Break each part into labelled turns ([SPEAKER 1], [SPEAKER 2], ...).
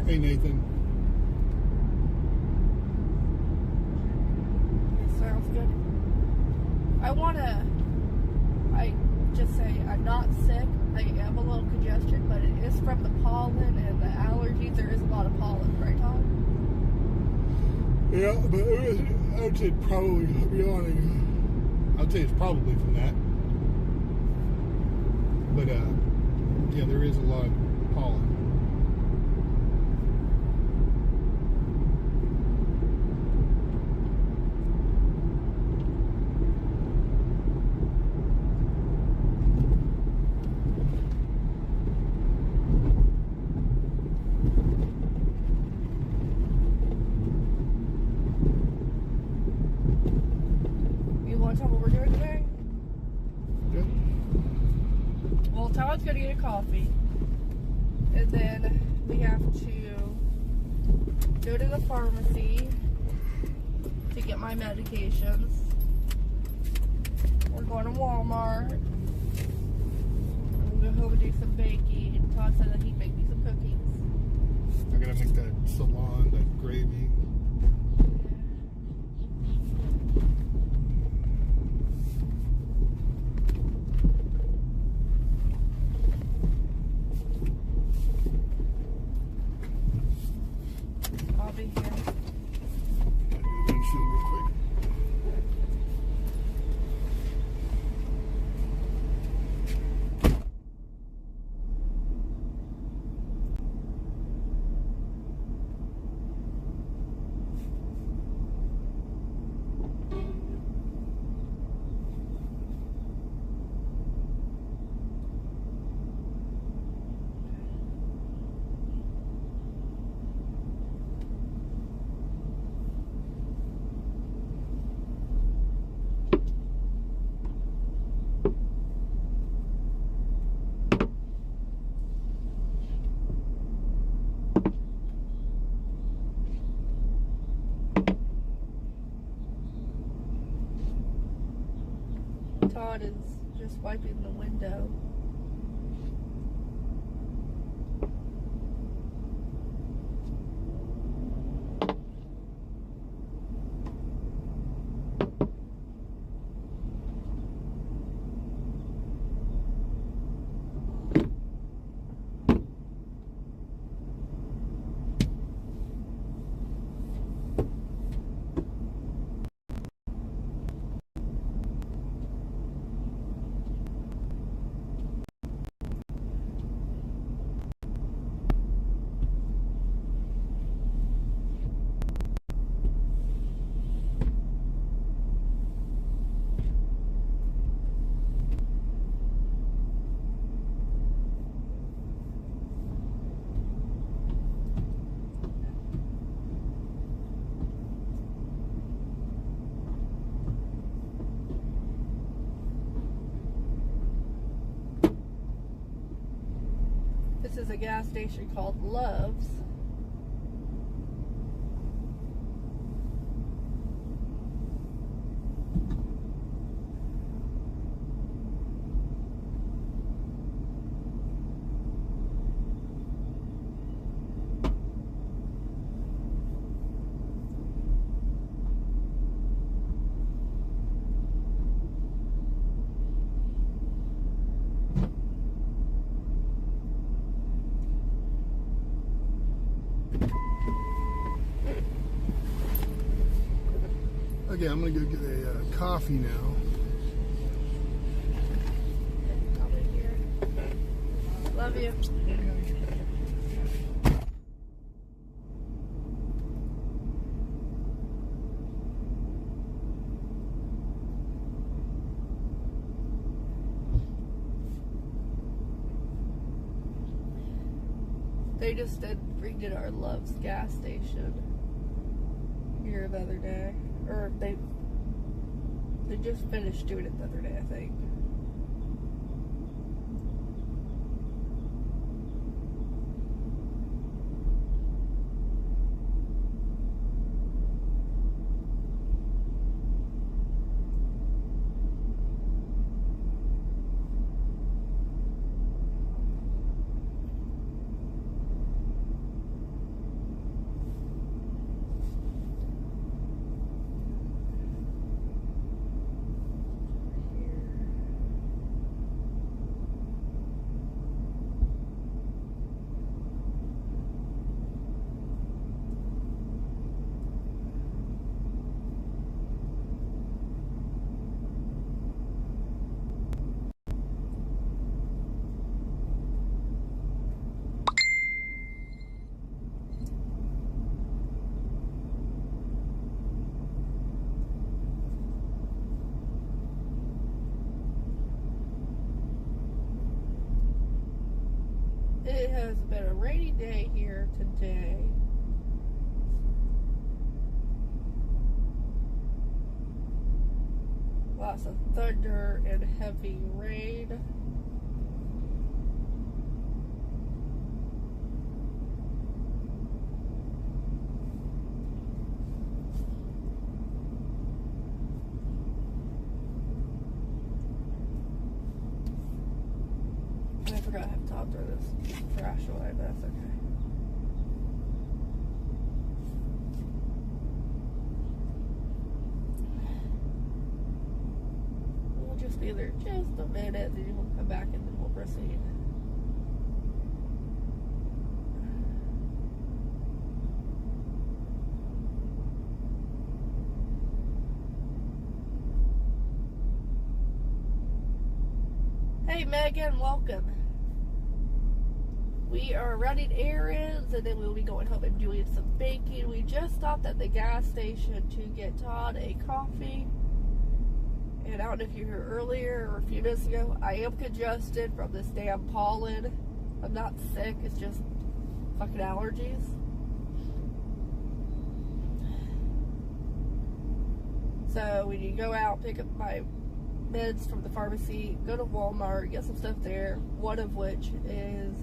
[SPEAKER 1] Hey, Nathan.
[SPEAKER 2] It sounds good. I just say I'm not sick. I am a little congestion, but it is from the pollen and the allergies. There is a lot of pollen, right, Todd?
[SPEAKER 1] Yeah, but I would say probably, I'll be honest, I'd say it's probably from that. But, yeah, there is a lot of pollen.
[SPEAKER 2] Todd's going to get a coffee, and then we have to go to the pharmacy to get my medications. We're going to Walmart. We'll go home and do some baking. Todd said that he'd make me some cookies.
[SPEAKER 1] I'm going to make that salon, that gravy.
[SPEAKER 2] Todd is just wiping the window. This is a gas station called Love's.
[SPEAKER 1] Okay, I'm gonna go get a coffee now.
[SPEAKER 2] I'll be here. Love you. They just redid our Love's gas station here the other day. Or they just finished doing it the other day, I think. It has been a rainy day here today. Lots of thunder and heavy rain. I forgot I have to throw this trash away, but that's okay. We'll just be there just a minute, then we'll come back and then we'll proceed. Hey Megan, welcome. We are running errands and then we'll be going home and doing some baking. We just stopped at the gas station to get Todd a coffee. And I don't know if you heard earlier or a few minutes ago, I am congested from this damn pollen. I'm not sick, it's just fucking allergies. So when you go out, pick up my meds from the pharmacy, go to Walmart, get some stuff there, one of which is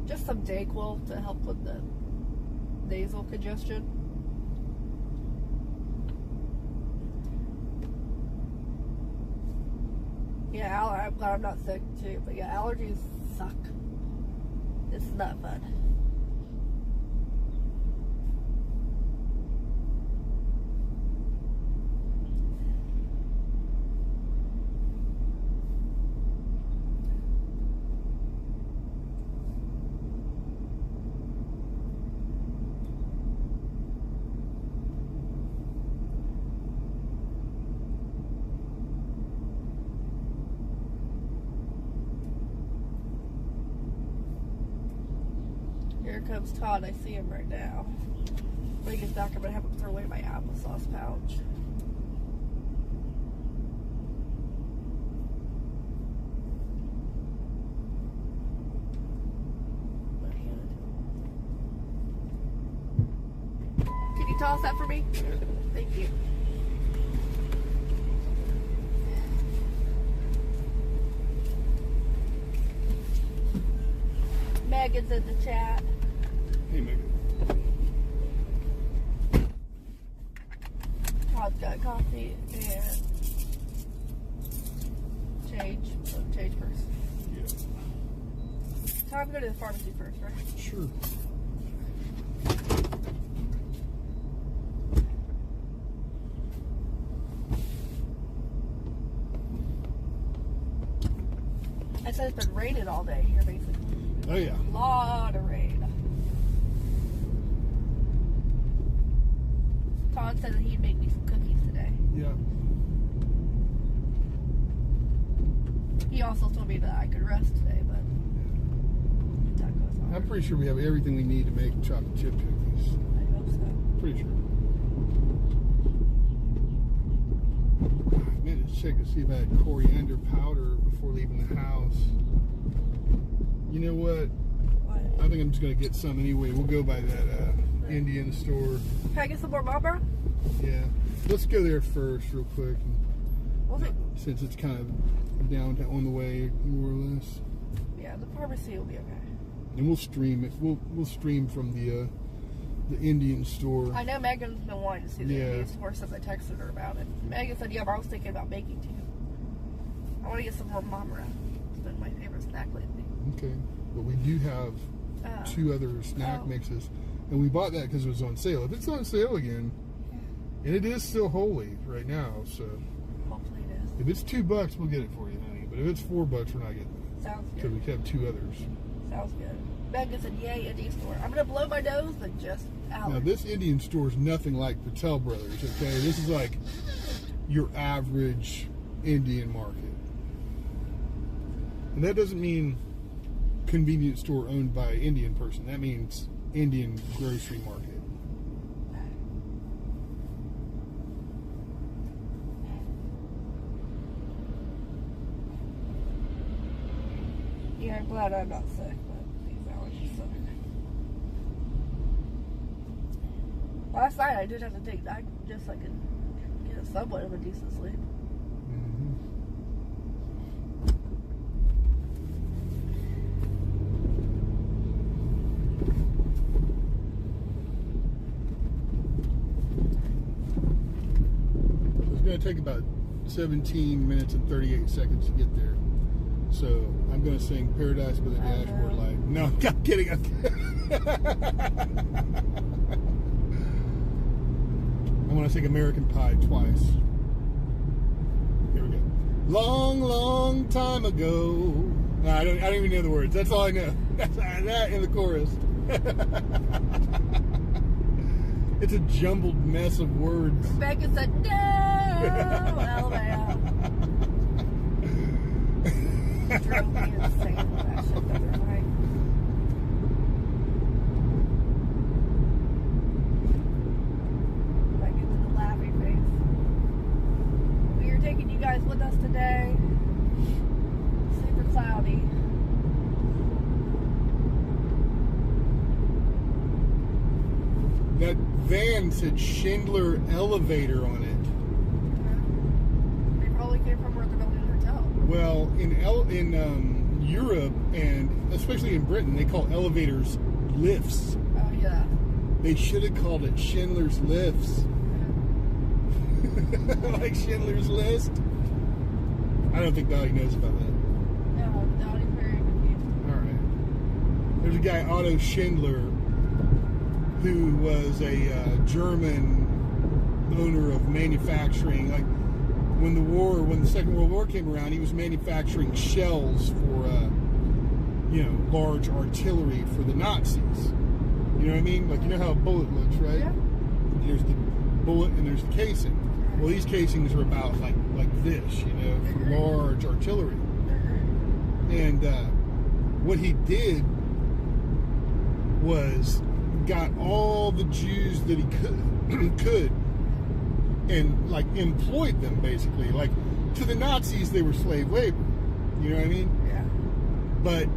[SPEAKER 2] just some Dayquil to help with the nasal congestion. Yeah, I'm glad I'm not sick too, but yeah, allergies suck. It's not fun. Here comes Todd. I see him right now. When he gets back, I'm going to have him throw away my applesauce pouch. Can you toss that for me? Thank you. Megan's in the chat.
[SPEAKER 1] Hey, Megan.
[SPEAKER 2] Todd's got coffee and change. So change first.
[SPEAKER 1] Yeah.
[SPEAKER 2] Time to go to the pharmacy first, right?
[SPEAKER 1] Sure.
[SPEAKER 2] I said it's been raining all day here, basically.
[SPEAKER 1] Oh, yeah.
[SPEAKER 2] A lot of rain. Todd said that he'd make me some cookies today.
[SPEAKER 1] Yeah.
[SPEAKER 2] He also told me that I could rest today, but that goes on.
[SPEAKER 1] I'm pretty sure we have everything we need to make chocolate chip cookies.
[SPEAKER 2] I hope so.
[SPEAKER 1] Pretty sure. I meant to check to see if I had coriander powder before leaving the house. You know what?
[SPEAKER 2] What?
[SPEAKER 1] I think I'm just going to get some anyway. We'll go by that Indian store.
[SPEAKER 2] Can I get some more Marlboro?
[SPEAKER 1] Yeah. Let's go there first real quick.
[SPEAKER 2] Was it?
[SPEAKER 1] Since it's kind of down to on the way, more or less.
[SPEAKER 2] Yeah, the pharmacy will be okay.
[SPEAKER 1] And we'll stream it. We'll stream from the Indian store.
[SPEAKER 2] I know Megan's been wanting to see the
[SPEAKER 1] Yeah.
[SPEAKER 2] Indian store since I texted her about it. Megan said, yeah, but I was thinking about baking too. I want to get some more Marlboro. It's been my favorite snack lately.
[SPEAKER 1] Okay. But we do have two other snack mixes. And we bought that because it was on sale. If it's on sale again, and it is still holy right now, so
[SPEAKER 2] Hopefully it is.
[SPEAKER 1] if it's $2, we'll get it for you, honey. But if it's $4, we're not getting it.
[SPEAKER 2] Sounds
[SPEAKER 1] Because
[SPEAKER 2] good.
[SPEAKER 1] we have two others.
[SPEAKER 2] Sounds good. Megan said, yay, Indian store. I'm going to blow my nose, but just out.
[SPEAKER 1] Now, this Indian store is nothing like Patel Brothers, okay? This is like your average Indian market. And that doesn't mean convenience store owned by an Indian person. That means Indian grocery market.
[SPEAKER 2] Yeah, I'm glad I'm not sick, but Last night I did have to take that just so I could get a somewhat of a decent sleep.
[SPEAKER 1] It's going to take about 17 minutes and 38 seconds to get there. So I'm going to sing Paradise by the Dashboard Light. No, I'm kidding. I'm going to sing American Pie twice. Here we go. Long, long time ago. No, I don't even know the words. That's all I know. That's that in the chorus. It's a jumbled mess of words.
[SPEAKER 2] Rebecca said, no, Alabama. Drove me insane with that shit the other night. I get to the laughing face. We are taking you guys with us today. Super cloudy.
[SPEAKER 1] That van said Schindler Elevator on it.
[SPEAKER 2] They probably came from where they're building the hotel.
[SPEAKER 1] Well, in Europe and especially in Britain, they call elevators lifts.
[SPEAKER 2] Oh yeah.
[SPEAKER 1] They should have called it Schindler's Lifts. Like Schindler's List. I don't think Dottie knows about that.
[SPEAKER 2] No, Dottie's very confused.
[SPEAKER 1] All right. There's a guy, Otto Schindler, who was a German owner of manufacturing. Like when the Second World War came around, he was manufacturing shells for, large artillery for the Nazis. You know what I mean? Like, you know how a bullet looks, right?
[SPEAKER 2] Yeah.
[SPEAKER 1] There's the bullet and there's the casing. Well, these casings are about like this, for large artillery. And what he did was got all the Jews that he could and like employed them basically. Like to the Nazis they were slave labor. You know what I mean?
[SPEAKER 2] Yeah.
[SPEAKER 1] But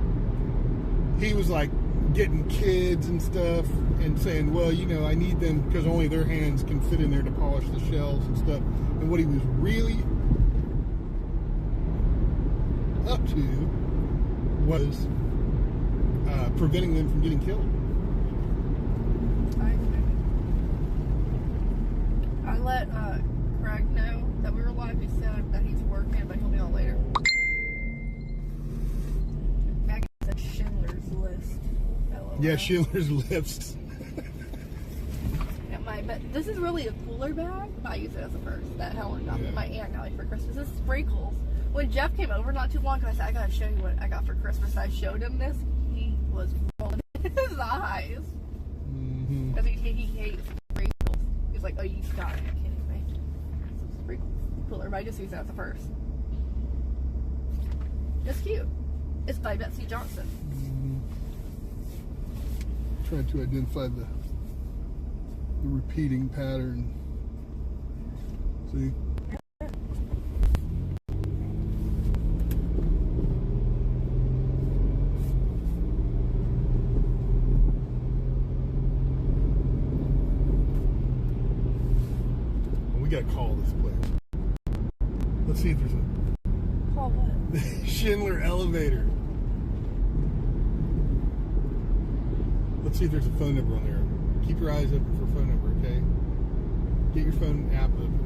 [SPEAKER 1] he was like getting kids and stuff and saying, well, I need them because only their hands can fit in there to polish the shells and stuff. And what he was really up to was preventing them from getting killed.
[SPEAKER 2] I let Craig know that we were live. He said that he's working, but he'll be on later. Maggie said Schindler's List. LOL.
[SPEAKER 1] Yeah, Schindler's List.
[SPEAKER 2] Yeah, but this is really a cooler bag. I use it as a purse. That Helen got my aunt got me for Christmas. This is sprinkles. When Jeff came over not too long ago, I said, I gotta show you what I got for Christmas. I showed him this. He was rolling his eyes. Because he hates sprinkles. He's like, oh, you got it. You're kidding me. It's pretty cooler, but I just use it as a purse. It's cute. It's by Betsy Johnson.
[SPEAKER 1] Trying to identify the repeating pattern. See? We gotta call this place. Let's see if there's a
[SPEAKER 2] Call what?
[SPEAKER 1] Schindler Elevator. Let's see if there's a phone number on there. Keep your eyes open for a phone number, okay? Get your phone app open.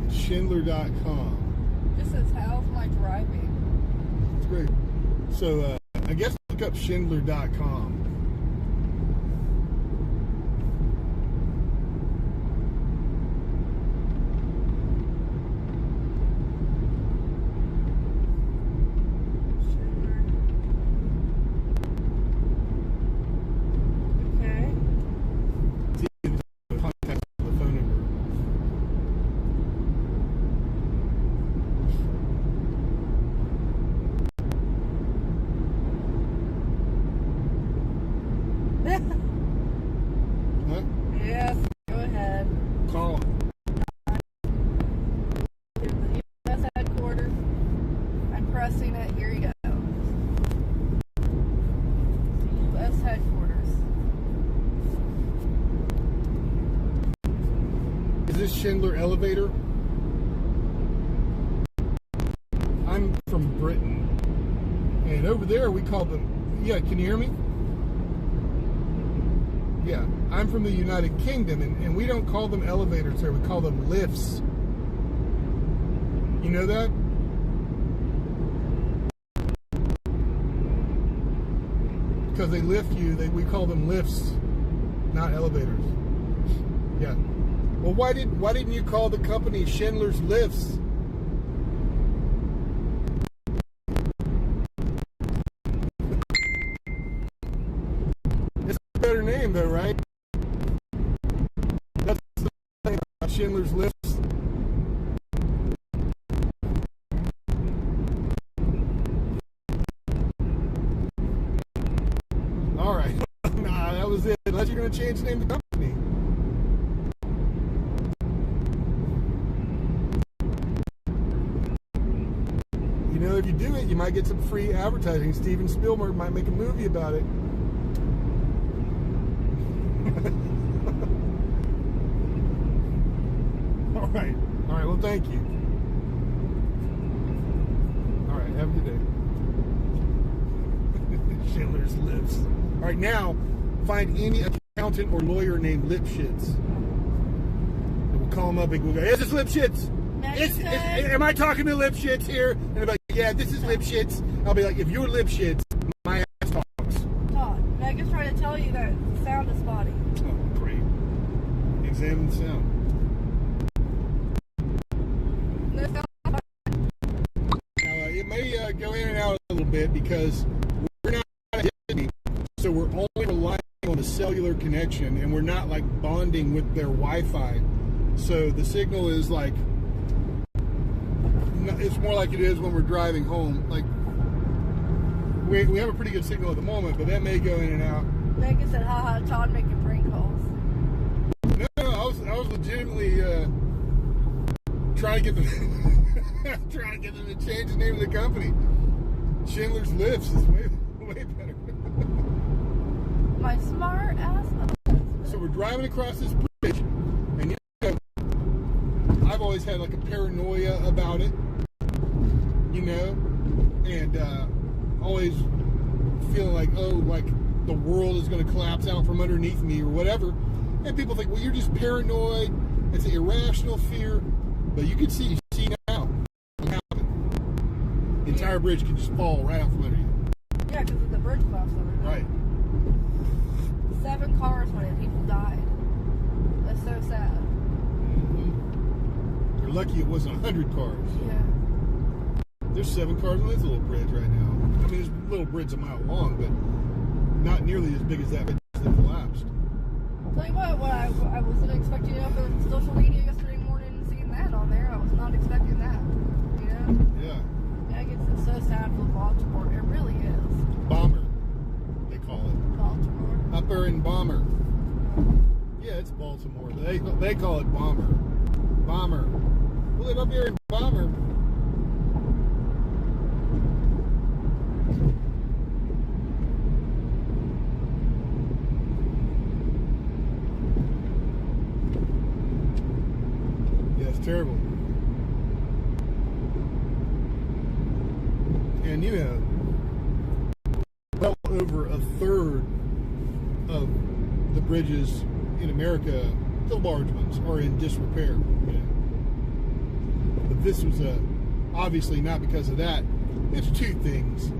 [SPEAKER 1] It's Schindler.com.
[SPEAKER 2] This says, how's my driving?
[SPEAKER 1] It's great. So, I guess look up Schindler.com. Schindler elevator. I'm from Britain, and over there we call them, yeah, can you hear me? Yeah, I'm from the United Kingdom, and we don't call them elevators there, we call them lifts. You know that? Because they lift you, we call them lifts, not elevators. Yeah. Well, why didn't you call the company Schindler's Lifts? It's a better name, though, right? That's the thing about Schindler's Lifts. All right. Nah, that was it. Unless you're going to change the name of the company. You know, if you do it, you might get some free advertising. Steven Spielberg might make a movie about it. All right. All right. Well, thank you. All right. Have a good day. Schindler's Lifts. All right. Now, find any accountant or lawyer named Lipschitz. And we'll call him up and we'll go, "Is this Lipschitz? Am I talking to Lipschitz here?" And they'll be like, "Yeah, this is Lipschitz." I'll be like, "If you're Lipschitz, my ass talks."
[SPEAKER 2] Todd, Megan's trying to tell you that the sound is spotty.
[SPEAKER 1] Oh, great. Examine the sound. Now, it may go in and out a little bit because we're not at Disney, so we're only relying on the cellular connection, and we're not like bonding with their Wi-Fi. So the signal is like, it's more like it is when we're driving home. Like, we have a pretty good signal at the moment, but that may go in and out.
[SPEAKER 2] Megan said, haha, Todd making prank calls.
[SPEAKER 1] No, I was legitimately trying to get them to change the name of the company. Schindler's Lifts is way better.
[SPEAKER 2] My smart ass.
[SPEAKER 1] So we're driving across this bridge, and you know, I've always had like a paranoia about it, you know, and always feeling like, oh, like the world is going to collapse out from underneath me or whatever. And people think, well, you're just paranoid. It's an irrational fear. But you can see now what happened. The entire bridge can just fall right out from under you.
[SPEAKER 2] Yeah, because of the bridge collapse over there.
[SPEAKER 1] Right.
[SPEAKER 2] 7 cars when it, people died. That's so sad.
[SPEAKER 1] Mm-hmm. You're lucky it wasn't 100 cars.
[SPEAKER 2] Yeah.
[SPEAKER 1] There's 7 cars on this little bridge right now. I mean, this little bridge a mile long, but not nearly as big as that bridge that collapsed.
[SPEAKER 2] Tell you what I wasn't expecting to open social media yesterday morning and seeing that on there. I was not expecting that. You know?
[SPEAKER 1] Yeah.
[SPEAKER 2] Yeah, it's so sad for Baltimore. It really is.
[SPEAKER 1] Bomber, they call it.
[SPEAKER 2] Baltimore.
[SPEAKER 1] Upper and Bomber. Yeah, it's Baltimore. But they call it Bomber. Bomber. We live up here in Bomber. Terrible. And you know, well over a third of the bridges in America, the large ones, are in disrepair. You know? But this was obviously not because of that. It's 2 things.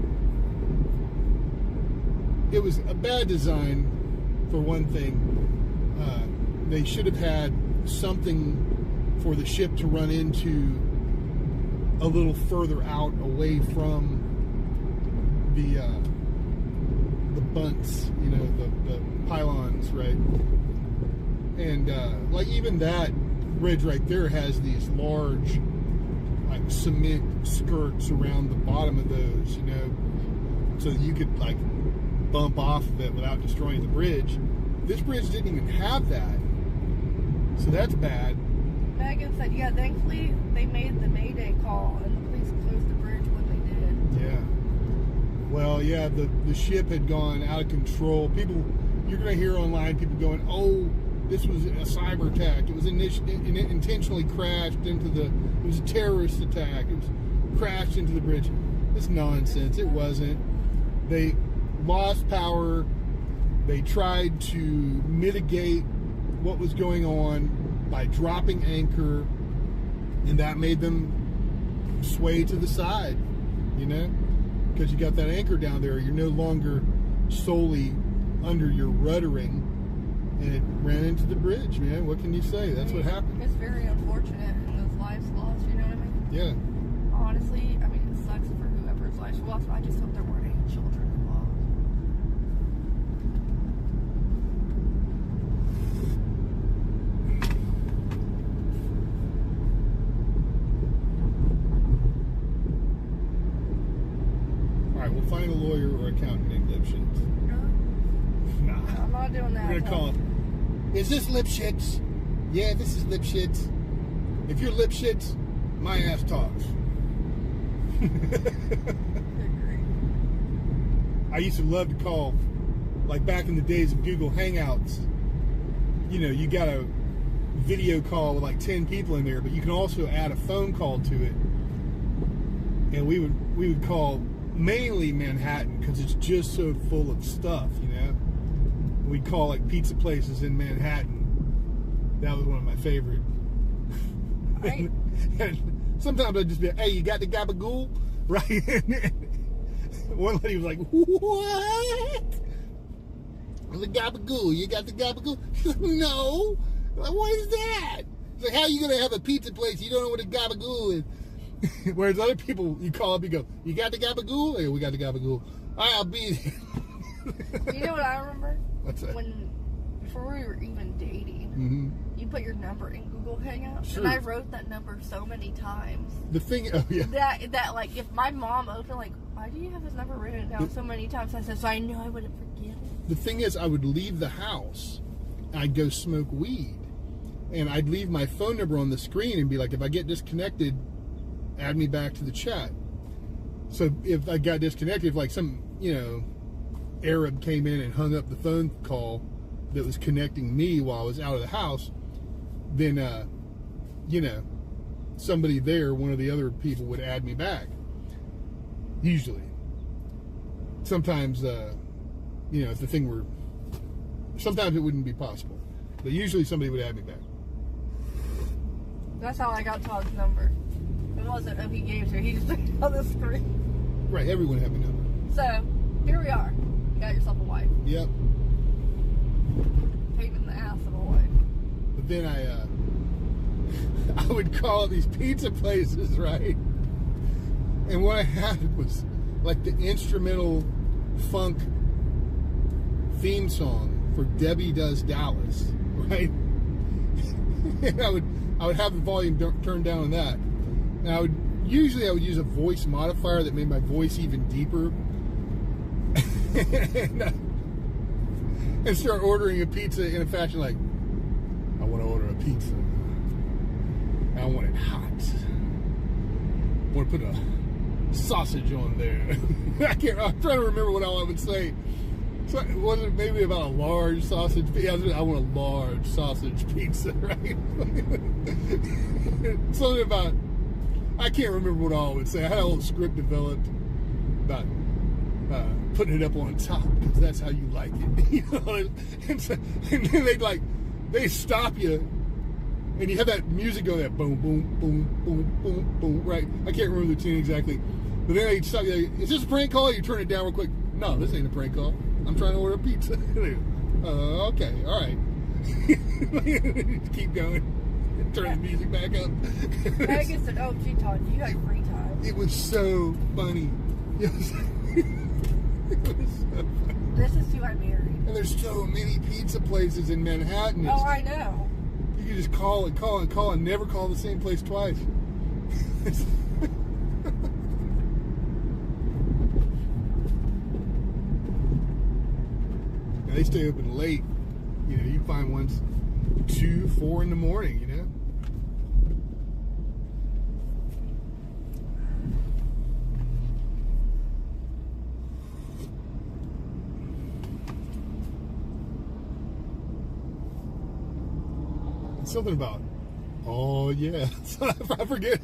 [SPEAKER 1] It was a bad design, for one thing. They should have had something for the ship to run into a little further out, away from the bunts, you know, the pylons, right? And like even that bridge right there has these large like cement skirts around the bottom of those, you know, so that you could like bump off of it without destroying the bridge. This bridge didn't even have that, so that's bad.
[SPEAKER 2] Megan said, yeah, thankfully they made the Mayday call and the police closed the bridge when they did.
[SPEAKER 1] Yeah. Well, yeah, the ship had gone out of control. People, you're going to hear online people going, oh, this was a cyber attack. It was intentionally crashed into the. It was a terrorist attack. It was crashed into the bridge. It's nonsense. It wasn't. They lost power. They tried to mitigate what was going on by dropping anchor, and that made them sway to the side, you know, because you got that anchor down there. You're no longer solely under your ruddering, and it ran into the bridge, man. What can you say? That's what happened.
[SPEAKER 2] It's very unfortunate, and those lives lost, you know what I mean?
[SPEAKER 1] Yeah.
[SPEAKER 2] Honestly, I mean, it sucks for whoever's lives lost, but I just hope there weren't any children involved.
[SPEAKER 1] All right, we'll find a lawyer or accountant named Lipschitz. Nah.
[SPEAKER 2] I'm not doing that.
[SPEAKER 1] We're gonna call him. Is this Lipschitz? Yeah, this is Lipschitz. If you're Lipschitz, my ass talks. I used to love to call, like back in the days of Google Hangouts. You know, you got a video call with like 10 people in there, but you can also add a phone call to it. And we would call mainly Manhattan because it's just so full of stuff, you know. We'd call like pizza places in Manhattan. That was one of my favorite.
[SPEAKER 2] Right.
[SPEAKER 1] And sometimes I'd just be like, hey, you got the gabagool? Right? One lady was like, what? The gabagool. You got the gabagool? She's like, no. I'm like, what is that? It's like, how are you going to have a pizza place? You don't know what a gabagool is. Whereas other people, you call up, you go, you got the gabagool? Hey, we got the gabagool. All right, I'll be there.
[SPEAKER 2] You know what I remember?
[SPEAKER 1] What's that?
[SPEAKER 2] Before we were even dating, you put your number in Google Hangouts,
[SPEAKER 1] sure.
[SPEAKER 2] and I wrote that number so many times.
[SPEAKER 1] The thing, oh yeah.
[SPEAKER 2] That like, if my mom opened, like, why do you have this number written down so many times? I said, so I knew I wouldn't forget it.
[SPEAKER 1] The thing is, I would leave the house, I'd go smoke weed, and I'd leave my phone number on the screen and be like, if I get disconnected, add me back to the chat. So if I got disconnected, if like some, you know, Arab came in and hung up the phone call that was connecting me while I was out of the house, then, you know, somebody there, one of the other people would add me back. Usually. Sometimes, you know, if the thing were, sometimes it wouldn't be possible. But usually somebody would add me back.
[SPEAKER 2] That's how I got Todd's number. It wasn't if he gave it to me, he just took it on the screen.
[SPEAKER 1] Right, everyone had my number.
[SPEAKER 2] So, here we are. You got yourself a wife.
[SPEAKER 1] Yep.
[SPEAKER 2] Pain in the ass of a wife.
[SPEAKER 1] But then I would call these pizza places, right? And what I had was like the instrumental funk theme song for Debbie Does Dallas, right? And I would have the volume turned down on that. And I would use a voice modifier that made my voice even deeper. And start ordering a pizza in a fashion like, I want to order a pizza. I want it hot. I want to put a sausage on there. I'm trying to remember what all I would say. So was it maybe about a large sausage pizza? I want a large sausage pizza, right? Something about, I can't remember what all I would say. I had a little script developed about putting it up on top because that's how you like it, you know. And then they stop you, and you have that music go that boom, boom, boom, boom, boom, boom. Right? I can't remember the tune exactly, but then they stop you. Is this a prank call? You turn it down real quick. No, this ain't a prank call. I'm trying to order a pizza. Okay, all right. Keep going. Turn the music back up.
[SPEAKER 2] Megan said, "Oh, gee, Todd, you got free time."
[SPEAKER 1] It was so funny. It was so funny.
[SPEAKER 2] This is who I married.
[SPEAKER 1] And there's so many pizza places in Manhattan.
[SPEAKER 2] Oh, I know.
[SPEAKER 1] You can just call and never call the same place twice. And they stay open late. You know, you find ones 2, 4 in the morning, you know. something about, oh yeah. I forget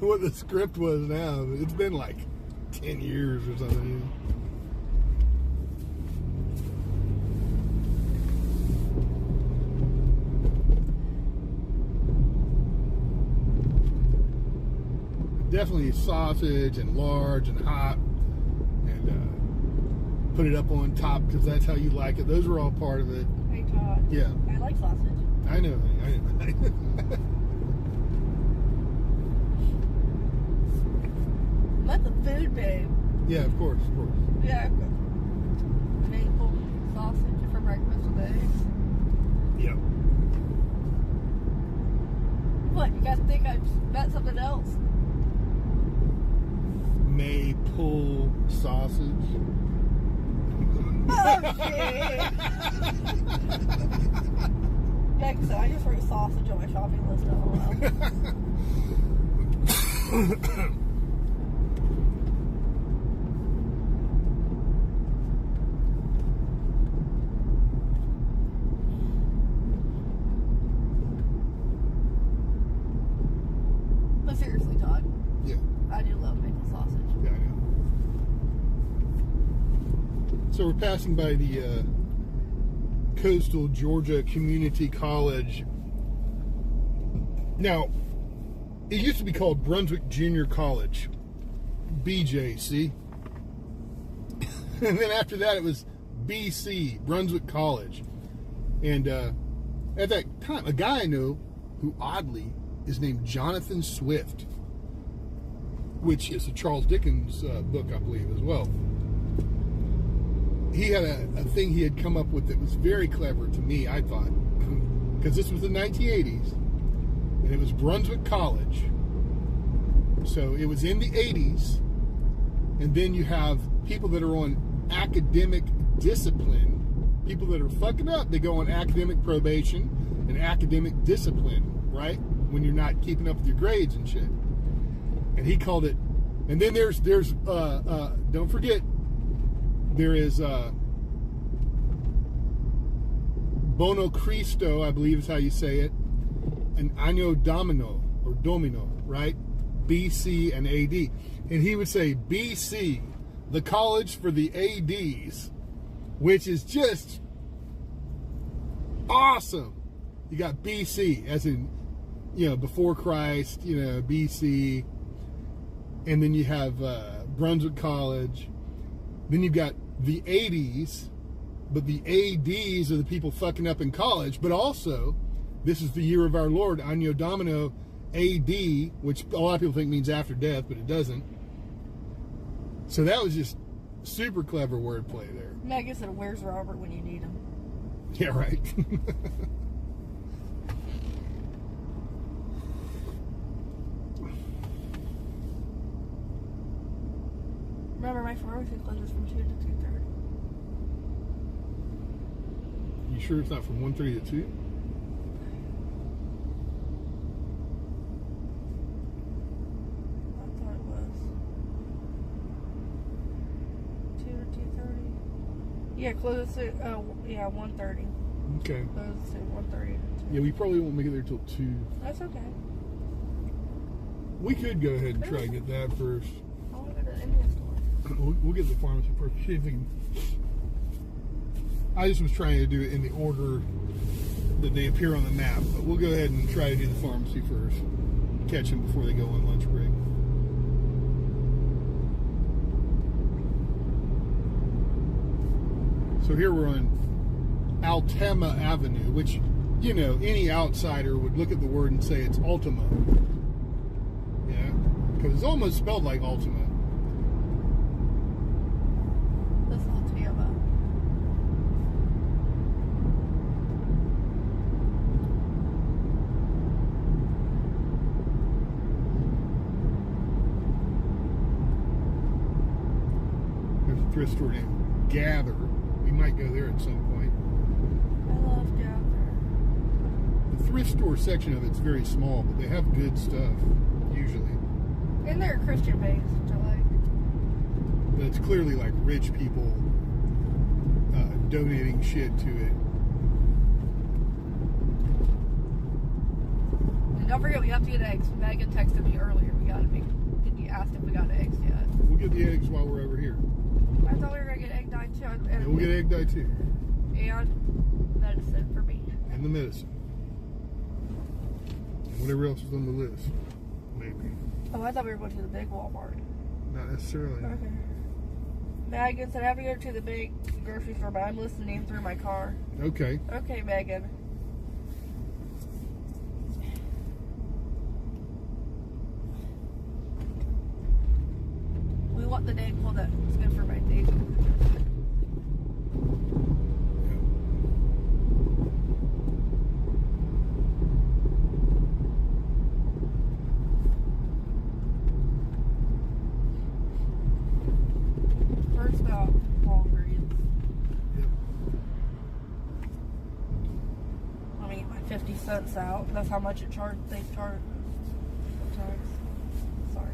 [SPEAKER 1] what the script was now. It's been like 10 years or something. Definitely sausage and large and hot, and put it up on top because that's how you like it. Those were all part of it.
[SPEAKER 2] Hey Todd.
[SPEAKER 1] Yeah.
[SPEAKER 2] I like sausage.
[SPEAKER 1] I know.
[SPEAKER 2] Let the food, babe.
[SPEAKER 1] Yeah, of course.
[SPEAKER 2] Yeah. Maple sausage for breakfast with eggs.
[SPEAKER 1] Yep.
[SPEAKER 2] What? You guys think I meant something else?
[SPEAKER 1] Maple sausage.
[SPEAKER 2] Okay. Yeah, because I just wrote sausage on my shopping list. But seriously, Todd.
[SPEAKER 1] Yeah.
[SPEAKER 2] I do love maple sausage.
[SPEAKER 1] Yeah, I know. So we're passing by the Coastal Georgia Community College. Now, it used to be called Brunswick Junior College, BJC. And then after that, it was BC, Brunswick College. And at that time, a guy I know who oddly is named Jonathan Swift, which is a Charles Dickens book, I believe, as well. He had a thing he had come up with that was very clever to me, I thought, because this was the 1980s, and it was Brunswick College. So it was in the 80s, and then you have people that are on academic discipline, people that are fucking up, they go on academic probation and academic discipline, right? When you're not keeping up with your grades and shit. And he called it, and then there's don't forget, there is Bono Cristo, I believe is how you say it, and Anno Domino, or Domino, right? BC and AD. And he would say BC, the college for the ADs, which is just awesome. You got BC, as in, before Christ, BC. And then you have Brunswick College. Then you've got the 80s, but the ADs are the people fucking up in college. But also, this is the year of our Lord, Anno Domino AD, which a lot of people think means after death, but it doesn't. So that was just super clever wordplay there.
[SPEAKER 2] Maggie said, "Where's Robert when you need him?"
[SPEAKER 1] Yeah, right.
[SPEAKER 2] Remember, my pharmacy closes from 2 to 2:30.
[SPEAKER 1] You sure it's not from 1:30 to 2?
[SPEAKER 2] I thought it was 2 to 2:30. Yeah, closes at 1:30.
[SPEAKER 1] Okay.
[SPEAKER 2] Closes at 1:30 to 2.
[SPEAKER 1] Yeah, we probably won't make it there till 2.
[SPEAKER 2] That's okay.
[SPEAKER 1] We could go ahead and try to get that first.
[SPEAKER 2] I want to go to the Indian store.
[SPEAKER 1] We'll get the pharmacy first. See if we can. I just was trying to do it in the order that they appear on the map, but we'll go ahead and try to do the pharmacy first. Catch them before they go on lunch break. So here we're on Altama Avenue, which, any outsider would look at the word and say it's Ultima. Yeah, because it's almost spelled like Ultima.
[SPEAKER 2] That's Altama.
[SPEAKER 1] There's a thrift store named Gather. We might go there at some point.
[SPEAKER 2] I love Gather.
[SPEAKER 1] The thrift store section of it's very small, but they have good stuff, usually.
[SPEAKER 2] And they're Christian based, which I like.
[SPEAKER 1] But it's clearly like rich people donating shit to it.
[SPEAKER 2] And don't forget, we have to get eggs. Megan texted me earlier. You asked if we got eggs yet.
[SPEAKER 1] We'll get the eggs while we're over here.
[SPEAKER 2] I thought we were going to get egg dye too.
[SPEAKER 1] Yeah, we'll get egg dye too.
[SPEAKER 2] And medicine for me.
[SPEAKER 1] And the medicine. And whatever else is on the list. Maybe.
[SPEAKER 2] Oh, I thought we were going to the big Walmart.
[SPEAKER 1] Not necessarily.
[SPEAKER 2] Okay. Megan said I have to go to the big grocery store, but I'm listening through my car.
[SPEAKER 1] Okay.
[SPEAKER 2] Okay, Megan. We want the Dayquil that's good for my days. First stop, Walgreens.
[SPEAKER 1] Yep.
[SPEAKER 2] Let me get my 50 cents out. That's how much they charge sometimes. Sorry.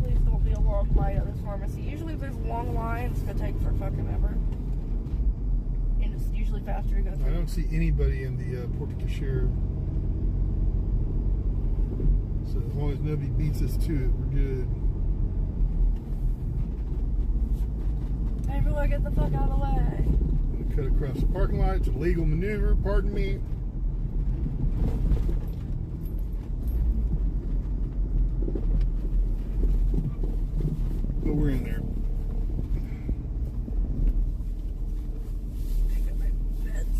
[SPEAKER 2] Please don't be a long line at this pharmacy. Usually if there's a long line, it's going to take for fucking ever. And it's usually faster to go
[SPEAKER 1] I
[SPEAKER 2] through.
[SPEAKER 1] don't see anybody in the porte-cochere. So as long as nobody beats us to it, we're good.
[SPEAKER 2] Everyone get the fuck out of the way.
[SPEAKER 1] I'm gonna cut across the parking lot. It's a legal maneuver, pardon me. But we're in there.
[SPEAKER 2] Pick up my meds.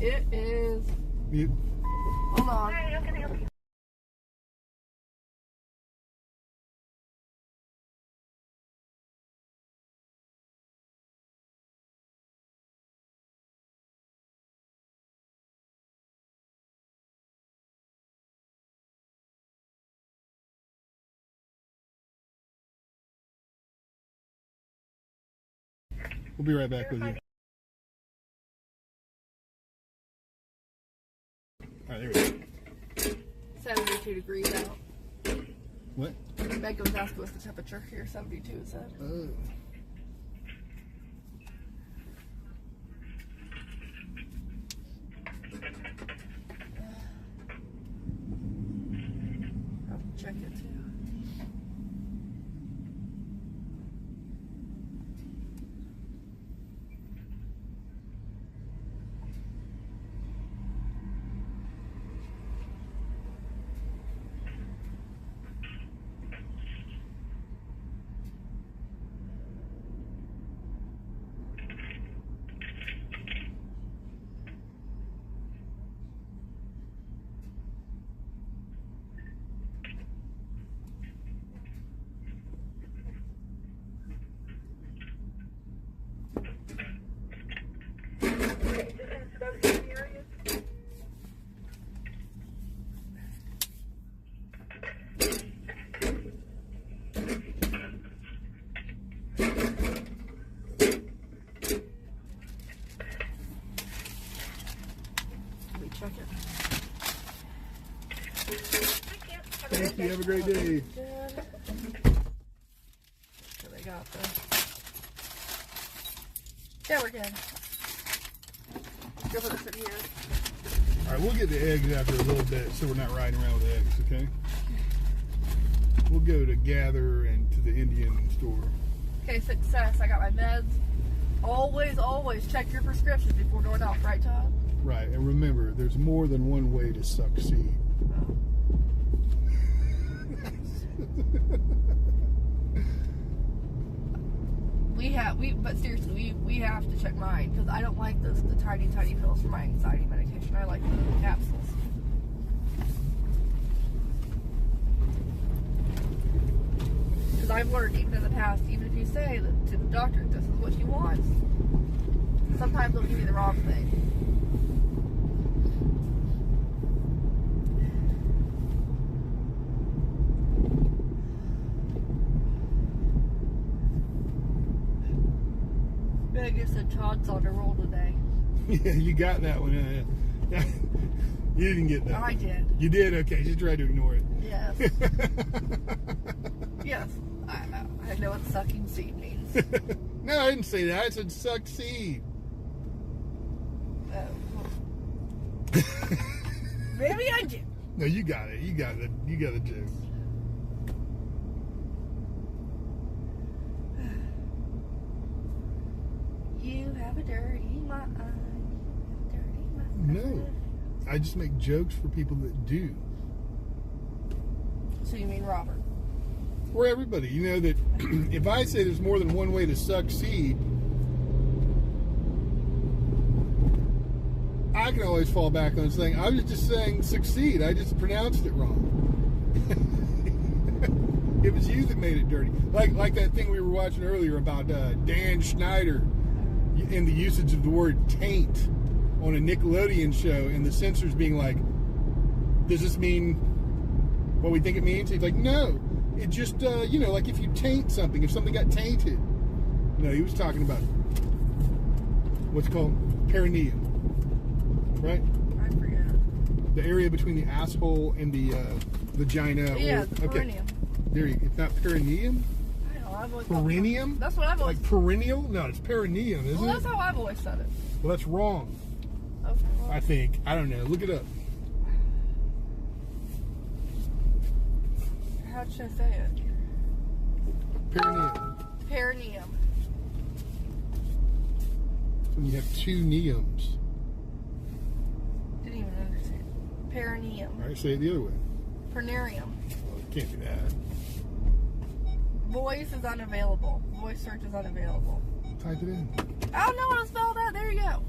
[SPEAKER 2] It is.
[SPEAKER 1] Mute.
[SPEAKER 2] Hold on.
[SPEAKER 1] We'll be right back with you. All right, there we go.
[SPEAKER 2] 72 degrees out.
[SPEAKER 1] What?
[SPEAKER 2] Megan was asking what's the temperature here. 72 it said. I'll check it too. Check it.
[SPEAKER 1] Thank you. Have a great day.
[SPEAKER 2] So they got the. Yeah, we're good. Go put this in here.
[SPEAKER 1] All right, we'll get the eggs after a little bit, so we're not riding around with eggs. Okay. We'll go to Gather and to the Indian store.
[SPEAKER 2] Okay, success. I got my meds. Always check your prescriptions before going off, right, Todd?
[SPEAKER 1] Right, and remember, there's more than one way to suck seed.
[SPEAKER 2] Oh. But seriously, we have to check mine because I don't like the tiny pills for my anxiety medication. I like the capsules. Because I've learned even in the past, even if you say that to the doctor, this is what you want, sometimes they'll give you the wrong thing. just said Todd's on a roll today.
[SPEAKER 1] Yeah, you got that one. You didn't get that.
[SPEAKER 2] I did.
[SPEAKER 1] You did? Okay, just try to ignore it.
[SPEAKER 2] Yes. Yes. I know what sucking seed means.
[SPEAKER 1] No, I didn't say that. I said succeed.
[SPEAKER 2] Maybe I did.
[SPEAKER 1] No, you got it. You got it. You got a joke.
[SPEAKER 2] You have a dirty mind. Dirty mind.
[SPEAKER 1] No, I just make jokes for people that do.
[SPEAKER 2] So you mean Robert?
[SPEAKER 1] For everybody, you know that if I say there's more than one way to suck seed, I can always fall back on saying I was just saying succeed. I just pronounced it wrong. It was you that made it dirty. Like that thing we were watching earlier about Dan Schneider and the usage of the word taint on a Nickelodeon show, and the censors being like, does this mean what we think it means? He's like, no, it just, like if you taint something, if something got tainted. No, he was talking about what's called perineum, right?
[SPEAKER 2] I forget.
[SPEAKER 1] The area between the asshole and the vagina.
[SPEAKER 2] Yeah, the perineum.
[SPEAKER 1] There you go. It's not perineum?
[SPEAKER 2] I know, I've always
[SPEAKER 1] Perineum?
[SPEAKER 2] That's what I've always
[SPEAKER 1] Like perennial? No, it's perineum, isn't
[SPEAKER 2] Well,
[SPEAKER 1] it?
[SPEAKER 2] that's how I've always said it.
[SPEAKER 1] Well, that's wrong,
[SPEAKER 2] Okay, well,
[SPEAKER 1] I think. I don't know. Look it up.
[SPEAKER 2] how should I say it?
[SPEAKER 1] Perineum.
[SPEAKER 2] Perineum.
[SPEAKER 1] When you have two neums.
[SPEAKER 2] Didn't even understand. Perineum.
[SPEAKER 1] All right, say it the other way.
[SPEAKER 2] Pernarium.
[SPEAKER 1] Well, it can't be that.
[SPEAKER 2] Voice is unavailable. Voice search is unavailable.
[SPEAKER 1] Type it in.
[SPEAKER 2] I don't know how to spell that. There you go.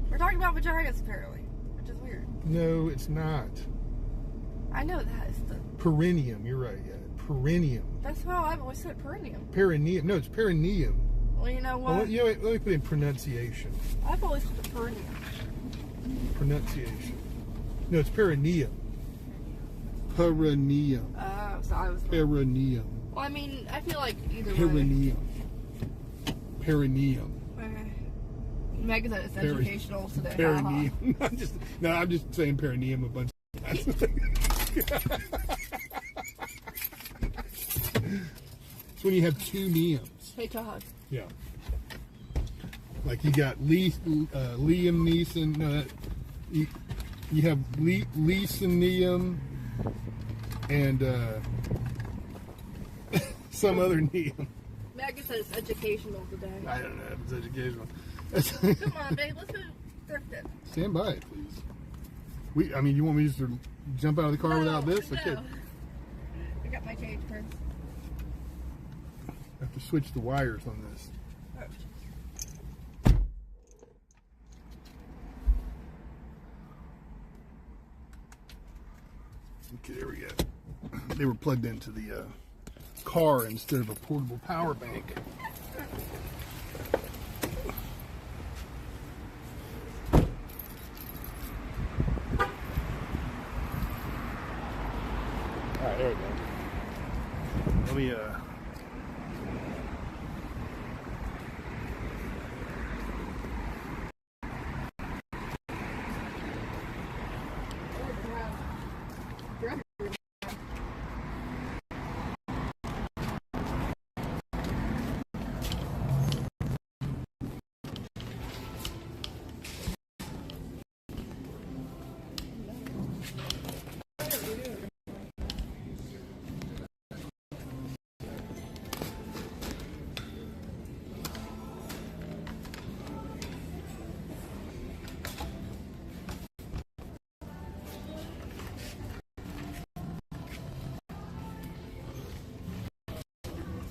[SPEAKER 2] We're talking about vaginas apparently, which is weird.
[SPEAKER 1] No, it's not.
[SPEAKER 2] I know that is the.
[SPEAKER 1] Perineum. You're right. Yeah, perineum.
[SPEAKER 2] That's how I've always said perineum.
[SPEAKER 1] Perineum. No, it's perineum.
[SPEAKER 2] Well, you know what?
[SPEAKER 1] Well, let me put in pronunciation.
[SPEAKER 2] I've always said perineum.
[SPEAKER 1] Pronunciation. No, it's perineum. Perineum.
[SPEAKER 2] So I was.
[SPEAKER 1] Perineum.
[SPEAKER 2] Well, I mean, I feel like either way.
[SPEAKER 1] Perineum. Perineum.
[SPEAKER 2] Megan said it's educational today.
[SPEAKER 1] Perineum. I'm just saying perineum a bunch of times. It's when you have two neums.
[SPEAKER 2] Hey, Todd.
[SPEAKER 1] Yeah. Like you got Liam Neeson. No, you have Leeson and some other neum.
[SPEAKER 2] Megan said it's educational today.
[SPEAKER 1] I don't know if it's educational.
[SPEAKER 2] Come on, babe. Let's go thrifting.
[SPEAKER 1] Stand by it, please. You want me just to jump out of the car without this?
[SPEAKER 2] No.
[SPEAKER 1] Okay.
[SPEAKER 2] I got my change purse.
[SPEAKER 1] I have to switch the wires on this. Okay, there we go. They were plugged into the car instead of a portable power bank. Alright, there we go. Let me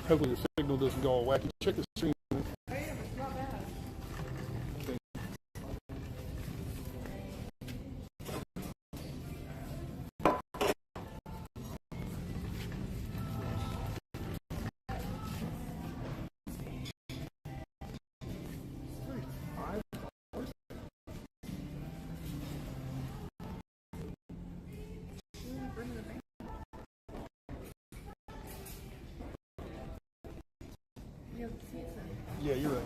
[SPEAKER 1] hopefully the signal doesn't go all wacky. Check the screen.
[SPEAKER 2] It's not bad.
[SPEAKER 1] Yeah, you're right.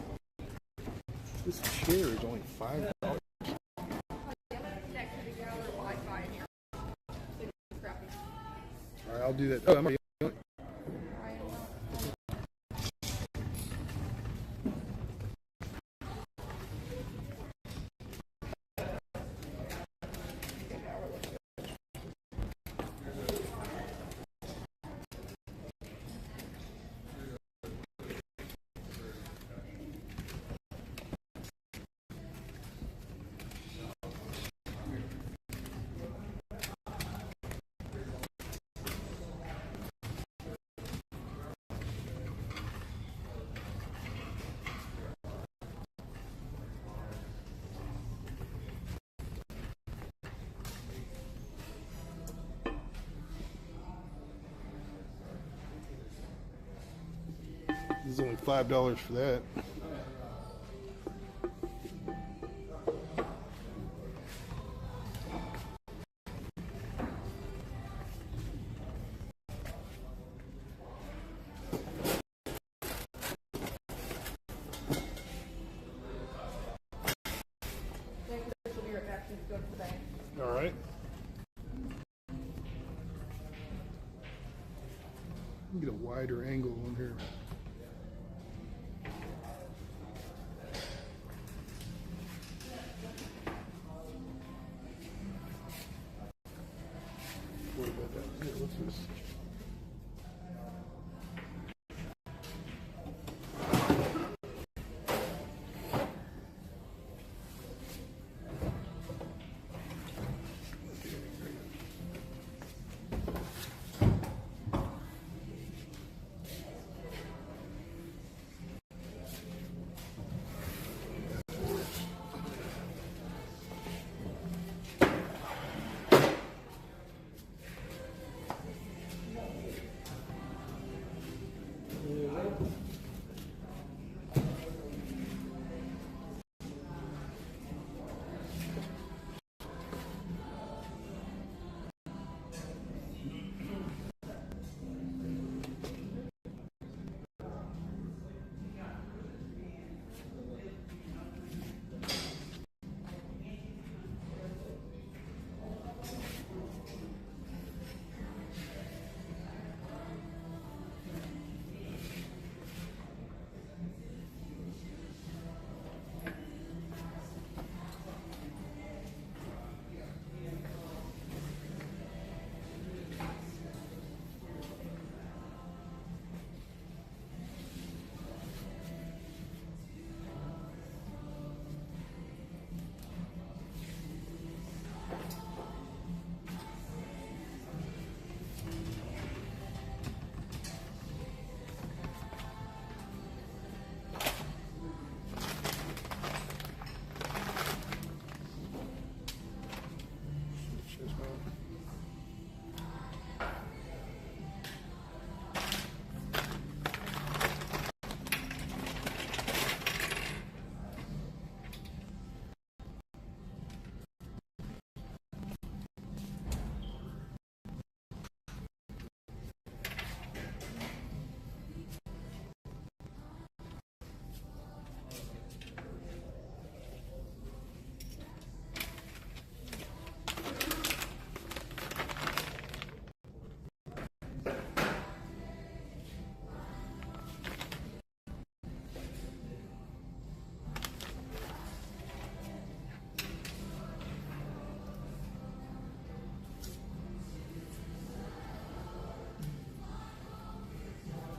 [SPEAKER 1] This chair is only $5. All right, I'll do that. Oh, I'm already on it. This is only $5 for that. All right. Get a wider angle on here. What about that? Here, what's this?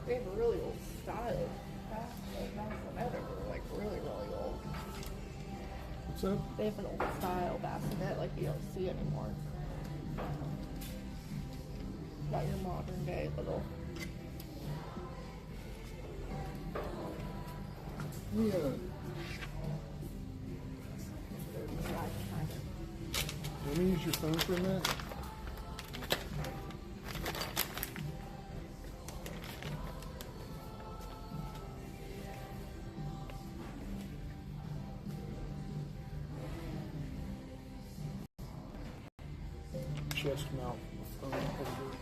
[SPEAKER 2] They have a really old style. Like really, really old.
[SPEAKER 1] What's that?
[SPEAKER 2] They have an old style bassinet like you don't see anymore. Not your modern day little.
[SPEAKER 1] Yeah. Let me use your phone for a minute. Chest mount phone holder.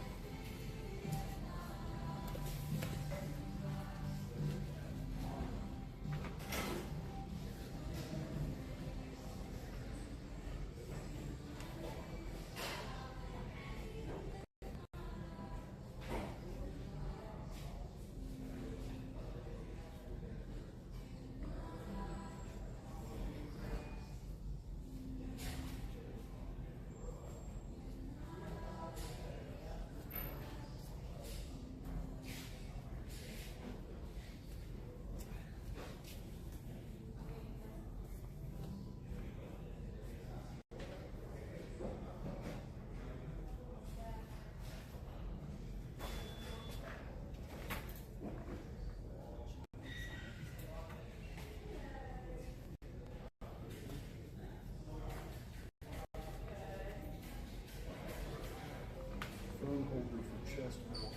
[SPEAKER 1] phone holder for chest mount.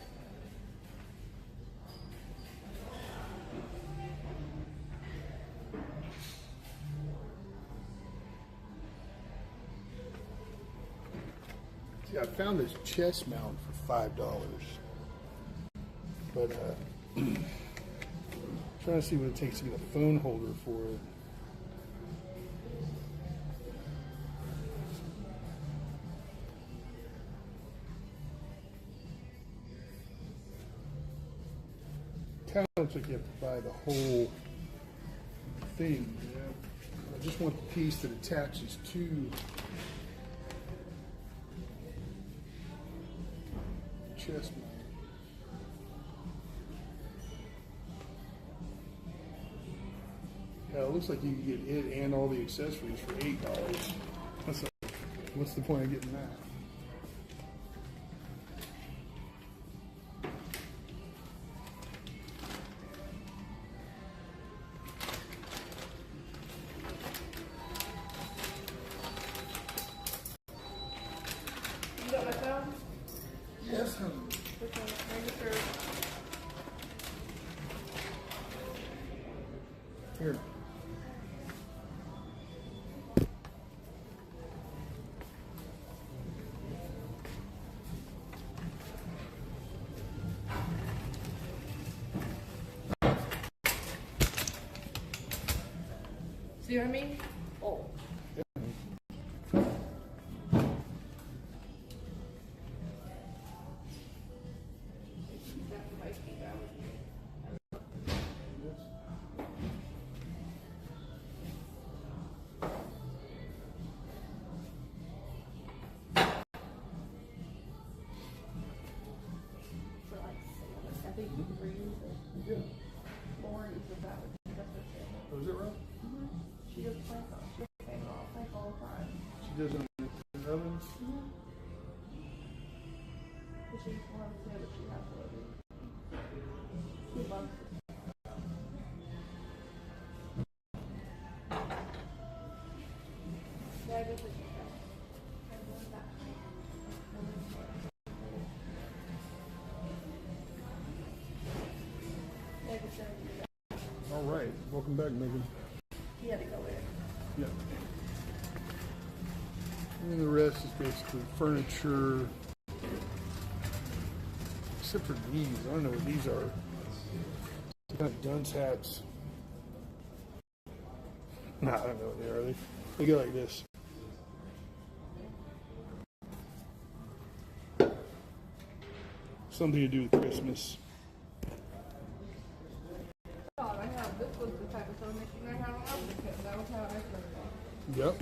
[SPEAKER 1] See, I found this chest mount for $5, but trying to see what it takes to get a phone holder for it. Kind of looks like you have to buy the whole thing. Yeah. I just want the piece that attaches to the chest mount. Yeah, it looks like you can get it and all the accessories for $8. What's the point of getting that?
[SPEAKER 2] You got my phone?
[SPEAKER 1] Yes, honey.
[SPEAKER 2] Okay, make sure.
[SPEAKER 1] Here.
[SPEAKER 2] See what I mean? Oh. I think you can reuse it.
[SPEAKER 1] Yeah.
[SPEAKER 2] Lauren uses that with that's what she does.
[SPEAKER 1] Oh, is it right?
[SPEAKER 2] She does plank off. She does plank all the time.
[SPEAKER 1] She does it in the ovens?
[SPEAKER 2] But she wants to, but she has to do. She loves it. Yeah, I guess it's
[SPEAKER 1] All right. Welcome back, Megan.
[SPEAKER 2] he had to go in.
[SPEAKER 1] Yeah. And the rest is basically furniture. Except for these. I don't know what these are. Some kind of dunce hats. Nah, I don't know what they are. They go like this. Something to do with Christmas.
[SPEAKER 2] Oh, I have this was the type of sewing machine I had on Advocate. That was how I started.
[SPEAKER 1] Yep.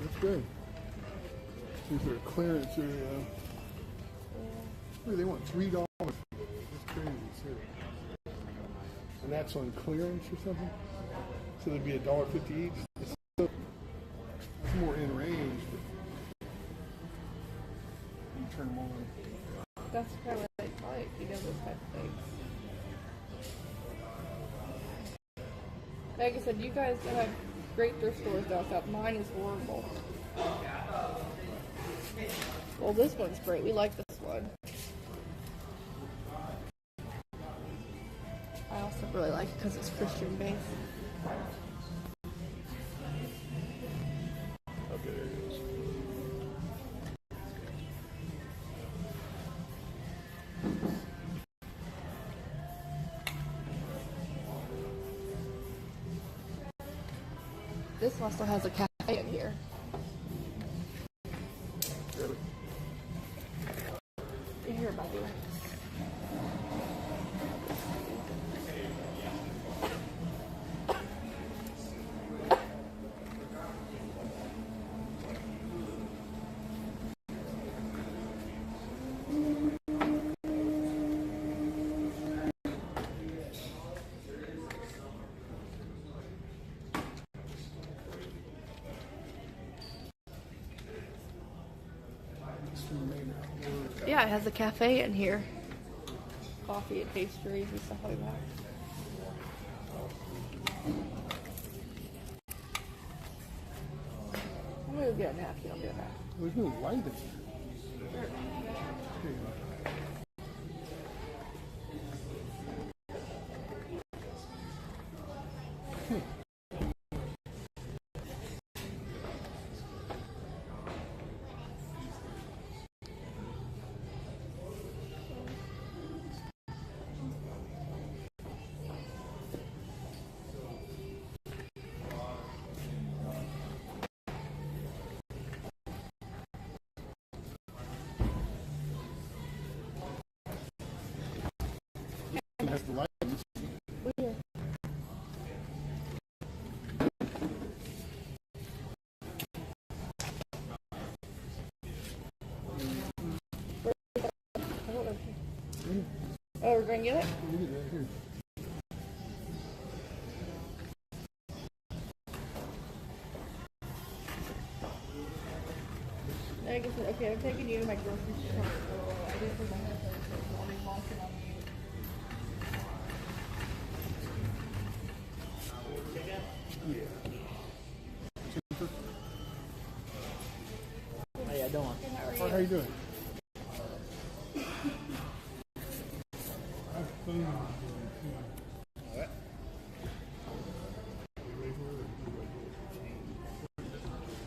[SPEAKER 1] That's good. These are clearance area. Look, they want $3. That's crazy too. And that's on clearance or something? So there'd be $1.50 each. It's more in range, but you turn them on.
[SPEAKER 2] That's kind of what I like, you know, those type of things. Like I said, you guys have great thrift stores down south. Mine is horrible. Well, this one's great. We like this one. I also really like it because it's Christian based.
[SPEAKER 1] Okay, there it is.
[SPEAKER 2] This one still has a cafe in here.
[SPEAKER 1] Really?
[SPEAKER 2] In here, buddy. Yeah, it has a cafe in here. Coffee and pastries and stuff like that. I'm gonna get a napkin. I'll be right back.
[SPEAKER 1] There's no light in there.
[SPEAKER 2] Sure.
[SPEAKER 1] Here you go. That's the light.
[SPEAKER 2] Weird. Oh, we're going to get it?
[SPEAKER 1] Look at that here.
[SPEAKER 2] I guess, okay, I'm taking you to my grocery store. I didn't put my headphones in, so I'll be walking on you.
[SPEAKER 1] Yeah.
[SPEAKER 3] How you doing?
[SPEAKER 1] How you doing?
[SPEAKER 3] Alright.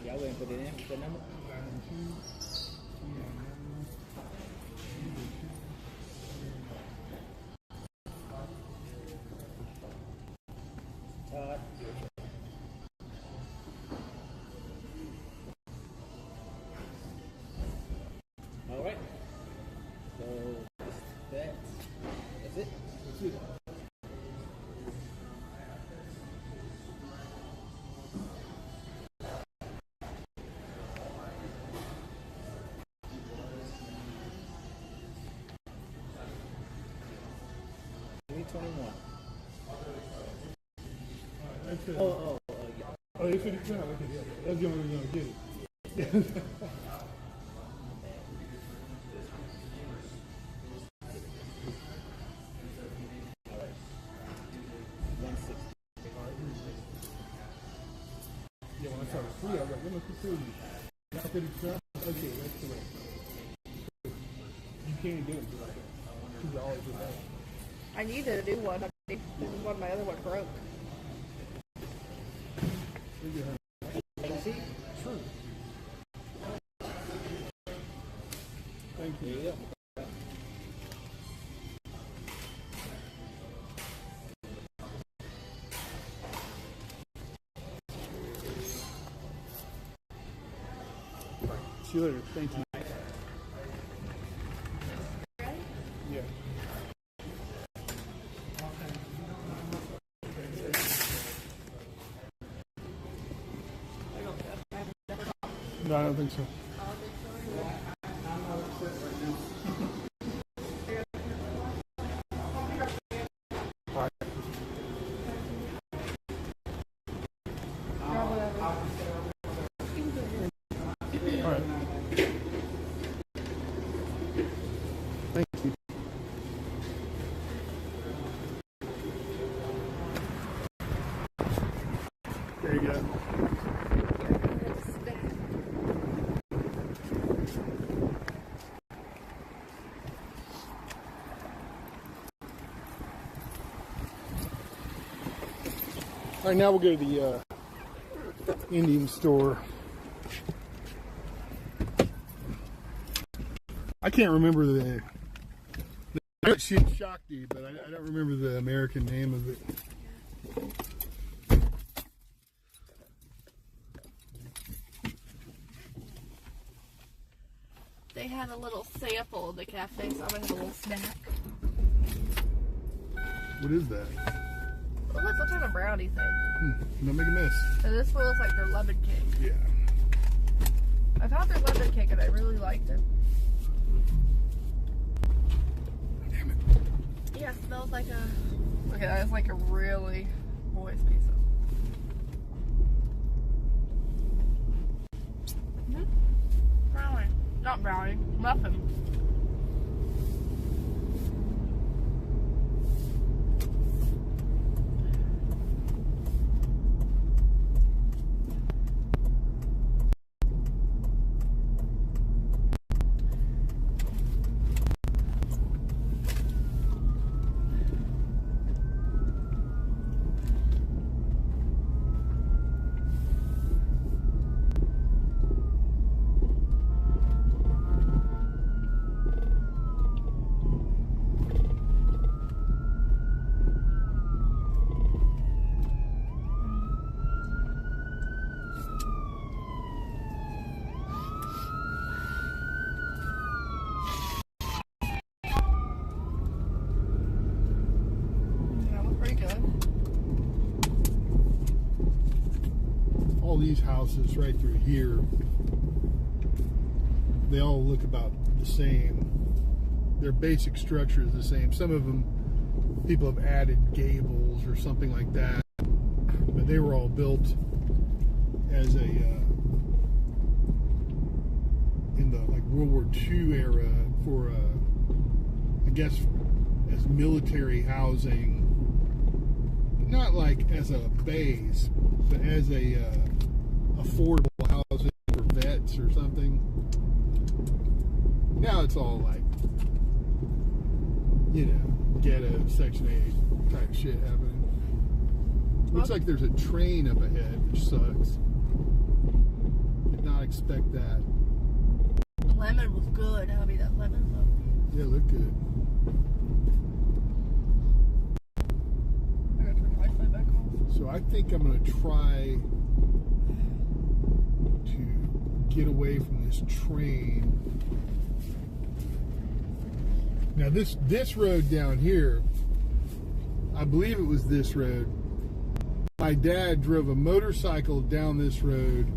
[SPEAKER 3] Yeah, I'll go ahead and put it in. The number? Todd. Alright. So, that's it?
[SPEAKER 1] That's it.
[SPEAKER 3] $321.
[SPEAKER 1] That's it.
[SPEAKER 3] Oh, yeah.
[SPEAKER 1] Oh, you said it's not. Okay, yeah. That's the only way we're going to get it. Yeah, when I saw the free, I was like, what must be free? Now that it's not, okay, that's correct. You can't do it like that. Because you always do that.
[SPEAKER 2] I needed a new one. This is one my other one broke.
[SPEAKER 1] Look at her.
[SPEAKER 3] See?
[SPEAKER 1] True. Thank you.
[SPEAKER 3] Yeah.
[SPEAKER 1] See you later. Thank you. Yeah. No, I don't think so. All right. All right. Thank you. There you go. All right, now we'll go to the Indian store. I can't remember the shit Shakti, but I don't remember the American name of it.
[SPEAKER 2] They had a little sample in the cafe, so I'm gonna have a little snack.
[SPEAKER 1] What is that?
[SPEAKER 2] Well, that's some type of brownie thing.
[SPEAKER 1] Don't make a mess.
[SPEAKER 2] So this one looks like their lemon cake.
[SPEAKER 1] Yeah.
[SPEAKER 2] I've had their lemon cake and I really liked it.
[SPEAKER 1] Damn it.
[SPEAKER 2] Yeah, it smells like a... Okay, that is like a really moist piece of... Brownie. Not brownie. Muffin.
[SPEAKER 1] all these houses right through here, they all look about the same. Their basic structure is the same. Some of them, people have added gables or something like that, but they were all built as a in the like World War II era for I guess as military housing, not like as a base, but as a affordable housing for vets or something. Now it's all like, you know, ghetto Section 8 type shit happening. Looks like there's a train up ahead, which sucks. Did not expect that.
[SPEAKER 2] The lemon was good. Abby, that lemon was
[SPEAKER 1] Yeah, it looked good.
[SPEAKER 2] I gotta turn Wi-Fi back on.
[SPEAKER 1] So I think I'm going to try to get away from this train. Now this road down here, I believe it was this road. My dad drove a motorcycle down this road,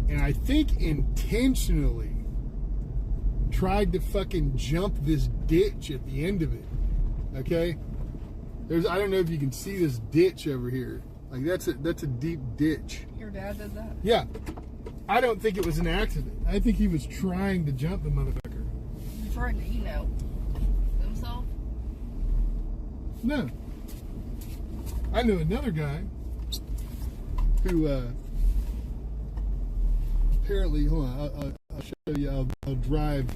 [SPEAKER 1] and I think intentionally tried to fucking jump this ditch at the end of it. Okay? I don't know if you can see this ditch over here. Like that's a deep ditch.
[SPEAKER 2] Your dad did that?
[SPEAKER 1] Yeah. I don't think it was an accident. I think he was trying to jump the motherfucker.
[SPEAKER 2] He's trying to, you know, himself?
[SPEAKER 1] No. I know another guy who apparently, hold on, I'll show you, I'll drive.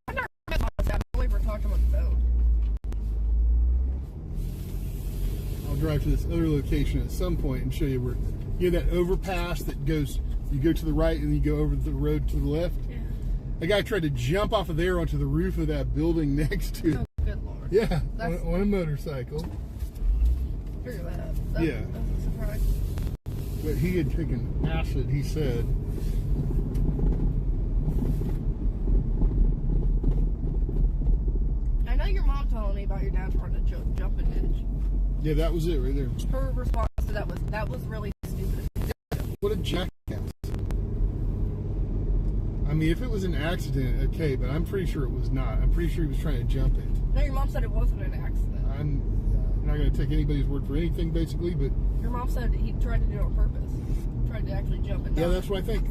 [SPEAKER 2] I never met my dad. I believe we're talking about the phone.
[SPEAKER 1] I'll drive to this other location at some point and show you where, you know that overpass that goes, you go to the right and you go over the road to the left?
[SPEAKER 2] Yeah.
[SPEAKER 1] A guy tried to jump off of there onto the roof of that building next to it.
[SPEAKER 2] Oh, good Lord.
[SPEAKER 1] Yeah, on a motorcycle.
[SPEAKER 2] Figure that out. That's a surprise.
[SPEAKER 1] But he had taken acid, he said.
[SPEAKER 2] I know your mom telling me about your dad trying to jump a ditch.
[SPEAKER 1] Yeah, that was it right there.
[SPEAKER 2] Her response to that was really stupid.
[SPEAKER 1] What a jackass. I mean, if it was an accident, okay, but I'm pretty sure it was not. I'm pretty sure he was trying to jump it.
[SPEAKER 2] No, your mom said it wasn't an accident.
[SPEAKER 1] I'm not going to take anybody's word for anything, basically, but...
[SPEAKER 2] Your mom said he tried to do it on purpose. Tried to actually jump it.
[SPEAKER 1] Yeah, that's what I think.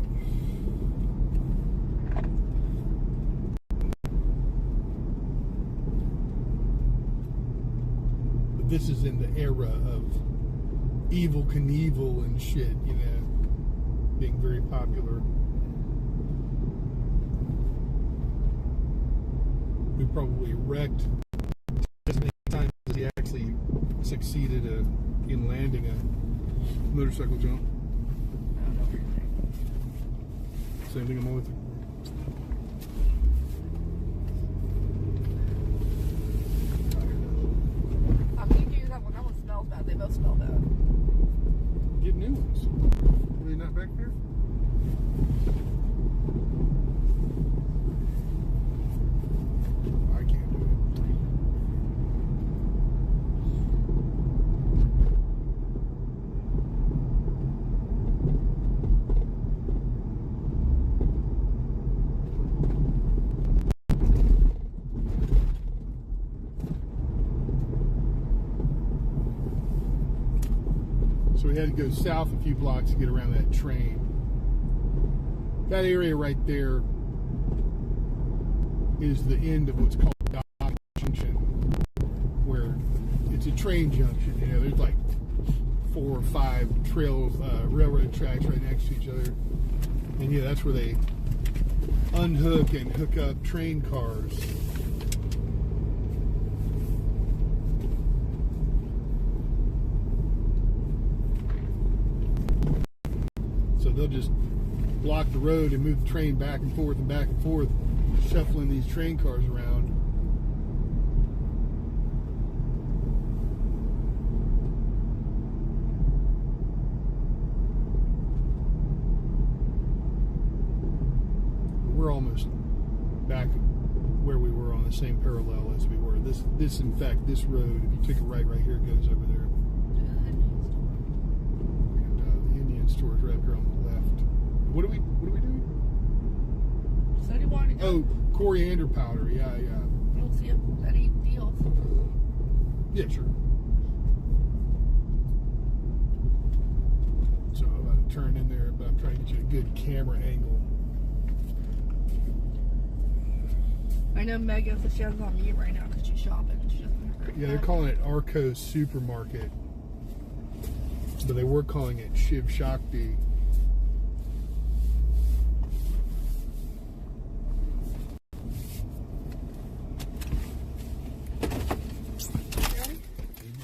[SPEAKER 1] But this is in the era of Evel Knievel and shit, you know, being very popular. We probably wrecked as many times as he actually succeeded in landing a motorcycle jump. Same thing I'm with you.
[SPEAKER 2] I think you that one. That one smells bad. They both smell bad.
[SPEAKER 1] Get new ones. Are they not back there? I can't do it. So we had to go south a few blocks to get around that train. That area right there is the end of what's called Dottie Junction, where it's a train junction. You know, there's like 4 or 5 railroad tracks right next to each other. And yeah, that's where they unhook and hook up train cars. So they'll just block the road and move the train back and forth, shuffling these train cars around. We're almost back where we were on the same parallel as we were. This in fact, this road, if you take a right here, goes over there. store is right up here on the left. What are we doing?
[SPEAKER 2] Said he wanted to go.
[SPEAKER 1] Oh, coriander powder. Yeah.
[SPEAKER 2] We'll see if any deals.
[SPEAKER 1] Yeah, sure. So I'm about to turn in there, but I'm trying to get you a good camera angle.
[SPEAKER 2] I know Megan says she has it on me right now because she's shopping. She doesn't have
[SPEAKER 1] Yeah, they're calling it Arco Supermarket, but they were calling it Shiv Shakti.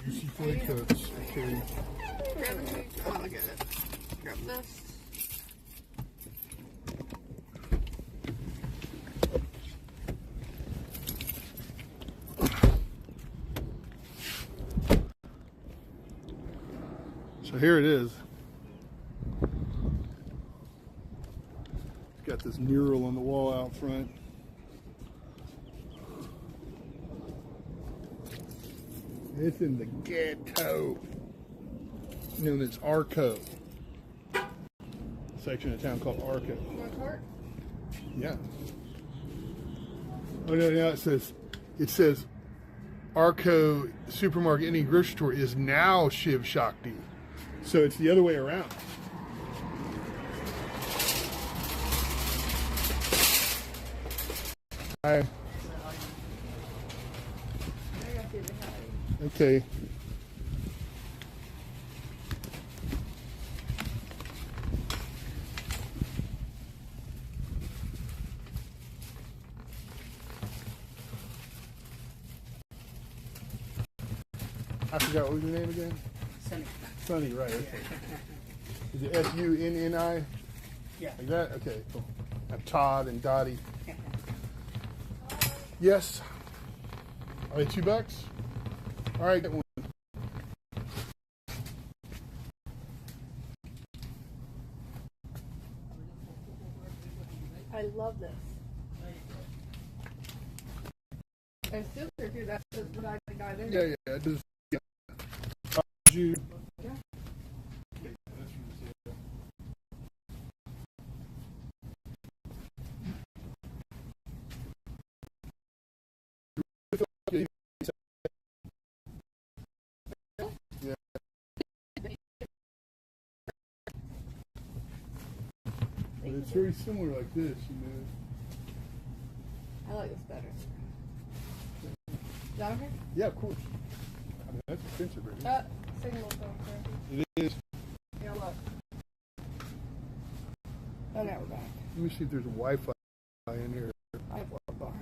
[SPEAKER 1] Juicy flake coats. Okay.
[SPEAKER 2] I'll get it. Grab this.
[SPEAKER 1] So here it is. It's got this mural on the wall out front. It's in the ghetto, known as Arco. Section of town called Arco.
[SPEAKER 2] My cart?
[SPEAKER 1] Yeah. Oh no, now it says Arco Supermarket Indian Grocery Store is now Shiv Shakti. So it's the other way around. Hi. Okay. I forgot, what was your name again?
[SPEAKER 3] Sunny.
[SPEAKER 1] Sunny, right, okay. Is it S-U-N-N-I?
[SPEAKER 3] Yeah.
[SPEAKER 1] Like that? Okay, cool. I have Todd and Dottie. Yes. Are they $2? All right, get one.
[SPEAKER 2] I love this. And silver too. That's what I got there.
[SPEAKER 1] Yeah. Just, yeah. You.
[SPEAKER 2] Yeah.
[SPEAKER 1] It's very similar like this, you know.
[SPEAKER 2] I like this better. Is that okay?
[SPEAKER 1] Yeah, of course. I mean, that's expensive, right?
[SPEAKER 2] Signal's okay.
[SPEAKER 1] It is.
[SPEAKER 2] Yeah, look. Oh, now we're back.
[SPEAKER 1] Let me see if there's a Wi-Fi in here.
[SPEAKER 2] I have one bar.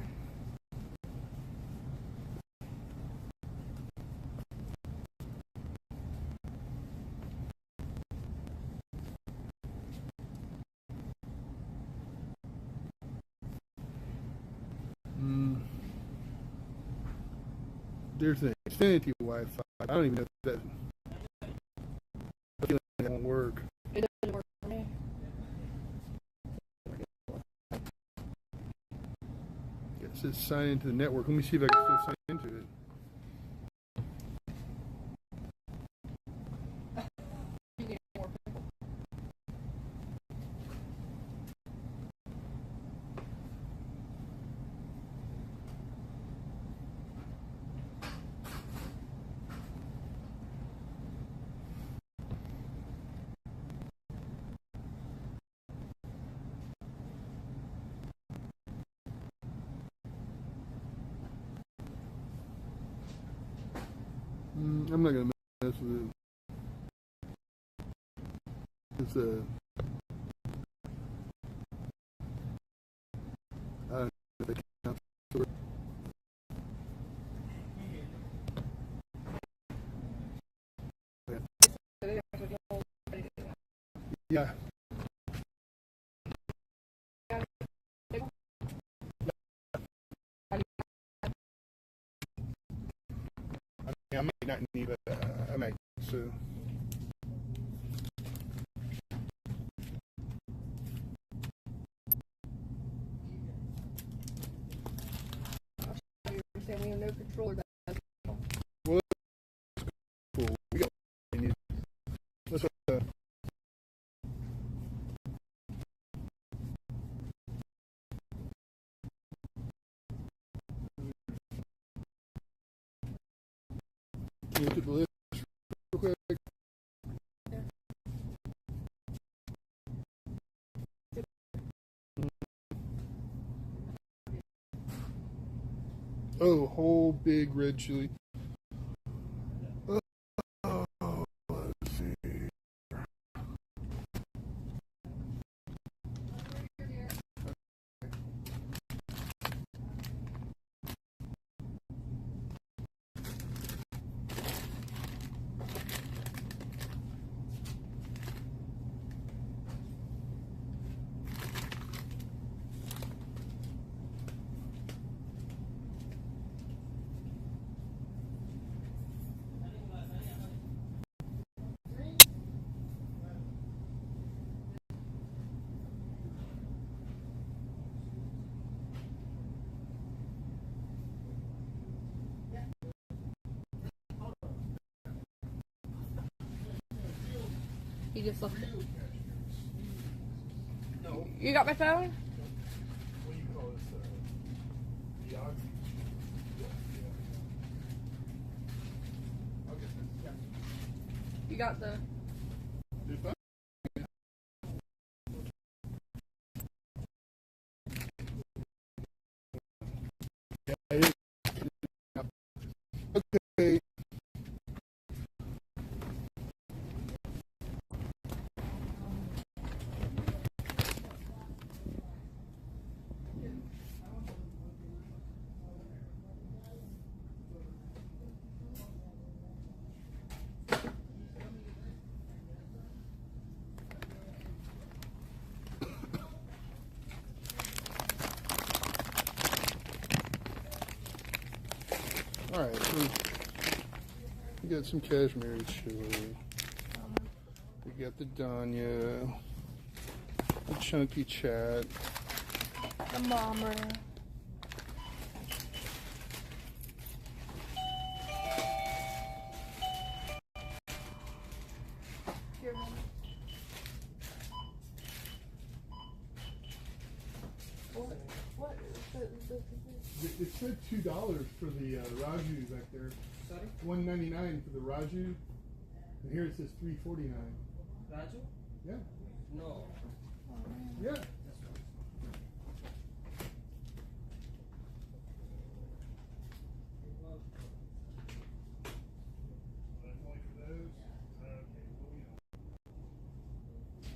[SPEAKER 1] There's an Xfinity Wi-Fi. I don't even know if that. I feel like it won't work.
[SPEAKER 2] It doesn't work for me.
[SPEAKER 1] It says sign into the network. Let me see if I can still sign into it.
[SPEAKER 2] You need more people.
[SPEAKER 1] I'm not gonna mess with it. It's I don't know if it counts. Yeah. I might not need it. I might. So.
[SPEAKER 2] We have no controller.
[SPEAKER 1] Well, that's cool. We got. Let's look at the list real quick. Oh, whole big red chili. Oh, let's see.
[SPEAKER 2] He just left it. No. You got my phone?
[SPEAKER 1] What do you call this? Yog? I'll get this. Yeah.
[SPEAKER 2] You got the...
[SPEAKER 1] If I- Yeah, it is. Okay. All right, so we got some cashmere chili. We got the Danya, the chunky chat.
[SPEAKER 2] The bomber. Here, honey. What?
[SPEAKER 1] It said $2 for the Raju back there.
[SPEAKER 3] Sorry?
[SPEAKER 1] $1.99 for the Raju, and here it says $3.49.
[SPEAKER 3] Raju?
[SPEAKER 1] Yeah,
[SPEAKER 3] No.
[SPEAKER 1] yeah.
[SPEAKER 3] This one.
[SPEAKER 1] Only for those.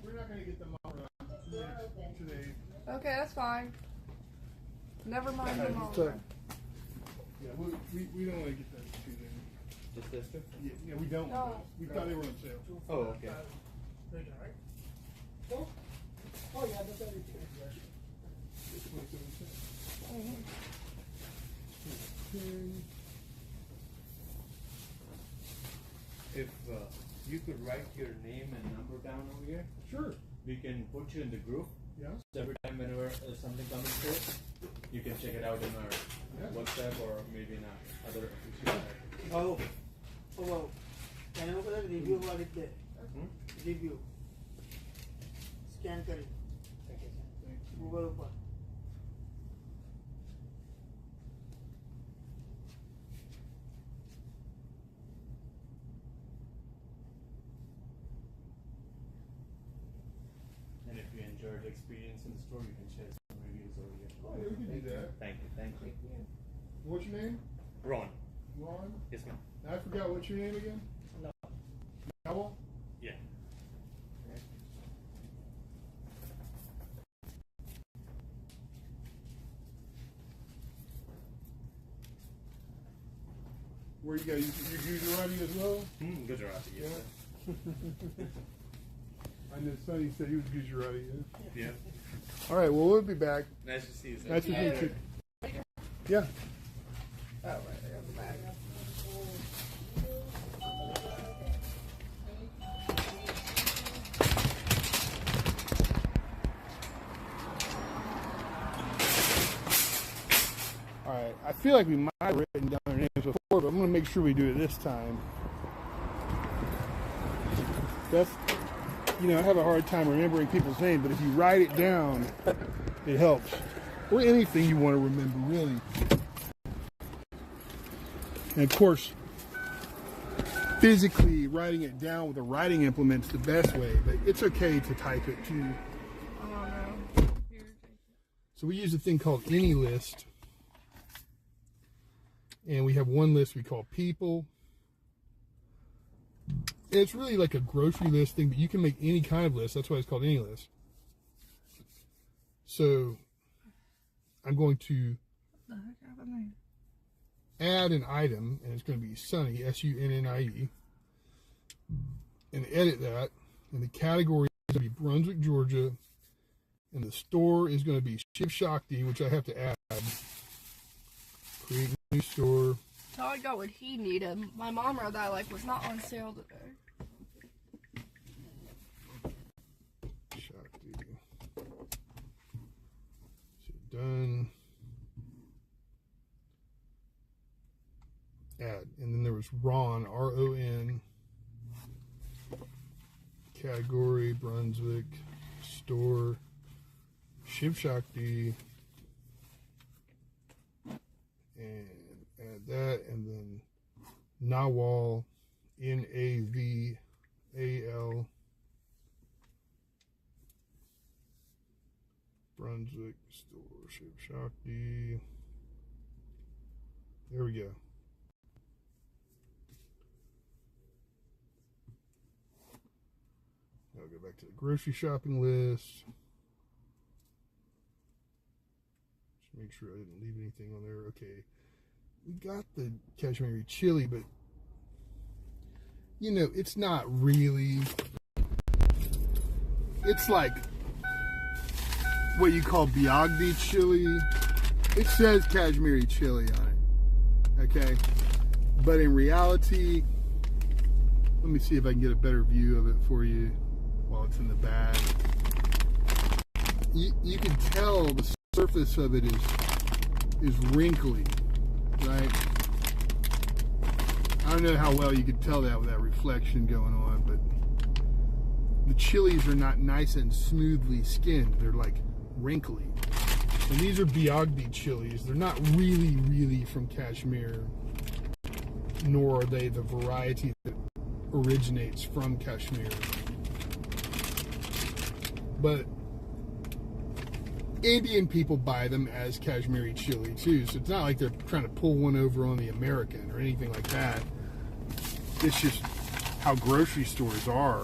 [SPEAKER 1] We're not going to get them all today.
[SPEAKER 2] Okay, that's fine. Never mind the
[SPEAKER 1] Just,
[SPEAKER 2] bomber.
[SPEAKER 1] yeah, we don't want to get those two then.
[SPEAKER 3] Just this two?
[SPEAKER 1] Yeah, we don't.
[SPEAKER 2] No.
[SPEAKER 1] Want those. We thought they were on sale.
[SPEAKER 3] Oh, okay.
[SPEAKER 1] Oh, yeah, that's everything. It's 27 cents. Okay.
[SPEAKER 4] If you could write your name and number down over here,
[SPEAKER 1] Sure.
[SPEAKER 4] we can put you in the group.
[SPEAKER 1] Yeah.
[SPEAKER 4] So every time whenever something comes through, you can check it out in our WhatsApp or maybe in our other official site.
[SPEAKER 5] Oh, wow. Can you put review what it there? Review. Scan करें. Google पर.
[SPEAKER 4] And if you enjoyed the experience in the store, you can share some reviews over here.
[SPEAKER 1] Oh, yeah, we can do that.
[SPEAKER 4] Thank you, thank you.
[SPEAKER 1] What's your name?
[SPEAKER 4] Ron.
[SPEAKER 1] Ron?
[SPEAKER 4] Yes, ma'am.
[SPEAKER 1] I forgot what's your name again?
[SPEAKER 3] No.
[SPEAKER 1] Owl?
[SPEAKER 4] Yeah.
[SPEAKER 1] Where you got? You Gujarati as well?
[SPEAKER 4] Gujarati, yes.
[SPEAKER 1] Yeah. I know Sonny said he was Gujarati. Yeah.
[SPEAKER 4] Yeah.
[SPEAKER 1] All right. Well, we'll be back.
[SPEAKER 4] Nice to see you, sir.
[SPEAKER 1] Nice to meet you. Yeah.
[SPEAKER 2] Oh, right, I got the bag.
[SPEAKER 1] All right. I feel like we might have written down our names before, but I'm going to make sure we do it this time. That's, I have a hard time remembering people's names, but if you write it down, it helps. Or anything you want to remember, really. And of course, physically writing it down with a writing implement's the best way, but it's okay to type it too.
[SPEAKER 2] I don't know.
[SPEAKER 1] So we use a thing called AnyList, and we have one list we call people. And it's really like a grocery list thing, but you can make any kind of list. That's why it's called AnyList. So I'm going to add an item, and it's going to be Sunny, S-U-N-N-I-E, and edit that. And the category is going to be Brunswick, Georgia, and the store is going to be Shiv Shakti, which I have to add. Create a new store.
[SPEAKER 2] Todd got what he needed. My mom wrote that like was not on sale today.
[SPEAKER 1] Shakti. So done. Add. And then there was Ron, R-O-N. Category, Brunswick. Store. Shiv Shakti. And add that. And then Nawal, N-A-V-A-L. Brunswick. Store. Shiv Shakti. There we go. Now I'll go back to the grocery shopping list. Just make sure I didn't leave anything on there. Okay. We got the cashmere chili, but you know, it's not really. It's like what you call Biagdi chili. It says cashmere chili on it. Okay. But in reality, let me see if I can get a better view of it for you while it's in the bag. You can tell the surface of it is wrinkly, right? I don't know how well you can tell that with that reflection going on, but the chilies are not nice and smoothly skinned. They're like wrinkly. And these are Biagdi chilies. They're not really from Kashmir, nor are they the variety that originates from Kashmir. But Indian people buy them as Kashmiri chili too, so it's not like they're trying to pull one over on the American or anything like that. It's just how grocery stores are.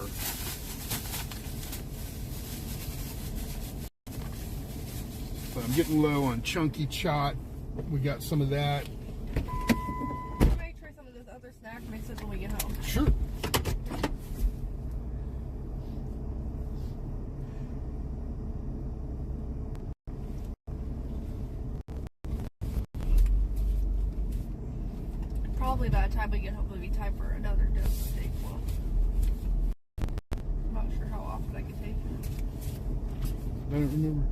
[SPEAKER 1] But I'm getting low on chunky chot. We got some of that.
[SPEAKER 2] I might try some of this other snack mixes when we get home.
[SPEAKER 1] Sure.
[SPEAKER 2] Probably by the time we get home, it'll be time for another dose of steak. Well, I'm not sure how often I can take it.
[SPEAKER 1] I don't remember.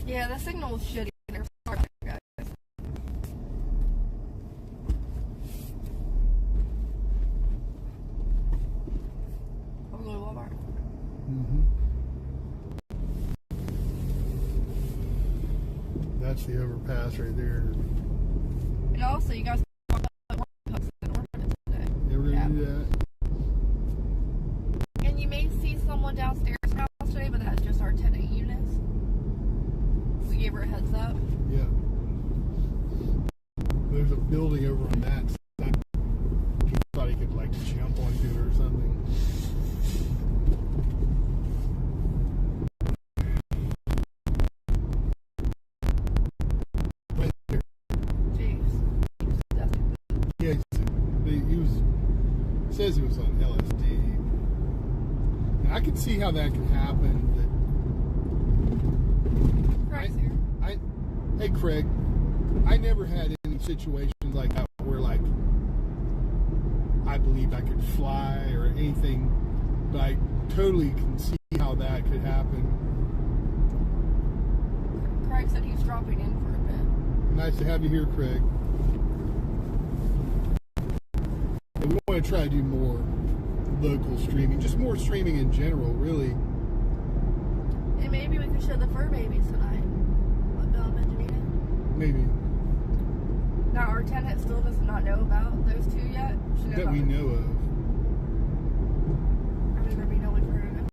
[SPEAKER 2] Yeah, the signal is shitty. Sorry, guys. I'm going to Walmart.
[SPEAKER 1] That's the overpass right there.
[SPEAKER 2] And also, you guys can walk up today.
[SPEAKER 1] Yeah, we're gonna do that.
[SPEAKER 2] And you may see someone downstairs today, but that's just our tenant Eunice. We gave her a heads up.
[SPEAKER 1] Yeah. There's a building over on that side. He thought he could like jump onto it or something. Yeah, he says he was on LSD. And I can see how that can happen.
[SPEAKER 2] Craig's here.
[SPEAKER 1] Hey, Craig, I never had any situations like that where, like, I believed I could fly or anything, but I totally can see how that could happen.
[SPEAKER 2] Craig said he's dropping in for a bit.
[SPEAKER 1] Nice to have you here, Craig. We want to try to do more local streaming, just more streaming in general, really.
[SPEAKER 2] And maybe we could show the fur babies tonight. What Bill and Benjamin?
[SPEAKER 1] Maybe.
[SPEAKER 2] Now, our tenant still does not know about those two yet. She knows
[SPEAKER 1] That we
[SPEAKER 2] about-
[SPEAKER 1] know of.
[SPEAKER 2] I mean, there'd be no way for her to know.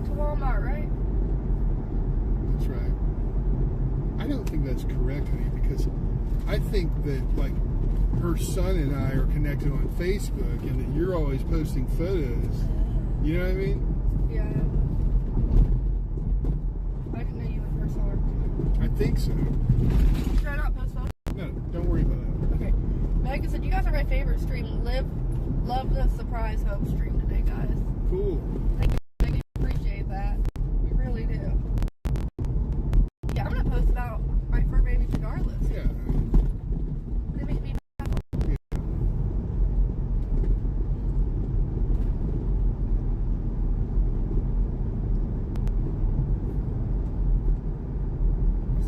[SPEAKER 2] To Walmart, right?
[SPEAKER 1] That's right. I don't think that's correct, honey, because I think that, like, her son and I are connected on Facebook and that you're always posting photos. You know what I mean?
[SPEAKER 2] Yeah. I didn't know you in person.
[SPEAKER 1] I think so.
[SPEAKER 2] Should I not post photos?
[SPEAKER 1] No, don't worry about that.
[SPEAKER 2] Okay. Megan said, you guys are my favorite stream. Love the surprise home stream today, guys.
[SPEAKER 1] Cool.
[SPEAKER 2] Thank you, Megan. Appreciate that. We really do. Yeah, I'm going to post about my fur babies regardless.
[SPEAKER 1] Yeah.
[SPEAKER 2] They make me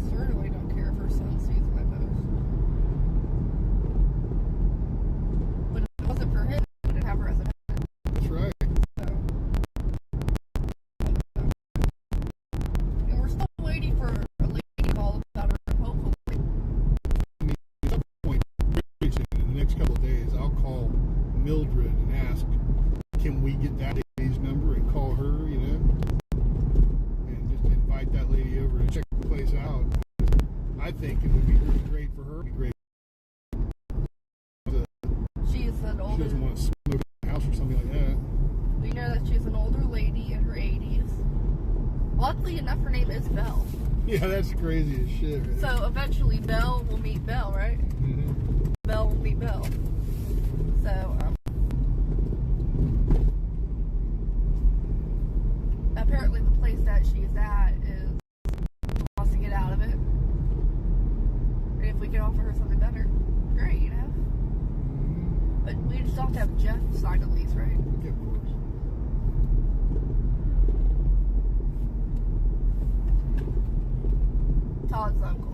[SPEAKER 2] certainly don't care if her son sees my post. But if it wasn't for him, I wouldn't have her as a tenant.
[SPEAKER 1] That's right.
[SPEAKER 2] So. And we're still waiting for a lady call about her, hopefully.
[SPEAKER 1] I mean, at some point, very soon, in the next couple of days, I'll call Mildred and ask, can we get that lady's number and call her, you know? And just invite that lady over to check the place out. I think it would be really great for her. It'd be great.
[SPEAKER 2] She's an
[SPEAKER 1] She
[SPEAKER 2] older,
[SPEAKER 1] doesn't want to smoke in the house or something like that.
[SPEAKER 2] we know that she's an older lady in her 80s. Oddly enough, her name is Belle.
[SPEAKER 1] Yeah, that's crazy as shit. Right?
[SPEAKER 2] So eventually Belle will meet Belle, right?
[SPEAKER 1] Mhm.
[SPEAKER 2] Belle will meet Belle. So, apparently the place that she's at is wants to get out of it. And if we can offer her something better, great, you know? But we just have to have Jeff sign a lease, right?
[SPEAKER 1] Yeah, of course.
[SPEAKER 2] Todd's uncle.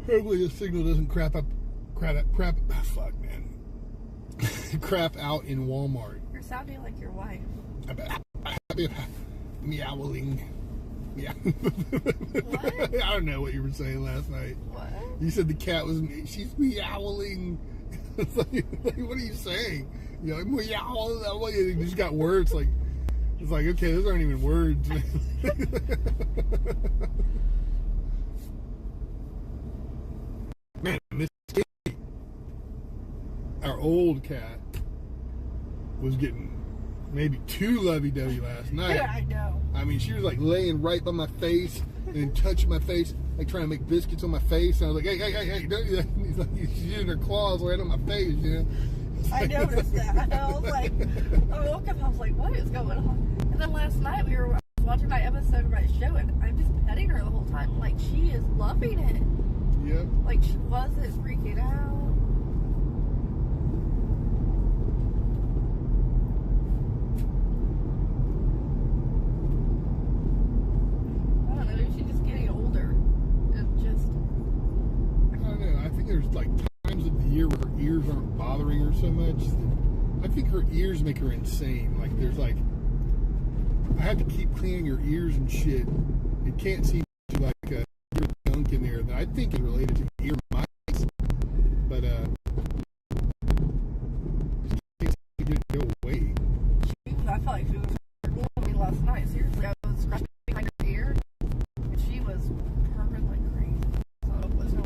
[SPEAKER 1] Hopefully the signal doesn't crap out in Walmart.
[SPEAKER 2] You're sounding like your wife.
[SPEAKER 1] Meowing. Yeah.
[SPEAKER 2] What?
[SPEAKER 1] I don't know what you were saying last night.
[SPEAKER 2] What?
[SPEAKER 1] You said the cat was, she's meowing. It's like, what are you saying? You know, meow. You just got words like, it's like, okay, those aren't even words. Man, Miss Kitty, our old cat, was getting maybe too lovey-dovey last night.
[SPEAKER 2] Yeah, I know.
[SPEAKER 1] I mean, she was like laying right by my face and then touching my face, like trying to make biscuits on my face. And I was like, hey, don't do that. And he's like, she's using her claws right on my face, you know?
[SPEAKER 2] I noticed that. I was like, I woke up, I was like, what is going on? And then last night we were watching my episode of my show, and I'm just petting her the whole time. Like, she is loving it.
[SPEAKER 1] Yep.
[SPEAKER 2] Like, she wasn't freaking out. I don't know, maybe she's just getting older. It just,
[SPEAKER 1] I don't know. I think there's like times of the year where her ears aren't bothering her so much. I think her ears make her insane. Like, there's like, I have to keep cleaning her ears and shit. It can't seem to like ear gunk in there that I think is related to ear mites. But just can't seem to go away.
[SPEAKER 2] I felt like she was me last night. Seriously, I was scratching behind her ear, and she was purring like crazy. So it was no.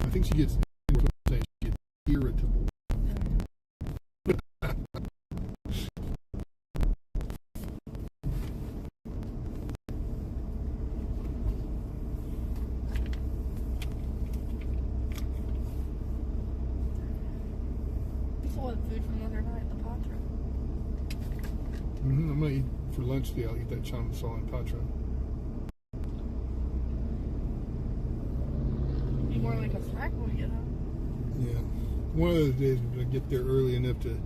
[SPEAKER 1] I think she gets irritable.
[SPEAKER 2] Still had food from the other night, the Patra.
[SPEAKER 1] I'm gonna eat for lunch today. I'll eat that chow mein and patra.
[SPEAKER 2] make a snack when we get home.
[SPEAKER 1] Yeah. One of those days we're going to get there early enough to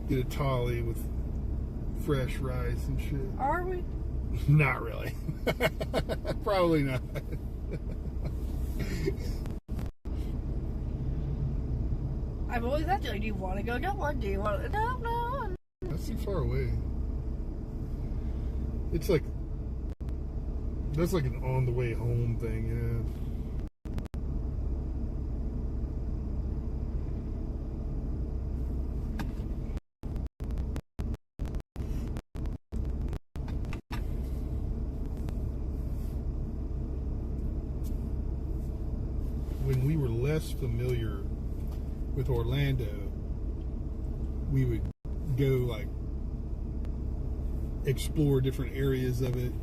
[SPEAKER 1] get a tolly with fresh rice and shit.
[SPEAKER 2] Are we?
[SPEAKER 1] Not really. Probably not.
[SPEAKER 2] I've always asked you, like, do you want to go get one? Do you want to? No.
[SPEAKER 1] That's too far away. It's like, that's like an on the way home thing, yeah. When we were less familiar with Orlando, we would go like explore different areas of it.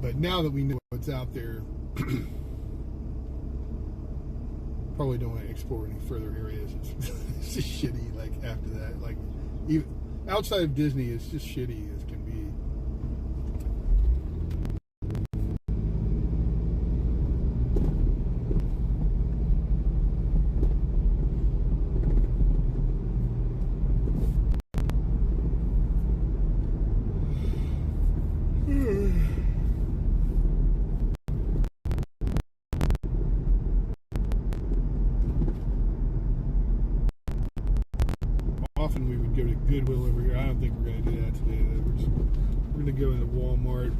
[SPEAKER 1] But now that we know what's out there, probably don't want to explore any further areas. It's just shitty. Like after that, like even outside of Disney, it's just shitty as can be. Often we would go to Goodwill over here. I don't think we're going to do that today, though. We're going to go into Walmart.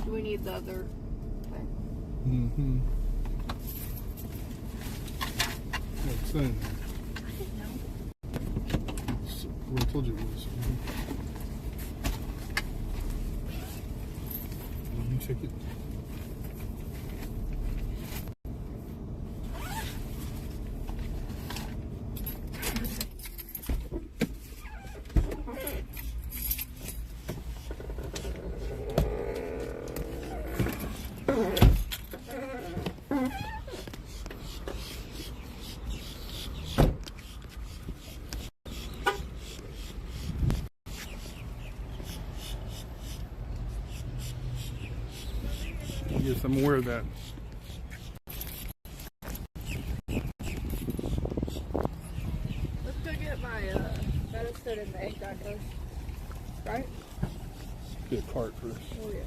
[SPEAKER 2] We need the other thing.
[SPEAKER 1] Mm-hmm. What's that?
[SPEAKER 2] I didn't know.
[SPEAKER 1] Well, I told you it was. Will you take it? Yes, I'm aware of that.
[SPEAKER 2] Let's go get my medicine and the egg tacos. Right?
[SPEAKER 1] Get a cart first.
[SPEAKER 2] Oh, yeah.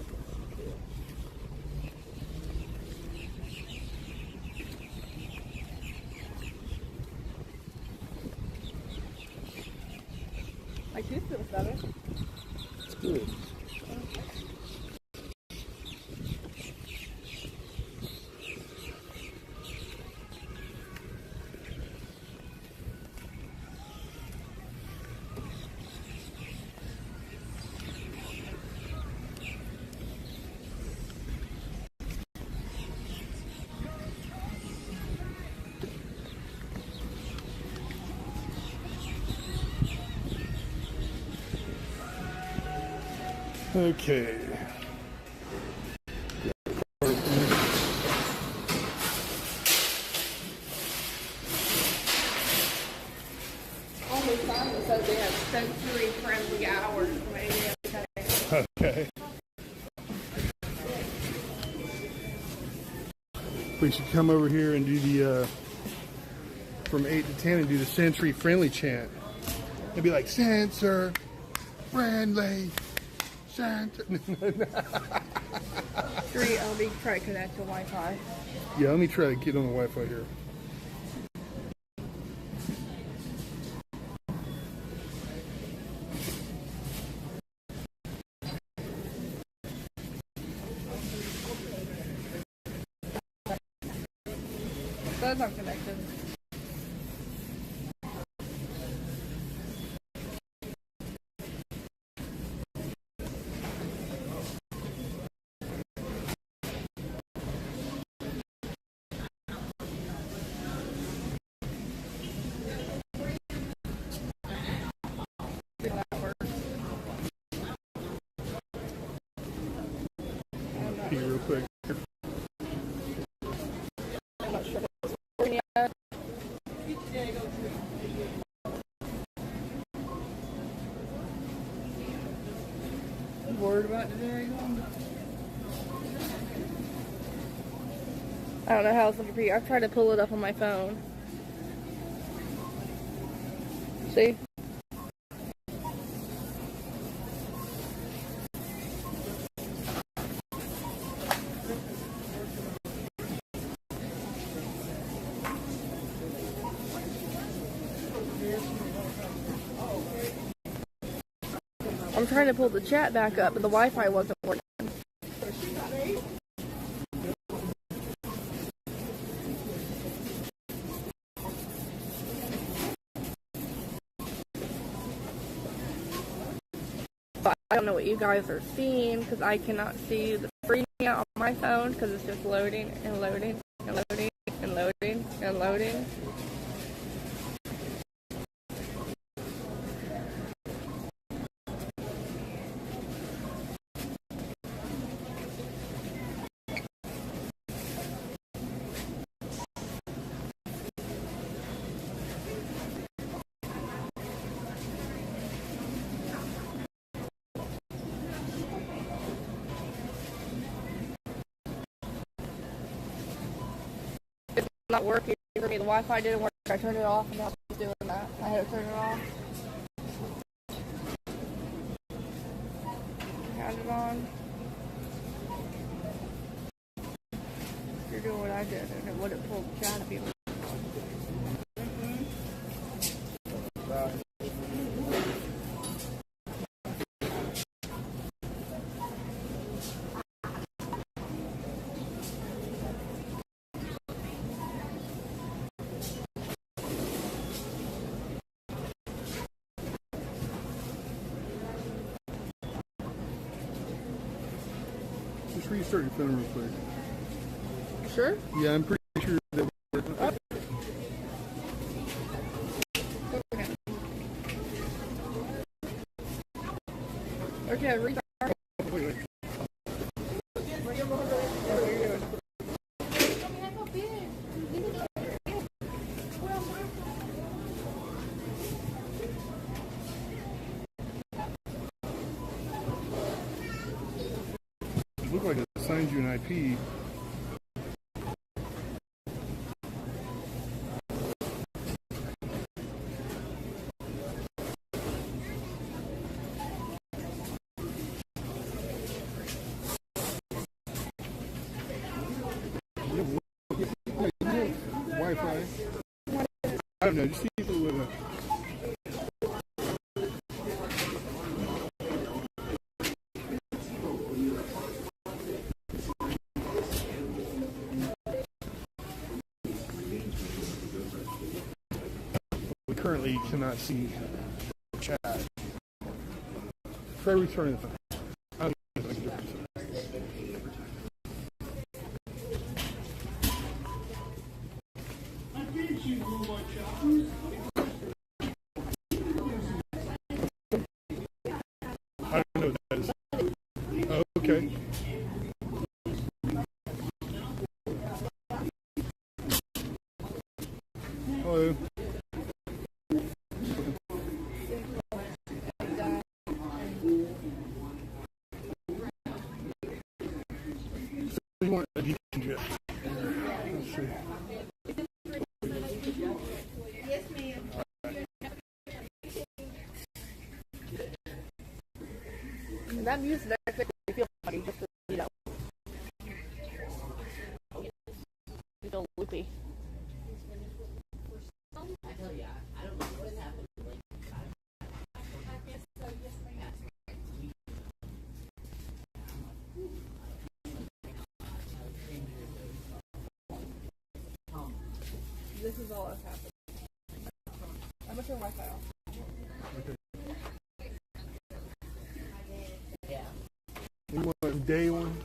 [SPEAKER 2] My tooth feels better.
[SPEAKER 1] It's good. Okay.
[SPEAKER 2] On the sign that says they have sensory-friendly hours from 8 a.m. to 10 a.m.
[SPEAKER 1] Okay. We should come over here and do the from 8 to 10 and do the sensory friendly chant. It'd be like sensor friendly. Sensor.
[SPEAKER 2] Three, I'll be try to connect to Wi-Fi.
[SPEAKER 1] Yeah, let me try to get on the Wi-Fi here.
[SPEAKER 2] That's not connected.
[SPEAKER 1] Pee real quick.
[SPEAKER 2] I'm not sure if it's working yet. I'm worried about today. I don't know how it's looking for you. I've tried to pull it up on my phone. See? I'm trying to pull the chat back up, but the Wi-Fi wasn't working. But I don't know what you guys are seeing because I cannot see the screen out on my phone because it's just loading and loading and loading and loading and loading. Not working for me. The Wi-Fi didn't work. I turned it off and now it's doing that. I had to turn it off. Had it on. You're doing what I did and it wouldn't pull the chat if you
[SPEAKER 1] Just restart your phone real quick.
[SPEAKER 2] Sure?
[SPEAKER 1] Yeah, I'm pretty sure that
[SPEAKER 2] Okay, restart.
[SPEAKER 1] wait. It looked like it assigned you an IP. Wi-Fi. I don't know. Just see if it would. We currently cannot see chat. Try returning the phone. I don't know if I can do it. I don't know what that is. Oh, okay. Hello. So you want a decongest? Let's see.
[SPEAKER 5] Yes, ma'am.
[SPEAKER 2] And that music actually feels funny just to, you know. You feel loopy. This is all that's happened. I'm gonna turn Wi-Fi off.
[SPEAKER 1] You want day one?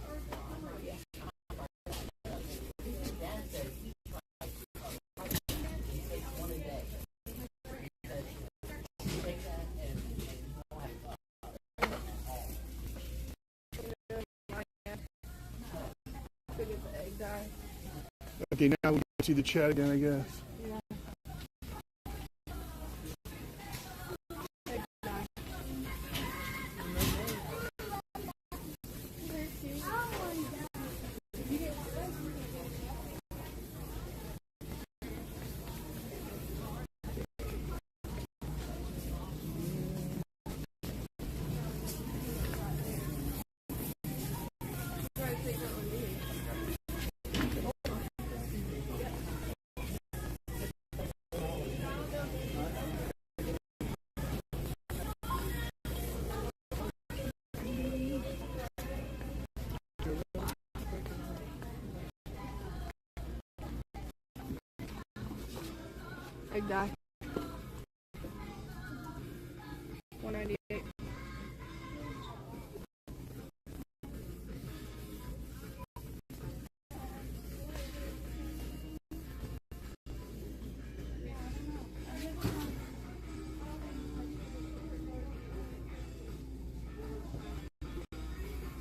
[SPEAKER 1] Okay, now we can see the chat again, I guess.
[SPEAKER 2] Egg dye. 198.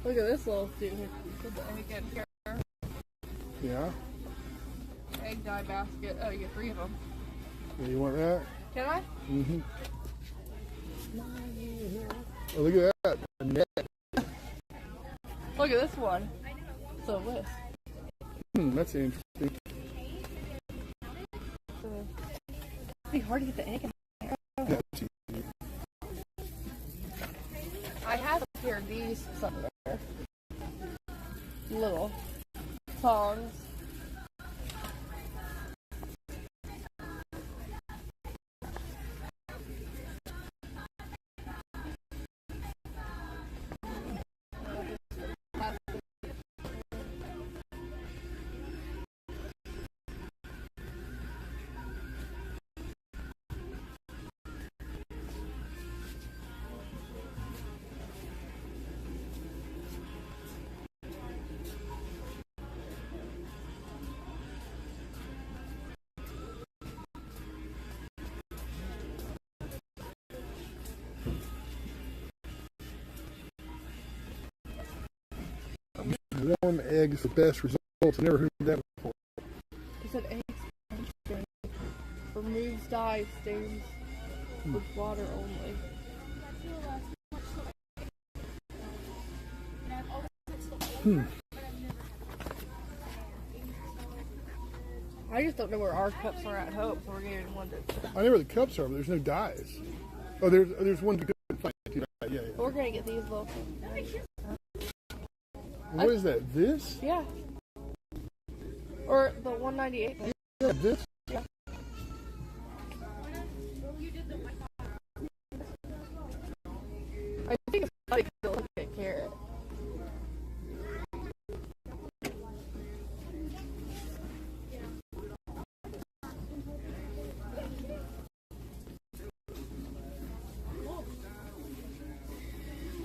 [SPEAKER 2] Look at this little student. Put the egg in here.
[SPEAKER 1] Yeah?
[SPEAKER 2] Egg dye basket. Oh, you get 3 of them.
[SPEAKER 1] Yeah, you want that?
[SPEAKER 2] Can I?
[SPEAKER 1] Mm-hmm. Oh, look at that. A net.
[SPEAKER 2] Look at this one. So this.
[SPEAKER 1] That's interesting.
[SPEAKER 2] It'd be hard to get the egg in there. I have a pair of these somewhere. Little tongs.
[SPEAKER 1] Warm eggs for best results. I've never heard that before.
[SPEAKER 2] He said eggs removes dye stains with water only. I just don't know where our cups are at home, so we're getting one to.
[SPEAKER 1] I know where the cups are, but there's no dyes. Oh, there's one you couldn't find. Yeah.
[SPEAKER 2] We're gonna get these little.
[SPEAKER 1] What is that? This?
[SPEAKER 2] Yeah. Or the 198.
[SPEAKER 1] Yeah, this.
[SPEAKER 2] Yeah. I think it's funny because it looks like a carrot.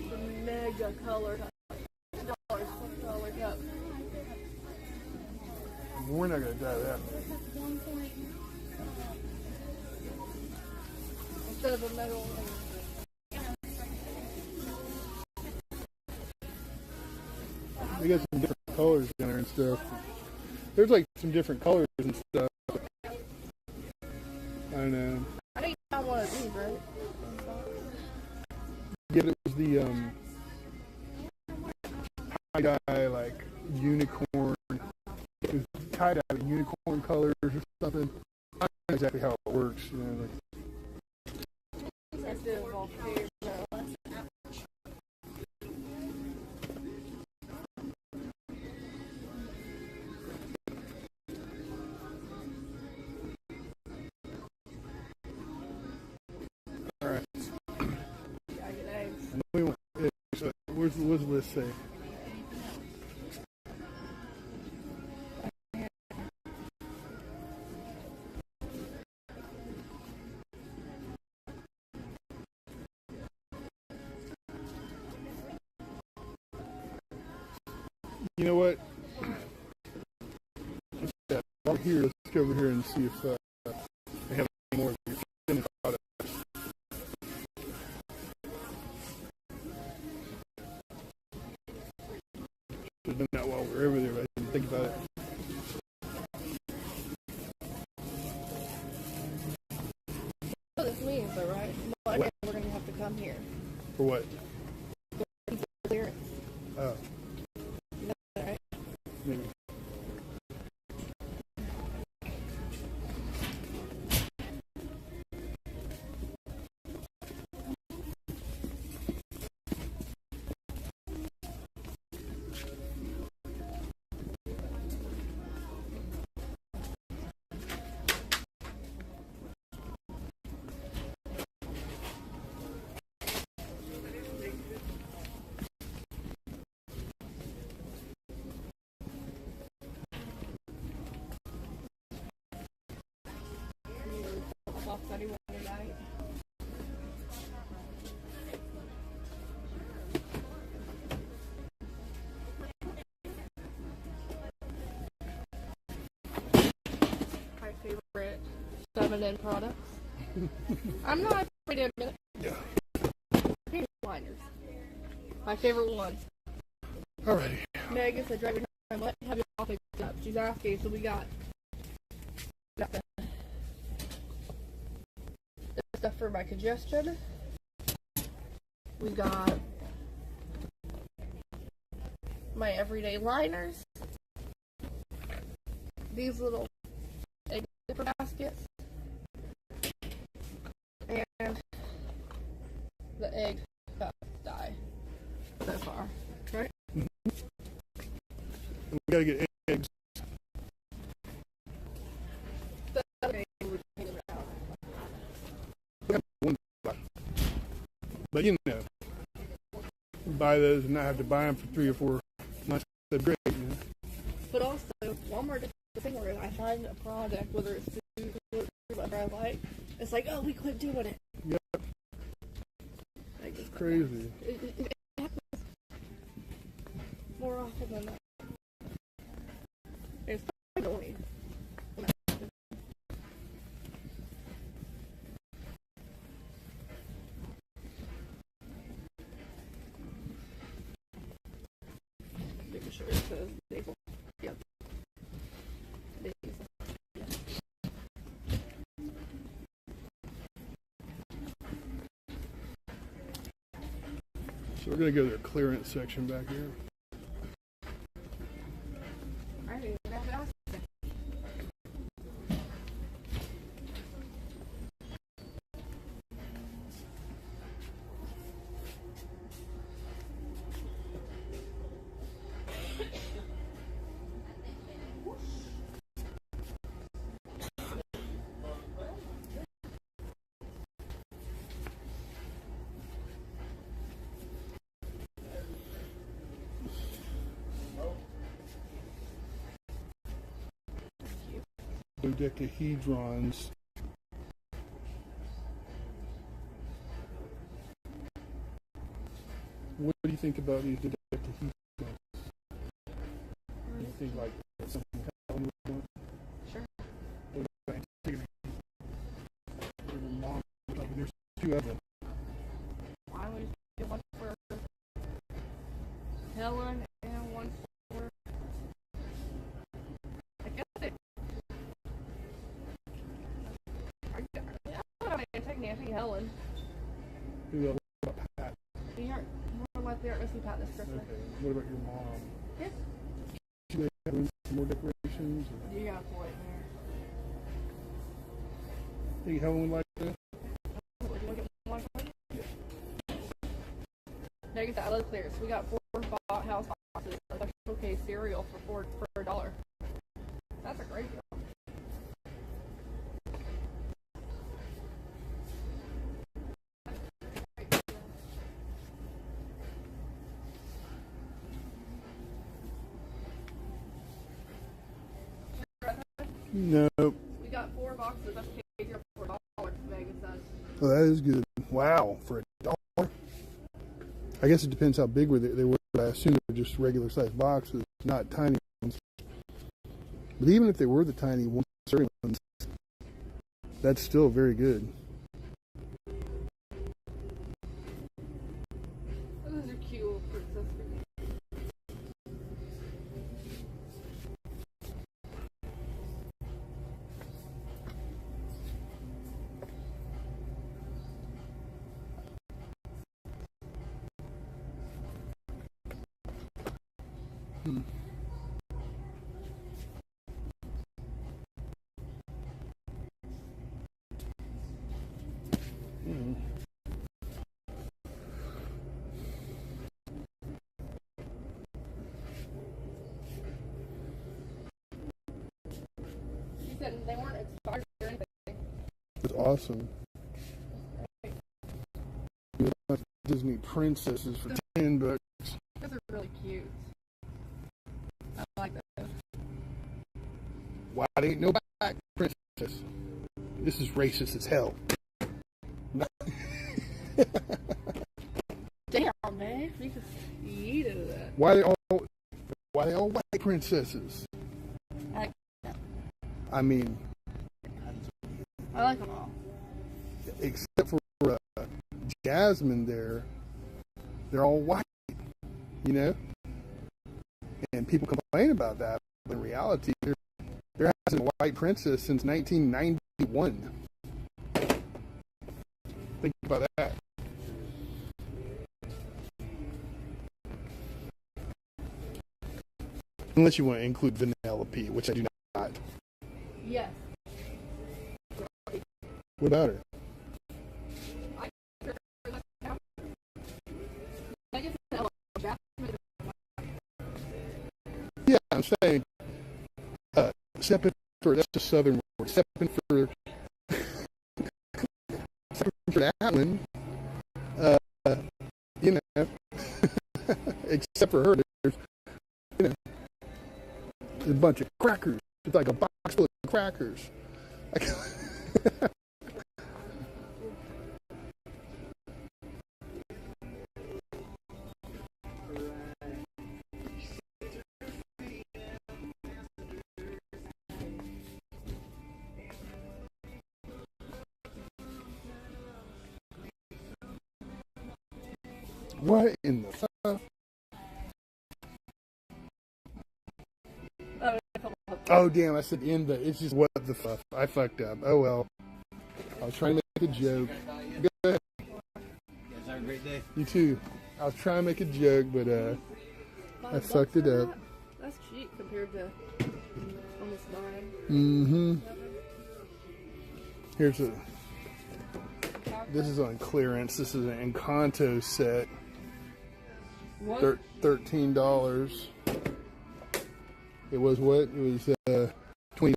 [SPEAKER 2] The mega color cup. $6 cup.
[SPEAKER 1] We're not gonna dye that.
[SPEAKER 2] Instead of a metal one.
[SPEAKER 1] They got some different colors in there and stuff. There's like some different colors and stuff. I don't know.
[SPEAKER 2] I think you got one of these, right?
[SPEAKER 1] Yeah, it was the tie-dye, like unicorn. It was tie-dye with unicorn colors or something. I don't know exactly how it works. You know, like,
[SPEAKER 2] That's the volcano.
[SPEAKER 1] all right.
[SPEAKER 2] Yeah, I get eggs.
[SPEAKER 1] Where's the list say? You know what? Yeah, while we're here, let's go over here and see if they have any more of your finished products. Should have done that while we were over there, but I didn't think about it.
[SPEAKER 2] What this means, though, right? Well, again, we're going to have to come here.
[SPEAKER 1] For what?
[SPEAKER 2] Clearance.
[SPEAKER 1] Oh,
[SPEAKER 2] You know that, right?
[SPEAKER 1] maybe.
[SPEAKER 2] My favorite 7-in products. I'm not afraid to admit it.
[SPEAKER 1] Yeah.
[SPEAKER 2] Paper liners. My favorite ones.
[SPEAKER 1] Alrighty.
[SPEAKER 2] Megan said, "Drive your time. Let have your mom pick it up." She's asking, so we got the stuff for my congestion. We got my everyday liners. These little egg zipper baskets. And the egg cup dye so far. Right?
[SPEAKER 1] We gotta get eggs.
[SPEAKER 2] The other day we figured it out.
[SPEAKER 1] We have one buy. But you know, buy those and not have to buy them for 3 or 4 months. That's great. You know?
[SPEAKER 2] But also, Walmart does the thing where I find a product, whether it's food or whatever I like, it's like, oh, we quit doing it.
[SPEAKER 1] Yep.
[SPEAKER 2] Like, it's
[SPEAKER 1] Crazy.
[SPEAKER 2] It happens more often than not. It's annoying. Making sure it says April. Yep. Days. Yeah.
[SPEAKER 1] So we're gonna go to their clearance section back here.
[SPEAKER 2] I didn't even have to ask.
[SPEAKER 1] Dodecahedrons. What do you think about these dodecahedrons? Do you think like something Helen would want?
[SPEAKER 2] Sure.
[SPEAKER 1] What about Antigone? Your mom, there's 2 of them.
[SPEAKER 2] Why would you get one for Helen and one for I guess it. I think Helen.
[SPEAKER 1] Who else? What about Pat?
[SPEAKER 2] You aren't more likely aren't going to see Pat this Christmas.
[SPEAKER 1] Okay. What about your mom?
[SPEAKER 2] Yeah.
[SPEAKER 1] Do they have room for more decorations? Or?
[SPEAKER 2] You got a point there.
[SPEAKER 1] Think Helen would like that?
[SPEAKER 2] Would you look at one for you? Now get that other clearance. We got 4 house boxes of okay cereal for $1. That's a great deal.
[SPEAKER 1] Nope.
[SPEAKER 2] We got 4 boxes of cereal for $1. Vegas says.
[SPEAKER 1] Oh, that is good. Wow, for $1. I guess it depends how big they were. But I assume they're just regular sized boxes. not tiny ones. But even if they were the tiny ones, that's still very good.
[SPEAKER 2] Those are cute little princess figures. She said they weren't expired or anything.
[SPEAKER 1] It's awesome. Disney princesses for $10.
[SPEAKER 2] Those are really cute. I like those.
[SPEAKER 1] Why ain't no black princess? This is racist as hell.
[SPEAKER 2] Damn, man. We just yeeted that.
[SPEAKER 1] Why they all white princesses? I mean,
[SPEAKER 2] I like them all.
[SPEAKER 1] except for Jasmine there, they're all white, you know? And people complain about that, but in reality, there hasn't been a white princess since 1991. Think about that. Unless you want to include Vanellope, which I do not.
[SPEAKER 2] Yes.
[SPEAKER 1] What about her? Yeah, I'm saying stepping for, that's a southern word. Stepping for that one, you know, except for her, there's, you know, a bunch of crackers. It's like a box full of crackers. What in the fuck? Oh, damn, I said in the. It's just what the fuck. I fucked up. Oh, well. I was trying to make a joke. Go ahead.
[SPEAKER 3] You guys have a great day.
[SPEAKER 1] You too. I was trying to make a joke, but I fucked it up.
[SPEAKER 2] That's cheap compared to almost $9.
[SPEAKER 1] Mm-hmm. Here's a. This is on clearance. This is an Encanto set.
[SPEAKER 2] What?
[SPEAKER 1] $13. It was what? It was $20.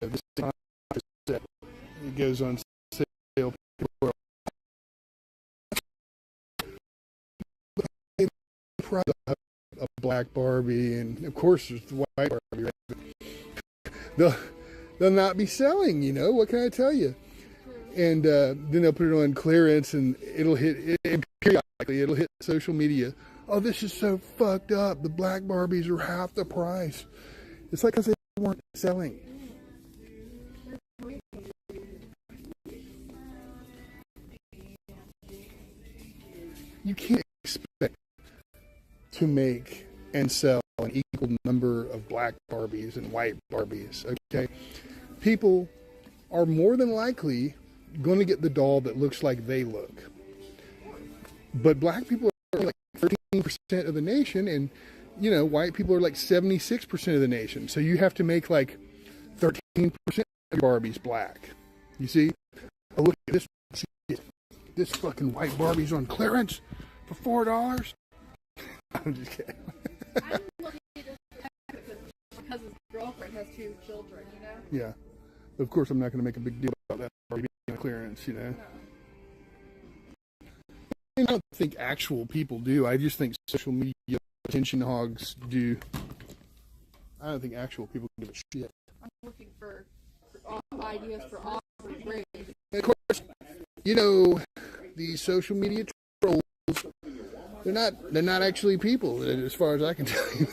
[SPEAKER 1] This set, it goes on sale. A black Barbie, and of course there's the white Barbie. Right? They'll not be selling, you know. What can I tell you? And then they'll put it on clearance, and it'll hit periodically. It'll hit social media. Oh, this is so fucked up. The black Barbies are half the price. It's like because they weren't selling. You can't expect to make and sell an equal number of black Barbies and white Barbies, okay? People are more than likely going to get the doll that looks like they look. But black people are like 13% of the nation, and, you know, white people are like 76% of the nation. So you have to make like 13% of your Barbies black. You see? Oh, look at this. This fucking white Barbie's on clearance for $4. I'm just kidding.
[SPEAKER 2] I'm looking at this because his girlfriend has 2 children, you know?
[SPEAKER 1] Yeah. Of course, I'm not going to make a big deal about that Barbie being on clearance, you know?
[SPEAKER 2] No.
[SPEAKER 1] I don't think actual people do. I just think social media attention hogs do. I don't think actual people give a shit.
[SPEAKER 2] I'm looking for ideas for Aubrey Grace.
[SPEAKER 1] And of course, you know, these social media trolls, they're not actually people, as far as I can tell you.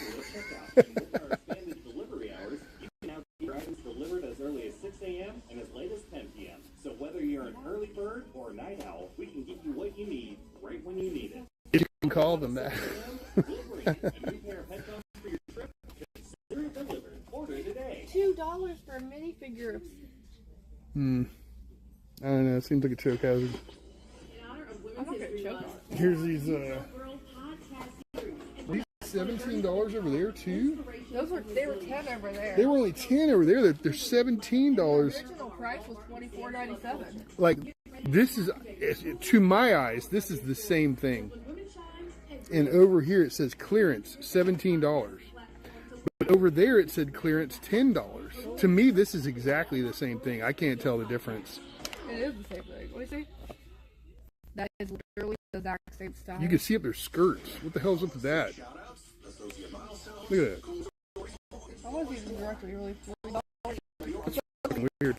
[SPEAKER 6] Delivery hours, you can now get your items delivered as early as 6 a.m. and as late as 10 p.m. So whether you're an early bird or a night owl, we can get you what you need right when you need it.
[SPEAKER 1] You can call them that.
[SPEAKER 6] Delivery, a new pair of headphones for your trip. Consider it delivered. Order today.
[SPEAKER 2] $2 for a minifigure.
[SPEAKER 1] I don't know. It seems like a choke hazard.
[SPEAKER 2] I'm not gonna choke on it.
[SPEAKER 1] Here's these. These $17 over there too.
[SPEAKER 2] They were 10 over there.
[SPEAKER 1] They were only 10 over there. They're $17.
[SPEAKER 2] The original price was $24.97.
[SPEAKER 1] Like, this is, to my eyes, this is the same thing. And over here it says clearance $17. But over there it said clearance $10. To me, this is exactly the same thing. I can't tell the difference.
[SPEAKER 2] It is the same thing. Let me see. That is literally the exact same style.
[SPEAKER 1] You can see up their skirts. What the hell's up with that? Look at that.
[SPEAKER 2] I was using directly really $40.
[SPEAKER 1] That's fucking weird.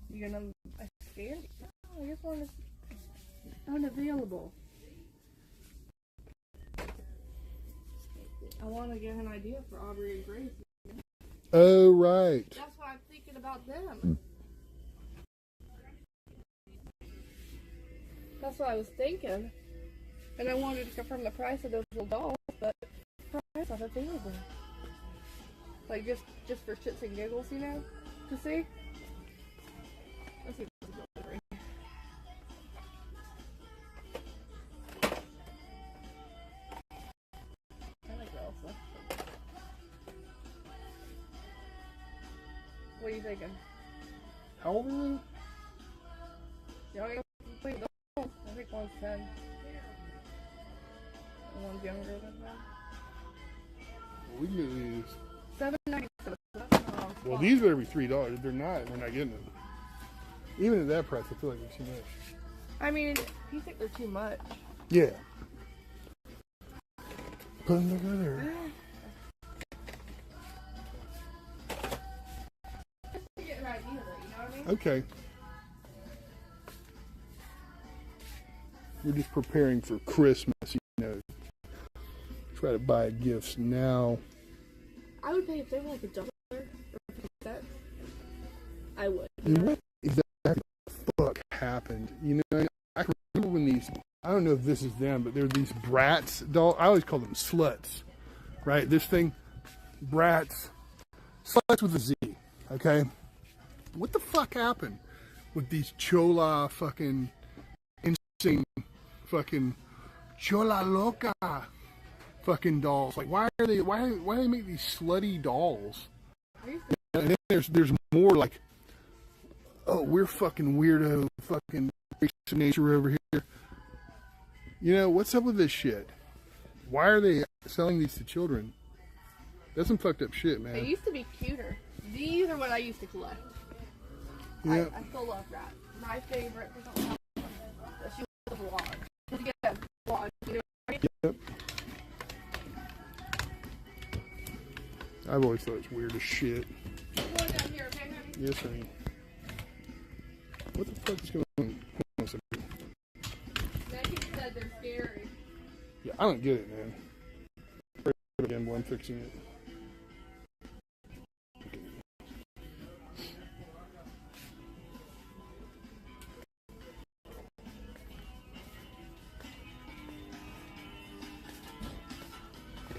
[SPEAKER 2] You gonna scan? Oh, I guess one is unavailable. I want to get an idea for Aubrey and Grace.
[SPEAKER 1] Oh, right.
[SPEAKER 2] That's why I'm thinking about them. That's what I was thinking. And I wanted to confirm the price of those little dolls, but the price not available. Like just for shits and giggles, you know? To see? Let's see if this is delivery. I like Elsa. What are you thinking?
[SPEAKER 1] How old are they?
[SPEAKER 2] You only complete those. I think one's 10. And one's younger than that.
[SPEAKER 1] Well, we can get these.
[SPEAKER 2] $7.97. That's not wrong.
[SPEAKER 1] Well, these better be $3. They're not. We're not getting them. Even at that price, I feel like it's too much.
[SPEAKER 2] I mean, you think they're too much.
[SPEAKER 1] Yeah. Put them together.
[SPEAKER 2] Just to get an idea of it, you know what I mean?
[SPEAKER 1] Okay. We're just preparing for Christmas, you know. Try to buy gifts now.
[SPEAKER 2] I would pay if they were like $1 or 50 cents. I would.
[SPEAKER 1] And what exactly the fuck happened? You know, I can remember when these, I don't know if this is them, but there were these Bratz dolls. I always call them sluts, right? This thing, Bratz, sluts with a Z, okay? What the fuck happened with these Chola fucking insane fucking Chola Loca fucking dolls? Like, why do they make these slutty dolls? And then there's more like, oh, we're fucking weirdo fucking freaks of nature over here. You know, what's up with this shit? Why are they selling these to children? That's some fucked up shit, man.
[SPEAKER 2] They used to be cuter. These are what I used to collect.
[SPEAKER 1] Yeah.
[SPEAKER 2] I still love that. My favorite. She was blonde. Again, blonde. You know what I mean?
[SPEAKER 1] Yep. I've always thought it's weird as shit.
[SPEAKER 2] Going down here, okay, honey?
[SPEAKER 1] Yes, honey. What the fuck is going on? Hold on a second.
[SPEAKER 2] Megan said they're scary.
[SPEAKER 1] Yeah, I don't get it, man. Try it again while I'm fixing it.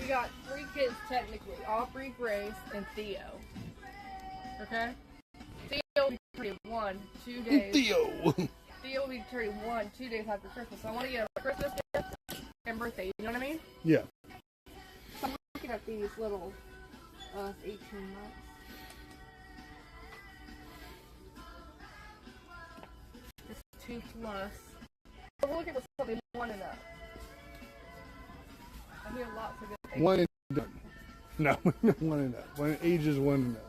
[SPEAKER 2] We got 3 kids technically. Aubrey, Grace, and Theo. Okay? Theo will be turning 1, 2 days.
[SPEAKER 1] Theo!
[SPEAKER 2] Theo will be turning 1, 2 days after Christmas. So I want to get a Christmas gift and birthday. You know what I mean?
[SPEAKER 1] Yeah.
[SPEAKER 2] So I'm looking at these little 18 months. It's 2 plus. We're looking for something 1 and up. I hear lots of good things.
[SPEAKER 1] 1 and done. No, 1 and up. Age is 1 and up.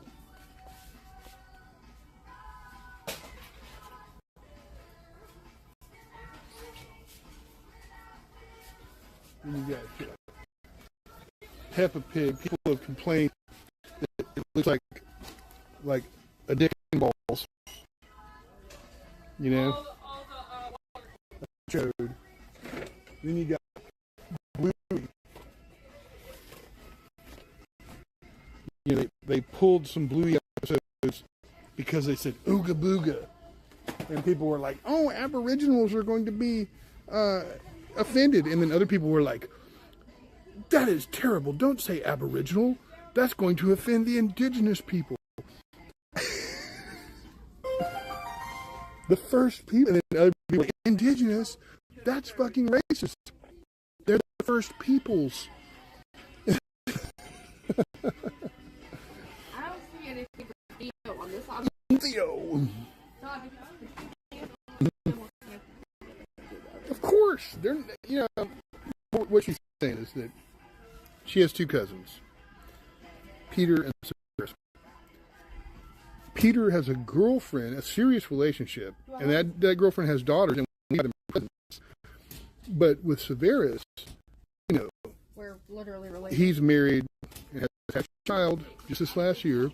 [SPEAKER 1] You got shit. Peppa Pig, people have complained that it looks like a dick and balls. You know? Showed. Then you got Blue. You know, they pulled some Bluey episodes because they said ooga booga. And people were like, oh, Aboriginals are going to be offended. And then other people were like, that is terrible. Don't say Aboriginal. That's going to offend the indigenous people. The first people, and then other people, indigenous, that's fucking racist. They're the first peoples.
[SPEAKER 2] I don't see anything for Theo on this option.
[SPEAKER 1] Theo. Of course, they're, you know, what she's saying is that she has two cousins, Peter and Severus. Peter has a girlfriend, a serious relationship, and that girlfriend has daughters, and we have them cousins. But with Severus, you know,
[SPEAKER 2] we're literally related.
[SPEAKER 1] He's married and has had a child just this last year,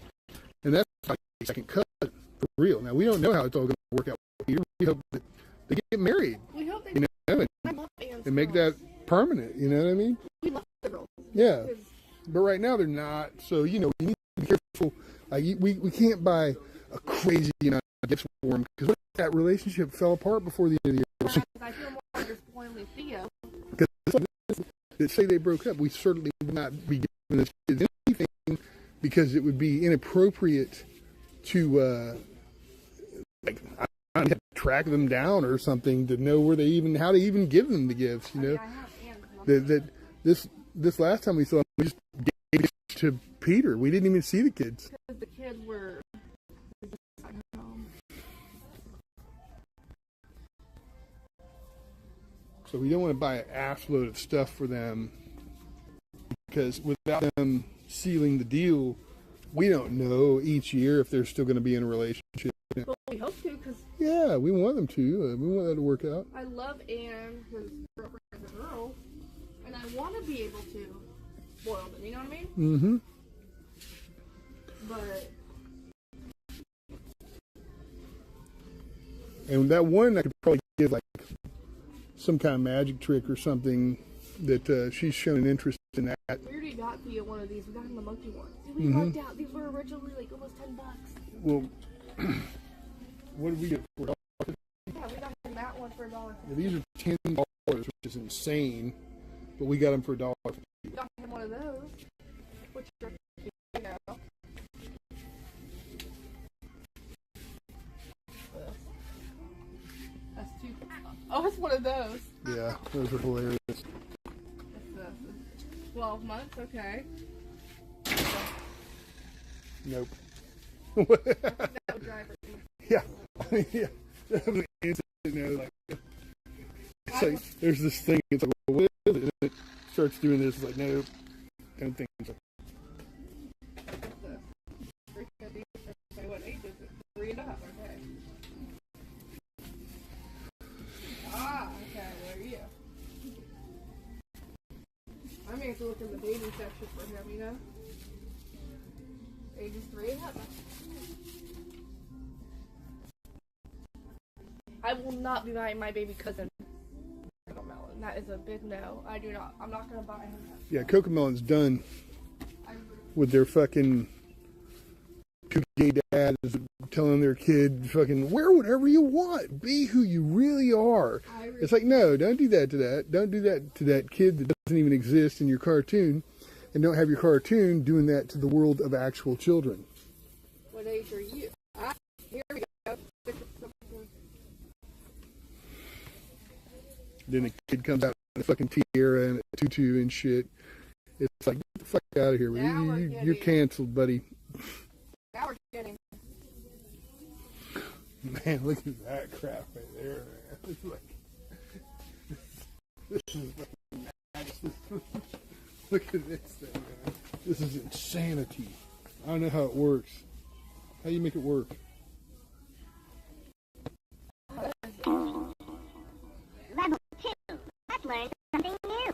[SPEAKER 1] and that's like a second cousin for real. Now we don't know how it's all going to work out with Peter. We hope that they get married.
[SPEAKER 2] We hope they
[SPEAKER 1] and make that permanent. You know what I mean?
[SPEAKER 2] We love the girls.
[SPEAKER 1] Yeah, but right now they're not. So you know, you need to be careful. Like we can't buy a crazy amount of gifts for them because that relationship fell apart before the end of the year.
[SPEAKER 2] I feel more disappointed with Theo.
[SPEAKER 1] Because say they broke up, we certainly would not be giving this kids anything because it would be inappropriate to like I don't know, track them down or something to know where how to even give them the gifts. You know, that this last time we saw them, we just gave it to Peter. We didn't even see the kids.
[SPEAKER 2] Because the kids were at home.
[SPEAKER 1] So we don't want to buy an ass load of stuff for them because without them sealing the deal, we don't know each year if they're still going to be in a relationship.
[SPEAKER 2] Well, we hope to because
[SPEAKER 1] yeah, we want them to. We want that to work out.
[SPEAKER 2] I love Anne, his girlfriend is a girl, and I want to be able to spoil them. You know what I mean?
[SPEAKER 1] Mm-hmm.
[SPEAKER 2] But
[SPEAKER 1] and that one I could probably give like some kind of magic trick or something that she's shown an interest in that.
[SPEAKER 2] We already got Theo one of these. We got him the monkey one. We lucked out. These were originally like almost $10.
[SPEAKER 1] Well, what did we get for $1?
[SPEAKER 2] Yeah, we got him that one for $1.
[SPEAKER 1] Yeah, these are $10, which is insane, but we got them for $1.
[SPEAKER 2] We got him one of those, which are, you know. That's two. Oh, it's one of those.
[SPEAKER 1] Yeah, those are hilarious.
[SPEAKER 2] It's 12 months, okay.
[SPEAKER 1] Nope.
[SPEAKER 2] I think that would drive her.
[SPEAKER 1] Yeah. Yeah. That was an instant, you know, like, it's like, there's this thing, it's like, well, what is it? And it starts doing this, it's like, nope. Don't think so.
[SPEAKER 2] What age is it? 3 and a half, okay. Ah, okay, there you go. I may have to look in the baby section for him, you know? Ages 3 and up. I will not be buying my baby cousin Cocomelon. That is a big no. I'm not gonna buy him that.
[SPEAKER 1] Yeah, Cocomelon's done with their fucking two gay dads telling their kid fucking wear whatever you want, be who you really are. It's like, no, don't do that to that. Don't do that to that kid that doesn't even exist in your cartoon, and don't have your cartoon doing that to the world of actual children.
[SPEAKER 2] What age are you? Here we go.
[SPEAKER 1] Then the kid comes out with a fucking tiara and a tutu and shit. It's like, get the fuck out of here. You're canceled, buddy.
[SPEAKER 2] Now we're getting.
[SPEAKER 1] Man, look at that crap right there, man. It's like, this is fucking madness. Look at this thing, man. This is insanity. I don't know how it works. How do you make it work?
[SPEAKER 7] Level 2. Let's learn something new.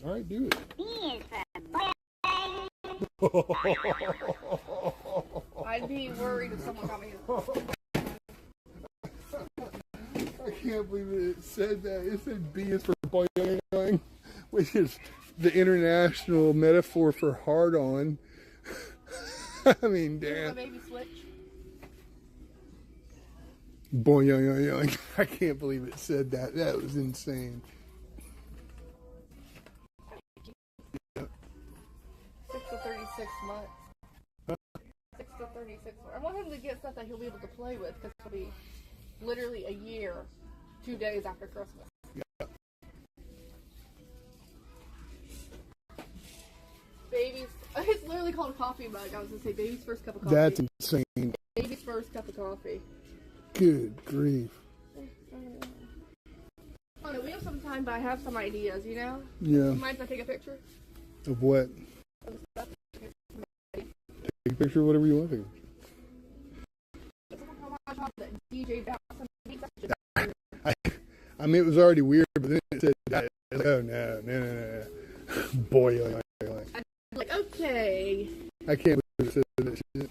[SPEAKER 1] All right, do it.
[SPEAKER 2] I'd be worried if someone got me.
[SPEAKER 1] I can't believe it said that. It said B is for boing, which is the international metaphor for hard on. I mean, damn.
[SPEAKER 2] Baby switch.
[SPEAKER 1] Boing. I can't believe it said that. That was insane.
[SPEAKER 2] 6 to 36 months. 6 to 36 months. I want him to get stuff that he'll be able to play with because it'll be literally a year, 2 days after Christmas.
[SPEAKER 1] Yeah.
[SPEAKER 2] Baby's, it's literally called a coffee mug. I was going to say baby's first cup of coffee.
[SPEAKER 1] That's insane.
[SPEAKER 2] Baby's first cup of coffee.
[SPEAKER 1] Good grief.
[SPEAKER 2] Oh, no, we have some time, but I have some ideas, you know?
[SPEAKER 1] Yeah.
[SPEAKER 2] Mind if I take a picture?
[SPEAKER 1] Of what?
[SPEAKER 2] Of stuff.
[SPEAKER 1] Take a picture of whatever you want to. I mean, it was already weird, but then it said that. Like, oh, no. Boy.
[SPEAKER 2] Like, okay.
[SPEAKER 1] I can't believe it said that shit.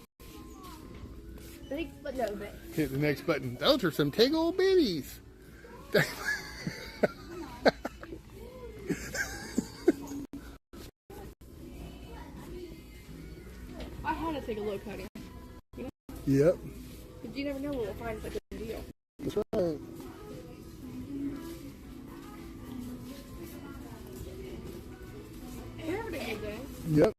[SPEAKER 2] Thanks, but no thanks.
[SPEAKER 1] Hit the next button. Those are some tig old bitties.
[SPEAKER 2] I had to take a look, honey. You know?
[SPEAKER 1] Yep.
[SPEAKER 2] Because you never know what we'll find such a deal.
[SPEAKER 1] That's right.
[SPEAKER 2] We're having a good day.
[SPEAKER 1] Yep.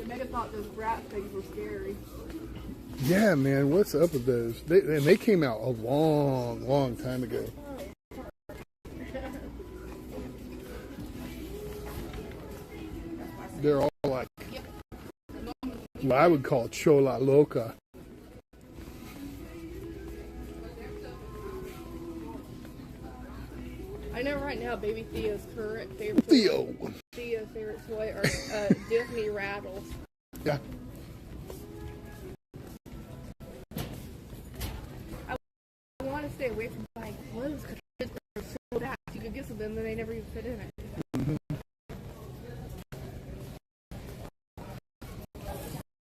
[SPEAKER 2] Megan thought those rat things were scary.
[SPEAKER 1] Yeah, man. What's up with those? They came out a long time ago. They're all like what I would call chola loca.
[SPEAKER 2] I know right now baby Theo's current favorite Theo's favorite toy are Disney rattles.
[SPEAKER 1] Yeah.
[SPEAKER 2] I want to stay away from buying clothes because kids are so fast. You could get some of them and they never even fit in it.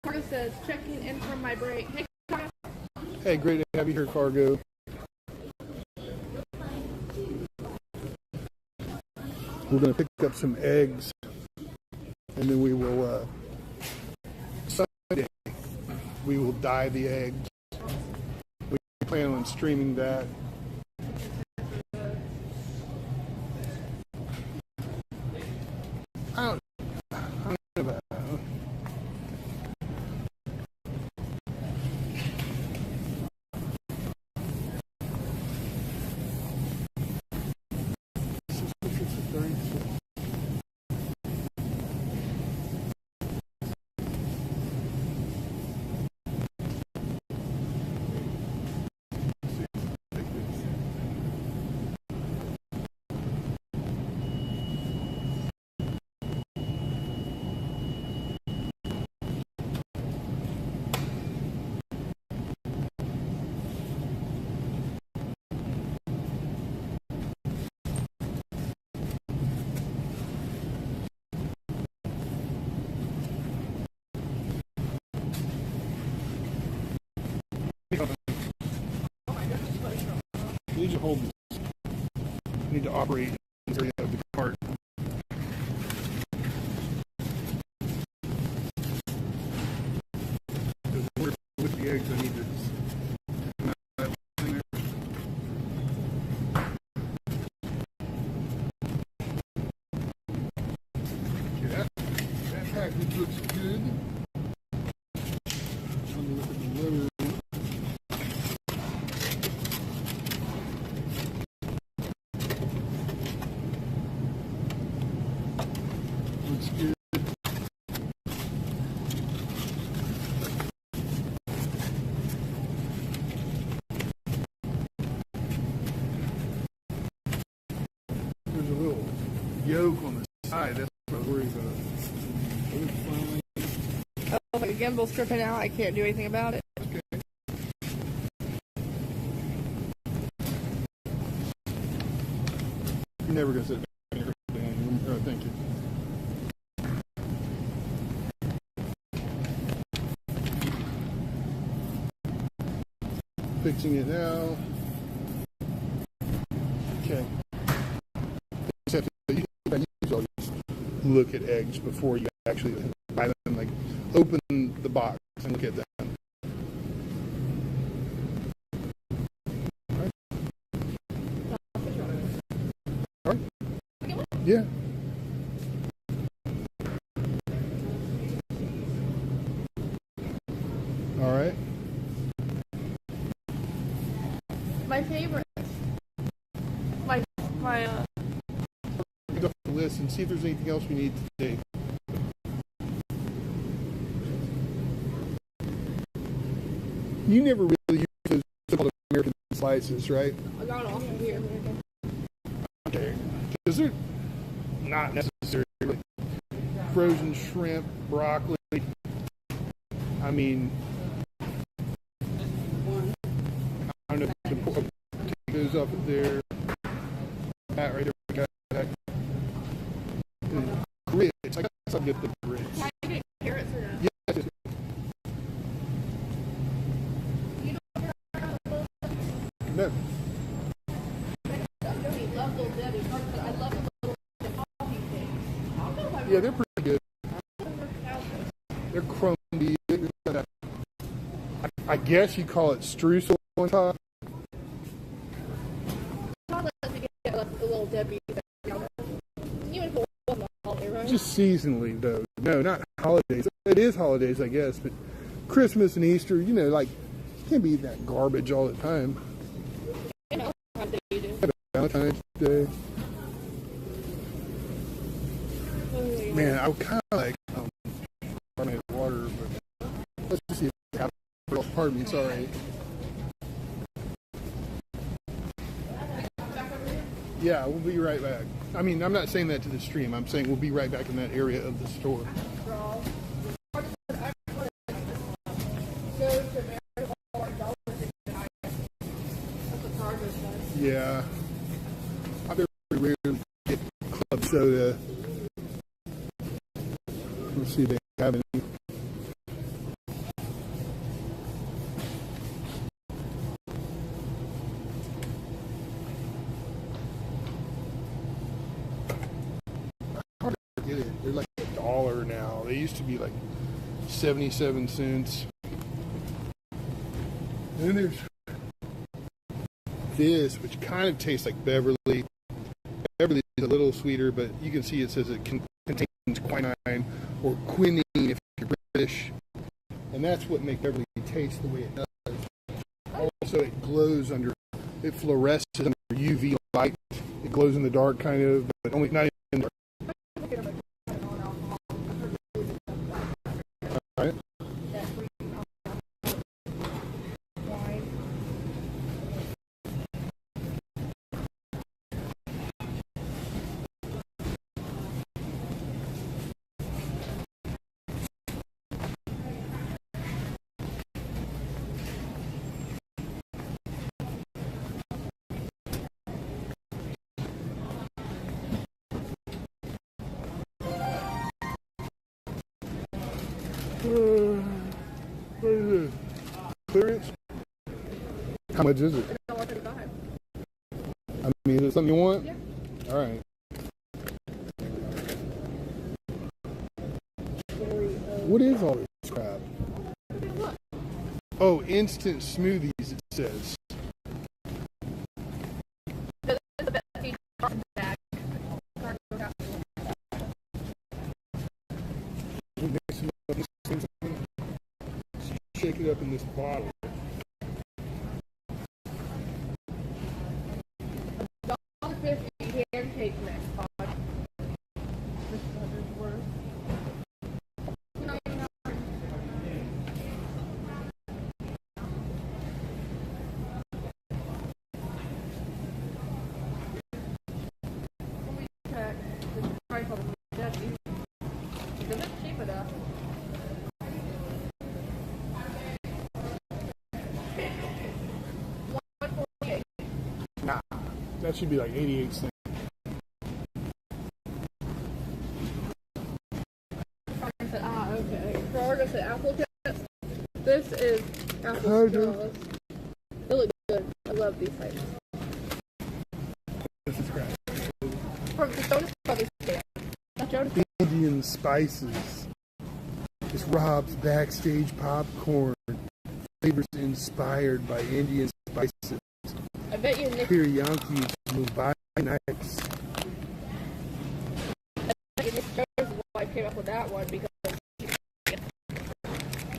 [SPEAKER 2] Cargo says, checking in from my break. Hey, Cargo.
[SPEAKER 1] Hey, great to have you here, Cargo. We're going to pick up some eggs, and then we will, Sunday, we will dye the eggs. We plan on streaming that. I don't know about that. You need to hold this. You need to operate this area of the cart. With the eggs, I need to. Okay, that package looks good. Let me look at the letter. Looks good. There's a little yoke on the side. That's what I worry about.
[SPEAKER 2] Oh my gimbal's tripping out. I can't do anything about it.
[SPEAKER 1] Okay. You're never going to sit back here. Oh, thank you. Fixing it now. Okay. You always look at eggs before you actually buy them. Like, open the box and look at them. All right. Yeah. All right.
[SPEAKER 2] My favorite. My
[SPEAKER 1] Go off the list and see if there's anything else we need today. You never really use those so-called American slices, right?
[SPEAKER 2] I got off of here.
[SPEAKER 1] Okay. Because they're not necessarily frozen shrimp, broccoli. I mean, I don't know if you can take those up there. That right there. Got that. Grits. I guess I'll get the grits.
[SPEAKER 2] Can I get carrots or no?
[SPEAKER 1] Yes. No.
[SPEAKER 2] I really love Little Debbie. I love the little coffee things. I don't know if I've
[SPEAKER 1] Yeah, they're pretty good.
[SPEAKER 2] ever had this.
[SPEAKER 1] They're crumbly. I guess you call it streusel on top.
[SPEAKER 2] Todd lets me get the Little Debbie. You and Paul on the holiday, right?
[SPEAKER 1] Just seasonally, though. No, not holidays. It is holidays, I guess, but Christmas and Easter, you know, like, can't be eating that garbage all the time.
[SPEAKER 2] You know, how they do.
[SPEAKER 1] Valentine's Day. Man, I would kind of like carbonate water, but let's just see if I have it. Pardon me, sorry. Yeah, we'll be right back. I mean, I'm not saying that to the stream. I'm saying we'll be right back in that area of the store. Yeah. I've been really rare to get club soda. Let's see if they have any. Hard to get it. They're like $1 now. They used to be like 77 cents. And then there's this, which kind of tastes like Beverly. Beverly is a little sweeter, but you can see it says it contains quinine or quinine if you're British. And that's what makes Beverly taste the way it does. Also, it glows under, it fluoresces under UV light. It glows in the dark, kind of, but only not in the dark. All right. What is it? Clearance? How much is it? I mean, is it something you want?
[SPEAKER 2] Yeah.
[SPEAKER 1] All right. What is all this crap? Oh, instant smoothies, it says. Shake it up in this bottle. $1.50 pancake mix, Todd. This is worth. Let me check the price on the Dutchie. Because it's cheap enough. That should be like 88 cents.
[SPEAKER 2] Okay. Florida said apple chips. This is apple
[SPEAKER 1] Kind
[SPEAKER 2] straws.
[SPEAKER 1] of.
[SPEAKER 2] They look good. I love these types.
[SPEAKER 1] This is crap.
[SPEAKER 2] From the Jonas Brothers stand. Not Jonas.
[SPEAKER 1] Indian spices. It's Rob's backstage popcorn. Flavors inspired by Indian spices.
[SPEAKER 2] I bet you Nick.
[SPEAKER 1] Teriyaki Mumbai nice.
[SPEAKER 2] I bet you Nick Jonas' wife came up with that one because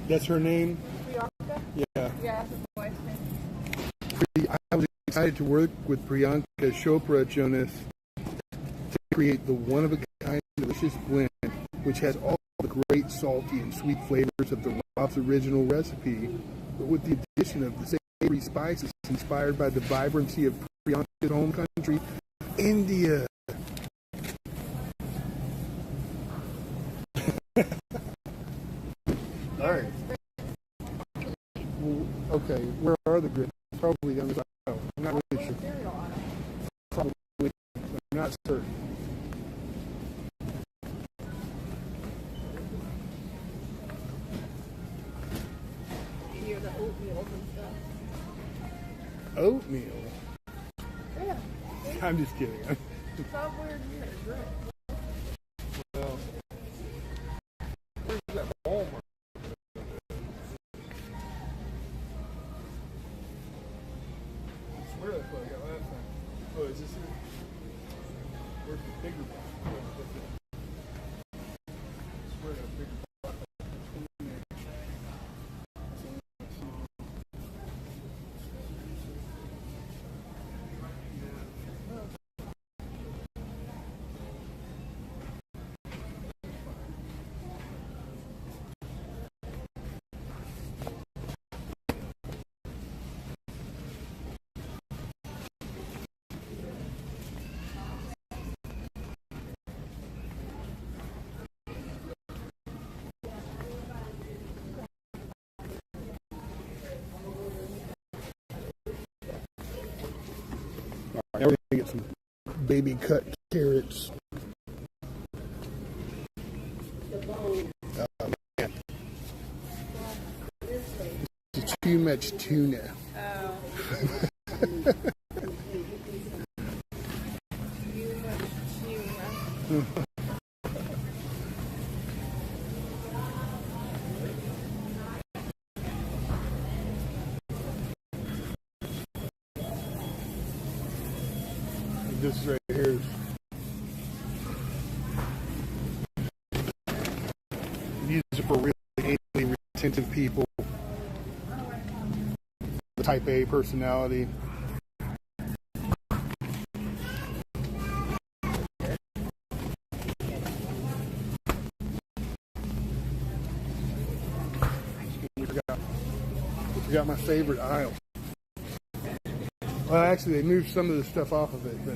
[SPEAKER 1] That's her name?
[SPEAKER 2] Priyanka.
[SPEAKER 1] Yeah.
[SPEAKER 2] Yeah, that's his wife's name.
[SPEAKER 1] I was excited to work with Priyanka Chopra Jonas to create the one-of-a-kind delicious blend, which has all the great salty and sweet flavors of the Rob's original recipe, but with the addition of the savory spices inspired by the vibrancy of Priyanka's home country, India. All right. Well, okay, where are the grits? Probably on the aisle. I'm not really sure. Probably. I'm not certain.
[SPEAKER 2] Here, the oatmeal and stuff.
[SPEAKER 1] Oatmeal?
[SPEAKER 2] Yeah.
[SPEAKER 1] I'm just kidding.
[SPEAKER 2] Somewhere near the grill.
[SPEAKER 1] Well, where's that Walmart? I swear that's what I got last time. Oh, is this it? Where's the bigger box? Oh, that's it. I swear I got a bigger box. Now we're gonna get some baby cut carrots. Man. It's too much tuna. This right here is use it for really anally retentive people, the type A personality. We forgot my favorite aisle. Well, actually, they moved some of the stuff off of it, but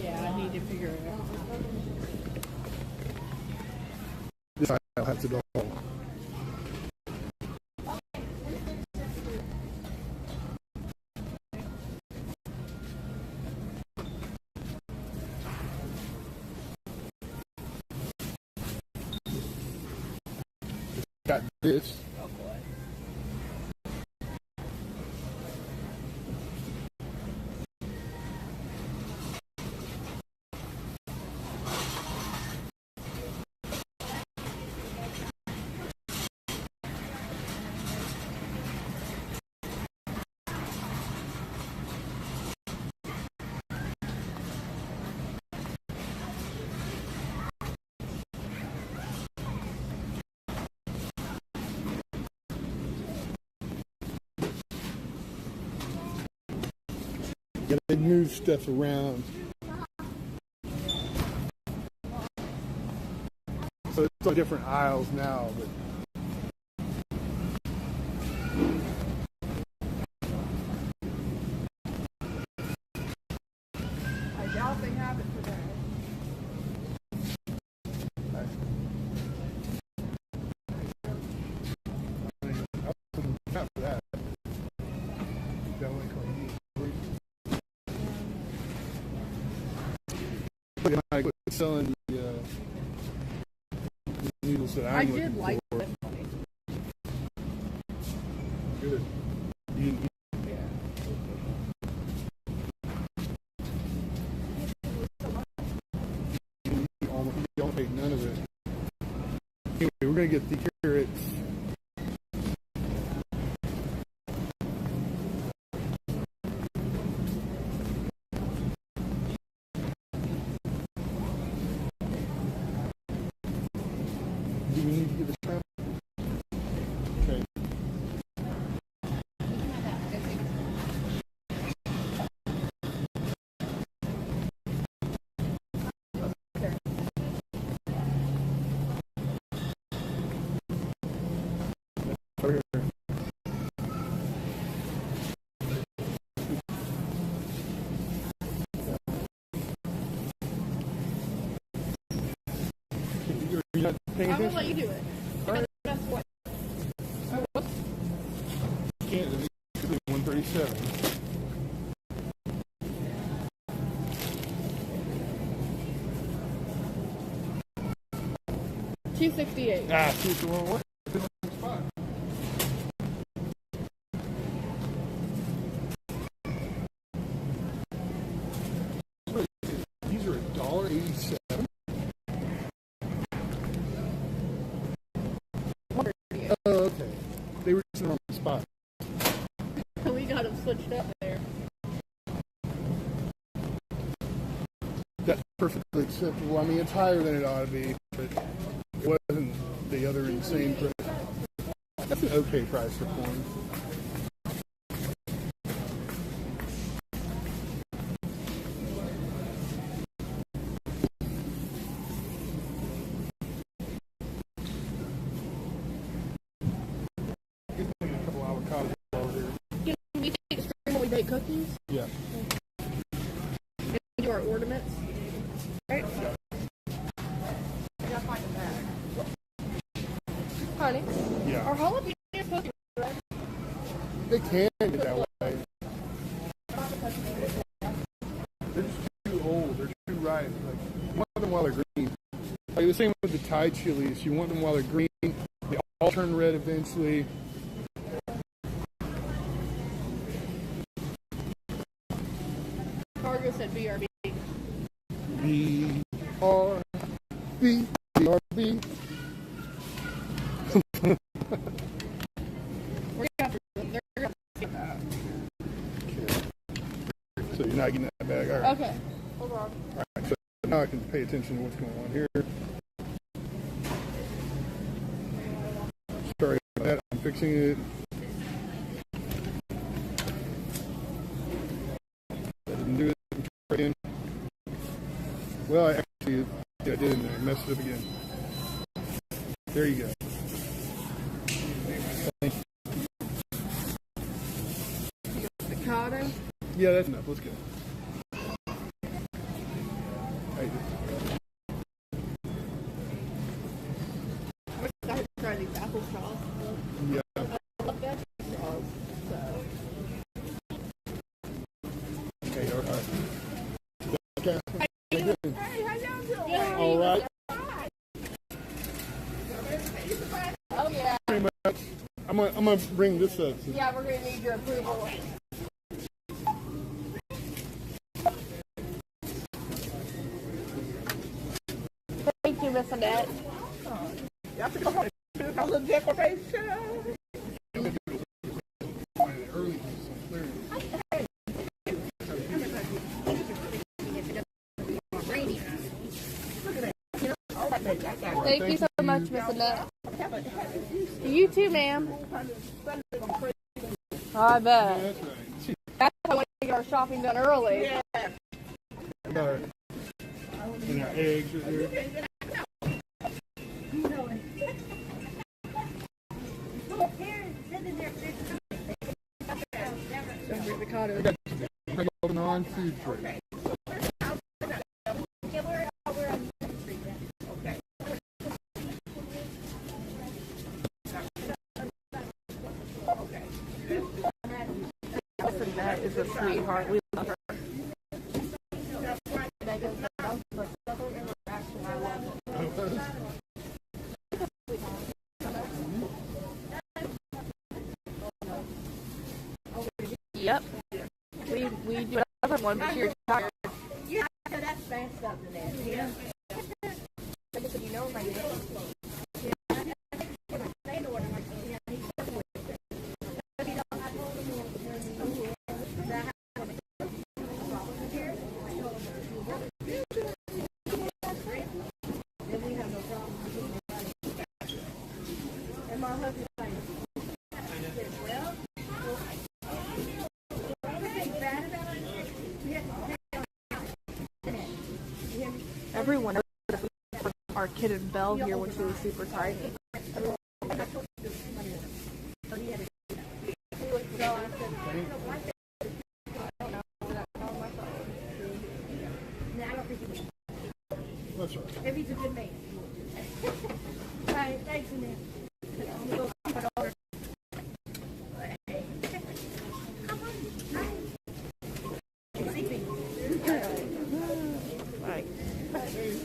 [SPEAKER 2] Yeah, I need to figure it out.
[SPEAKER 1] this aisle has it all. Got this. Yeah, they move stuff around. So it's all different aisles now, but
[SPEAKER 2] I doubt they have it today.
[SPEAKER 1] not for that. looking like selling the needles that I'm looking
[SPEAKER 2] did like
[SPEAKER 1] for.
[SPEAKER 2] it.
[SPEAKER 1] Good. You don't take none of it. Anyway, we're going to get the carrots. Do we need to get the shrimp? Okay. Over here. You're not paying
[SPEAKER 2] I will
[SPEAKER 1] attention?
[SPEAKER 2] let you do it.
[SPEAKER 1] All right.
[SPEAKER 2] That's what.
[SPEAKER 1] Can't be 137.
[SPEAKER 2] $268.
[SPEAKER 1] Ah, see the wrong way. Spot. These are $1.87. Oh, okay. They were just in the wrong spot.
[SPEAKER 2] We got them switched up there.
[SPEAKER 1] That's perfectly acceptable. I mean, it's higher than it ought to be, but it wasn't the other insane price. That's an okay price for corn. Get a couple avocados over here.
[SPEAKER 2] Can we take a stream when we bake cookies?
[SPEAKER 1] Yeah.
[SPEAKER 2] And do our ornaments? Right? I gotta find a bag. Honey,
[SPEAKER 1] Yeah.
[SPEAKER 2] our jalapeno cookies, right?
[SPEAKER 1] They can get that way. They're just too old. They're too ripe. Like, you want them while they're green. Like the same with the Thai chilies. You want them while they're green. They all turn red eventually.
[SPEAKER 2] Cargo said BRB.
[SPEAKER 1] B-R-B. B-R-B.
[SPEAKER 2] We're gonna have to, they're gonna have to get that.
[SPEAKER 1] So you're not getting that bag. All right.
[SPEAKER 2] Okay, hold on.
[SPEAKER 1] All right. So now I can pay attention to what's going on here. Sorry about that. I'm fixing it. I didn't do it right in. Well, I actually yeah, I did and I messed it up again. There you go. Thank you.
[SPEAKER 2] Avocado.
[SPEAKER 1] Yeah, that's enough. Let's go. How you doing?
[SPEAKER 2] I'm excited to try these apple straws.
[SPEAKER 1] Yeah.
[SPEAKER 2] I love veggie straws, so.
[SPEAKER 1] Okay, all right. Okay.
[SPEAKER 2] Hey, how y'all doing?
[SPEAKER 1] All right.
[SPEAKER 2] Oh, yeah.
[SPEAKER 1] Pretty much. I'm gonna bring this up.
[SPEAKER 2] Yeah, we're going to need your approval. Thank you, Miss Annette.
[SPEAKER 5] You have to go home and do a little decoration.
[SPEAKER 2] Thank you so much, Miss Annette. You too, ma'am. I bet.
[SPEAKER 1] That's right.
[SPEAKER 2] That's why I want to get our shopping done early.
[SPEAKER 1] I got our, and our eggs right here.
[SPEAKER 2] Avocado.
[SPEAKER 1] I got bring all the non-food tray.
[SPEAKER 2] That is a sweetheart. We love her. Yep. We do another one, but you're tired.
[SPEAKER 7] Yeah, so that's fast up to that. Yeah. You know, right now.
[SPEAKER 2] Everyone knows that we put our kid in Belle here when she was super tiny.
[SPEAKER 1] That's right.
[SPEAKER 7] If he's a good man. Right, thanks, man.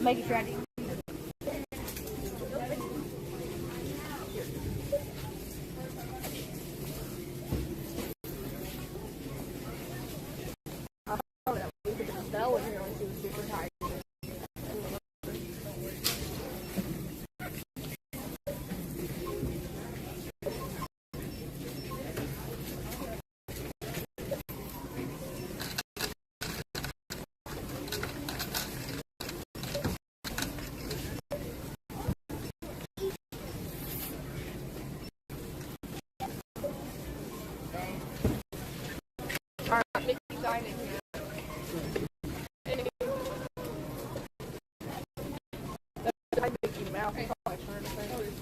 [SPEAKER 7] Make it ready.
[SPEAKER 2] Belle was here when she was super tired. Alright, Mickey dining here. Mickey Mouse is probably trying to think.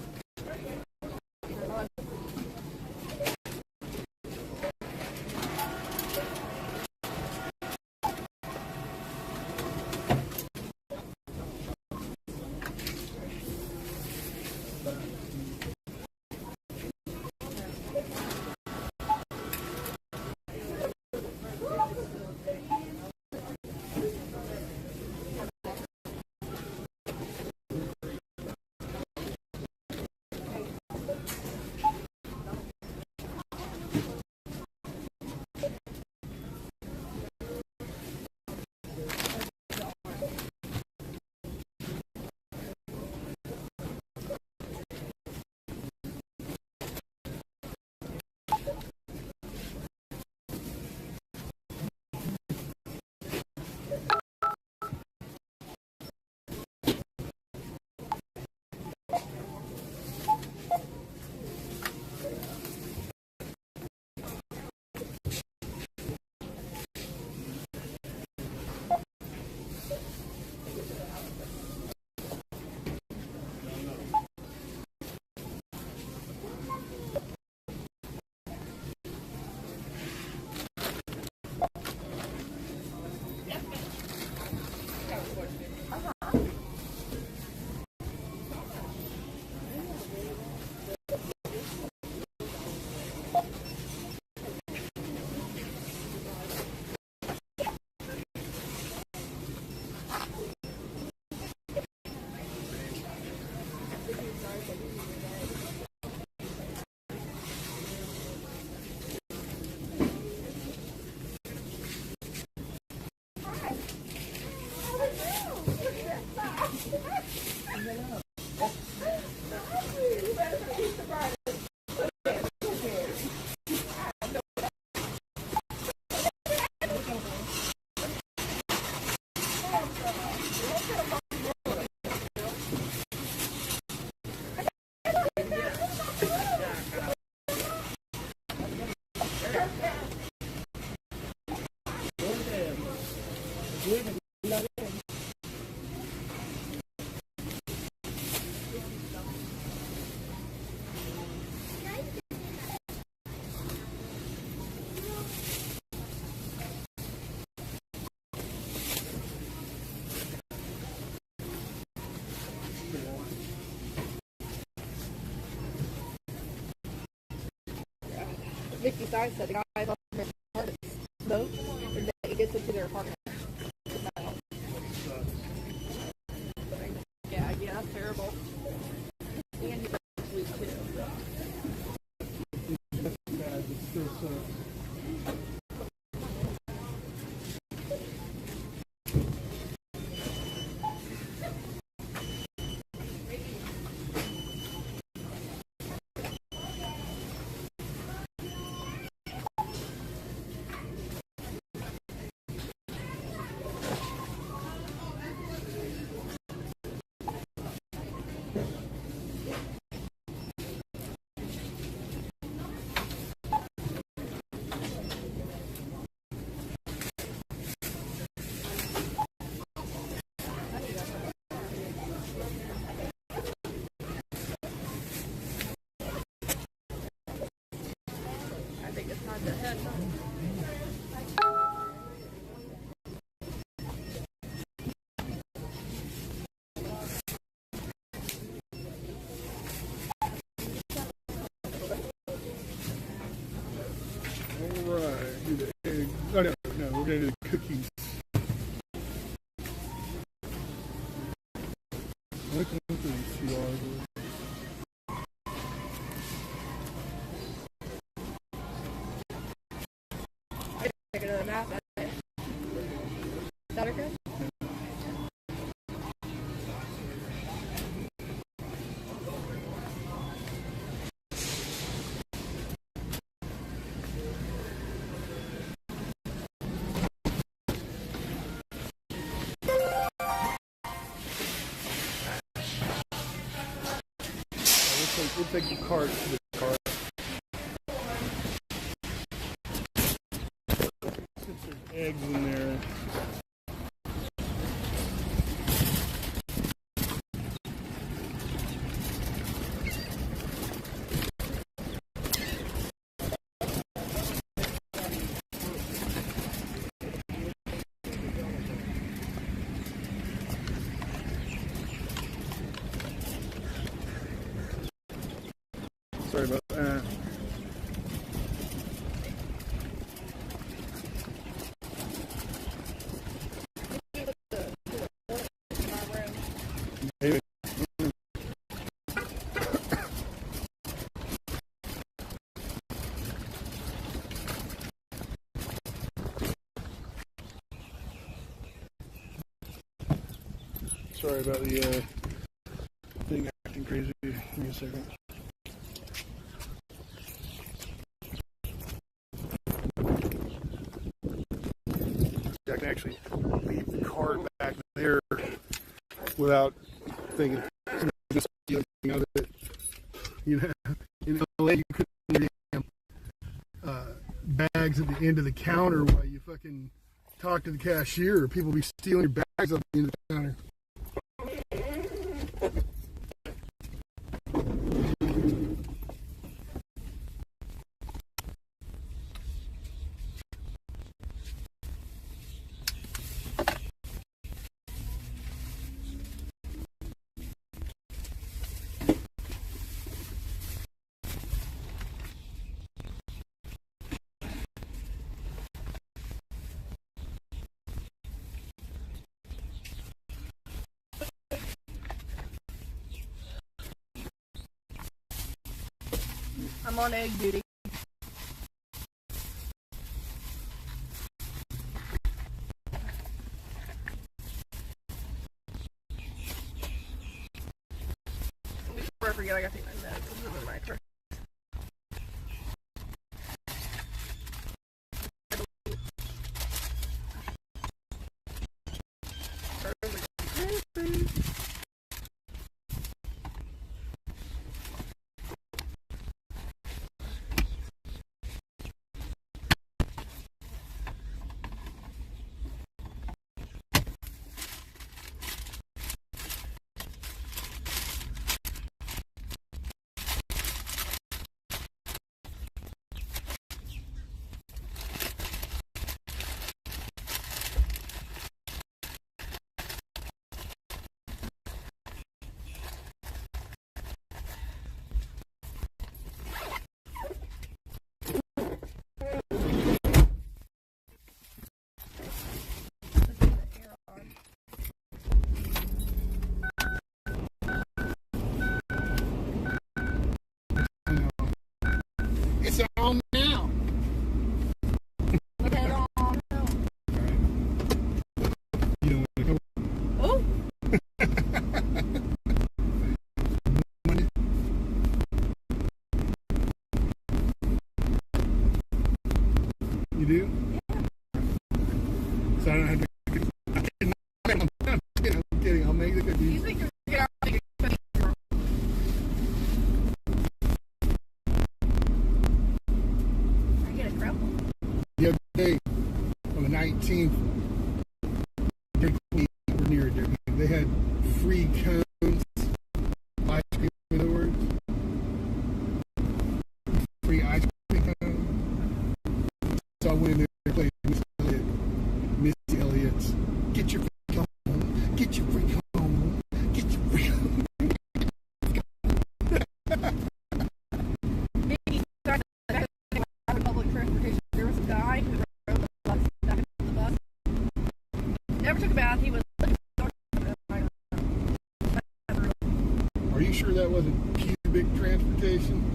[SPEAKER 2] Mickey Stein said the guys on their apartment smoke and then it gets into their apartment. Yeah, that's terrible. And he's sweet too.
[SPEAKER 1] Bad, but still so.
[SPEAKER 2] the head.
[SPEAKER 1] Alright, do the egg. Oh, no, we're going to do the cookies. I like these two are.
[SPEAKER 2] Take another nap. Is that okay?
[SPEAKER 1] We'll take the cart to the car. Since there's eggs in there. Sorry about that. Maybe. Sorry about the thing acting crazy. Give me a second. I can actually leave the cart back there without thinking just stealing of it. You know, in LA you couldn't have bags at the end of the counter while you fucking talk to the cashier. People be stealing your bags up the end of the counter.
[SPEAKER 2] I'm on egg duty. Before I forget, I gotta take my meds. This is my turn.
[SPEAKER 1] It's on now.
[SPEAKER 2] Okay, on.
[SPEAKER 1] You don't want to go.
[SPEAKER 2] Oh!
[SPEAKER 1] You do? Yeah. So I don't have to. I'm kidding. I'll make the cookies.
[SPEAKER 2] You think you're gonna get out? I get a crumble.
[SPEAKER 1] The other day, on the 19th, we're near it. They had free cones, ice cream, in other words. Free ice cream cones. I went in there and played Missy Elliott's Get Your Freak Home, Get Your Freak Home, Get Your Freak Home.
[SPEAKER 2] Public transportation. There was a guy who rode the bus back into the bus. Never took a bath. He was.
[SPEAKER 1] Are you sure that wasn't cubic transportation?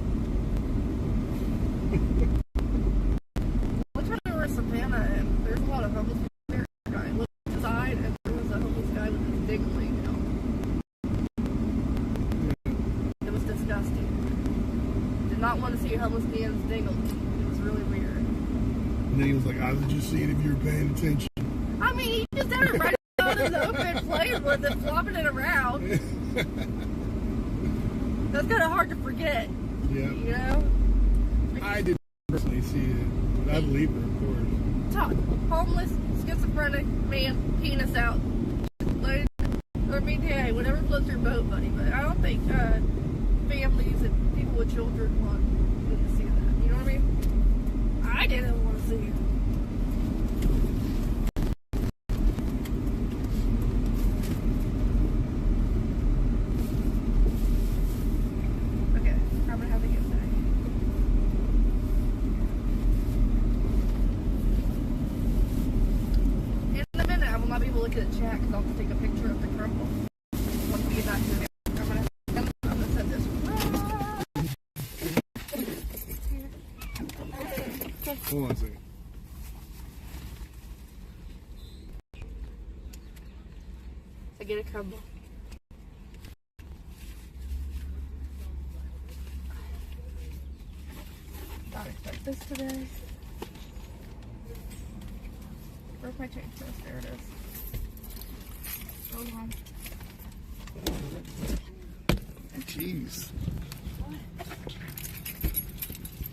[SPEAKER 2] Let's run over to Savannah, and there's a lot of homeless people there. A guy lived inside, and there was a homeless guy with his dingling out. It was disgusting. Did not want to see a homeless man's dingling. It was really weird.
[SPEAKER 1] And then he was like, I was just seeing if you were paying attention.
[SPEAKER 2] I mean, he just had it right out in the open, playing with it, flopping it around. That's kind of hard to forget.
[SPEAKER 1] Yeah.
[SPEAKER 2] You know?
[SPEAKER 1] I didn't personally see it, but I believe her, of course.
[SPEAKER 2] Todd, homeless, schizophrenic man, penis out. Like, I mean, hey, whatever floats your boat, buddy. But I don't think families and people with children want to see that. You know what I mean? I didn't want to see it. Okay, I'm gonna have to get back. In a minute, I will not be able to look at the chat because I'll have to take a picture of the crumble. Once we get back to it, I'm gonna send this.
[SPEAKER 1] Hold on a second.
[SPEAKER 2] I get a crumble. Not expect this today. Where's my change list? There it is. Hold on.
[SPEAKER 1] Jeez.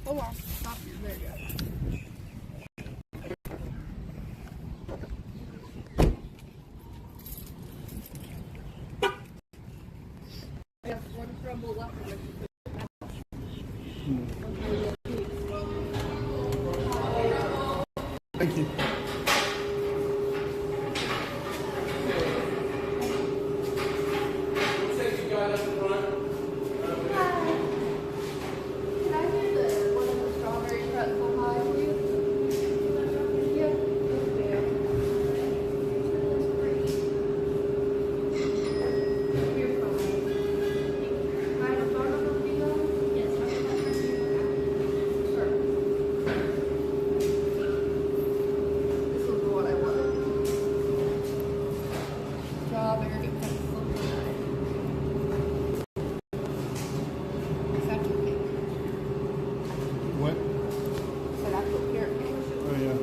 [SPEAKER 2] Hold on. Stop you. There you go. I have one crumble left.
[SPEAKER 1] Thank you.
[SPEAKER 2] Can I do one of the strawberry pretzel pie, please? Yeah. You're fine. Can I have a photo of you? Yes. Sure. This was the one I wanted. Strawberry pretzel pie. Is that too big?
[SPEAKER 1] What?
[SPEAKER 2] So that's what carrot cake.
[SPEAKER 1] Oh, yeah.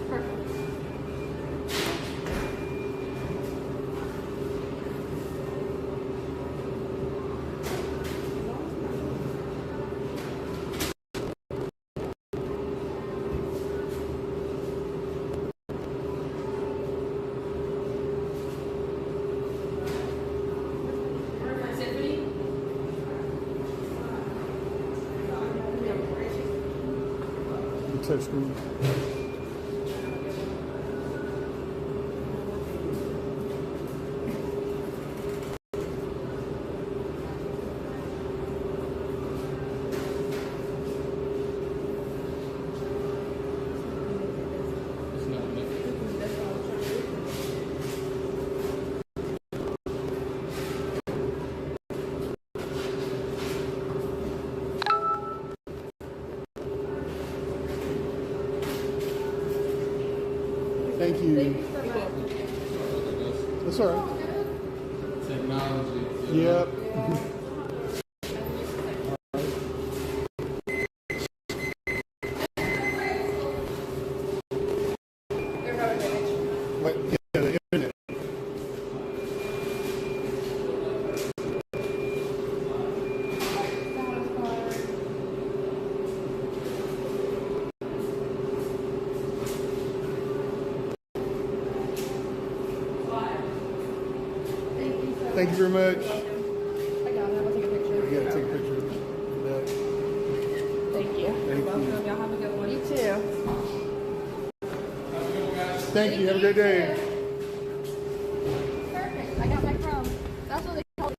[SPEAKER 2] Perfect.
[SPEAKER 1] The touchscreen. Thank you.
[SPEAKER 2] Thank you so much.
[SPEAKER 1] That's all right.
[SPEAKER 3] Technology.
[SPEAKER 1] Yep.
[SPEAKER 2] They're having an issue.
[SPEAKER 1] Like, yeah, the internet. Thank you very much.
[SPEAKER 2] I got it. I'll take a picture.
[SPEAKER 1] You gotta take a picture of that.
[SPEAKER 2] Thank you.
[SPEAKER 1] Thank you.
[SPEAKER 2] Welcome. Y'all have a good one. You too.
[SPEAKER 1] Thank you. Have a great day.
[SPEAKER 2] Perfect. I got my crumb. That's what they call it.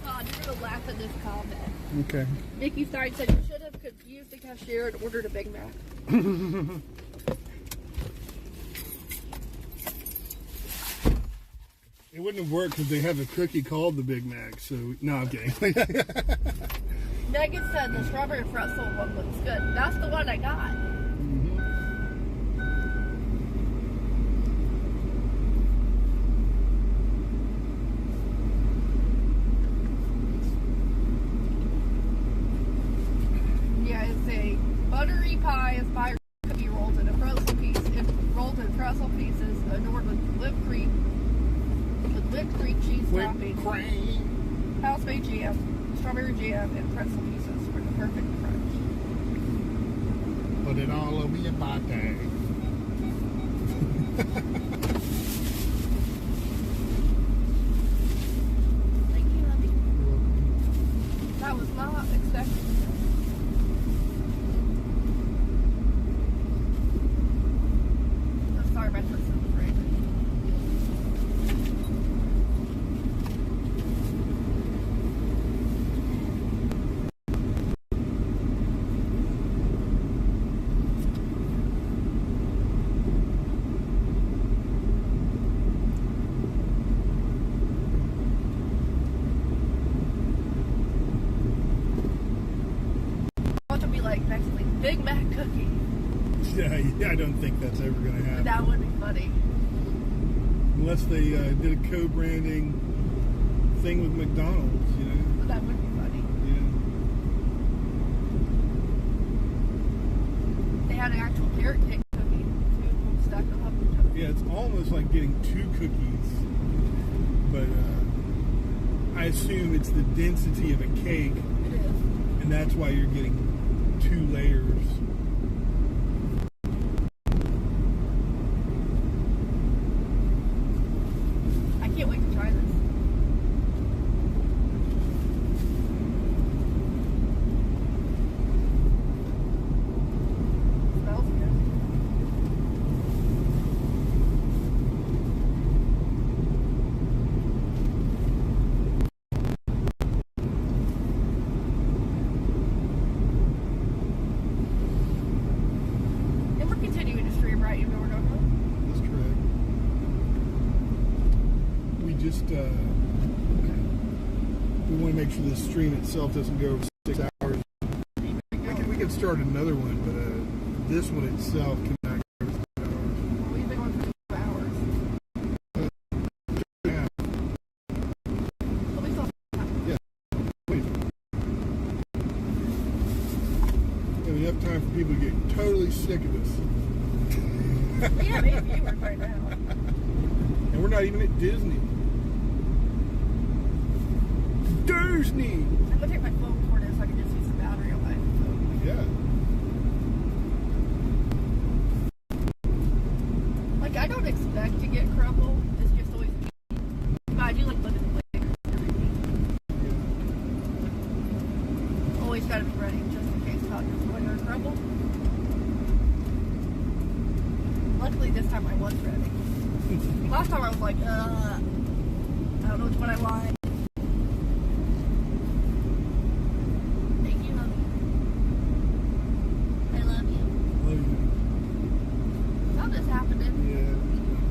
[SPEAKER 2] God, you're gonna laugh at this comment.
[SPEAKER 1] Okay.
[SPEAKER 2] Nikki Stein said you should have used the cashier and ordered a Big Mac.
[SPEAKER 1] It wouldn't have worked because they have a cookie called the Big Mac. So no, I'm kidding.
[SPEAKER 2] Megan said the strawberry pretzel one looks good. That's the one I got. Yeah, it's a buttery pie inspired cookie rolled in a pretzel piece, rolled in pretzel pieces, adored with whipped cream cheese topping,
[SPEAKER 1] Cream.
[SPEAKER 2] house-made jam, strawberry jam, and pretzel pieces for the perfect crunch.
[SPEAKER 1] Put it all over your body.
[SPEAKER 2] Thank you, honey. That was not expected. I'm sorry, my foot's in the frame. Next week, Big Mac cookie.
[SPEAKER 1] Yeah, I don't think that's ever going to happen.
[SPEAKER 2] That would be funny.
[SPEAKER 1] Unless they did a co-branding thing with McDonald's, you know.
[SPEAKER 2] That would be funny.
[SPEAKER 1] Yeah.
[SPEAKER 2] They had an actual carrot cake cookie, two of them stacked on top of each other.
[SPEAKER 1] Yeah, it's almost like getting two cookies, but I assume it's the density of a cake,
[SPEAKER 2] It is.
[SPEAKER 1] and that's why you're getting 2 layers.
[SPEAKER 2] I can't wait to try this. Smells good. And we're continuing to stream, right? Even though we're going home.
[SPEAKER 1] That's correct. We just we want to make sure the stream itself doesn't go over 6 hours. We can start another one, but this one itself cannot go over 6 hours.
[SPEAKER 2] We've been going for 2 hours.
[SPEAKER 1] Yeah.
[SPEAKER 2] But we still have time.
[SPEAKER 1] Wait. We have enough time for people to get totally sick of us.
[SPEAKER 2] Yeah, maybe viewers right now.
[SPEAKER 1] And we're not even at Disney. Disney!
[SPEAKER 2] I'm gonna take my phone cord in so I can just use the battery on my phone.
[SPEAKER 1] Yeah.
[SPEAKER 2] Like, I don't expect to get crumble. It's just always me. But I do like looking at the layers and everything. Always gotta be ready just in case Todd goes going to crumble. Luckily, this time I was ready. Last time I was like, I don't know which one I want. Thank you, honey. I love you.
[SPEAKER 1] Love you.
[SPEAKER 2] How this happening?
[SPEAKER 1] Yeah,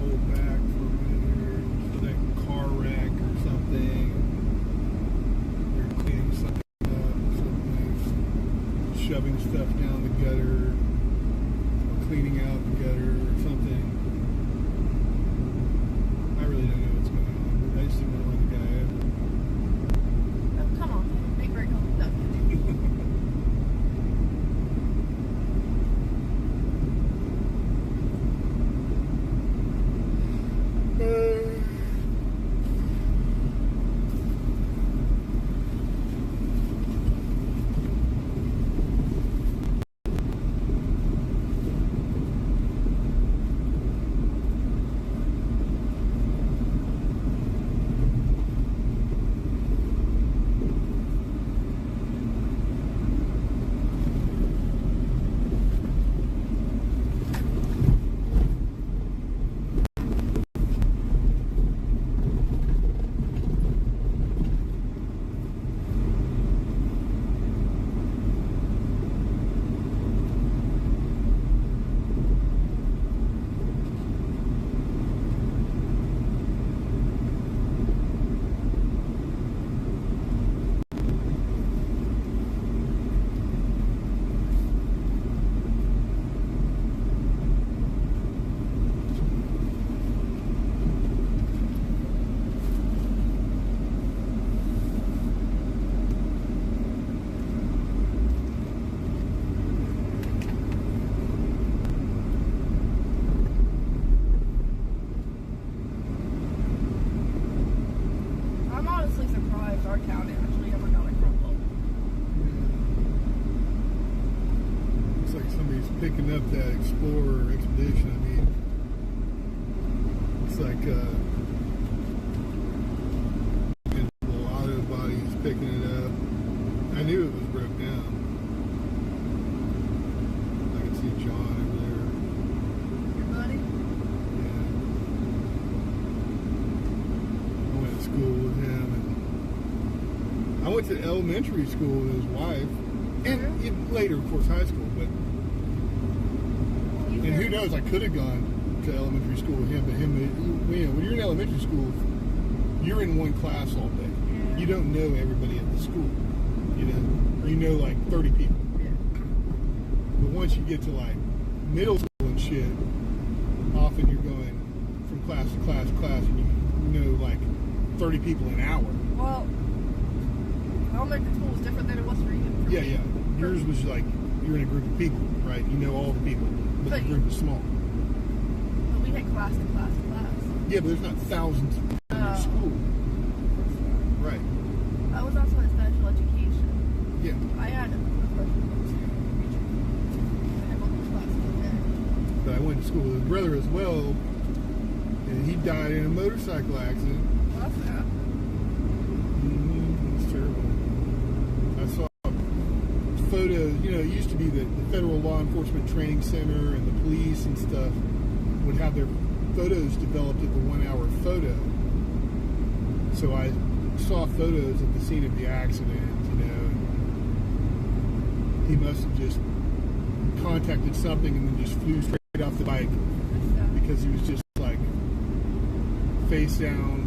[SPEAKER 1] hold back for a minute for that car wreck or something. They're cleaning something up, something, shoving stuff down the gutter, cleaning out the gutter or something. I really don't know what's going on. I just didn't want to run the guy over.
[SPEAKER 2] Oh, come on. Make very cool. No.
[SPEAKER 1] memories picking up that Explorer Expedition. I mean, it's like auto bodies picking it up. I knew it was broke down. I can see John over there.
[SPEAKER 2] Your buddy?
[SPEAKER 1] Yeah. I went to school with him, and I went to elementary school with his wife, and later, of course, high school. But and who knows? I could have gone to elementary school with him, but him, you know, when you're in elementary school, you're in one class all day.
[SPEAKER 2] Yeah.
[SPEAKER 1] You don't know everybody at the school. You know like 30 people.
[SPEAKER 2] Yeah.
[SPEAKER 1] But once you get to like middle school and shit, often you're going from class to class to class, and you know like 30 people an hour.
[SPEAKER 2] Well, elementary school was different than it was for you.
[SPEAKER 1] Yeah, yeah. Yours was like you're in a group of people, right? You know all the people, but the group is small.
[SPEAKER 2] But we had class to class to class.
[SPEAKER 1] Yeah, but there's not thousands of people in your school. Right.
[SPEAKER 2] I was also in special education.
[SPEAKER 1] Yeah.
[SPEAKER 2] I had a multiple classes a day.
[SPEAKER 1] But I went to school with his brother as well, and he died in a motorcycle accident.
[SPEAKER 2] What's that?
[SPEAKER 1] It's terrible. I saw photos, you know, it used to be that the Federal Law Enforcement Training Center and the police and stuff would have their photos developed at the 1 hour photo. So I saw photos of the scene of the accident, you know. He must have just contacted something and then just flew straight off the bike because he was just like face down,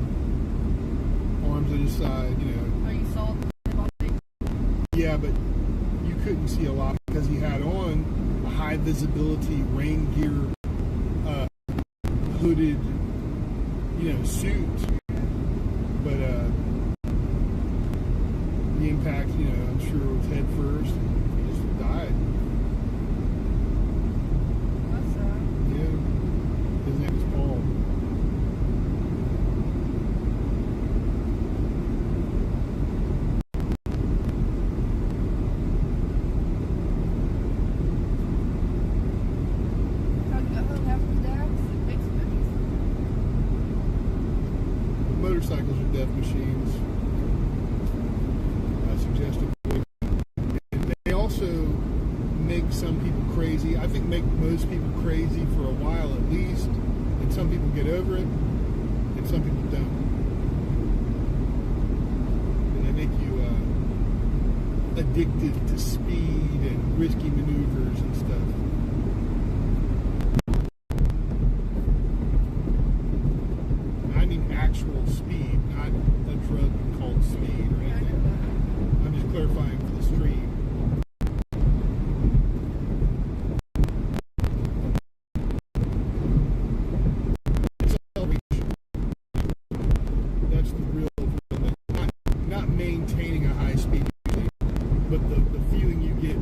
[SPEAKER 1] arms at his side, you know.
[SPEAKER 2] Oh, you saw the body?
[SPEAKER 1] Yeah, but you couldn't see a lot because he had on a high visibility rain gear, hooded, you know, suit. But the impact, you know, I'm sure was head first, and he just died.
[SPEAKER 2] That's sad.
[SPEAKER 1] Yeah. His name is Paul.
[SPEAKER 2] How'd you go home after his dad? Make some cookies?
[SPEAKER 1] Motorcycles are death machines. I suggest avoiding them. And they also make some people crazy. I think make most people crazy for a while at least. And some people get over it, and some people don't. And they make you addicted to speed and risky maneuvers and stuff. I mean actual speed, not a drug called speed or anything. I'm just clarifying for the stream. Acceleration. That's the real feeling. Not maintaining a high speed, but the feeling you get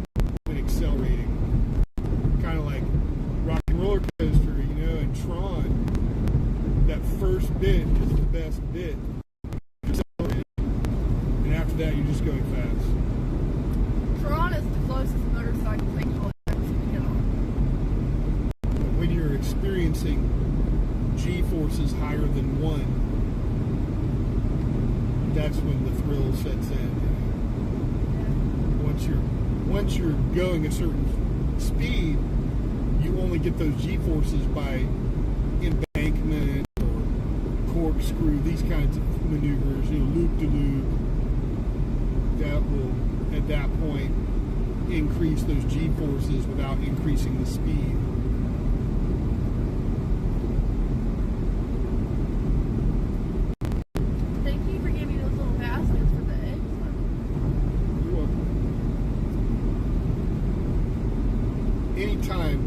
[SPEAKER 1] when accelerating. Kind of like rock and roller coaster, you know, and Tron. That first bit is the best bit. And after that, you're just going fast.
[SPEAKER 2] Tron is the closest motorcycle thing you'll ever get on.
[SPEAKER 1] When you're experiencing G-forces higher than 1, that's when the thrill sets in. Once you're going a certain speed, you only get those G-forces by embankment, corkscrew, these kinds of maneuvers, you know, loop-de-loop. That will, at that point, increase those G-forces without increasing the speed.
[SPEAKER 2] Thank you for giving me those little baskets for the eggs.
[SPEAKER 1] You're welcome. Anytime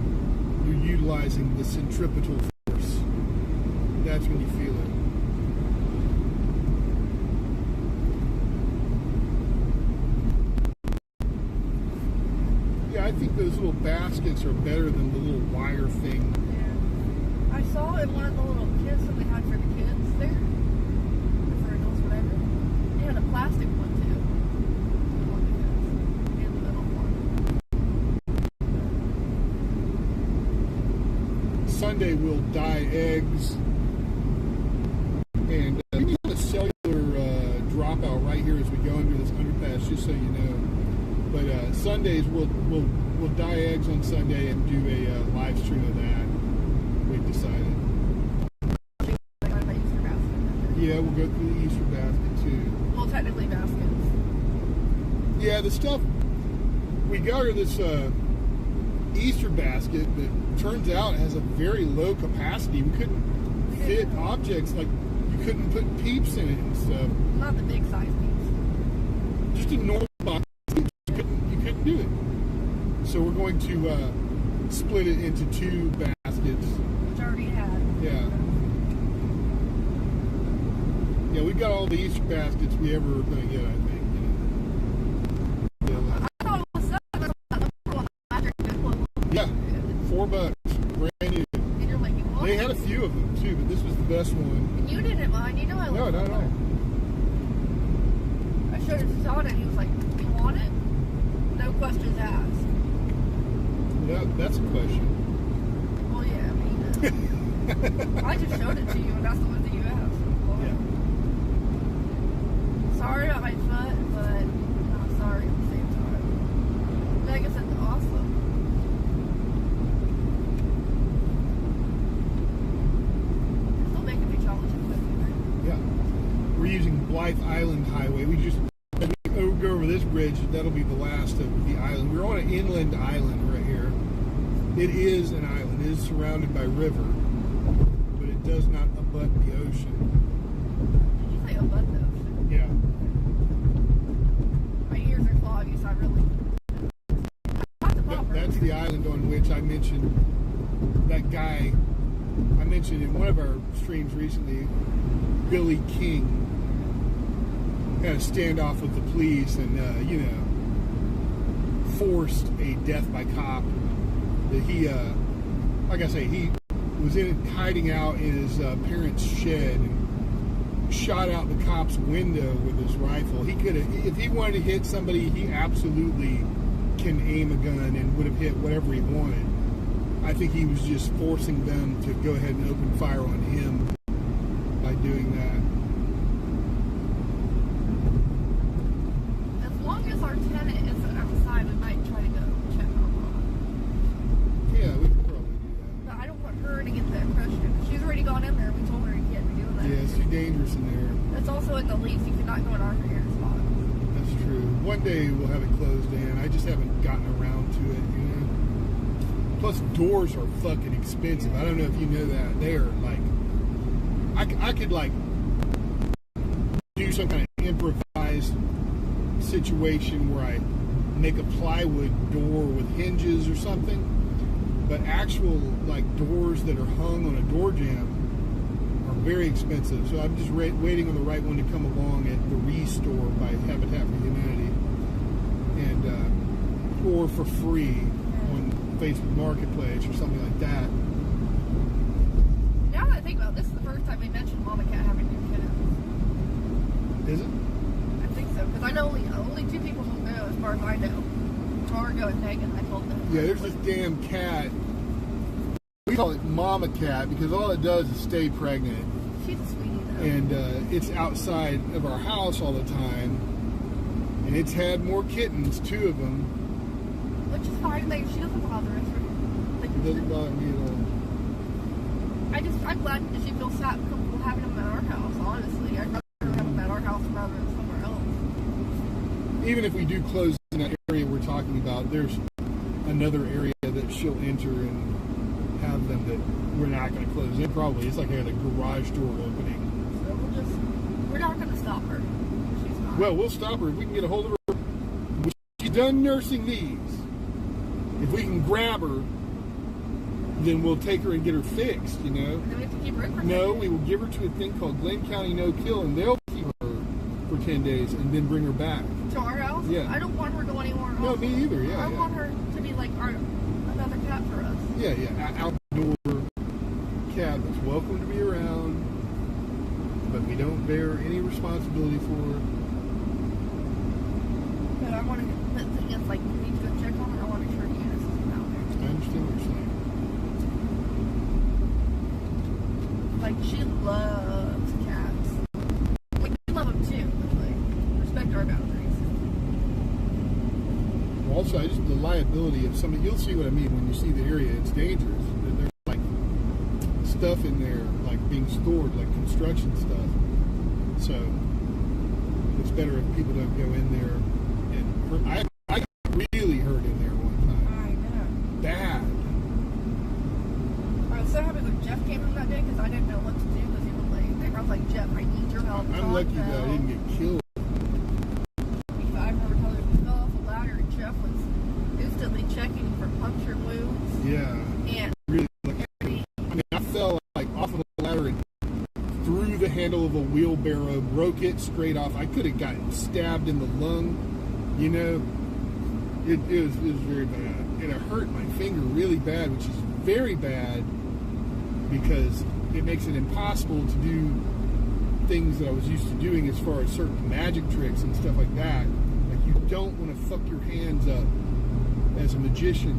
[SPEAKER 1] you're utilizing the centripetal force, that's when you feel it. Yeah, I think those little baskets are better than the little wire thing.
[SPEAKER 2] Yeah. I saw in one of the little kits that they had for the kids there, for adults, whatever. They had a plastic one too. The one that goes in the middle one.
[SPEAKER 1] Sunday we'll dye eggs, and we have a cellular dropout right here as we go under this underpass, just so you know. But Sundays we'll dye eggs on Sunday and do a live stream of that. We've decided. Yeah, we'll go through the Easter basket too.
[SPEAKER 2] Well, technically baskets.
[SPEAKER 1] Yeah, the stuff we got her this Easter basket that turns out has a very low capacity. We couldn't fit objects, like you couldn't put peeps in it and stuff.
[SPEAKER 2] Not the big size peeps.
[SPEAKER 1] Just a normal box. You couldn't do it. So we're going to split it into 2 baskets.
[SPEAKER 2] Which I already had.
[SPEAKER 1] Yeah. Yeah, we got all the Easter baskets we ever were going to get, I think.
[SPEAKER 2] I thought it was
[SPEAKER 1] Yeah, $4, brand new.
[SPEAKER 2] And you're like, what?
[SPEAKER 1] They had a few of them too, but this was the best one.
[SPEAKER 2] And you didn't mind. You know I
[SPEAKER 1] No,
[SPEAKER 2] love
[SPEAKER 1] not at all.
[SPEAKER 2] I showed it to Todd and he was like, you want it? No questions asked.
[SPEAKER 1] That's a question.
[SPEAKER 2] Well, yeah, I mean, I just showed it to you and that's the one that you asked. Well,
[SPEAKER 1] Yeah.
[SPEAKER 2] Sorry about my foot, but not sorry at the same time. Like I said, awesome. They're still making me challenging with me,
[SPEAKER 1] Yeah. We're using Blythe Island Highway. We just go over this bridge. That'll be the last of the island. We're on an inland island right here. It is an island. It is surrounded by river, but it does not abut the ocean.
[SPEAKER 2] Did you say abut the ocean?
[SPEAKER 1] Yeah.
[SPEAKER 2] My ears are cloggy, so I really...
[SPEAKER 1] That's the island on which I mentioned that guy I mentioned in one of our streams recently, Billy King, had a standoff with the police and, forced a death by cop. That he, like I say, he was hiding out in his parents' shed and shot out the cop's window with his rifle. He could have, if he wanted to hit somebody, he absolutely can aim a gun and would have hit whatever he wanted. I think he was just forcing them to go ahead and open fire on him by doing that.
[SPEAKER 2] As long as our tenant isn't outside, we might try to go check on her.
[SPEAKER 1] Yeah, we could probably do that.
[SPEAKER 2] But I don't want her to get the impression. She's already gone in there. We told her you can't be doing that.
[SPEAKER 1] Yeah, it's too dangerous in there.
[SPEAKER 2] That's also in the lease. You cannot go in our hair spot.
[SPEAKER 1] That's true. One day we'll have it closed in. I just haven't gotten around to it, you know. Plus, doors are fucking expensive. I don't know if you know that. They are like, I could like do some kind of improvised situation where I make a plywood door with hinges or something. But actual like doors that are hung on a door jamb are very expensive. So I'm just waiting on the right one to come along at the Restore by Habitat for Humanity, and or for free on Facebook Marketplace or something like that.
[SPEAKER 2] Now that I think about it, this is the first time we mentioned Mama Cat having new kittens.
[SPEAKER 1] Is it?
[SPEAKER 2] I think so, because I know only 2 people who know, as far as I know. Margo and Megan, I told them.
[SPEAKER 1] Yeah, there's this damn cat. We call it Mama Cat because all it does is stay pregnant.
[SPEAKER 2] She's a sweetie, though.
[SPEAKER 1] And it's outside of our house all the time. And it's had more kittens, 2 of them.
[SPEAKER 2] Which is fine. Like, she doesn't bother us. Like,
[SPEAKER 1] It doesn't bother me at all.
[SPEAKER 2] I'm glad that she feels comfortable having them at our house, honestly. I'd rather have them at our house rather than somewhere else.
[SPEAKER 1] Even if we do close in that area we're talking about, there's another area that she'll enter and have them that we're not going to close in. Probably it's like I had a garage door opening.
[SPEAKER 2] So we're not going to stop her. She's fine.
[SPEAKER 1] Well, we'll stop her if we can get a hold of her. When she's done nursing these, if we can grab her, then we'll take her and get her fixed, you know.
[SPEAKER 2] And then we have to keep her in.
[SPEAKER 1] No, we will give her to a thing called Glenn County No Kill, and they'll keep her for 10 days and then bring her back.
[SPEAKER 2] To our house?
[SPEAKER 1] Yeah.
[SPEAKER 2] I don't want her to go anywhere else.
[SPEAKER 1] No, me either, yeah.
[SPEAKER 2] I
[SPEAKER 1] yeah.
[SPEAKER 2] want her to be like another cat for us.
[SPEAKER 1] Yeah, outdoor cat that's welcome to be around, but we don't bear any responsibility for her.
[SPEAKER 2] But I want to, the thing is, like, we need to go check on her. I want to make sure Eunice isn't out there.
[SPEAKER 1] I understand what you're saying. also just the liability of somebody. You'll see what I mean when you see the area. It's dangerous. There's like stuff in there, like being stored, like construction stuff. So it's better if people don't go in there and hurt. I got really hurt in there one time.
[SPEAKER 2] I know.
[SPEAKER 1] Bad.
[SPEAKER 2] I was so happy when Jeff came in that day because I didn't know what to do because he was laying there. I was like, Jeff, I need your help.
[SPEAKER 1] I'm lucky that I didn't get killed.
[SPEAKER 2] I remember telling him he fell off a ladder and Jeff was instantly checking for puncture wounds.
[SPEAKER 1] Yeah.
[SPEAKER 2] And
[SPEAKER 1] Really lucky. I mean, I fell like off of the ladder and through the handle of a wheelbarrow, broke it straight off. I could have gotten stabbed in the lung, you know. It was very bad. And it hurt my finger really bad, which is very bad because it makes it impossible to do things that I was used to doing as far as certain magic tricks and stuff like that. Like, you don't want to fuck your hands up as a magician.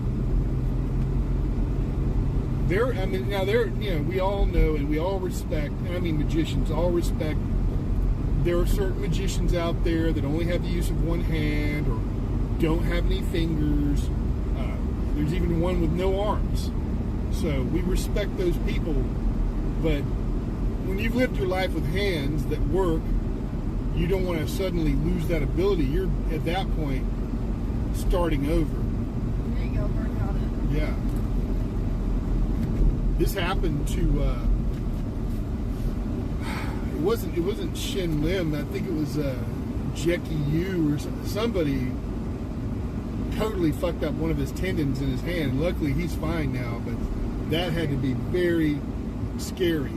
[SPEAKER 1] We all know and we all respect, and I mean magicians, all respect, there are certain magicians out there that only have the use of one hand or don't have any fingers. There's even one with no arms. So we respect those people, but when you've lived your life with hands that work, you don't want to suddenly lose that ability. You're at that point starting over.
[SPEAKER 2] there you go, learn how to.
[SPEAKER 1] Yeah. This happened to it wasn't Shin Lim. I think it was Jackie Yu or somebody totally fucked up one of his tendons in his hand. Luckily he's fine now, but that had to be very scary.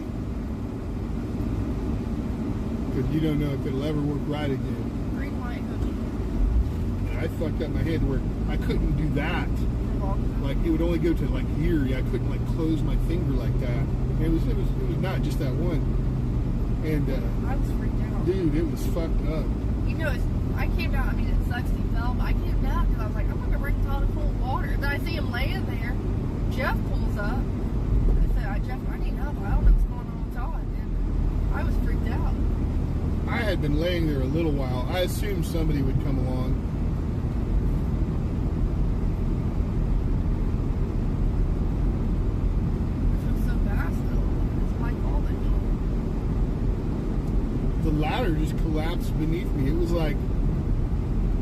[SPEAKER 1] Because you don't know if it'll ever work right again.
[SPEAKER 2] Green light,
[SPEAKER 1] And I fucked up my hand where I couldn't do that. Like, it would only go to like here. I couldn't like close my finger like that. And it was not just that one. And
[SPEAKER 2] I was freaked out.
[SPEAKER 1] dude, it was fucked up.
[SPEAKER 2] You know, I came down, I mean, it sucks he fell, but I came down because I was like, I'm going to bring Todd a cold water. And then I see him laying there. Jeff pulls up. I said, Jeff, I need help. I don't know what's going on with Todd. And I was freaked out.
[SPEAKER 1] I had been laying there a little while. I assumed somebody would come along.
[SPEAKER 2] This was so fast, though. It's like all the
[SPEAKER 1] The ladder just collapsed beneath me. It was like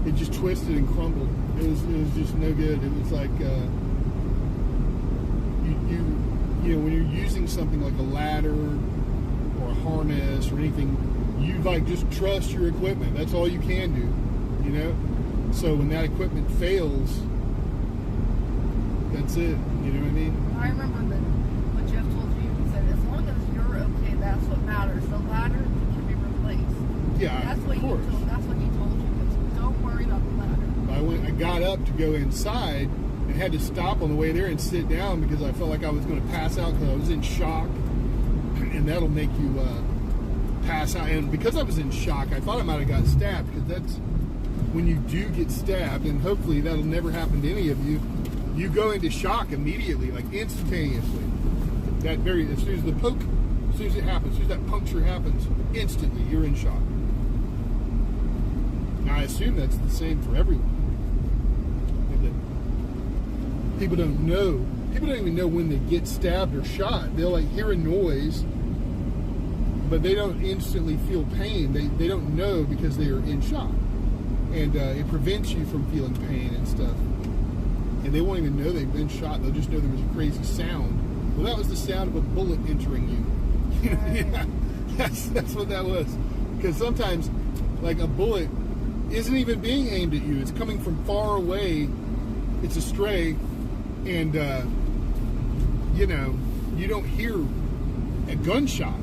[SPEAKER 1] it just twisted and crumbled. It was just no good. It was like you know, when you're using something like a ladder or a harness or anything, you like just trust your equipment. That's all you can do, you know. So when that equipment fails, that's it. You know what I mean?
[SPEAKER 2] I remember that what Jeff told you. He said, as long as you're okay, that's what matters. The ladder can be replaced.
[SPEAKER 1] Yeah,
[SPEAKER 2] That's what
[SPEAKER 1] of course.
[SPEAKER 2] That's what he told you. Don't worry about the ladder.
[SPEAKER 1] I got up to go inside and had to stop on the way there and sit down because I felt like I was going to pass out because I was in shock, and that'll make you pass out. And because I was in shock, I thought I might have got stabbed, because that's when you do get stabbed, and hopefully that'll never happen to any of you. You go into shock immediately, like instantaneously. As soon as the poke, as soon as it happens, as soon as that puncture happens, instantly you're in shock. Now I assume that's the same for everyone. People don't know. People don't even know when they get stabbed or shot. They'll like hear a noise, but they don't instantly feel pain. They don't know because they are in shock, and it prevents you from feeling pain and stuff. And they won't even know they've been shot. They'll just know there was a crazy sound. Well, that was the sound of a bullet entering you. Yeah, that's what that was. Because sometimes, like, a bullet isn't even being aimed at you. It's coming from far away. It's a stray. And, you know, you don't hear a gunshot.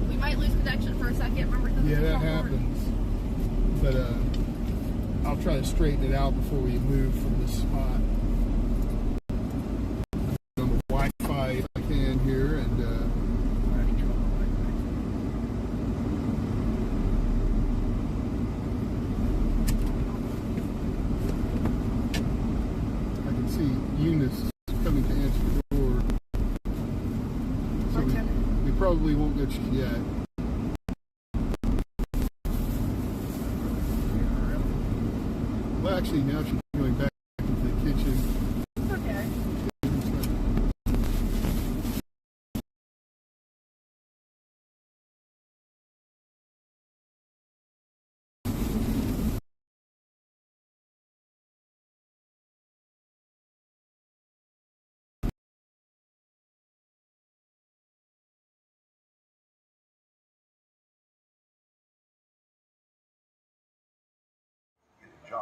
[SPEAKER 2] We might lose connection for a second. Remember,
[SPEAKER 1] Yeah, that happens. But I'll try to straighten it out before we move from this spot. On the Wi-Fi if I can here, and I can see Eunice coming to answer the door. So we probably won't get you yet. Well, actually, now she's going back into the kitchen.
[SPEAKER 2] Okay.
[SPEAKER 1] A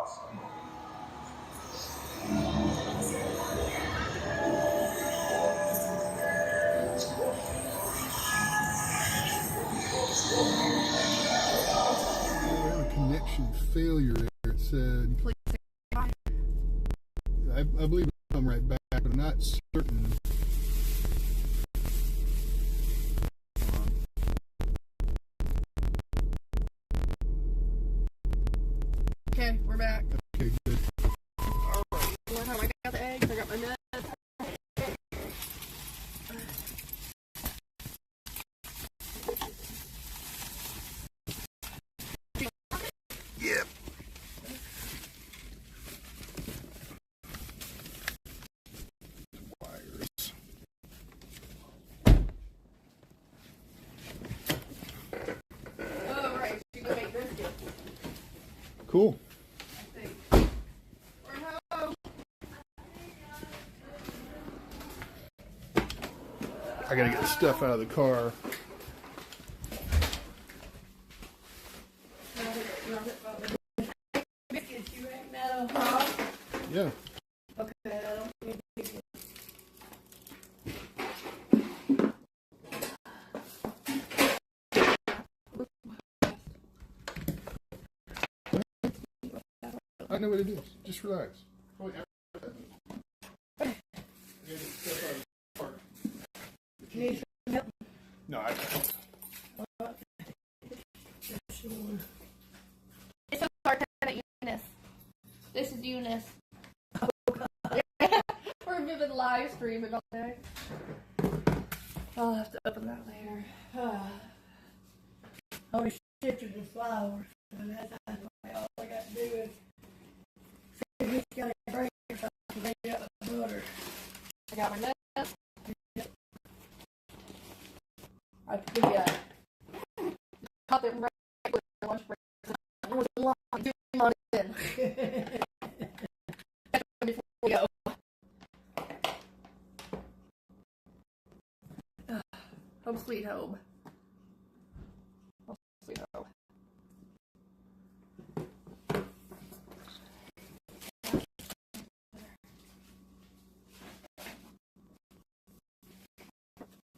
[SPEAKER 1] connection failure there, it said. I believe it'll come right back, but I'm not certain.
[SPEAKER 2] Okay, we're back.
[SPEAKER 1] Okay, good.
[SPEAKER 2] Alright, one time I got the eggs, I got my nuts.
[SPEAKER 1] Yep. Wires.
[SPEAKER 2] Alright, you can make biscuits.
[SPEAKER 1] Cool.
[SPEAKER 2] Or how?
[SPEAKER 1] I gotta get stuff out of the car.
[SPEAKER 7] Biscuits, you reckon that'll pop?
[SPEAKER 1] Yeah.
[SPEAKER 7] Okay, I don't need biscuits.
[SPEAKER 1] I know what it is. Just relax. Oh, yeah.
[SPEAKER 7] Need some help?
[SPEAKER 1] No, I
[SPEAKER 2] This is our tenant Eunice. This is Eunice. We're moving live streaming all day. I'll have to open that later.
[SPEAKER 7] Oh, shit to the flowers. And that's all I got to do is see if he's got a break or something to lay up the butter.
[SPEAKER 2] I got my nuts. I could get caught them right with the lunch break. It was long, 2 months in. Before we go. Home sweet home. Home sweet home.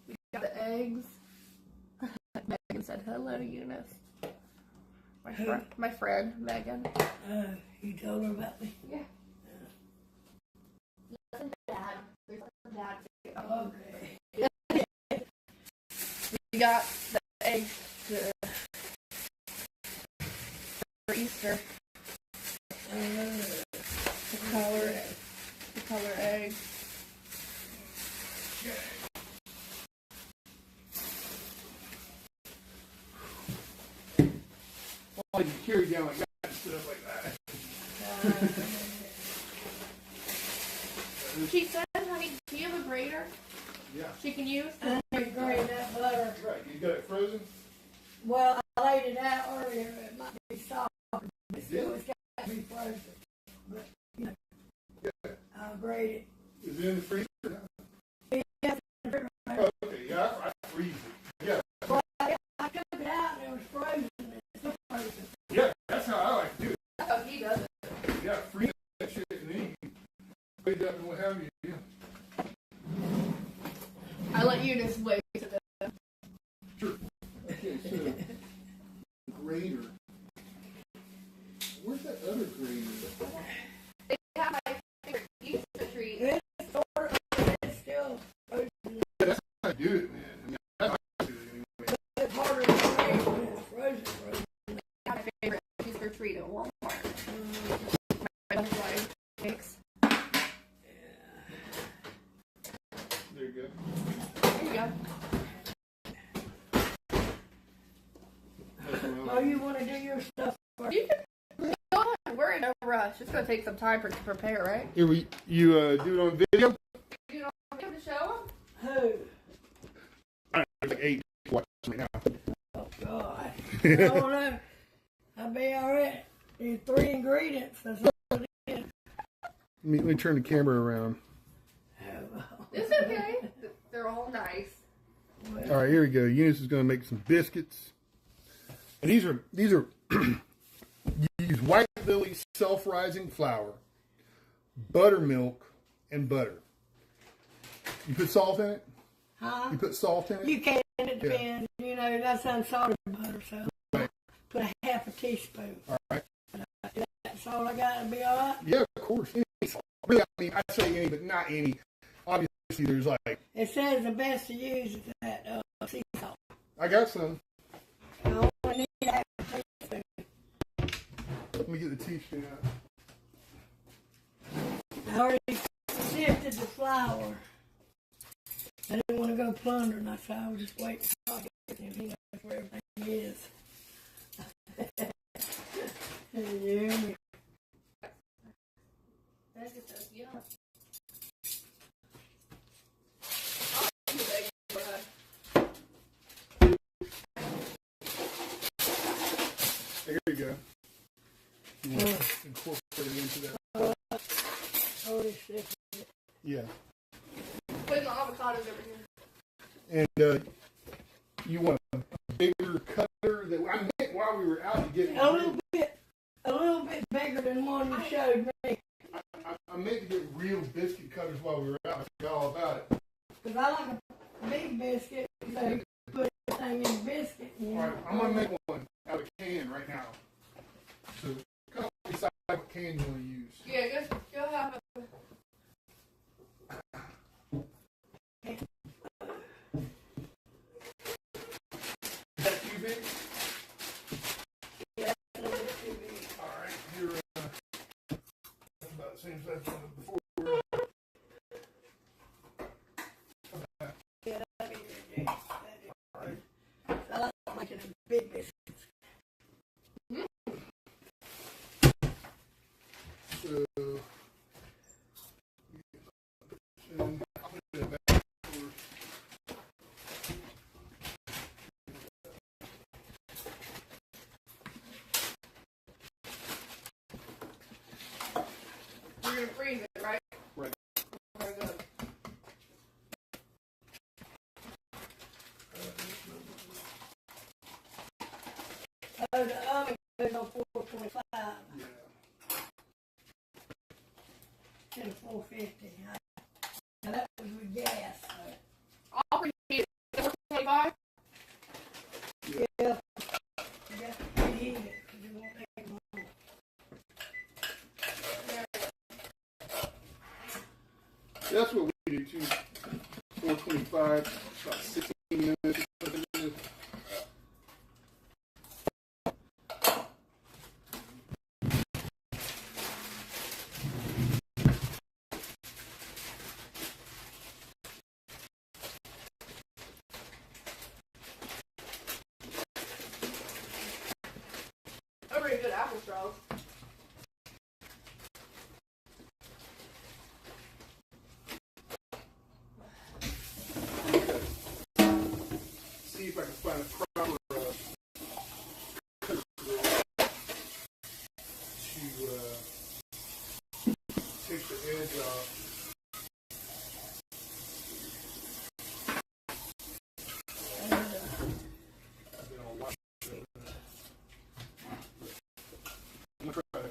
[SPEAKER 2] We got the eggs. Megan said hello, Eunice. My friend, Megan.
[SPEAKER 7] You told her about me?
[SPEAKER 2] Yeah. Nothing bad. There's nothing bad.
[SPEAKER 7] Okay.
[SPEAKER 2] We got the eggs for Easter. The color eggs.
[SPEAKER 1] Well, you carry down like that and stuff like that.
[SPEAKER 2] She said, honey, do you have a grater
[SPEAKER 1] Yeah.
[SPEAKER 2] she can use?
[SPEAKER 7] I ain't grate that butter.
[SPEAKER 1] Right. You got it frozen?
[SPEAKER 7] Well, I laid it out earlier. It might be soft, but still it's got to be frozen. But, you know,
[SPEAKER 1] Yeah.
[SPEAKER 7] I'll grate
[SPEAKER 1] Is it in the freezer?
[SPEAKER 7] it. Yeah,
[SPEAKER 1] Oh, okay. Yeah, I freeze it. Yeah.
[SPEAKER 7] well, I took it out and it was frozen. It's still frozen.
[SPEAKER 1] Yeah, that's how I like to do it.
[SPEAKER 2] That's how he does it.
[SPEAKER 1] Yeah, freeze that shit and then you put it up and what have you. Yeah.
[SPEAKER 2] I let you just wait to the
[SPEAKER 1] Sure. Okay, so grater. Where's that other grater?
[SPEAKER 2] They have my favorite Easter treat.
[SPEAKER 7] It's still frozen.
[SPEAKER 1] That's how I do it, man. I mean, I like to do it anyway.
[SPEAKER 7] It's harder to grate when it's frozen.
[SPEAKER 2] They have my favorite Easter treat at Walmart. My butterfly cakes.
[SPEAKER 1] There you go.
[SPEAKER 2] There you go. gosh, it's gonna take some time to prepare, right?
[SPEAKER 1] Here you do it on video?
[SPEAKER 2] You don't want to show them?
[SPEAKER 7] Who?
[SPEAKER 1] There's like 8 watching right now.
[SPEAKER 7] Oh, God. I don't know. I'll be all right. There's 3 ingredients. That's all it is.
[SPEAKER 1] Let me turn the camera around.
[SPEAKER 2] It's okay. They're all nice.
[SPEAKER 1] All right, here we go. Eunice is going to make some biscuits. And these are you use white lily self-rising flour, buttermilk, and butter. You put salt in it?
[SPEAKER 7] Huh?
[SPEAKER 1] You put salt in it?
[SPEAKER 7] You can, it depends. You know, that's unsalted butter, so
[SPEAKER 1] Right.
[SPEAKER 7] put a half a teaspoon.
[SPEAKER 1] All right.
[SPEAKER 7] That's all I got to be all right.
[SPEAKER 1] Yeah, of course. Any salt. Really, I mean, I say any, but not any. Obviously, there's like,
[SPEAKER 7] It says the best to use is that sea salt.
[SPEAKER 1] I got some.
[SPEAKER 7] I only need a half a teaspoon.
[SPEAKER 1] Let me get the teaspoon out.
[SPEAKER 7] I already sifted the flour. I didn't want to go plundering. I said I would just wait until I get him. He knows where everything is. Yeah.
[SPEAKER 2] That just says, yeah.
[SPEAKER 1] Here you go. You want to incorporate it into that?
[SPEAKER 7] Holy shit.
[SPEAKER 1] Yeah.
[SPEAKER 2] Putting the avocados over here.
[SPEAKER 1] And you want a bigger cutter that I meant while we were out to get
[SPEAKER 7] A little bit bigger than one you showed me.
[SPEAKER 1] I meant to get real biscuit cutters while we were out. I forgot all about it.
[SPEAKER 7] Because I like a big biscuit, so you put everything in the biscuit. You
[SPEAKER 1] All right, I'm gonna make one out of a can right now. So come on, decide what can you want to use.
[SPEAKER 2] Yeah, go have a.
[SPEAKER 1] Is that too big?
[SPEAKER 7] Yeah, a little bit too big.
[SPEAKER 1] All right, you're that's about the same size as before.
[SPEAKER 7] Yeah, that'd be good. That'd be good. I like making a big biscuit.
[SPEAKER 1] So, and I'll put it back for.
[SPEAKER 2] You're gonna freeze it, right?
[SPEAKER 1] Right.
[SPEAKER 2] Very good.
[SPEAKER 7] Oh, the oven goes on 425
[SPEAKER 1] Yeah.
[SPEAKER 7] instead of 450. Now that was with gas.
[SPEAKER 2] I'll preheat it. 425?
[SPEAKER 7] Yeah. You got to preheat it because it won't take long.
[SPEAKER 1] That's what we do too. 425, about 16 minutes.
[SPEAKER 2] They're pretty good apple straws.
[SPEAKER 1] See if I can find a proper cutter grill to take the edge off. Then I'll wash it. I'm gonna try to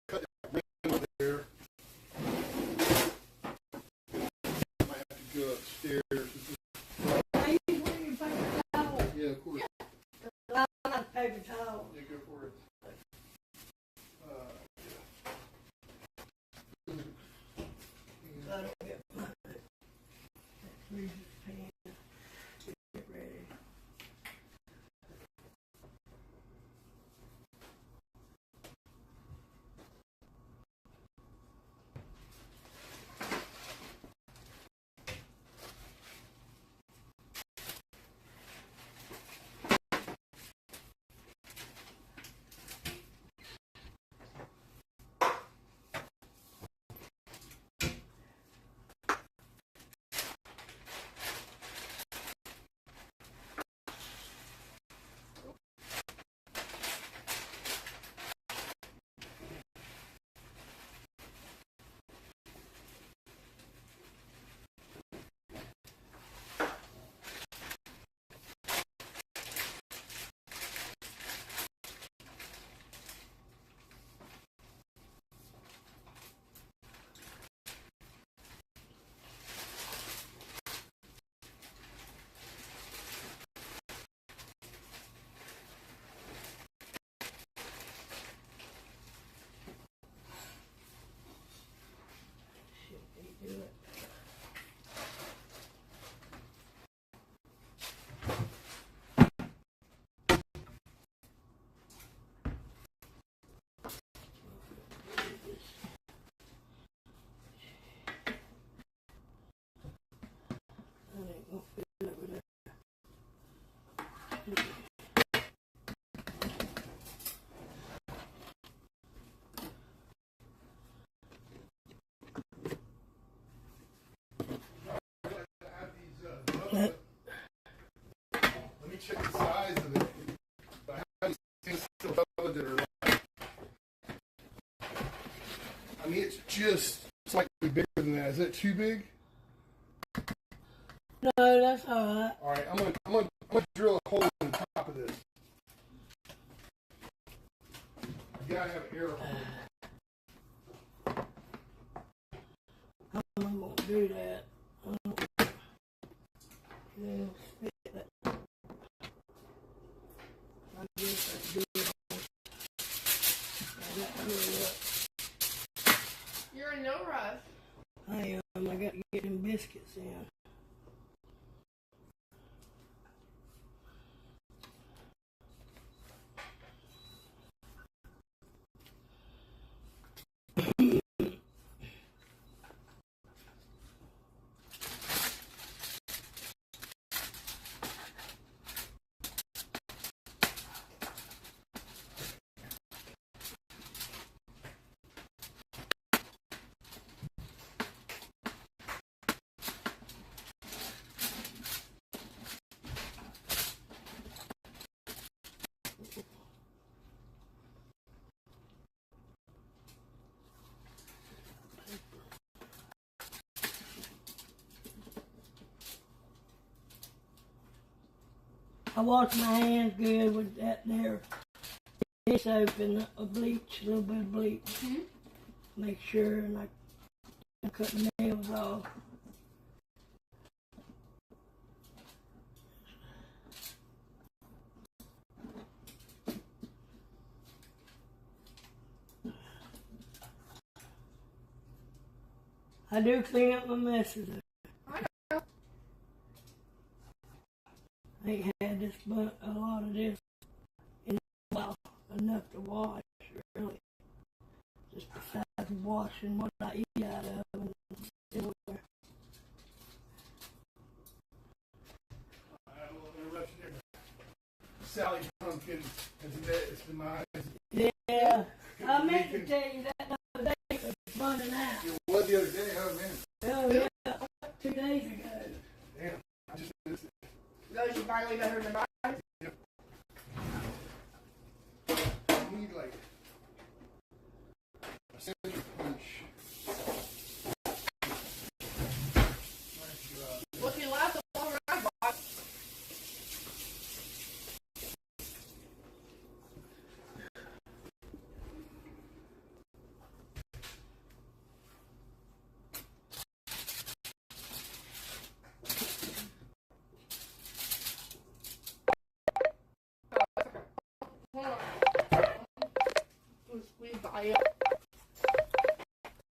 [SPEAKER 1] cut that rim there. Might have to go upstairs.
[SPEAKER 7] Now, usually you put the
[SPEAKER 1] Let me check the size of it. But how many things still relevant that are like, I mean, it's just slightly bigger than that. Is that too big?
[SPEAKER 7] No, that's all right.
[SPEAKER 1] All right, I'm gonna drill a hole in the top of this. You gotta have an air hole.
[SPEAKER 7] I'm gonna do that. Yeah, fit that. I guess I do it. I got to hurry up.
[SPEAKER 2] You're in no rush.
[SPEAKER 7] I am. I got to get them biscuits in. I wash my hands good with that there dish soap and a bleach, a little bit of bleach.
[SPEAKER 2] Mm-hmm.
[SPEAKER 7] Make sure, and I cut the nails off. I do clean up my messes. I ain't had this, but a lot of this in a while, enough to wash, really. Just besides washing what I eat out of and everywhere.
[SPEAKER 1] Sally Pumpkin has met its demise.
[SPEAKER 7] Yeah, I meant to tell you that the other day, it was running out.
[SPEAKER 1] It was the other day, oh man.
[SPEAKER 7] Oh yeah, 2 days ago.
[SPEAKER 1] Damn, I just missed it.
[SPEAKER 2] Those you finally got her to buy.
[SPEAKER 1] I need like a center punch.
[SPEAKER 2] Well, if you left the longer I bought. Squeeze by it.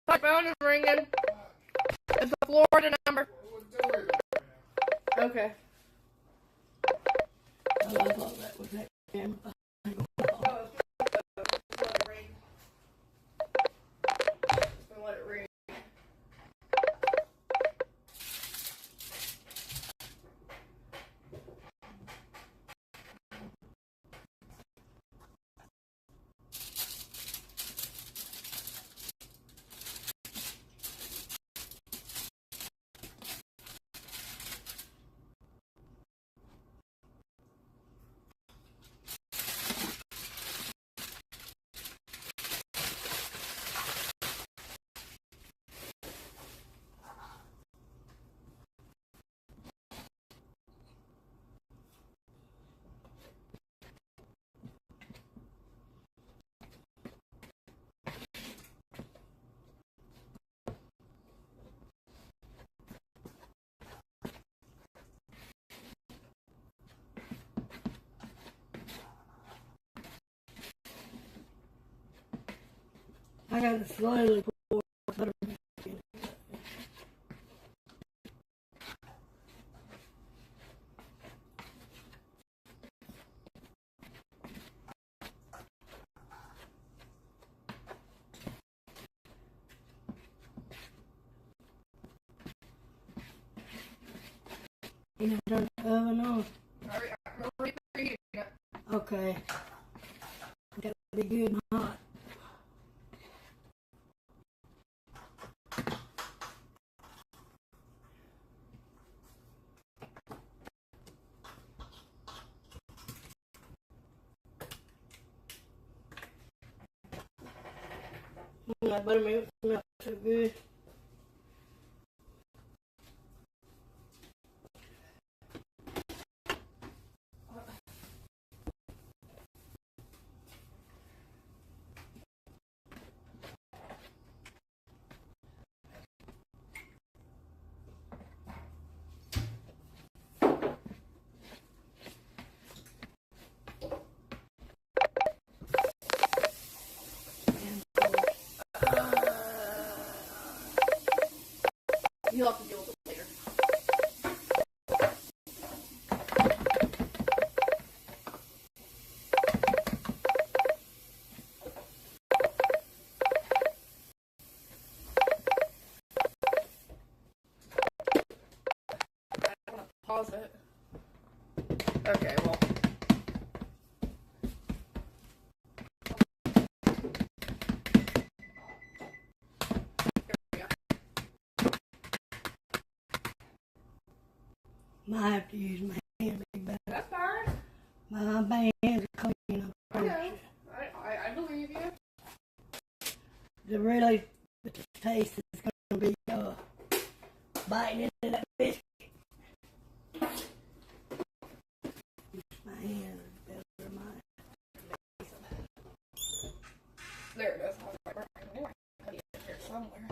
[SPEAKER 2] My phone is ringing. It's a Florida number. Okay.
[SPEAKER 7] I thought that was that camera.
[SPEAKER 2] Let it ring.
[SPEAKER 7] I got to slowly pour butter in it. You know, turn the oven on. Okay. That would be good and hot. My buttermilk smells so good.
[SPEAKER 2] You'll have to deal with it later. I want to pause it. Okay, well.
[SPEAKER 7] Might have to use my hand to be better.
[SPEAKER 2] That's fine.
[SPEAKER 7] My hands are clean.
[SPEAKER 2] I know. I believe you.
[SPEAKER 7] The taste is going to be biting into that biscuit. My hands are better than mine.
[SPEAKER 2] There it is. I was like, I knew I had it here somewhere.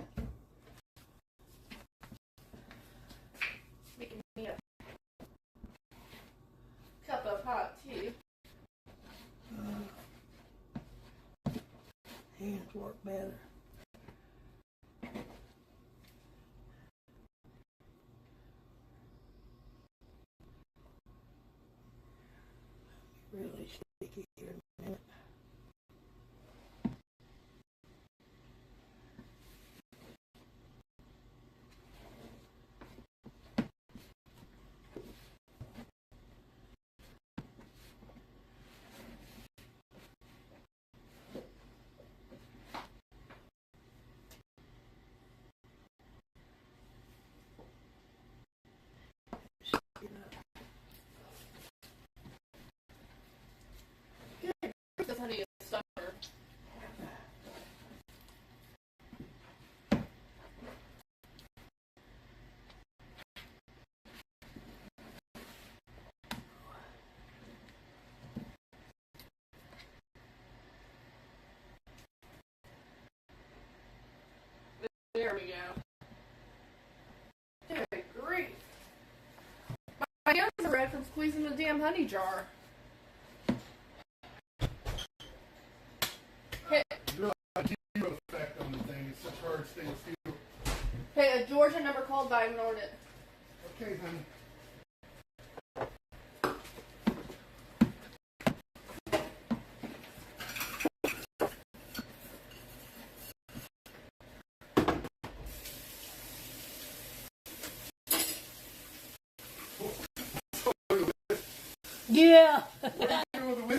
[SPEAKER 2] Making me a cup of hot tea.
[SPEAKER 7] Hands work better. Really sticky here in a minute.
[SPEAKER 2] This honey is summer. There we go. Good grief. My hands are red from squeezing the damn honey jar. Hey,
[SPEAKER 1] Zero effect on the thing. It's such hard stainless steel.
[SPEAKER 2] hey, a Georgia number called, but I ignored it.
[SPEAKER 1] Okay, honey.
[SPEAKER 7] Yeah.
[SPEAKER 1] What are you doing with the whip?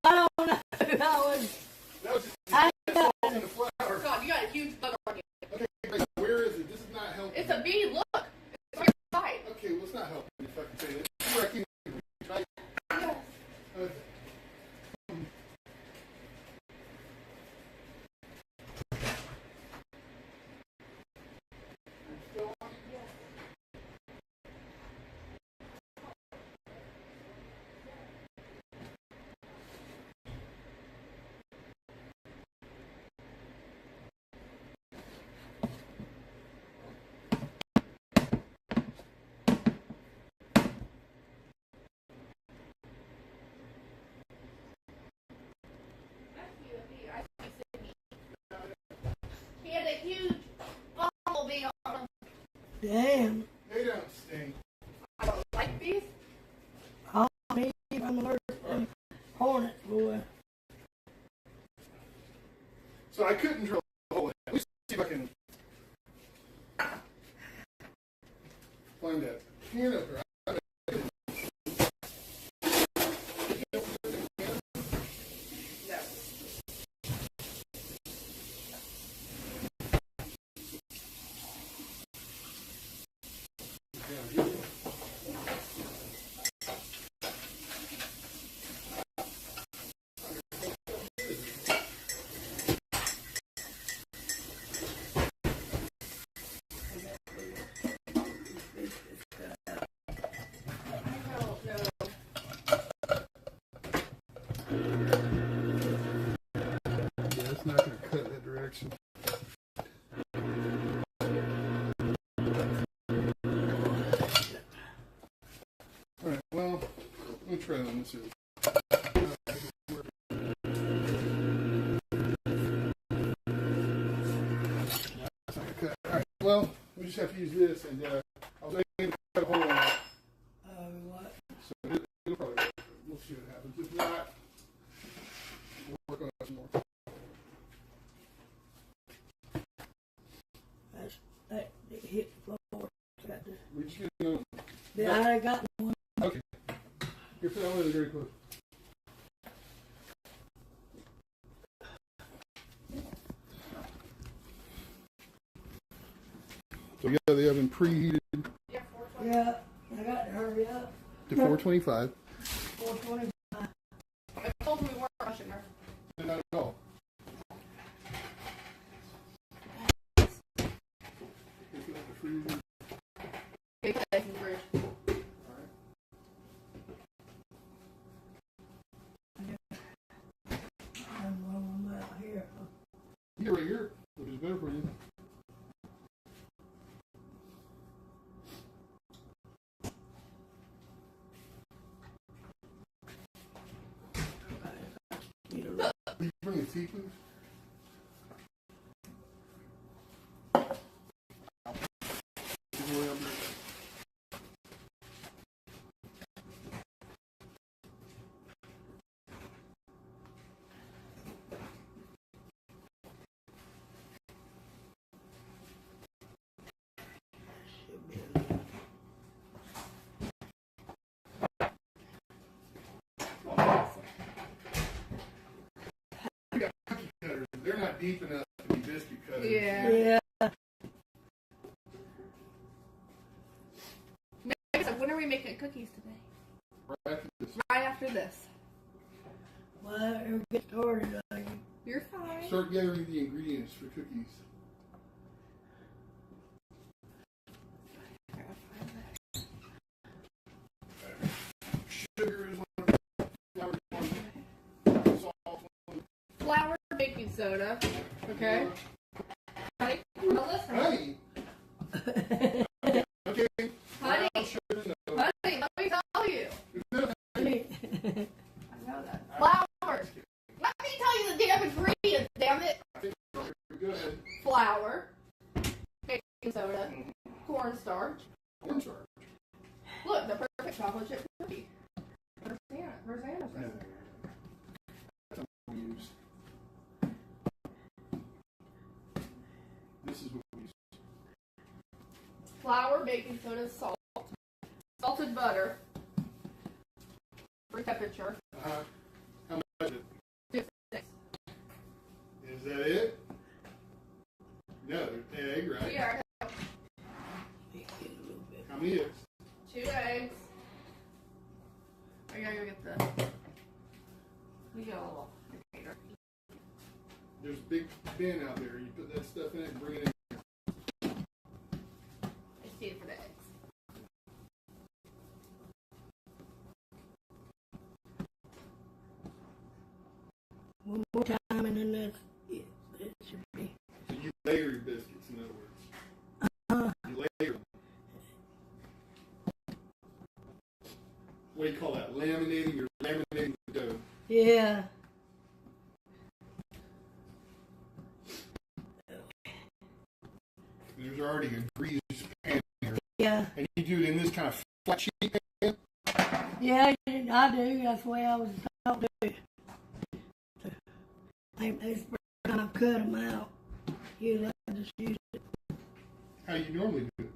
[SPEAKER 7] I don't know. I was.
[SPEAKER 1] That was just
[SPEAKER 7] I got
[SPEAKER 1] in the flour.
[SPEAKER 2] God, you got a huge bug on you.
[SPEAKER 1] Okay, guys, where is it? This is not helping.
[SPEAKER 2] It's a bee, look. It's on your side.
[SPEAKER 1] Okay, well, it's not helping. If I can say that. It's working. Right?
[SPEAKER 2] Yes.
[SPEAKER 1] Okay.
[SPEAKER 2] He had a huge bumblebee on him.
[SPEAKER 7] damn.
[SPEAKER 1] They don't stink.
[SPEAKER 2] I don't like bees.
[SPEAKER 7] I'm allergic to hornets, boy.
[SPEAKER 1] So I couldn't drill a hole in it. Let me see if I can find that can opener.
[SPEAKER 2] No.
[SPEAKER 1] silencer. Alright, well, we just have to use this, and I was able to cut a hole in it.
[SPEAKER 7] What?
[SPEAKER 1] So it'll probably work. We'll see what happens. If not, we'll work on it some more.
[SPEAKER 7] That it hit the floor. Got this.
[SPEAKER 1] We just get it on.
[SPEAKER 7] Yeah, I got one.
[SPEAKER 1] Okay. Here, put that one very close. So we got the oven preheated
[SPEAKER 7] Yeah, I got to hurry up.
[SPEAKER 1] to 425.
[SPEAKER 7] 425.
[SPEAKER 2] I told him we weren't rushing her.
[SPEAKER 1] Not at all.
[SPEAKER 2] Okay, guys, in the fridge.
[SPEAKER 7] I'm rolling out here.
[SPEAKER 1] Yeah, right here, which is better for you. Will you bring a tea, please? They're not deep enough to be biscuit cutters.
[SPEAKER 2] Yeah.
[SPEAKER 7] Yeah.
[SPEAKER 2] Maybe, so when are we making cookies today?
[SPEAKER 1] Right after this.
[SPEAKER 2] Right after this.
[SPEAKER 7] Well, it'll get started.
[SPEAKER 2] You're fine.
[SPEAKER 1] Start gathering the ingredients for cookies. Sugar is one, flour is one, salt is
[SPEAKER 2] Flour, baking soda. Okay. Honey, now listen.
[SPEAKER 1] one. Honey! Okay.
[SPEAKER 2] Honey.
[SPEAKER 1] Brown sugar, no.
[SPEAKER 2] Honey, let me tell you. I know that. Flour. Let me tell you the damn ingredients, damn it.
[SPEAKER 1] I think go ahead.
[SPEAKER 2] Flour, baking soda, cornstarch.
[SPEAKER 1] Cornstarch.
[SPEAKER 2] Look, the perfect chocolate chip cookie. Where's Anna's
[SPEAKER 1] No.
[SPEAKER 2] recipe?
[SPEAKER 1] That's what we use. This is what we use.
[SPEAKER 2] Flour, baking soda, salt, salted butter, room temperature,
[SPEAKER 1] How much is it?
[SPEAKER 2] 2 sticks.
[SPEAKER 1] Is that it? No, there's egg, right?
[SPEAKER 2] Here,
[SPEAKER 1] How many eggs?
[SPEAKER 2] 2 eggs. I gotta go get the. We got a little indicator.
[SPEAKER 1] There's a big bin out there. You put that stuff in it and bring it in.
[SPEAKER 2] I just need it for the eggs.
[SPEAKER 7] One more time and then that's it. It should be.
[SPEAKER 1] So you layer your biscuits, in other words. You layer them. What do you call that? Laminating? You're laminating the dough.
[SPEAKER 7] Yeah.
[SPEAKER 1] There's already a greased pan here.
[SPEAKER 7] Yeah.
[SPEAKER 1] And you do it in this kind of flat sheet pan?
[SPEAKER 7] Yeah, I do. That's the way I was taught to do it. They kind of cut them out. Usually I just use
[SPEAKER 1] How you normally do it?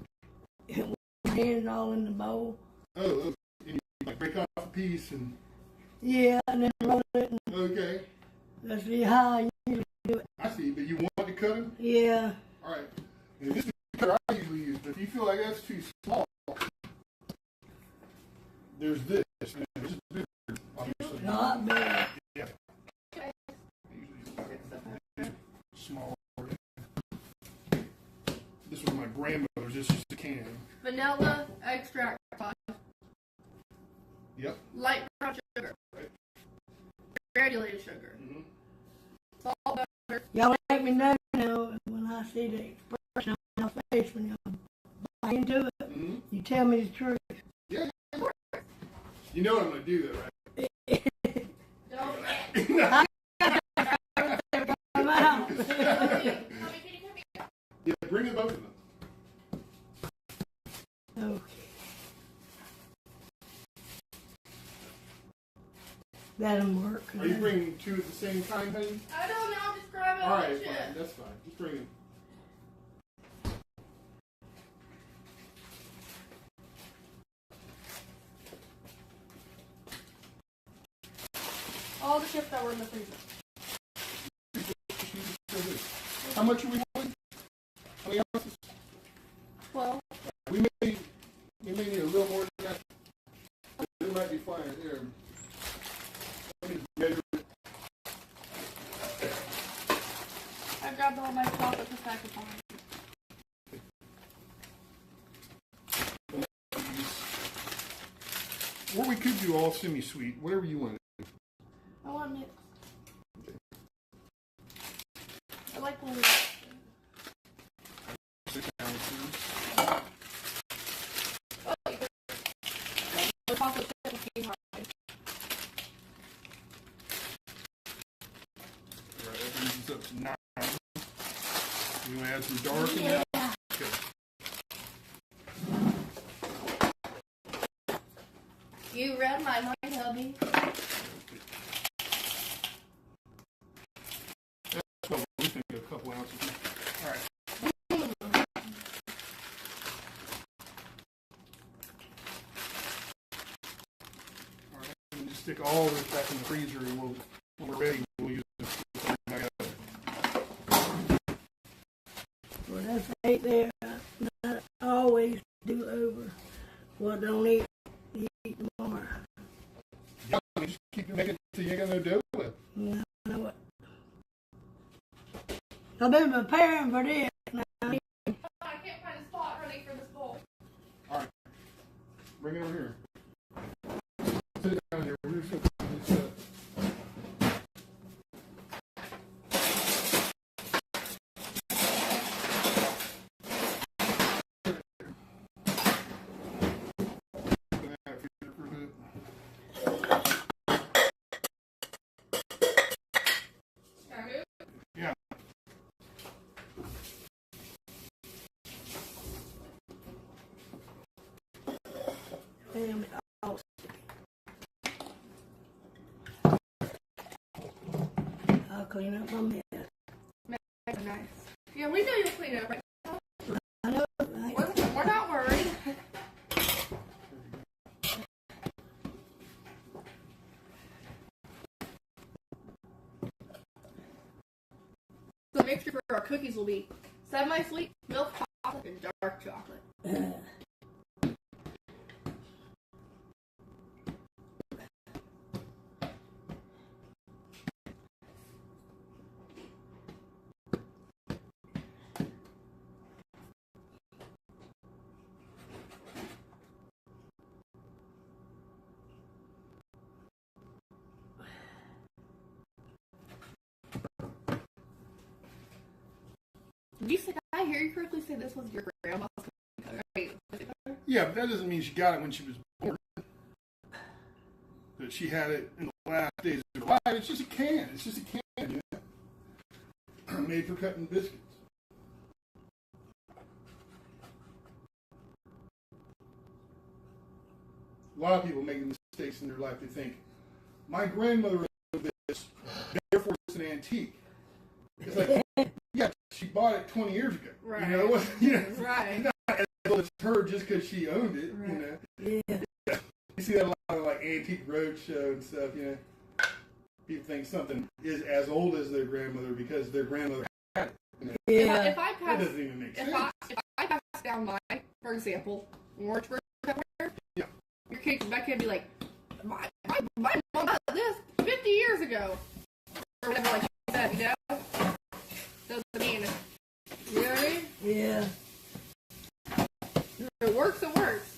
[SPEAKER 7] it with my hands all in the bowl.
[SPEAKER 1] Oh, and you like break off a piece and...
[SPEAKER 7] Yeah, and then roll it. And
[SPEAKER 1] Okay.
[SPEAKER 7] that's how I usually do it.
[SPEAKER 1] I see, but you want to cut them?
[SPEAKER 7] Yeah.
[SPEAKER 1] All right. And this is the cutter I usually use, but if you feel like that's too small, there's this. And this is bigger, obviously.
[SPEAKER 7] Not bad.
[SPEAKER 1] Yeah. Usually small. This was my grandmother's. This is the can.
[SPEAKER 2] Vanilla extract,
[SPEAKER 1] Yep.
[SPEAKER 2] light brown sugar,
[SPEAKER 1] Right.
[SPEAKER 2] granulated sugar,
[SPEAKER 1] Mm-hmm.
[SPEAKER 2] salt, butter.
[SPEAKER 7] Y'all let me know when I see the expression on my face when y'all buy into it.
[SPEAKER 1] Mm-hmm.
[SPEAKER 7] You tell me the truth.
[SPEAKER 1] Yeah. You know what I'm going to do, though, right?
[SPEAKER 7] Come out.
[SPEAKER 1] Yeah, bring it both of them.
[SPEAKER 7] Okay. That'll work.
[SPEAKER 1] Are you bringing two at the same time, honey?
[SPEAKER 2] I don't know, just grab it.
[SPEAKER 1] All right, fine. That's fine. Just bring them.
[SPEAKER 2] All the chips that were in the freezer.
[SPEAKER 1] How much are we wanting? How many ounces?
[SPEAKER 2] 12.
[SPEAKER 1] We may need a little more than that. It might be fine here. Let me measure it.
[SPEAKER 2] I grabbed all my chocolate to pack it on.
[SPEAKER 1] Or we could do all semi-sweet, whatever you want.
[SPEAKER 2] I want mix. I like when we
[SPEAKER 1] 6 ounces.
[SPEAKER 2] the chocolate chip is being hard.
[SPEAKER 1] All right, that brings us up to 9. You want to add some dark in there? Okay.
[SPEAKER 2] You read my mind, hubby.
[SPEAKER 1] That's what we think, a couple ounces. All right. All right, and just stick all of this back in the freezer, and when we're ready, we'll use this.
[SPEAKER 7] Well, that's right there. Not always do over. What don't eat, eat more.
[SPEAKER 1] Yeah, just keep making it until you ain't got no dough left.
[SPEAKER 7] You know what? I've been preparing for this now.
[SPEAKER 2] I can't find a spot ready for this bowl.
[SPEAKER 1] All right, bring it over here. Sit it down here. We're just gonna put this up. Yeah.
[SPEAKER 7] Damn it all. I'll clean up my mess.
[SPEAKER 2] Nice. Yeah, we know you'll clean it up right now.
[SPEAKER 7] I know, right?
[SPEAKER 2] We're not worried. The mixture for our cookies will be semi-sweet, milk chocolate, and dark chocolate. Did I hear you correctly say this was your grandma's cookie cutter? Wait, was it cutter?
[SPEAKER 1] Yeah, but that doesn't mean she got it when she was born. That she had it in the last days of her life. It's just a can. It's just a can, you know? Made for cutting biscuits. A lot of people make mistakes in their life. They think, my grandmother wrote this, therefore it's an antique. It's like, yeah, she bought it 20 years ago.
[SPEAKER 2] Right.
[SPEAKER 1] You know, it wasn't, you know,
[SPEAKER 2] Right.
[SPEAKER 1] not as though it's her just because she owned it,
[SPEAKER 2] Right.
[SPEAKER 1] you know.
[SPEAKER 7] Yeah.
[SPEAKER 1] You see that a lot of like antique roadshow and stuff, you know. People think something is as old as their grandmother because their grandmother had it. You know?
[SPEAKER 7] Yeah.
[SPEAKER 2] If I
[SPEAKER 1] That
[SPEAKER 2] pass,
[SPEAKER 1] doesn't even make sense.
[SPEAKER 2] if I pass down my, for example, Orangeburg Cutware,
[SPEAKER 1] Yeah.
[SPEAKER 2] your kid Rebecca would be like, my mom got this 50 years ago, or whatever, like you said, you know. Doesn't mean, you know what I mean?
[SPEAKER 7] Yeah.
[SPEAKER 2] If it works, it works.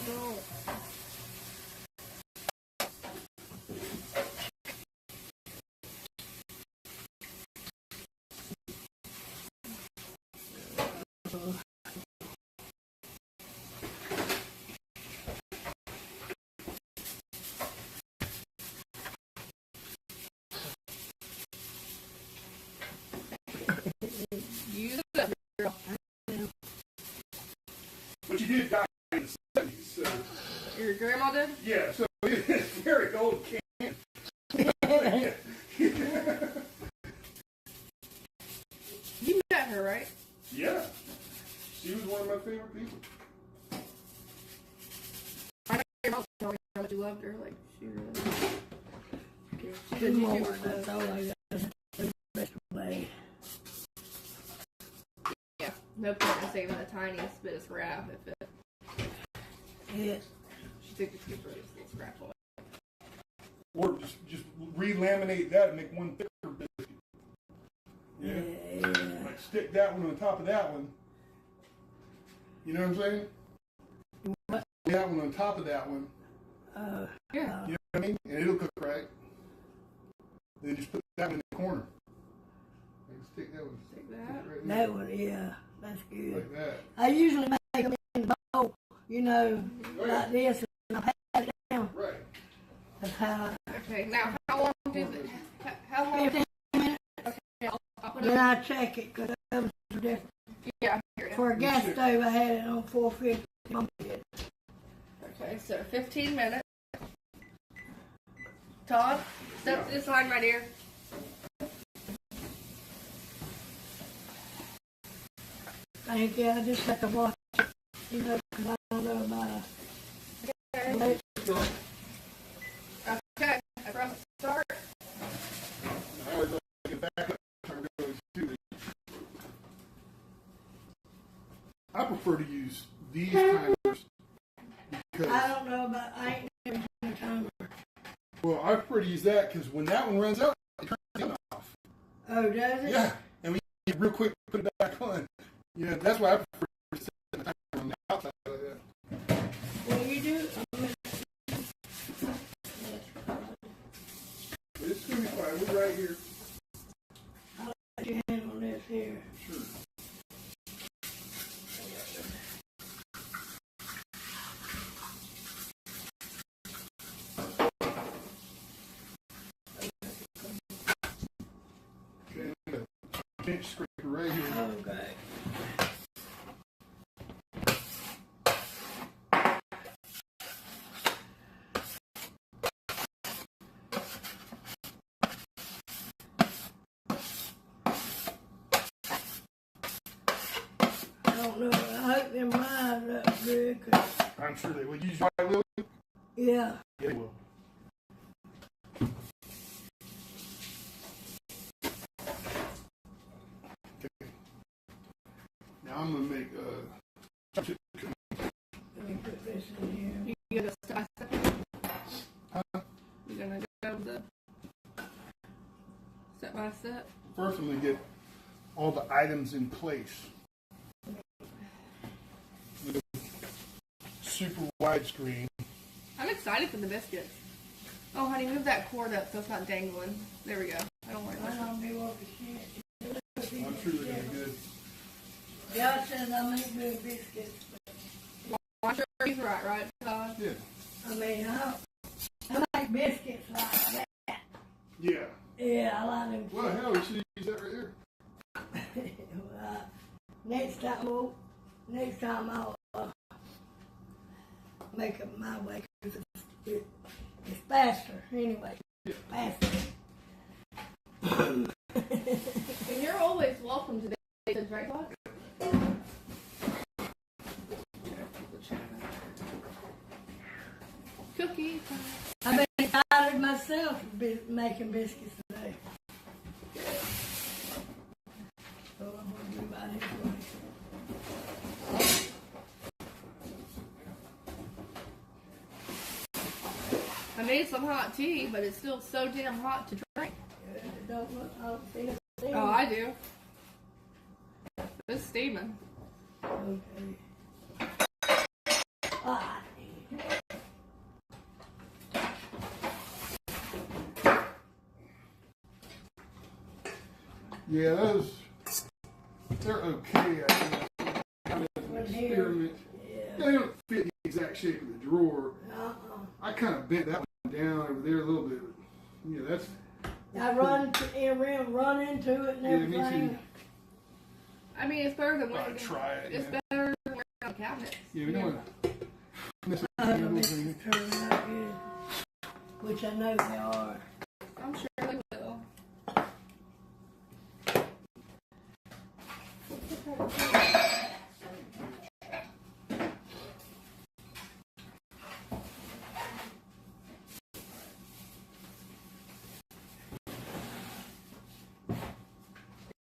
[SPEAKER 2] No. did?
[SPEAKER 1] Yeah, so it's a very old can.
[SPEAKER 2] You met her, right?
[SPEAKER 1] Yeah. She was one of my favorite people.
[SPEAKER 2] I know your mom told me how much you loved her. Like, she really. She's a
[SPEAKER 7] Two more,
[SPEAKER 2] YouTuber.
[SPEAKER 7] that's all I got. The rest of the way.
[SPEAKER 2] Yeah, no point in saving the tiniest bit of scrap if it.
[SPEAKER 7] Yeah.
[SPEAKER 2] She took the super little scrap away.
[SPEAKER 1] Or just re-laminate that and make one thicker biscuit. Yeah. Like stick that one on top of that one. You know what I'm saying?
[SPEAKER 7] What?
[SPEAKER 1] That one on top of that one.
[SPEAKER 2] Yeah.
[SPEAKER 1] You know what I mean? And it'll cook right. Then just put that one in the corner. Like stick that one.
[SPEAKER 2] Take
[SPEAKER 1] Stick
[SPEAKER 2] that.
[SPEAKER 1] it right in
[SPEAKER 7] That
[SPEAKER 1] there.
[SPEAKER 7] one, yeah. That's good.
[SPEAKER 1] Like that.
[SPEAKER 7] I usually make them in the bowl, you know, like this, and I pat it down.
[SPEAKER 1] Right.
[SPEAKER 7] That's how
[SPEAKER 2] Okay, now how long did it? How long?
[SPEAKER 7] 15 minutes.
[SPEAKER 2] Okay, I'll put it.
[SPEAKER 7] Then I check it, because ovens are different.
[SPEAKER 2] Yeah, here it is.
[SPEAKER 7] For a gas stove, I had it on 450.
[SPEAKER 2] Okay, so 15 minutes. Todd, step to this line right here.
[SPEAKER 7] Thank you. I just have to watch it, you know, because I don't know about it.
[SPEAKER 2] Okay, I press start.
[SPEAKER 1] I always like to get back up. I prefer to use these timers because,
[SPEAKER 7] I don't know about, I ain't never seen a timer.
[SPEAKER 1] well, I prefer to use that because when that one runs out, it turns the other off.
[SPEAKER 7] Oh, does it?
[SPEAKER 1] Yeah, and we get real quick put it back on. Yeah, that's why I prefer to set the timer on the outside like that.
[SPEAKER 7] What do you do?
[SPEAKER 1] But it's going to be fine. We're right here.
[SPEAKER 7] I'll let you handle this here.
[SPEAKER 1] Sure. Okay, pinch scraper right here.
[SPEAKER 7] Okay. I don't know. I hope them lines up good. 'Cause,
[SPEAKER 1] I'm sure they will. Use your white wheel?
[SPEAKER 7] yeah.
[SPEAKER 1] Yeah, they will. Okay. Now I'm going to make
[SPEAKER 7] Let me put this in here.
[SPEAKER 2] You gonna step by step? You're gonna go the step by step?
[SPEAKER 1] first I'm going to get all the items in place. Super widescreen.
[SPEAKER 2] I'm excited for the biscuits. Oh, honey, move that cord up so it's not dangling. There we go. I don't like
[SPEAKER 7] I
[SPEAKER 2] that.
[SPEAKER 7] don't do what the shit.
[SPEAKER 1] I'm sure they're going to be good.
[SPEAKER 7] Y'all says I make good biscuits.
[SPEAKER 2] I'm sure he's right, Todd?
[SPEAKER 1] Yeah.
[SPEAKER 7] I mean, I make biscuits like that.
[SPEAKER 1] Yeah.
[SPEAKER 7] Yeah, I like them.
[SPEAKER 1] Well, hell, we should use that right here.
[SPEAKER 7] Next time I'll make it my way, because it's faster anyway. Faster.
[SPEAKER 2] And you're always welcome to this, right, Todd? Cookie time.
[SPEAKER 7] I've been excited myself making biscuits today. So I'm going to do about it.
[SPEAKER 2] I made some hot tea, but it's still so damn hot to drink.
[SPEAKER 7] It don't look, I don't see it.
[SPEAKER 2] Oh, I do. It's steaming.
[SPEAKER 7] Okay. Ah.
[SPEAKER 1] Yeah, those, they're okay, I think. Kind of an experiment.
[SPEAKER 7] Yeah.
[SPEAKER 1] They don't fit the exact shape of the drawer.
[SPEAKER 7] Uh-uh.
[SPEAKER 1] I kind of bent that one down over there a little bit. Yeah, that's...
[SPEAKER 7] I run into it and
[SPEAKER 1] Yeah, me
[SPEAKER 7] everything.
[SPEAKER 1] too.
[SPEAKER 2] I mean, it's better than
[SPEAKER 1] Gotta
[SPEAKER 2] wearing
[SPEAKER 1] try it.
[SPEAKER 2] It's
[SPEAKER 1] Yeah,
[SPEAKER 2] better than wearing on cabinets.
[SPEAKER 1] yeah we don't want to
[SPEAKER 7] I hope it's turning out good. Which I know they are.
[SPEAKER 2] I'm sure they will.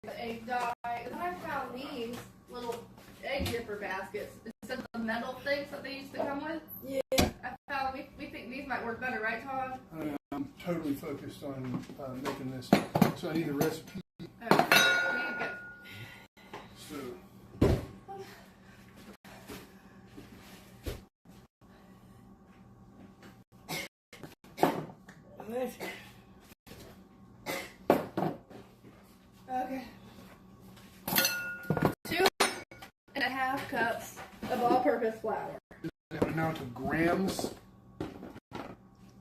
[SPEAKER 2] The egg dye. And then I found these little egg dipper baskets instead of the metal things that they used to come with.
[SPEAKER 7] Yeah.
[SPEAKER 2] I found we think these might work better, right, Todd?
[SPEAKER 1] I'm totally focused on making this. So I need the recipe.
[SPEAKER 2] Okay. There you go.
[SPEAKER 1] So
[SPEAKER 2] Okay. 2.5 cups of all-purpose flour.
[SPEAKER 1] an amount of grams.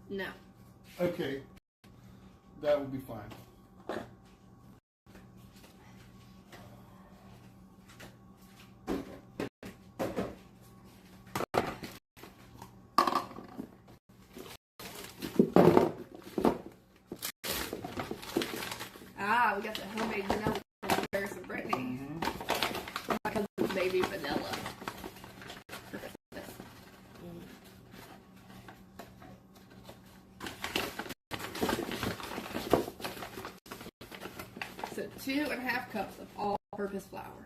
[SPEAKER 2] No.
[SPEAKER 1] Okay, that will be fine.
[SPEAKER 2] Ah, we got the homemade vanilla from Paris and Brittany. My cousin's baby vanilla. For Christmas. So 2.5 cups of all-purpose flour.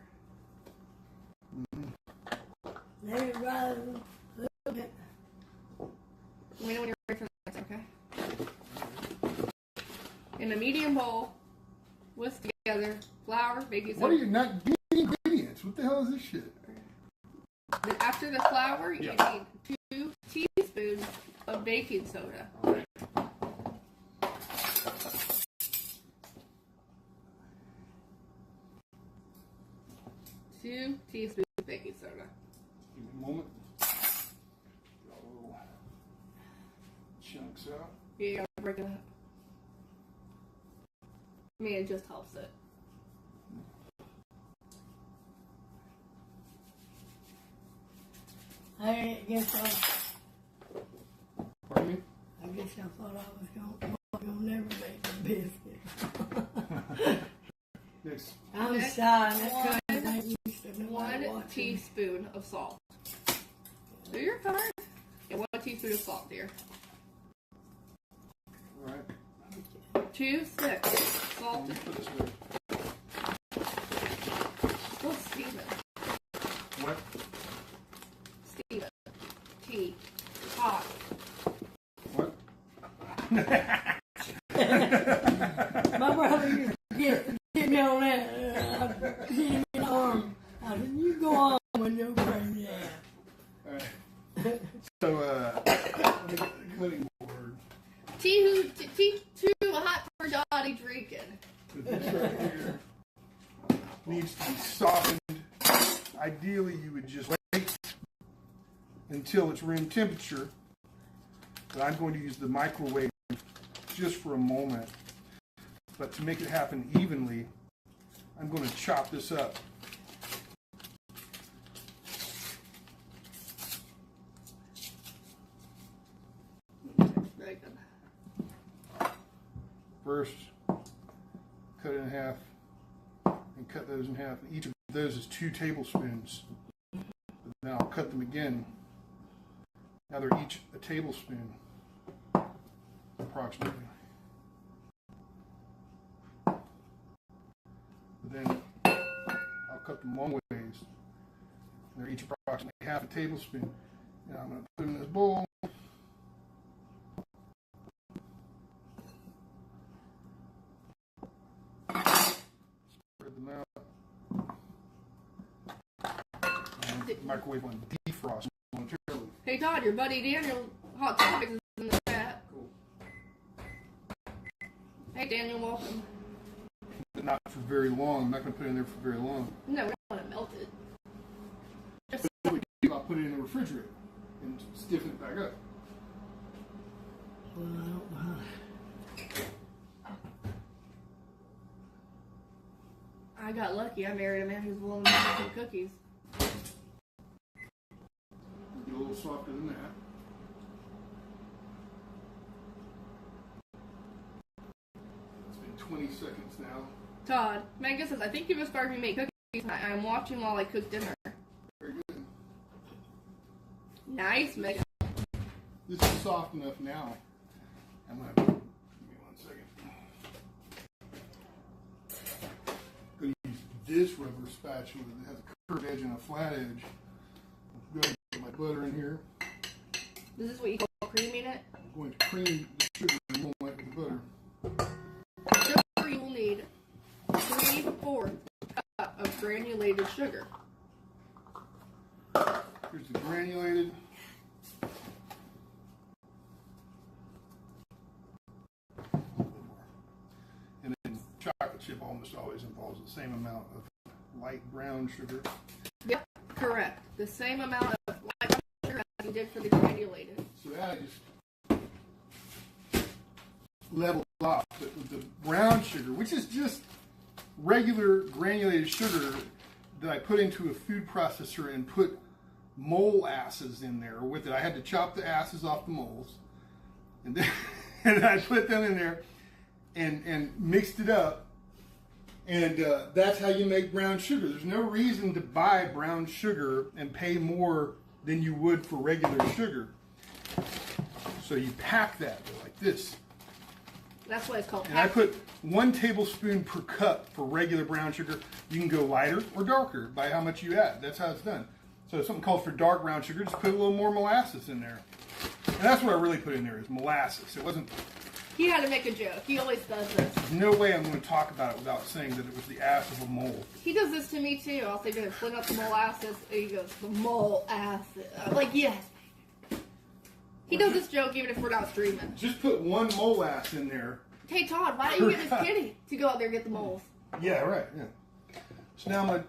[SPEAKER 7] Maybe rather than a little bit.
[SPEAKER 2] Let me know when you're ready for this, okay? In a medium bowl, whisk together flour, baking soda.
[SPEAKER 1] What are you not getting ingredients? What the hell is this shit?
[SPEAKER 2] Then after the flour, you need 2 teaspoons of baking soda. Two teaspoons of baking soda.
[SPEAKER 1] Give me a moment. Draw little chunks out.
[SPEAKER 2] Yeah, you gotta break it up. I mean, it just helps it.
[SPEAKER 7] I guess
[SPEAKER 1] Pardon me?
[SPEAKER 7] I thought I was gonna never make a biscuit.
[SPEAKER 1] Yes.
[SPEAKER 7] I'm
[SPEAKER 2] Next,
[SPEAKER 7] sorry. That kind of thing used to know I
[SPEAKER 2] 1
[SPEAKER 7] watched it.
[SPEAKER 2] teaspoon of salt. Do your card. And 1 teaspoon of salt, dear.
[SPEAKER 1] All right.
[SPEAKER 2] 2 sticks salt.
[SPEAKER 1] Let me put this away.
[SPEAKER 2] Still steaming.
[SPEAKER 1] What?
[SPEAKER 2] Steaming. Tea. Hot.
[SPEAKER 1] What?
[SPEAKER 7] My brother used to get me on that. Get him in the arm. I said, you go on when you're crazy.
[SPEAKER 1] All right. So, let me get the cutting board.
[SPEAKER 2] Tea too hot for Dottie drinking.
[SPEAKER 1] This right here needs to be softened. Ideally, you would just wait until it's room temperature. But I'm going to use the microwave just for a moment. But to make it happen evenly, I'm going to chop this up.
[SPEAKER 2] Very good.
[SPEAKER 1] First, cut it in half and cut those in half. Each of those is 2 tablespoons. Then I'll cut them again. Now they're each a tablespoon, approximately. Then I'll cut them long ways. They're each approximately half a tablespoon. Now I'm going to put them in this bowl. Spread them out. And microwave on defrost momentarily.
[SPEAKER 2] Hey Todd, your buddy Daniel Hot Topics is in the chat.
[SPEAKER 1] Cool.
[SPEAKER 2] Hey Daniel, welcome.
[SPEAKER 1] But not for very long. I'm not going to put it in there for very long.
[SPEAKER 2] No, we don't want to melt it. Just
[SPEAKER 1] What we do, I'll put it in the refrigerator and stiffen it back up.
[SPEAKER 7] Well, I don't know how.
[SPEAKER 2] I got lucky. I married a man who's willing to make some cookies.
[SPEAKER 1] Get a little softer than that. It's been 20 seconds now.
[SPEAKER 2] Todd, Megan says, I think you inspired me to make cookies tonight. I'm watching while I cook dinner.
[SPEAKER 1] Very good.
[SPEAKER 2] Nice, Megan.
[SPEAKER 1] This is soft enough now. I'm gonna, give me 1 second. I'm gonna use this rubber spatula that has a curved edge and a flat edge. I'm going to put my butter in here.
[SPEAKER 2] This is what you call creaming it?
[SPEAKER 1] I'm going to cream the sugar and roll it with the butter.
[SPEAKER 2] Sugar, you will need 3/4 cup of granulated sugar.
[SPEAKER 1] Here's the granulated. And then chocolate chip almost always involves the same amount of light brown sugar.
[SPEAKER 2] Yep, correct. The same amount of light brown sugar as you did for the granulated.
[SPEAKER 1] So that I just level off. But with the brown sugar, which is just regular granulated sugar that I put into a food processor and put mole asses in there with it. I had to chop the asses off the moles, and then and I put them in there and mixed it up. And that's how you make brown sugar. There's no reason to buy brown sugar and pay more than you would for regular sugar. So you pack that like this.
[SPEAKER 2] That's why it's called
[SPEAKER 1] And I put 1 tablespoon per cup for regular brown sugar. You can go lighter or darker by how much you add. That's how it's done. So if something calls for dark brown sugar, just put a little more molasses in there. And that's what I really put in there is molasses. It wasn't...
[SPEAKER 2] He had to make a joke. He always does this.
[SPEAKER 1] There's no way I'm going to talk about it without saying that it was the ass of a mole.
[SPEAKER 2] He does this to me too. I'll say, "Gonna flint up the molasses," and he goes, "The mole acid." I'm like, yes. He does this joke even if we're not streaming.
[SPEAKER 1] Just put 1 molass in there.
[SPEAKER 2] Hey Todd, why don't you get this kitty to go out there and get the moles?
[SPEAKER 1] Yeah, right. Yeah. So now I'm going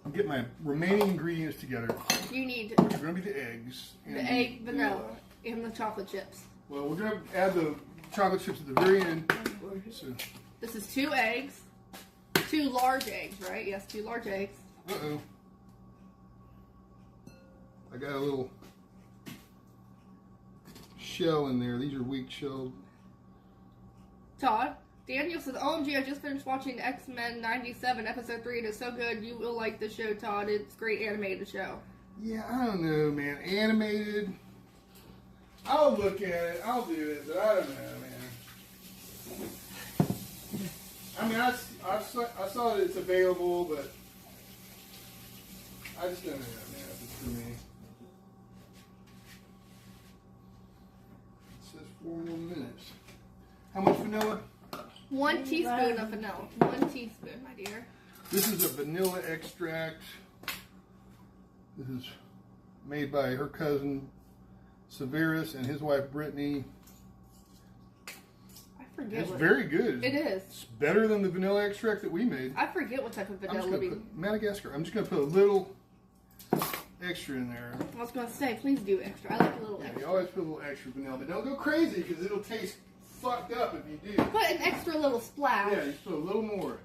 [SPEAKER 1] to get my remaining ingredients together.
[SPEAKER 2] You need
[SPEAKER 1] Which are going to be the eggs.
[SPEAKER 2] the egg, vanilla, and the chocolate chips.
[SPEAKER 1] Well, we're going to add the chocolate chips at the very end. So,
[SPEAKER 2] This is 2 eggs. 2 large eggs, right? Yes, 2 large eggs.
[SPEAKER 1] uh-oh. I got a little shell in there. These are weak shelled.
[SPEAKER 2] Todd, Daniel says, OMG, I just finished watching X-Men 97, episode 3. It is so good. You will like the show, Todd. It's a great animated show.
[SPEAKER 1] Yeah, I don't know, man. Animated. I'll look at it. I'll do it, but I don't know, man. I mean, I saw that it's available, but I just don't know, man. If it's for me. It says 4 more minutes. How much vanilla?
[SPEAKER 2] 1 teaspoon of vanilla. 1 teaspoon, my dear.
[SPEAKER 1] This is a vanilla extract. This is made by her cousin Severus and his wife Brittany.
[SPEAKER 2] I forget.
[SPEAKER 1] It's
[SPEAKER 2] what
[SPEAKER 1] very good.
[SPEAKER 2] It is.
[SPEAKER 1] It's better than the vanilla extract that we made.
[SPEAKER 2] I forget what type of
[SPEAKER 1] I'm just
[SPEAKER 2] vanilla
[SPEAKER 1] gonna
[SPEAKER 2] we.
[SPEAKER 1] put Madagascar. I'm just gonna put a little extra in there.
[SPEAKER 2] I was going to say, please do extra. I like a little
[SPEAKER 1] Yeah, you
[SPEAKER 2] extra.
[SPEAKER 1] always put a little extra vanilla, but don't go crazy because it'll taste fucked up if you do.
[SPEAKER 2] Put an extra little splash.
[SPEAKER 1] Yeah, you put a little more.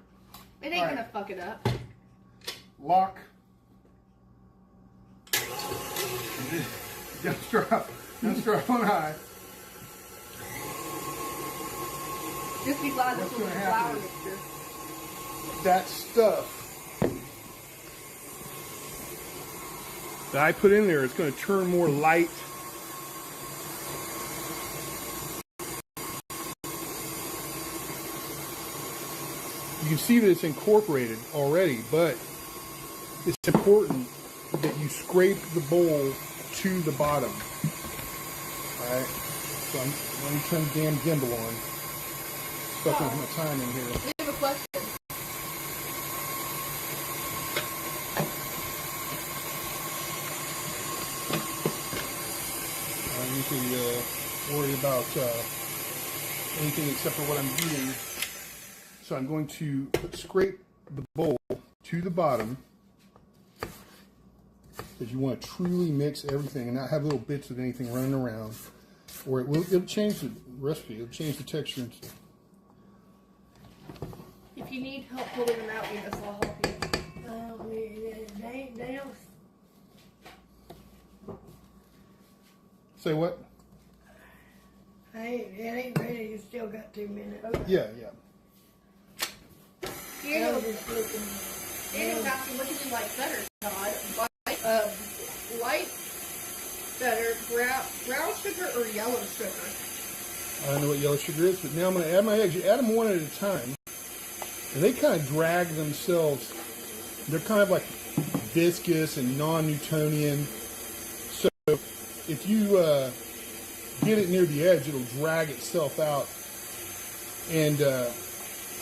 [SPEAKER 2] It ain't
[SPEAKER 1] All right.
[SPEAKER 2] gonna fuck it up.
[SPEAKER 1] Lock. Don't start on high.
[SPEAKER 2] Just be glad this
[SPEAKER 1] What's
[SPEAKER 2] was a
[SPEAKER 1] gonna
[SPEAKER 2] flour
[SPEAKER 1] happen is-
[SPEAKER 2] mixture.
[SPEAKER 1] That stuff that I put in there is going to turn more light. You can see that it's incorporated already, but it's important that you scrape the bowl to the bottom. Alright, so let me turn the damn gimbal on. Fucking with my timing here.
[SPEAKER 2] We have a question.
[SPEAKER 1] I don't usually worry about anything except for what I'm eating. So I'm going to scrape the bowl to the bottom because you want to truly mix everything and not have little bits of anything running around, or it'll change the recipe. It'll change the texture and stuff.
[SPEAKER 2] If you need help pulling them out, you just I'll help you.
[SPEAKER 7] They don't.
[SPEAKER 1] Say what?
[SPEAKER 7] It ain't ready. You still got 2 minutes.
[SPEAKER 1] Yeah, yeah.
[SPEAKER 7] I was just looking.
[SPEAKER 2] Daniel's asking, what do you like better, Todd? Light better, brown sugar or yellow sugar?
[SPEAKER 1] I don't know what yellow sugar is, but now I'm going to add my eggs. You add them one at a time, and they kind of drag themselves. They're kind of like viscous and non-Newtonian. So if you get it near the edge, it'll drag itself out. And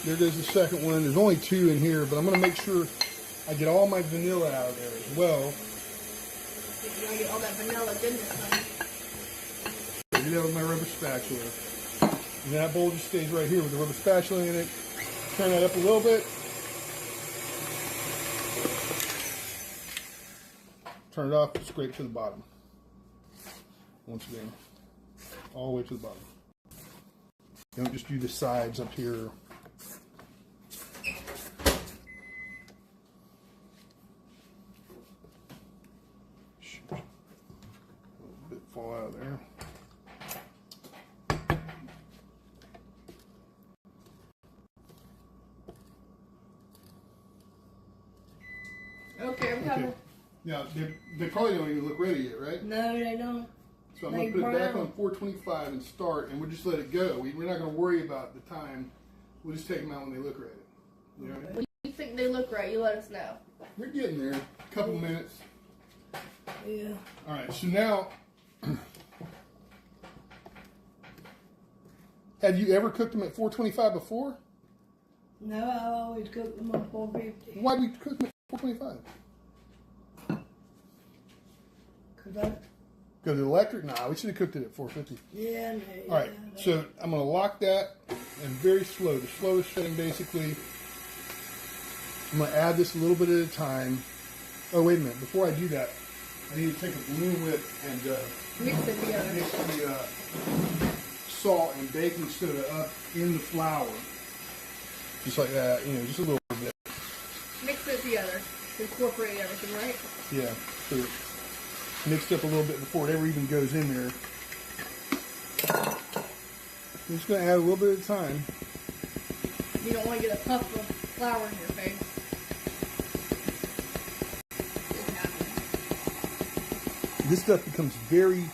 [SPEAKER 1] there goes the second one. There's only 2 in here, but I'm going to make sure I get all my vanilla out of there as well.
[SPEAKER 2] You want to get all that vanilla goodness, honey.
[SPEAKER 1] I do that with my rubber spatula. And that bowl just stays right here with the rubber spatula in it. Turn that up a little bit. Turn it off, scrape to the bottom. Once again, all the way to the bottom. Don't just do the sides up here. Shoot. A little bit fall out of there.
[SPEAKER 2] Okay, I'm coming.
[SPEAKER 1] Now, they probably don't even look ready yet, right?
[SPEAKER 7] No, they don't.
[SPEAKER 1] So I'm going to put it back on 425 and start, and we'll just let it go. We're not going to worry about the time. We'll just take them out when they look ready. You know what I mean?
[SPEAKER 2] When you think they look right, you let us know.
[SPEAKER 1] They're getting there. A couple minutes.
[SPEAKER 7] Yeah.
[SPEAKER 1] All right, so now, have you ever cooked them at 425 before?
[SPEAKER 7] No, I always cook them on 450.
[SPEAKER 1] Why do you cook them at 425?
[SPEAKER 7] Cause I,
[SPEAKER 1] Go to the electric? Nah, we should have cooked it at 450.
[SPEAKER 7] yeah, no,
[SPEAKER 1] All right,
[SPEAKER 7] yeah,
[SPEAKER 1] so I'm going to lock that, and very slow, the slowest setting basically. I'm going to add this a little bit at a time. Oh, wait a minute. Before I do that, I need to take a balloon whip and
[SPEAKER 2] Mix it together.
[SPEAKER 1] mix the salt and baking soda up in the flour. Just like that, you know, just a little bit.
[SPEAKER 2] Mix it together. Incorporate everything, right?
[SPEAKER 1] Yeah, so mixed up a little bit before it ever even goes in there. I'm just going to add a little bit at a time.
[SPEAKER 2] You don't want to get a puff of flour in your face.
[SPEAKER 1] This stuff becomes very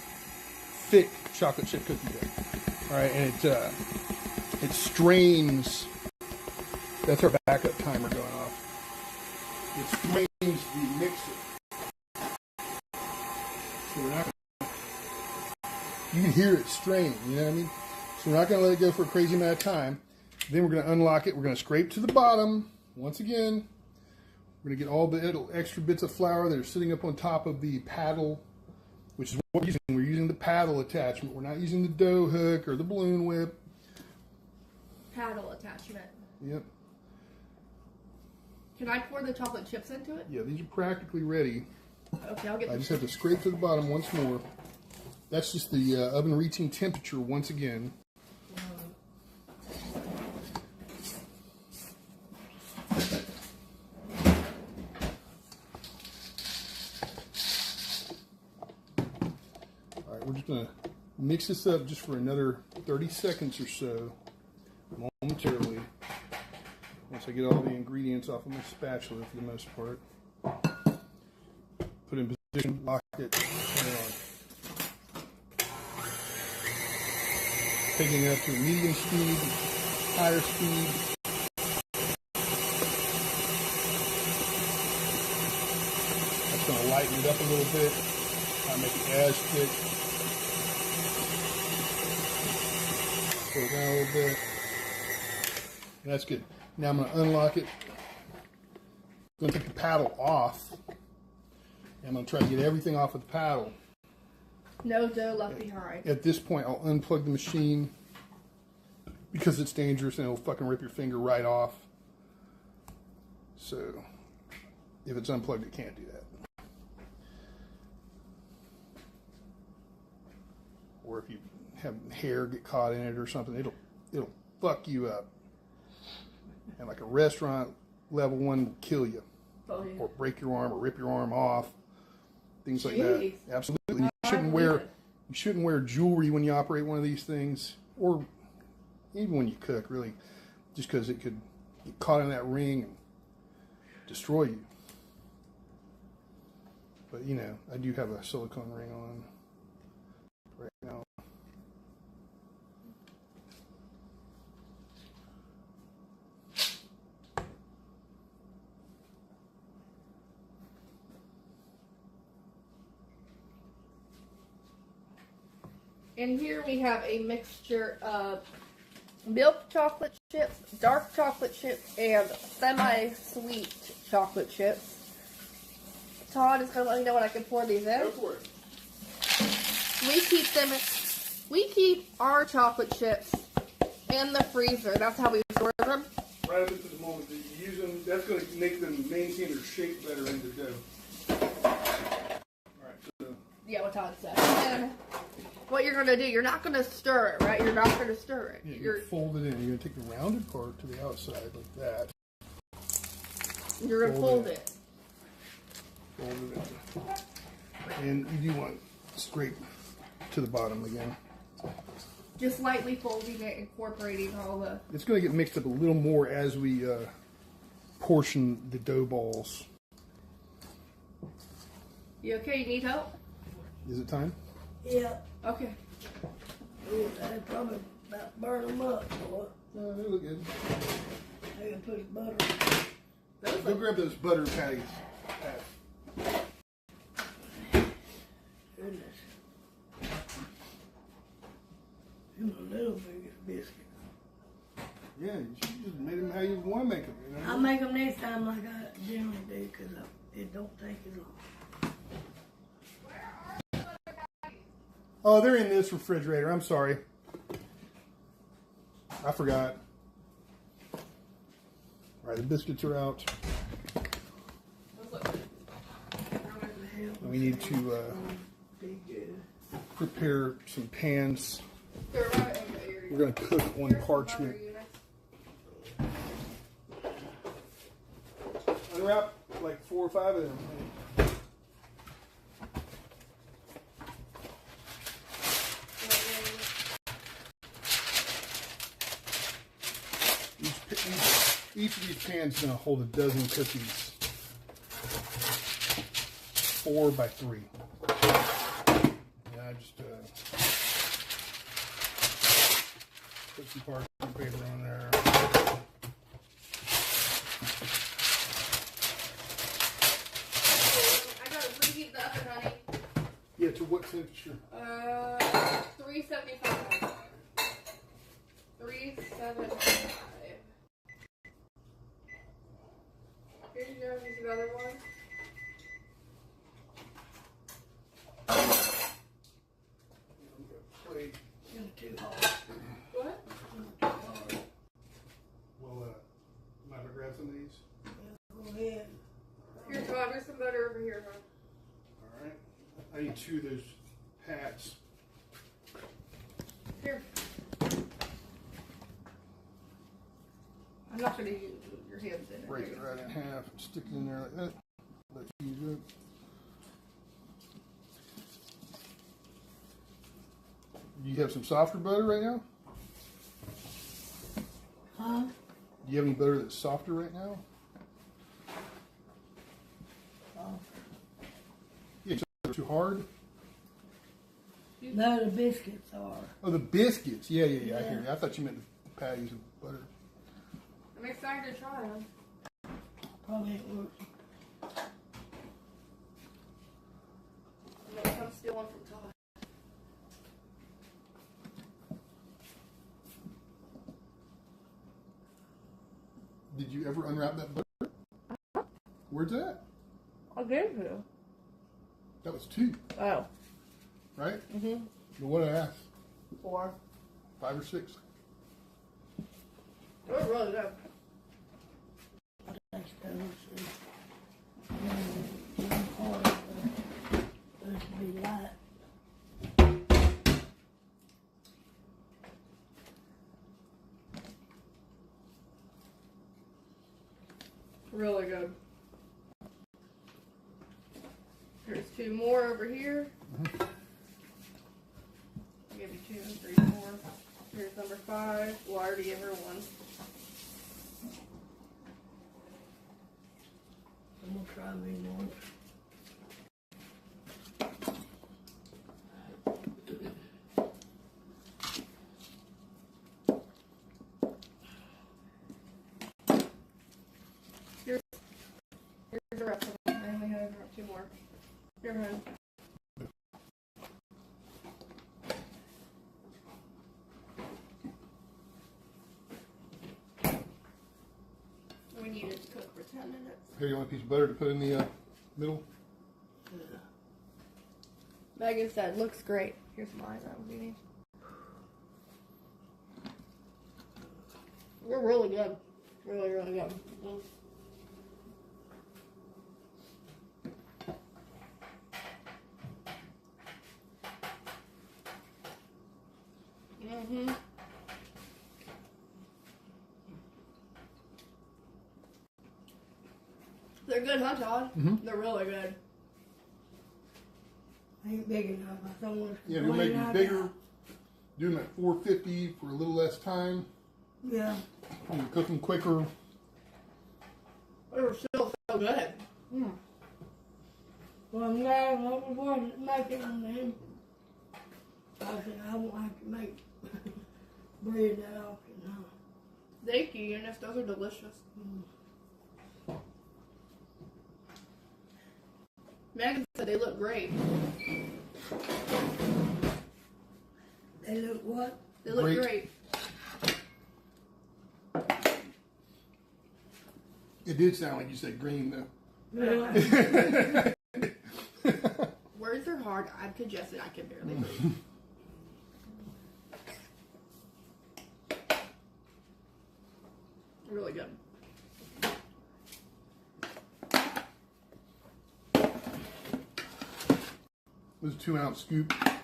[SPEAKER 1] thick chocolate chip cookie dough. All right, and it strains. That's our backup timer going off. It strains the mixer. So we're not. You can hear it strain. You know what I mean? So we're not going to let it go for a crazy amount of time. Then we're going to unlock it. We're going to scrape to the bottom once again. We're going to get all the extra bits of flour that are sitting up on top of the paddle, which is what we're using. We're using the paddle attachment. We're not using the dough hook or the balloon whip.
[SPEAKER 2] Paddle attachment.
[SPEAKER 1] Yep.
[SPEAKER 2] Can I pour the chocolate chips into it?
[SPEAKER 1] Yeah, these are practically ready.
[SPEAKER 2] Okay, I'll get
[SPEAKER 1] I
[SPEAKER 2] the
[SPEAKER 1] just have to scrape to the bottom once more. That's just the oven reaching temperature once again. All right, we're just going to mix this up just for another 30 seconds or so, momentarily. Once I get all the ingredients off of my spatula for the most part. Put it in position, lock it, turn it on. Taking it up to medium speed, higher speed. That's going to lighten it up a little bit, not make it as thick. Slow it down a little bit. That's good. Now I'm going to unlock it. I'm going to take the paddle off. And I'm going to try to get everything off of the paddle.
[SPEAKER 2] no dough left behind.
[SPEAKER 1] At this point, I'll unplug the machine because it's dangerous and it'll fucking rip your finger right off. So, if it's unplugged, it can't do that. Or if you have hair get caught in it or something, it'll fuck you up. And like a restaurant, level 1 will kill you.
[SPEAKER 2] Oh, yeah.
[SPEAKER 1] Or break your arm or rip your arm off. Things like
[SPEAKER 2] Jeez.
[SPEAKER 1] that. Absolutely. You You shouldn't wear jewelry when you operate one of these things, or even when you cook, really, just because it could get caught in that ring and destroy you. But you know, I do have a silicone ring on right now.
[SPEAKER 2] And here we have a mixture of milk chocolate chips, dark chocolate chips, and semi-sweet chocolate chips. Todd is going to let me know when I can pour these in.
[SPEAKER 1] Go for it.
[SPEAKER 2] We keep our chocolate chips in the freezer. That's how we store them.
[SPEAKER 1] Right up to the moment that you use them, that's going to make them maintain their shape better in the dough. Alright, so.
[SPEAKER 2] Yeah, what Todd said. And what you're going to do, you're not going to stir it, right? You're not going to stir it.
[SPEAKER 1] Yeah, you're fold it in. You're going to take the rounded part to the outside like that.
[SPEAKER 2] You're going to fold it.
[SPEAKER 1] Fold it in. And you do want straight to the bottom again.
[SPEAKER 2] Just lightly folding it, incorporating all the...
[SPEAKER 1] It's going to get mixed up a little more as we portion the dough balls.
[SPEAKER 2] You okay? You need help?
[SPEAKER 1] Is it time?
[SPEAKER 7] Yeah.
[SPEAKER 2] Okay.
[SPEAKER 7] Ooh, that'd probably about burn them up, boy.
[SPEAKER 1] No, they look good.
[SPEAKER 7] I can put butter.
[SPEAKER 1] Go grab those butter patties.
[SPEAKER 7] Goodness. Them a little biggest biscuit.
[SPEAKER 1] Yeah, you should just made them how you want to make them. You know?
[SPEAKER 7] I'll make them next time like I generally do because it don't take as long.
[SPEAKER 1] Oh, they're in this refrigerator. I'm sorry. I forgot. All right, the biscuits are out. We need to prepare some pans. We're going to cook on parchment. Unwrap like 4 or 5 of them. Each of these pans is going to hold a dozen cookies. 4 by 3. Yeah, I just put some parchment paper on there.
[SPEAKER 2] I gotta preheat the oven, honey.
[SPEAKER 1] Yeah, to what temperature?
[SPEAKER 2] 375. 375. Here you go, here's another one.
[SPEAKER 7] Too hard.
[SPEAKER 2] What?
[SPEAKER 1] Well, might I grab some of these?
[SPEAKER 7] Go ahead.
[SPEAKER 2] Here, Todd, here's some butter over here, huh?
[SPEAKER 1] All right. I need 2 of those pats.
[SPEAKER 2] Here. I'm not going to use your hands in it.
[SPEAKER 1] Break it right in half and stick it in there like that. Let you use it. Do you have some softer butter right now?
[SPEAKER 7] Huh?
[SPEAKER 1] Do you have any butter that's softer right now? Yeah, it's too hard.
[SPEAKER 7] No, the biscuits are.
[SPEAKER 1] Oh, the biscuits. Yeah. I hear you. I thought you meant the patties of butter.
[SPEAKER 2] I'm excited to try them.
[SPEAKER 7] Probably ain't working.
[SPEAKER 2] I'm going to come steal one from Todd.
[SPEAKER 1] Did you ever unwrap that butter? Where's that?
[SPEAKER 2] I gave you.
[SPEAKER 1] That was 2,
[SPEAKER 2] Oh.
[SPEAKER 1] right?
[SPEAKER 2] Mm-hmm.
[SPEAKER 1] But what I asked?
[SPEAKER 2] 4.
[SPEAKER 1] 5 or 6?
[SPEAKER 2] They're really good.
[SPEAKER 7] I suppose. Hard. Supposed to be light.
[SPEAKER 2] Really good. There's 2 more over here. 2, 3, 4. Here's number 5. Well, I already gave her one.
[SPEAKER 7] I'm gonna try me one.
[SPEAKER 2] Here's the rest of them. I only have 2 more. Here, hon. We need it to cook for 10 minutes.
[SPEAKER 1] Here, you want a piece of butter to put in the middle?
[SPEAKER 2] Megan said, looks great. Here's mine. That would be neat. We're really good. Really, really good. Mm-hmm. They're good, huh, Todd?
[SPEAKER 1] Mm-hmm.
[SPEAKER 2] They're really good.
[SPEAKER 7] Ain't big enough. I thought it was
[SPEAKER 1] Yeah, we'll make them bigger. Do them at 450 for a little less time.
[SPEAKER 7] Yeah.
[SPEAKER 1] You can cook them quicker.
[SPEAKER 2] They're still so good. Mm.
[SPEAKER 7] Well, I'm glad I was going to make it on them. I said I won't have to make bread that often. No.
[SPEAKER 2] Thank you, Eunice. Those are delicious. Megan said they look great.
[SPEAKER 7] They look what?
[SPEAKER 2] They look
[SPEAKER 1] Great.
[SPEAKER 2] great.
[SPEAKER 1] It did sound like you said green, though.
[SPEAKER 7] Yeah.
[SPEAKER 2] Words are hard. I'm congested. I can barely breathe. Really good.
[SPEAKER 1] It was a 2-ounce scoop.
[SPEAKER 7] I'm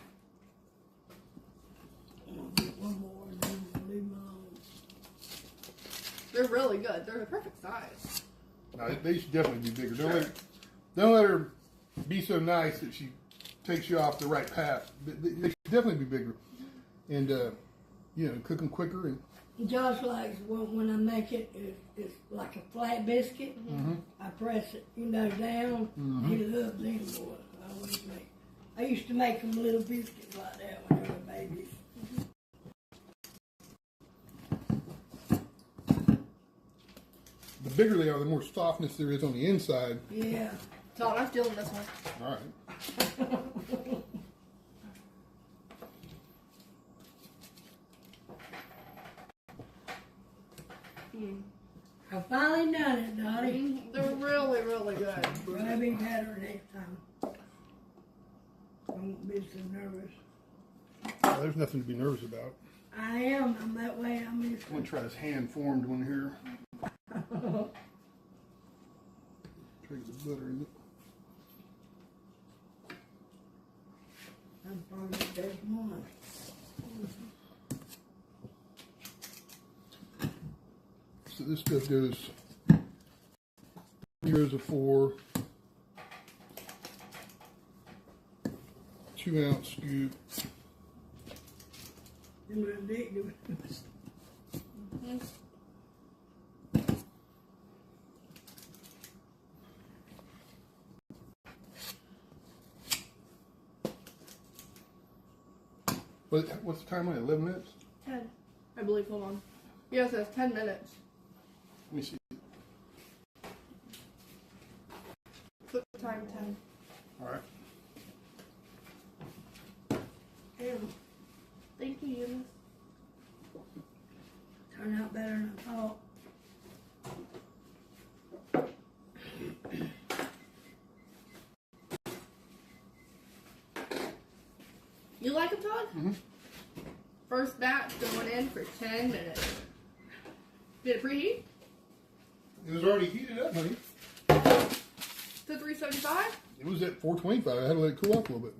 [SPEAKER 7] gonna get one more and then we'll leave them alone.
[SPEAKER 2] They're really good. They're the perfect size.
[SPEAKER 1] No, they should definitely be bigger. Don't let her be so nice that she takes you off the right path. They should definitely be bigger. And, cook them quicker. And
[SPEAKER 7] Josh likes when I make it, it's like a flat biscuit.
[SPEAKER 1] mm-hmm.
[SPEAKER 7] I press it, down.
[SPEAKER 1] Mm-hmm.
[SPEAKER 7] He loves them boys. I used to make them little biscuits like that when they were babies.
[SPEAKER 1] The bigger they are, the more softness there is on the inside.
[SPEAKER 7] Yeah.
[SPEAKER 2] Todd, I'm feeling this one.
[SPEAKER 1] All right.
[SPEAKER 7] I finally done it, Dottie.
[SPEAKER 2] They're really, really good.
[SPEAKER 7] I'll be better next time. I won't be so nervous.
[SPEAKER 1] There's nothing to be nervous about.
[SPEAKER 7] I am. I'm that way. I'm used
[SPEAKER 1] I'm going to try this hand-formed one here. Try to get the butter in it.
[SPEAKER 7] I'm probably the best one.
[SPEAKER 1] So this stuff goes 3 rows of 4, 2-ounce scoop.
[SPEAKER 7] Them little dick do it.
[SPEAKER 1] What's the time on it? 11 minutes?
[SPEAKER 2] 10. I believe. Hold on. Yes, it's 10 minutes.
[SPEAKER 1] Let me see.
[SPEAKER 2] Put the time 10.
[SPEAKER 1] All right.
[SPEAKER 7] Damn,
[SPEAKER 2] Thank you, Eunice.
[SPEAKER 7] turned out better than I thought.
[SPEAKER 2] You like them, Todd?
[SPEAKER 1] Mm-hmm.
[SPEAKER 2] First batch going in for 10 minutes. Did it preheat?
[SPEAKER 1] It was already heated up, honey.
[SPEAKER 2] To 375?
[SPEAKER 1] It was at 425. I had to let it cool off a little bit.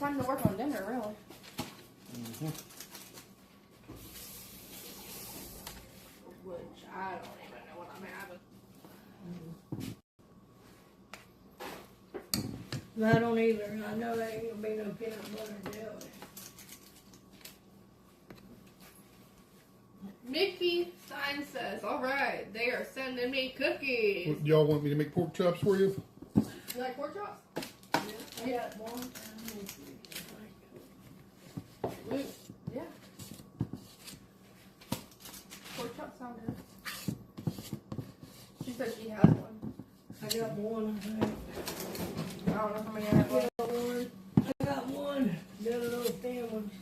[SPEAKER 2] time to work on dinner, really. Which I don't even know what I'm having.
[SPEAKER 7] I don't either. I know there ain't gonna be no peanut butter and jelly.
[SPEAKER 2] Mickey Stein says, all right, they are sending me cookies.
[SPEAKER 1] Do y'all want me to make pork chops for you?
[SPEAKER 2] You like pork chops?
[SPEAKER 7] I got one.
[SPEAKER 2] Ooh, yeah. Pork chops sound good. She said she has one.
[SPEAKER 7] I got one, I think.
[SPEAKER 2] I don't know how many I have left.
[SPEAKER 7] I got one. The other little thin ones.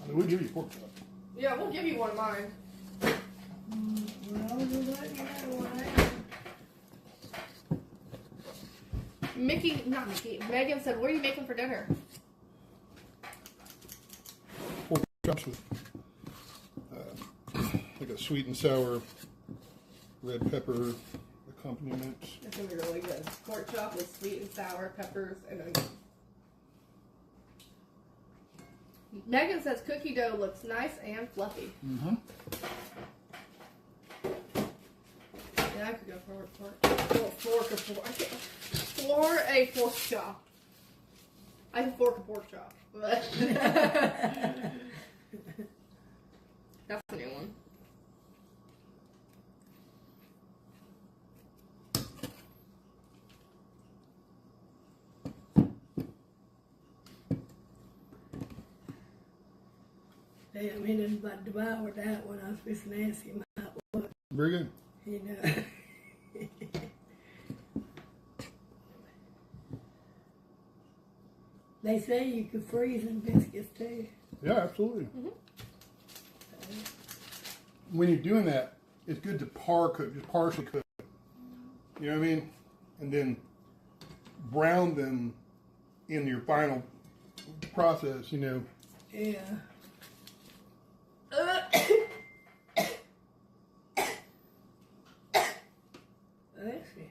[SPEAKER 1] I mean, we'll give you pork chops.
[SPEAKER 2] Yeah, we'll give you one of mine.
[SPEAKER 7] Well, we'll let you have one.
[SPEAKER 2] Megan said, what are you making for dinner?
[SPEAKER 1] Pork chops with like a sweet and sour red pepper accompaniment.
[SPEAKER 2] It's gonna be really good. Pork chop with sweet and sour peppers and onions. Megan says cookie dough looks nice and fluffy.
[SPEAKER 1] Mm-hmm.
[SPEAKER 2] Yeah, I could go for a pork chop. I can fork a pork chop, but that's a new one.
[SPEAKER 7] Hey, I mean, if I devoured that one, I was just to ask him how it looked.
[SPEAKER 1] Very good.
[SPEAKER 7] You know. They say you could freeze in biscuits too.
[SPEAKER 1] Yeah, absolutely. When you're doing that, it's good to cook, just partially cook. You know what I mean? And then brown them in your final process, you know.
[SPEAKER 7] Yeah.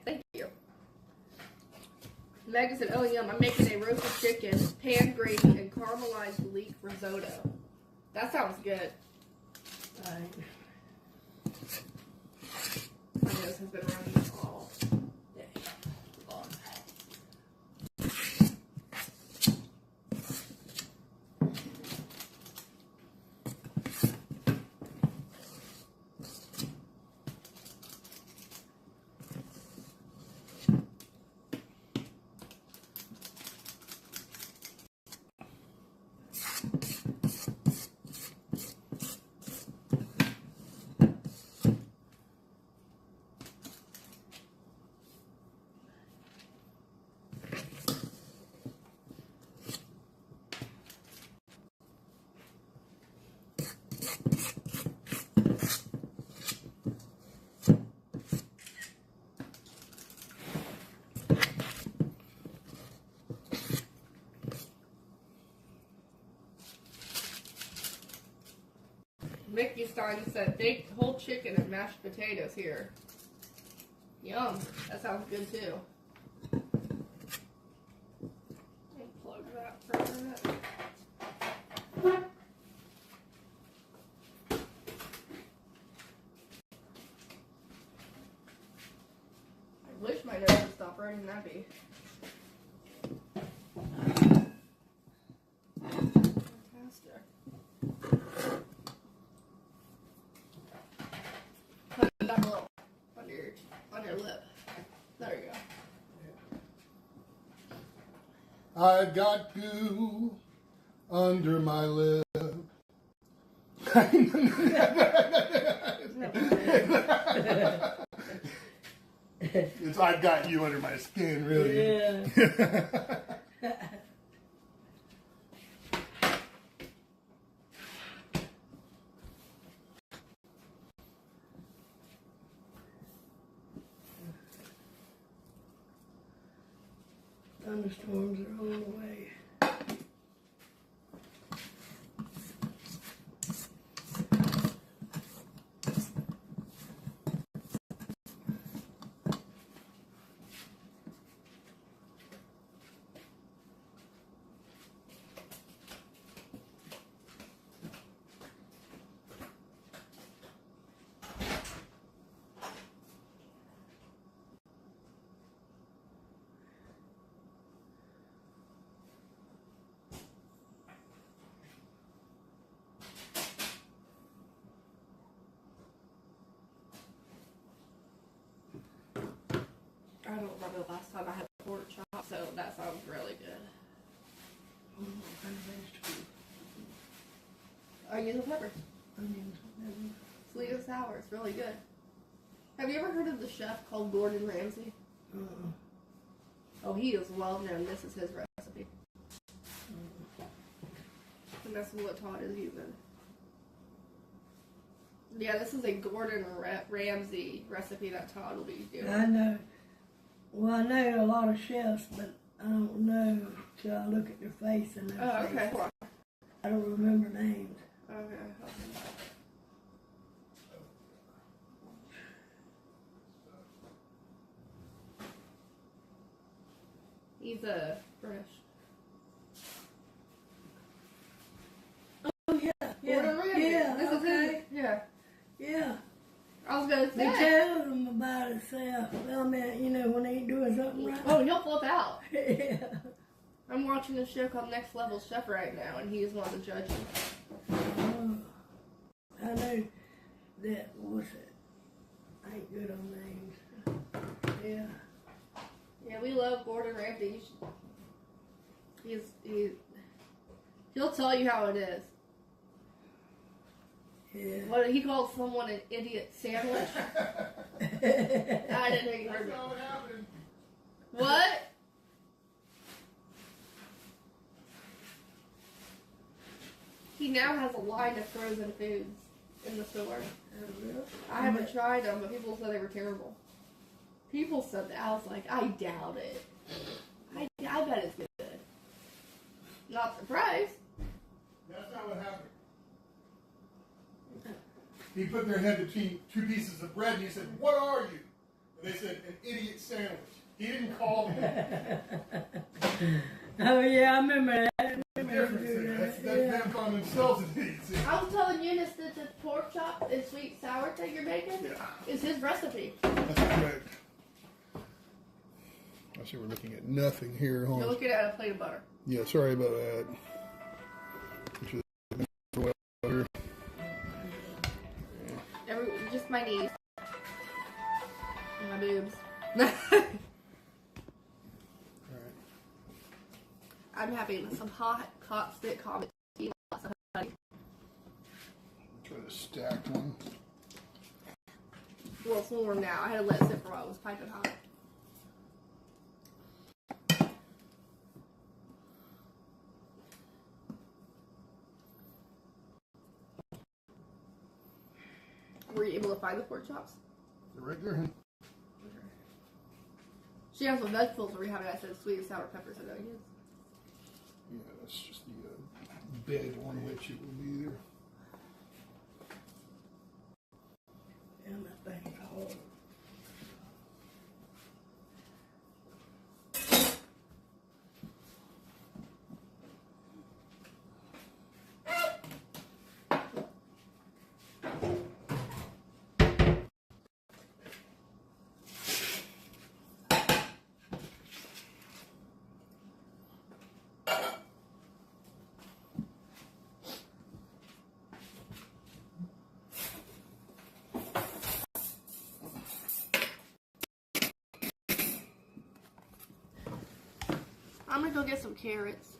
[SPEAKER 2] Thank you. Megan said, oh yum, I'm making a roasted chicken, pan gravy, and caramelized leek risotto. That sounds good.
[SPEAKER 7] Right.
[SPEAKER 2] My nose has been running all day long. Mickey Stein said, baked whole chicken and mashed potatoes here. Yum. That sounds good too. Unplug that for a minute. I wish my nose would stop running nappy. Fantastic. Put it down below, on your lip. There you go.
[SPEAKER 1] I've got goo under my lip. It's I've got you under my skin, really.
[SPEAKER 7] Yeah. Thunderstorms are on the way.
[SPEAKER 2] remember the last time I had pork chop, so that sounds really good.
[SPEAKER 7] What kind of vegetable?
[SPEAKER 2] Onions and peppers.
[SPEAKER 7] Onions and peppers.
[SPEAKER 2] Sweet and sour. It's really good. Have you ever heard of the chef called Gordon Ramsay? Oh, he is well known. This is his recipe. And that's what Todd is using. Yeah, this is a Gordon Ramsay recipe that Todd will be doing.
[SPEAKER 7] I know. Well, I know a lot of chefs, but I don't know till I look at their face and their
[SPEAKER 2] Oh, okay.
[SPEAKER 7] face. I don't remember names.
[SPEAKER 2] Okay. He's British.
[SPEAKER 7] Oh yeah,
[SPEAKER 2] Gordon Ramsay.
[SPEAKER 7] yeah.
[SPEAKER 2] This is his. Yeah.
[SPEAKER 7] Yeah.
[SPEAKER 2] I was gonna
[SPEAKER 7] They
[SPEAKER 2] say.
[SPEAKER 7] told him about himself. I mean, you know, when he ain't doing something right.
[SPEAKER 2] Oh, he'll flip out.
[SPEAKER 7] Yeah.
[SPEAKER 2] I'm watching a show called Next Level Chef right now, and he's one of the judges.
[SPEAKER 7] Oh, I know that, what's it? I ain't good on names. Yeah.
[SPEAKER 2] Yeah, we love Gordon Ramsay. He'll tell you how it is.
[SPEAKER 7] Yeah.
[SPEAKER 2] What he called someone an idiot sandwich. I didn't think you heard me.
[SPEAKER 1] That's not what happened.
[SPEAKER 2] What? He now has a line of frozen foods in the store. I haven't tried them, but people said they were terrible. People said that. I was like, I doubt it. I bet it's good. Not surprised.
[SPEAKER 1] That's not what happened. He put their head between two pieces of bread and he said, "What are you?" And they said, "An idiot sandwich." He didn't call them.
[SPEAKER 7] Oh yeah, I remember that.
[SPEAKER 1] The difference. That's them calling themselves an idiot sandwich.
[SPEAKER 2] I was telling Eunice that the pork chop and sweet sour thing you're making is his recipe.
[SPEAKER 1] That's correct. I see we're looking at nothing here. Hold
[SPEAKER 2] You're
[SPEAKER 1] on.
[SPEAKER 2] looking at a plate of butter.
[SPEAKER 1] Yeah, sorry about that. Here.
[SPEAKER 2] Just my knees. And my boobs.
[SPEAKER 1] All right.
[SPEAKER 2] I'm having some hot stick coffee. Lots of honey.
[SPEAKER 1] Try the stacked one.
[SPEAKER 2] Well, it's warm now. I had to let it sit for a while. It was piping hot. Were you able to find the pork chops?
[SPEAKER 1] They're right there, honey.
[SPEAKER 2] She has some vegetables where we have it. I said sweet and sour peppers and onions.
[SPEAKER 1] Yeah, that's just the bed on which it will be there.
[SPEAKER 7] And that thing's hard.
[SPEAKER 2] I'm gonna go get some carrots.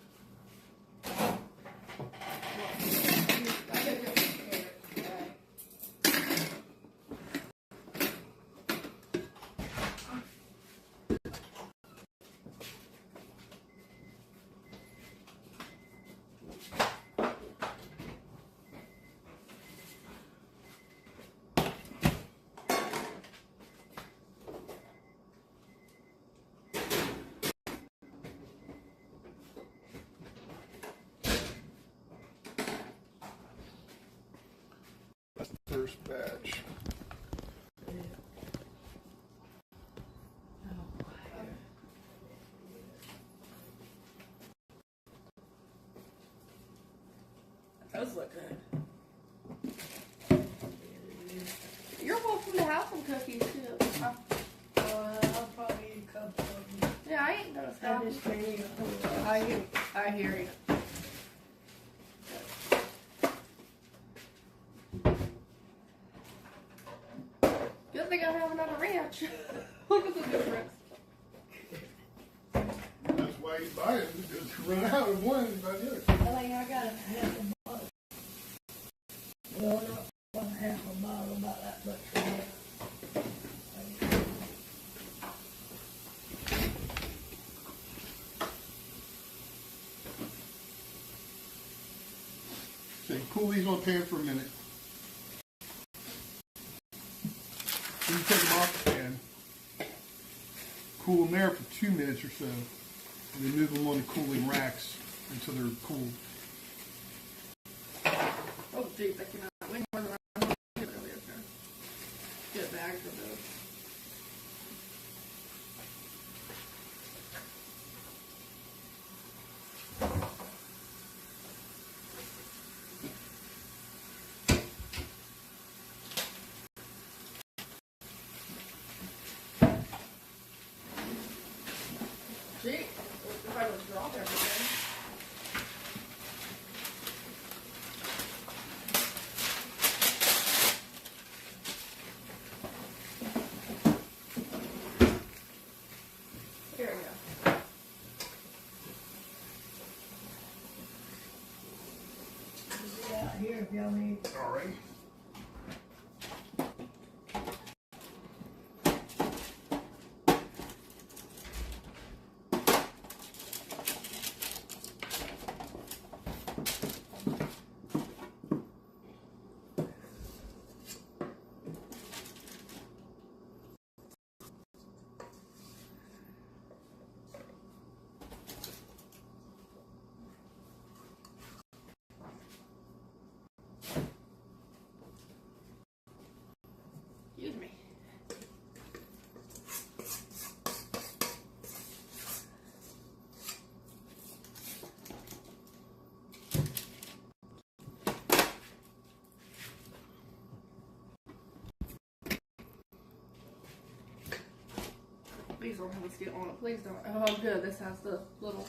[SPEAKER 1] That's the first batch.
[SPEAKER 2] Those look good. You're welcome to have some cookies too.
[SPEAKER 7] I'll probably eat a couple of them.
[SPEAKER 2] Yeah, I ain't gonna
[SPEAKER 7] I
[SPEAKER 2] stop.
[SPEAKER 7] just can't eat a whole lot.
[SPEAKER 2] I hear you. Good thing I have another ranch. Look at the difference.
[SPEAKER 1] why you buy it. Just run out of one and buy the other.
[SPEAKER 7] I think I got a half a bottle. Well, not half a bottle, about that much.
[SPEAKER 1] So you cool these on the pan for a minute. Then you take them off the pan. Cool them there for 2 minutes or so. And then move them on the cooling racks until they're cool.
[SPEAKER 2] Oh, geez, that came out way more than I was earlier. Get a bag for those. Gee, if I would drop everything. There we go.
[SPEAKER 7] Be out here if y'all need.
[SPEAKER 1] All right.
[SPEAKER 2] Excuse me. Please don't have a skit on it. Please don't. Oh, good. This has the little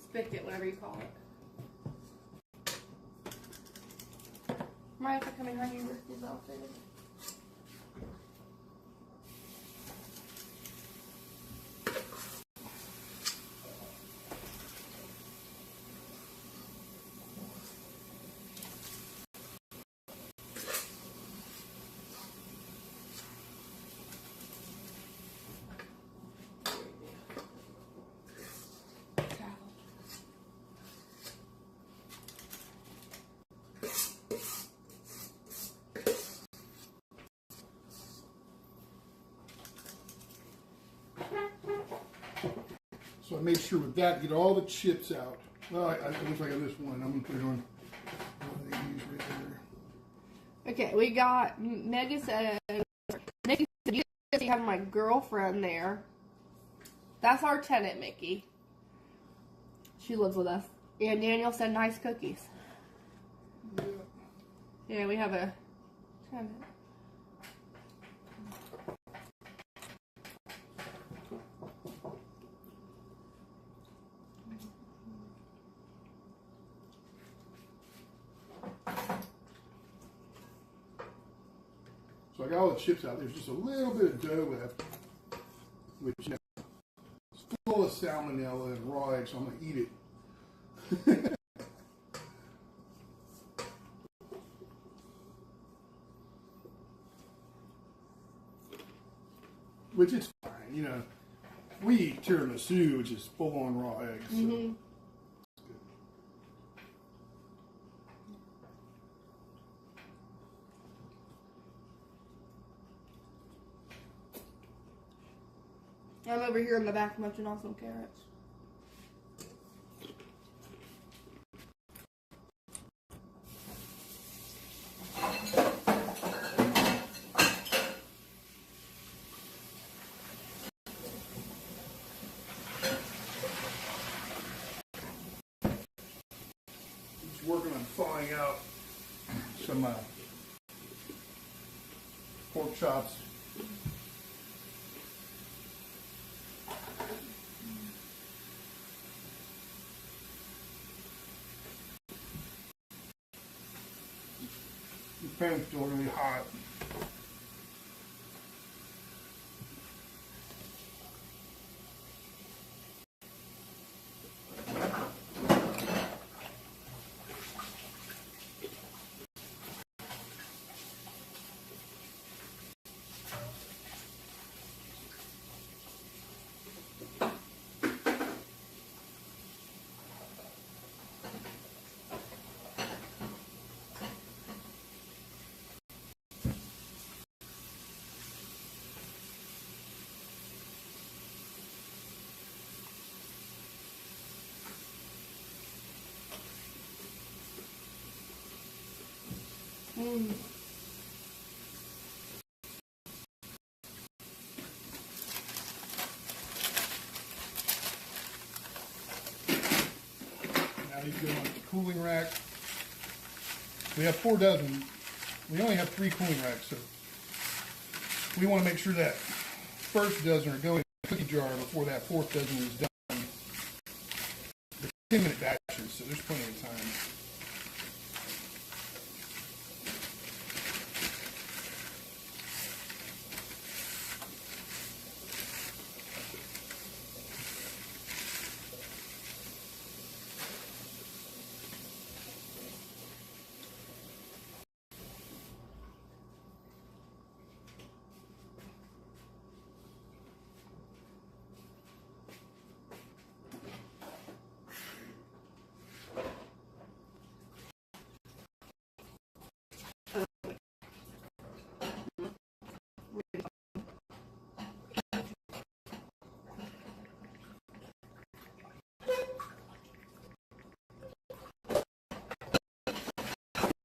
[SPEAKER 2] spigot, whatever you call it. Might have to come in behind you with these outfits.
[SPEAKER 1] So I made sure with that, get all the chips out. Well, it looks like I missed one. I'm going to put it on one they use right there.
[SPEAKER 2] Okay, we got Megan said, Nikki said, you guys have my girlfriend there. That's our tenant, Mickey. She lives with us. And Daniel said nice cookies.
[SPEAKER 1] Yeah.
[SPEAKER 2] Yeah, we have a tenant.
[SPEAKER 1] So I got all the chips out. There's just a little bit of dough left, which is full of salmonella and raw eggs, so I'm going to eat it. Which is fine, you know. We eat tiramisu, which is full on raw eggs. So.
[SPEAKER 2] Mm-hmm. I'm over here in the back munching on some carrots.
[SPEAKER 1] Just working on thawing out some pork chops. The pan's still really hot. Now these go on the cooling rack. We have 4 dozen. We only have 3 cooling racks, so we want to make sure that first dozen are going in the cookie jar before that 4th dozen is done. They're 10-minute batches, so there's plenty of time.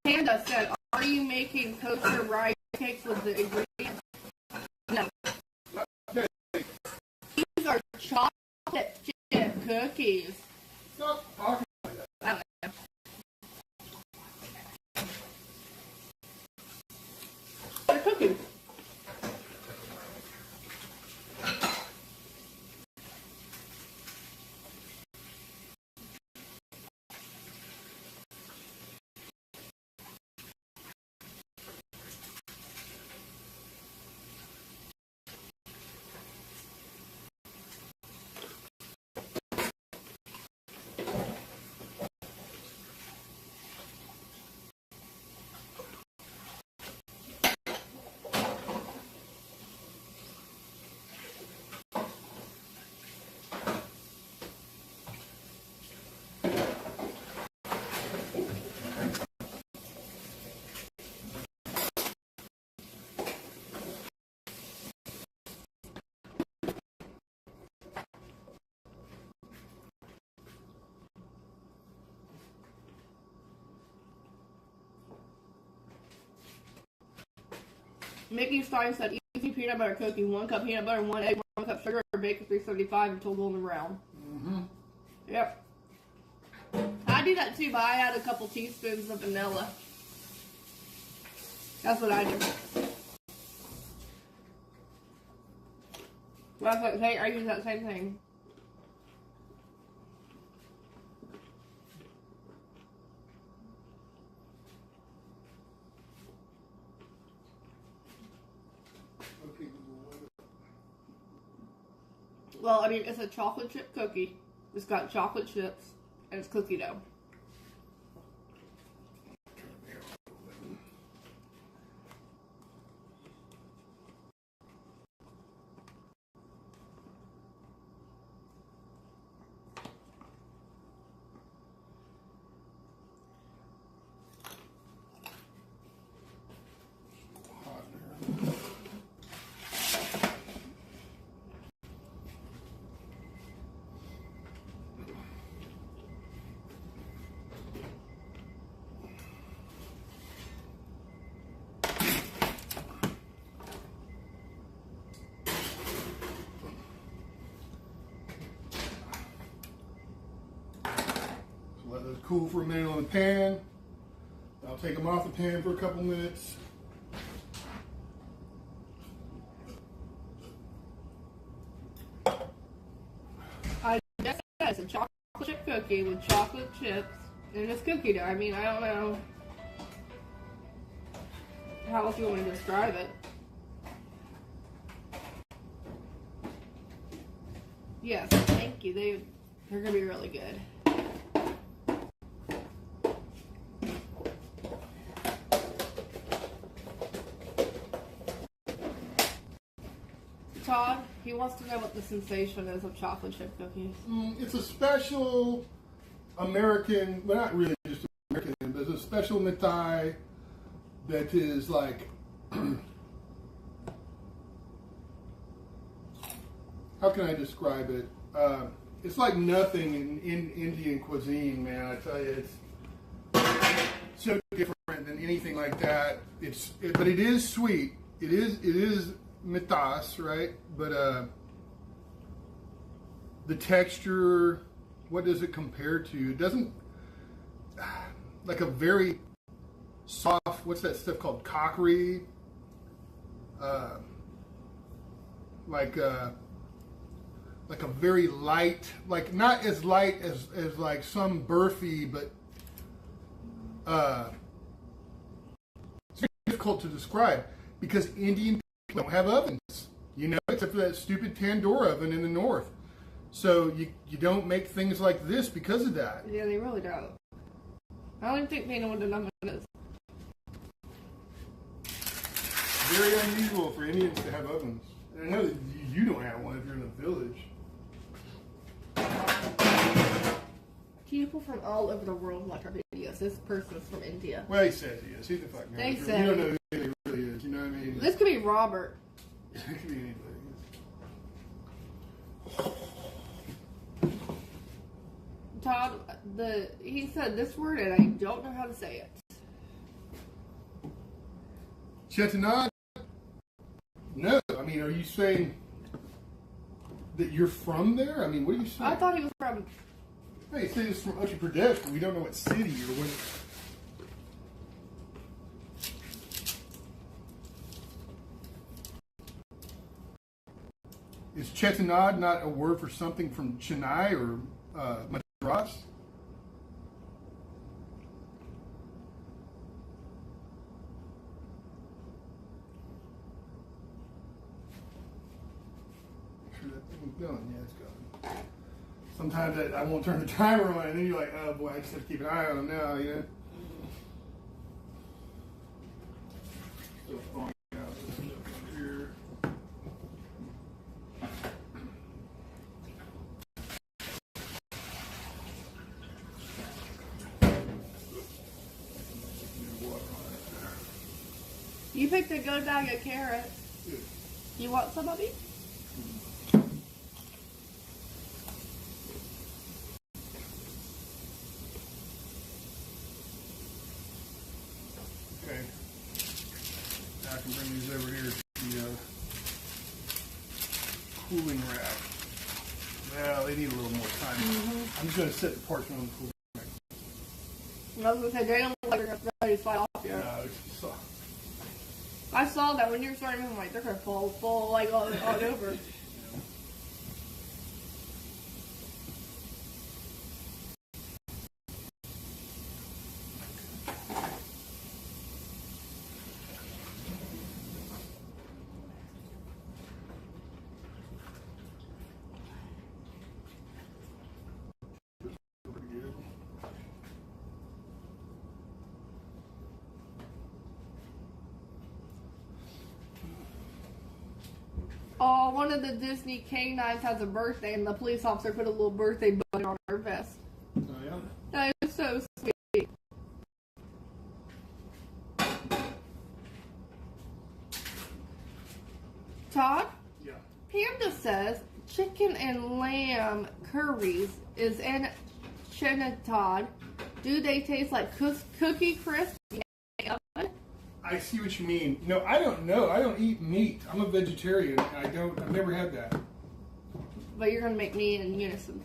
[SPEAKER 2] Panda said, "Are you making kosher rice cakes with the ingredients?" No. These are chocolate chip cookies.
[SPEAKER 1] Stop talking like that.
[SPEAKER 2] I don't know. They're cookies. Mickey Stein said, "Easy peanut butter cookie, 1 cup peanut butter, 1 egg, 1 cup sugar, bake at 375 until golden brown." Yep. I do that too, but I add a couple teaspoons of vanilla. That's what I do. That's what I use that same thing. Well, I mean, it's a chocolate chip cookie. It's got chocolate chips, and it's cookie dough.
[SPEAKER 1] Let those cool for a minute on the pan. I'll take them off the pan for a couple minutes.
[SPEAKER 2] I guess it's a chocolate chip cookie with chocolate chips and it's cookie dough. I mean, I don't know how else you want me to describe it. Yes, thank you. They're gonna be really good. Todd, he wants to know what the sensation is of chocolate chip cookies.
[SPEAKER 1] It's a special American, well, not really just American, but it's a special mithai that is like, how can I describe it? It's like nothing in Indian cuisine, man. I tell you, it's so different than anything like that. But it is sweet. It is mythos, right? But the texture, what does it compare to? It doesn't, like a very soft, what's that stuff called? Cockery. Like a very light, like not as light as like some burfi, but it's very difficult to describe because Indian people don't have ovens, except for that stupid tandoor oven in the north. So you don't make things like this because of that.
[SPEAKER 2] Yeah, they really don't. I don't even think they know what an oven is.
[SPEAKER 1] Very unusual for Indians to have ovens. And I know that you don't have one if you're in a village.
[SPEAKER 2] People from all over the world watch our videos. This person's from India.
[SPEAKER 1] Well, he says he is. He's the fucking
[SPEAKER 2] They
[SPEAKER 1] knows.
[SPEAKER 2] say.
[SPEAKER 1] You don't know who he really is. You know what I mean?
[SPEAKER 2] This could be Robert.
[SPEAKER 1] It could be anybody.
[SPEAKER 2] Todd, he said this word and I don't know how to say it.
[SPEAKER 1] Chettinad? No. I mean, are you saying that you're from there? I mean, what are you saying?
[SPEAKER 2] I thought he was from...
[SPEAKER 1] Hey, he said he's from Uttar Pradesh, but we don't know what city or what. Is Chettinad not a word for something from Chennai or Madras? Make sure that thing's going. Yeah, it's going. Sometimes I won't turn the timer on, and then you're like, oh boy, I just have to keep an eye on him now, Still falling out this stuff here.
[SPEAKER 2] You picked a good bag of carrots.
[SPEAKER 1] Yeah.
[SPEAKER 2] You want some of these?
[SPEAKER 1] Okay. Now I can bring these over here to the cooling rack. Well, they need a little more time. I'm just going to set the parchment on the cooling rack.
[SPEAKER 2] I was going to say, they don't look like they're ready to slide off yet.
[SPEAKER 1] No, it's just soft.
[SPEAKER 2] I saw that when you were starting moving, like, they're going to fall like, all over.
[SPEAKER 1] Pretty good.
[SPEAKER 2] Oh, one of the Disney canines has a birthday, and the police officer put a little birthday button on her vest.
[SPEAKER 1] Oh, yeah?
[SPEAKER 2] That is so sweet. Todd?
[SPEAKER 1] Yeah.
[SPEAKER 2] Panda says chicken and lamb curries is in Todd. Do they taste like cookie crisp?
[SPEAKER 1] I see what you mean. No, I don't know. I don't eat meat. I'm a vegetarian. I've never had that.
[SPEAKER 2] But you're going to make me in unison.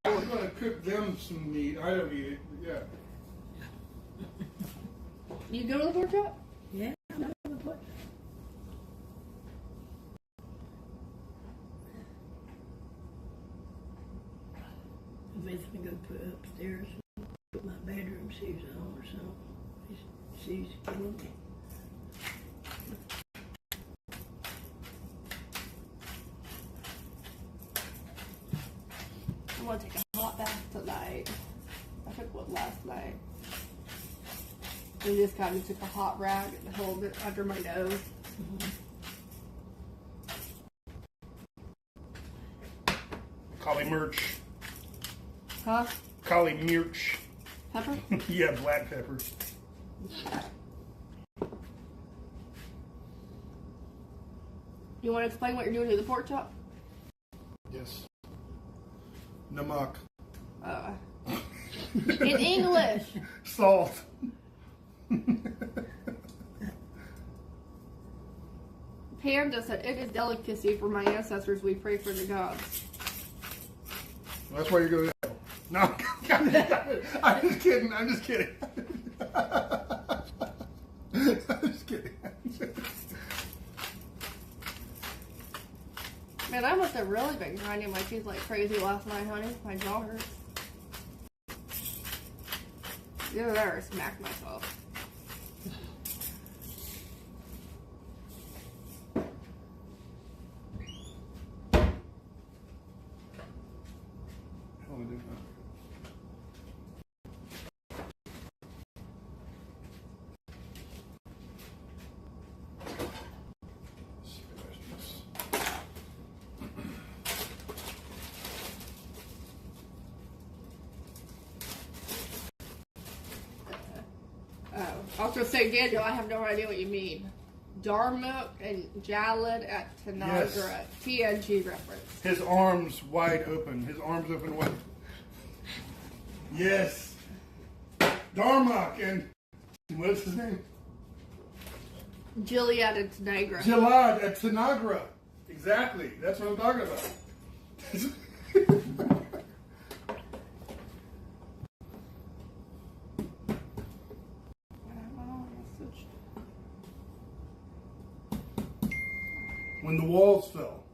[SPEAKER 1] I'm going to cook them some meat. I don't eat it. Yeah.
[SPEAKER 2] You go to the pork chop?
[SPEAKER 7] Yeah, I'm not gonna put. I'm basically gonna put upstairs, put my bedroom shoes on or something. These shoes killing me.
[SPEAKER 2] I'm going to take a hot bath tonight. I took one last night. I just kind of took a hot rag and held it under my nose.
[SPEAKER 1] Collie merch.
[SPEAKER 2] Huh?
[SPEAKER 1] Collie merch.
[SPEAKER 2] Pepper?
[SPEAKER 1] Yeah, black pepper.
[SPEAKER 2] You want to explain what you're doing to the pork chop?
[SPEAKER 1] Yes. Namak.
[SPEAKER 2] In English.
[SPEAKER 1] Salt.
[SPEAKER 2] Panda said, it is delicacy for my ancestors. We pray for the gods.
[SPEAKER 1] Well, that's why you're going to No, I'm just kidding. I'm just kidding. I'm just kidding.
[SPEAKER 2] Man, I must have really been grinding my teeth like crazy last night, honey. My jaw hurts. The other day, I smacked myself. I was going to say, Daniel, I have no idea what you mean. Darmok and Jalad at Tanagra.
[SPEAKER 1] Yes.
[SPEAKER 2] TNG reference.
[SPEAKER 1] His arms wide open. His arms open wide. Yes. Darmok and what's his name?
[SPEAKER 2] Gilead and Tanagra.
[SPEAKER 1] Jalad at Tanagra. Exactly. That's what I'm talking about. When the walls fell.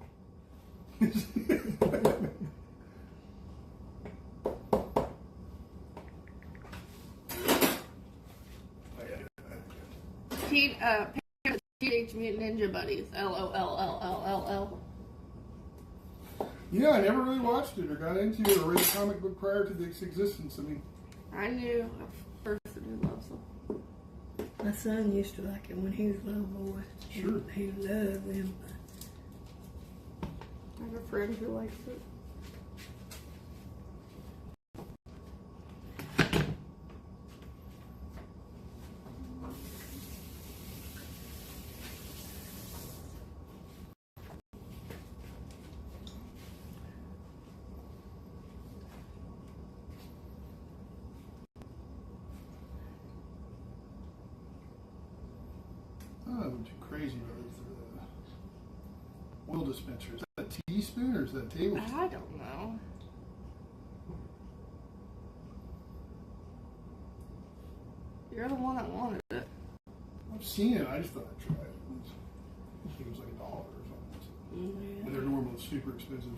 [SPEAKER 2] Teenage Mutant Ninja Buddies. LOLLLLL.
[SPEAKER 1] Yeah, I never really watched it or got into it or read a comic book prior to its existence. I mean,
[SPEAKER 2] I knew a person who loves them.
[SPEAKER 7] My son used to like him when he was a little boy.
[SPEAKER 1] Sure.
[SPEAKER 7] He loved them.
[SPEAKER 2] I have a friend who likes it.
[SPEAKER 1] I'm too crazy really for the oil dispenser. Is that a teaspoon or is that a tablespoon?
[SPEAKER 2] I don't know. You're the one that wanted it.
[SPEAKER 1] I've seen it. I just thought I'd try it. I think it was like $1 or something.
[SPEAKER 7] Yeah.
[SPEAKER 1] And they're normally super expensive.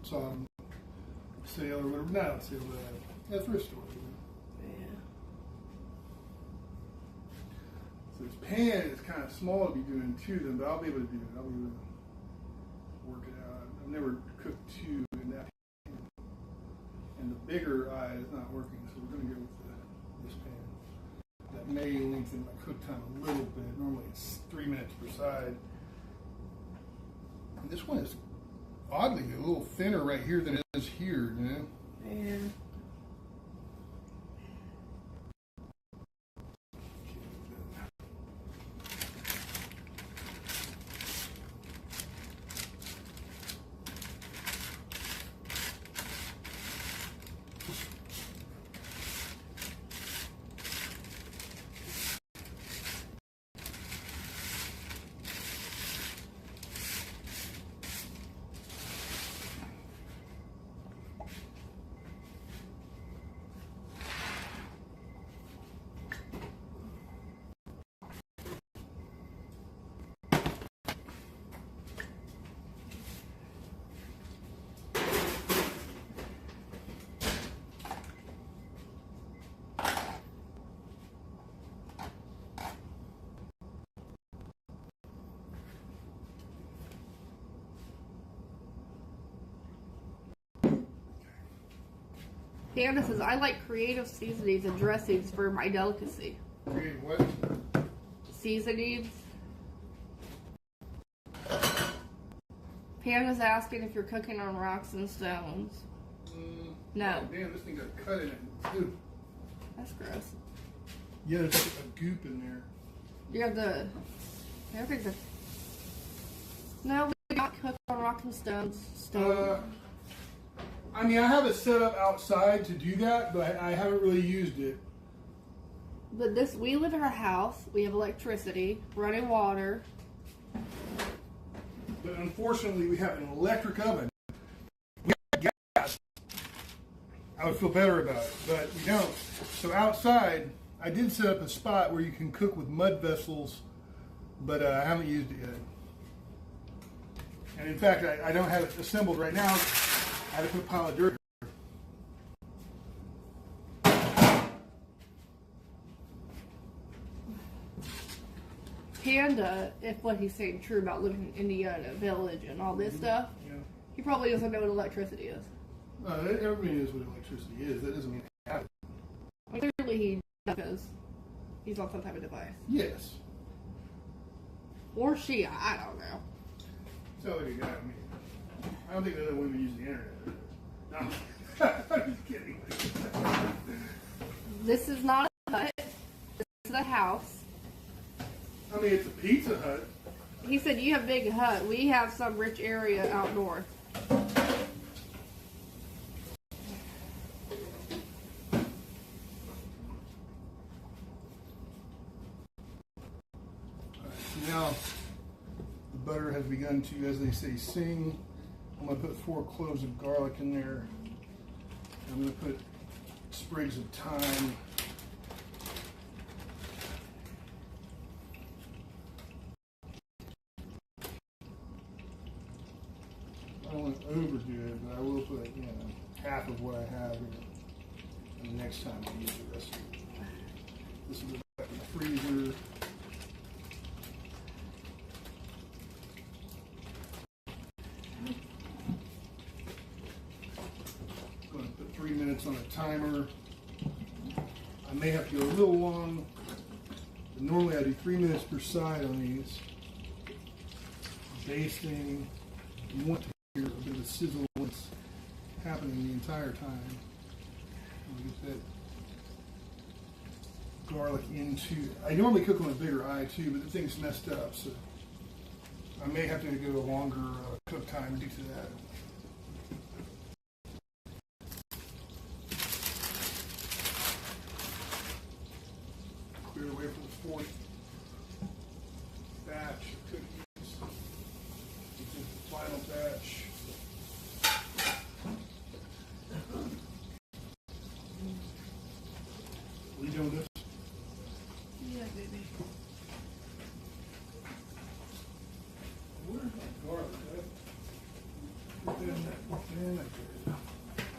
[SPEAKER 1] So on sale or whatever. Not on sale, but at a thrift store.
[SPEAKER 7] Yeah.
[SPEAKER 1] So this pan is kind of small to be doing to them, but I'll be able to do it. I'll be able to work it out. I've never cooked two in that pan. And the bigger eye is not working, so we're going to go with this pan. That may lengthen my cook time a little bit. Normally it's 3 minutes per side. And this one is oddly a little thinner right here than it is here, you know?
[SPEAKER 7] Yeah.
[SPEAKER 2] Candace says, I like creative seasonings and dressings for my delicacy.
[SPEAKER 1] Create what?
[SPEAKER 2] Seasonings. Panda's asking if you're cooking on rocks and stones. No.
[SPEAKER 1] Damn, this thing got a cut in it too.
[SPEAKER 2] That's gross.
[SPEAKER 1] Yeah, there's like a goop in there.
[SPEAKER 2] You have the... Everything's a... No, we don't cook on rocks and stones.
[SPEAKER 1] I mean, I have it set up outside to do that, but I haven't really used it.
[SPEAKER 2] But we live in a house. We have electricity, running water.
[SPEAKER 1] But unfortunately, we have an electric oven. We have gas. I would feel better about it, but we don't. So outside, I did set up a spot where you can cook with mud vessels, but I haven't used it yet. And in fact, I don't have it assembled right now. I had to put a pile of dirt.
[SPEAKER 2] Panda, if what he's saying true about living in Indiana Village and all this stuff, he probably doesn't know what electricity is.
[SPEAKER 1] Everybody knows what electricity is. That doesn't mean they have it.
[SPEAKER 2] Well, clearly he does because he's on some type of device.
[SPEAKER 1] Yes.
[SPEAKER 2] Or she, I don't know.
[SPEAKER 1] Sounds like a guy to me. I don't think the other women use the internet. No. I'm just kidding.
[SPEAKER 2] This is not a hut. This is a house.
[SPEAKER 1] I mean, it's a Pizza Hut.
[SPEAKER 2] He said you have a big hut. We have some rich area out north.
[SPEAKER 1] Now, the butter has begun to, as they say, sing. I'm going to put 4 cloves of garlic in there. I'm going to put sprigs of thyme. I don't want to overdo it, but I will put, half of what I have here. And the next time I'll use the rest of it. This will go back in the freezer. Going to put 3 minutes on a timer. I may have to go a little long, but normally I do 3 minutes per side on these. Basting. You want to hear a bit of sizzle that's happening the entire time. Get that garlic into. I normally cook on a bigger eye too, but the thing's messed up, so I may have to go a longer cook time due to that. Clear away from the fourth batch of cookies. This is the final batch. Are you doing this?
[SPEAKER 2] Yeah, baby.
[SPEAKER 1] Where's my garlic? Put that in that.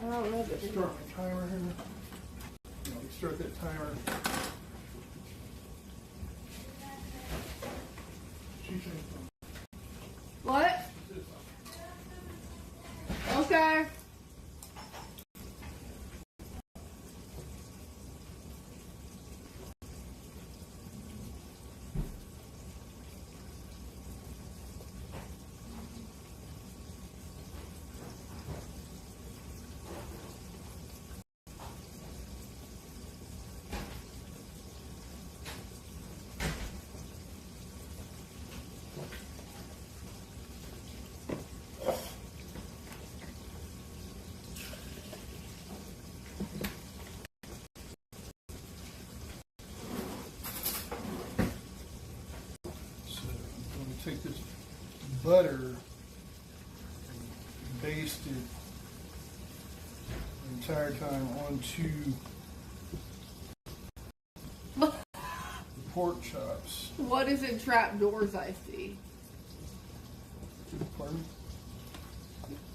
[SPEAKER 2] I don't know.
[SPEAKER 1] Let's start my timer here. We start that timer.
[SPEAKER 2] What? Okay.
[SPEAKER 1] Take this butter and baste it the entire time onto the pork chops.
[SPEAKER 2] What is in trapdoors I see?
[SPEAKER 1] Pardon?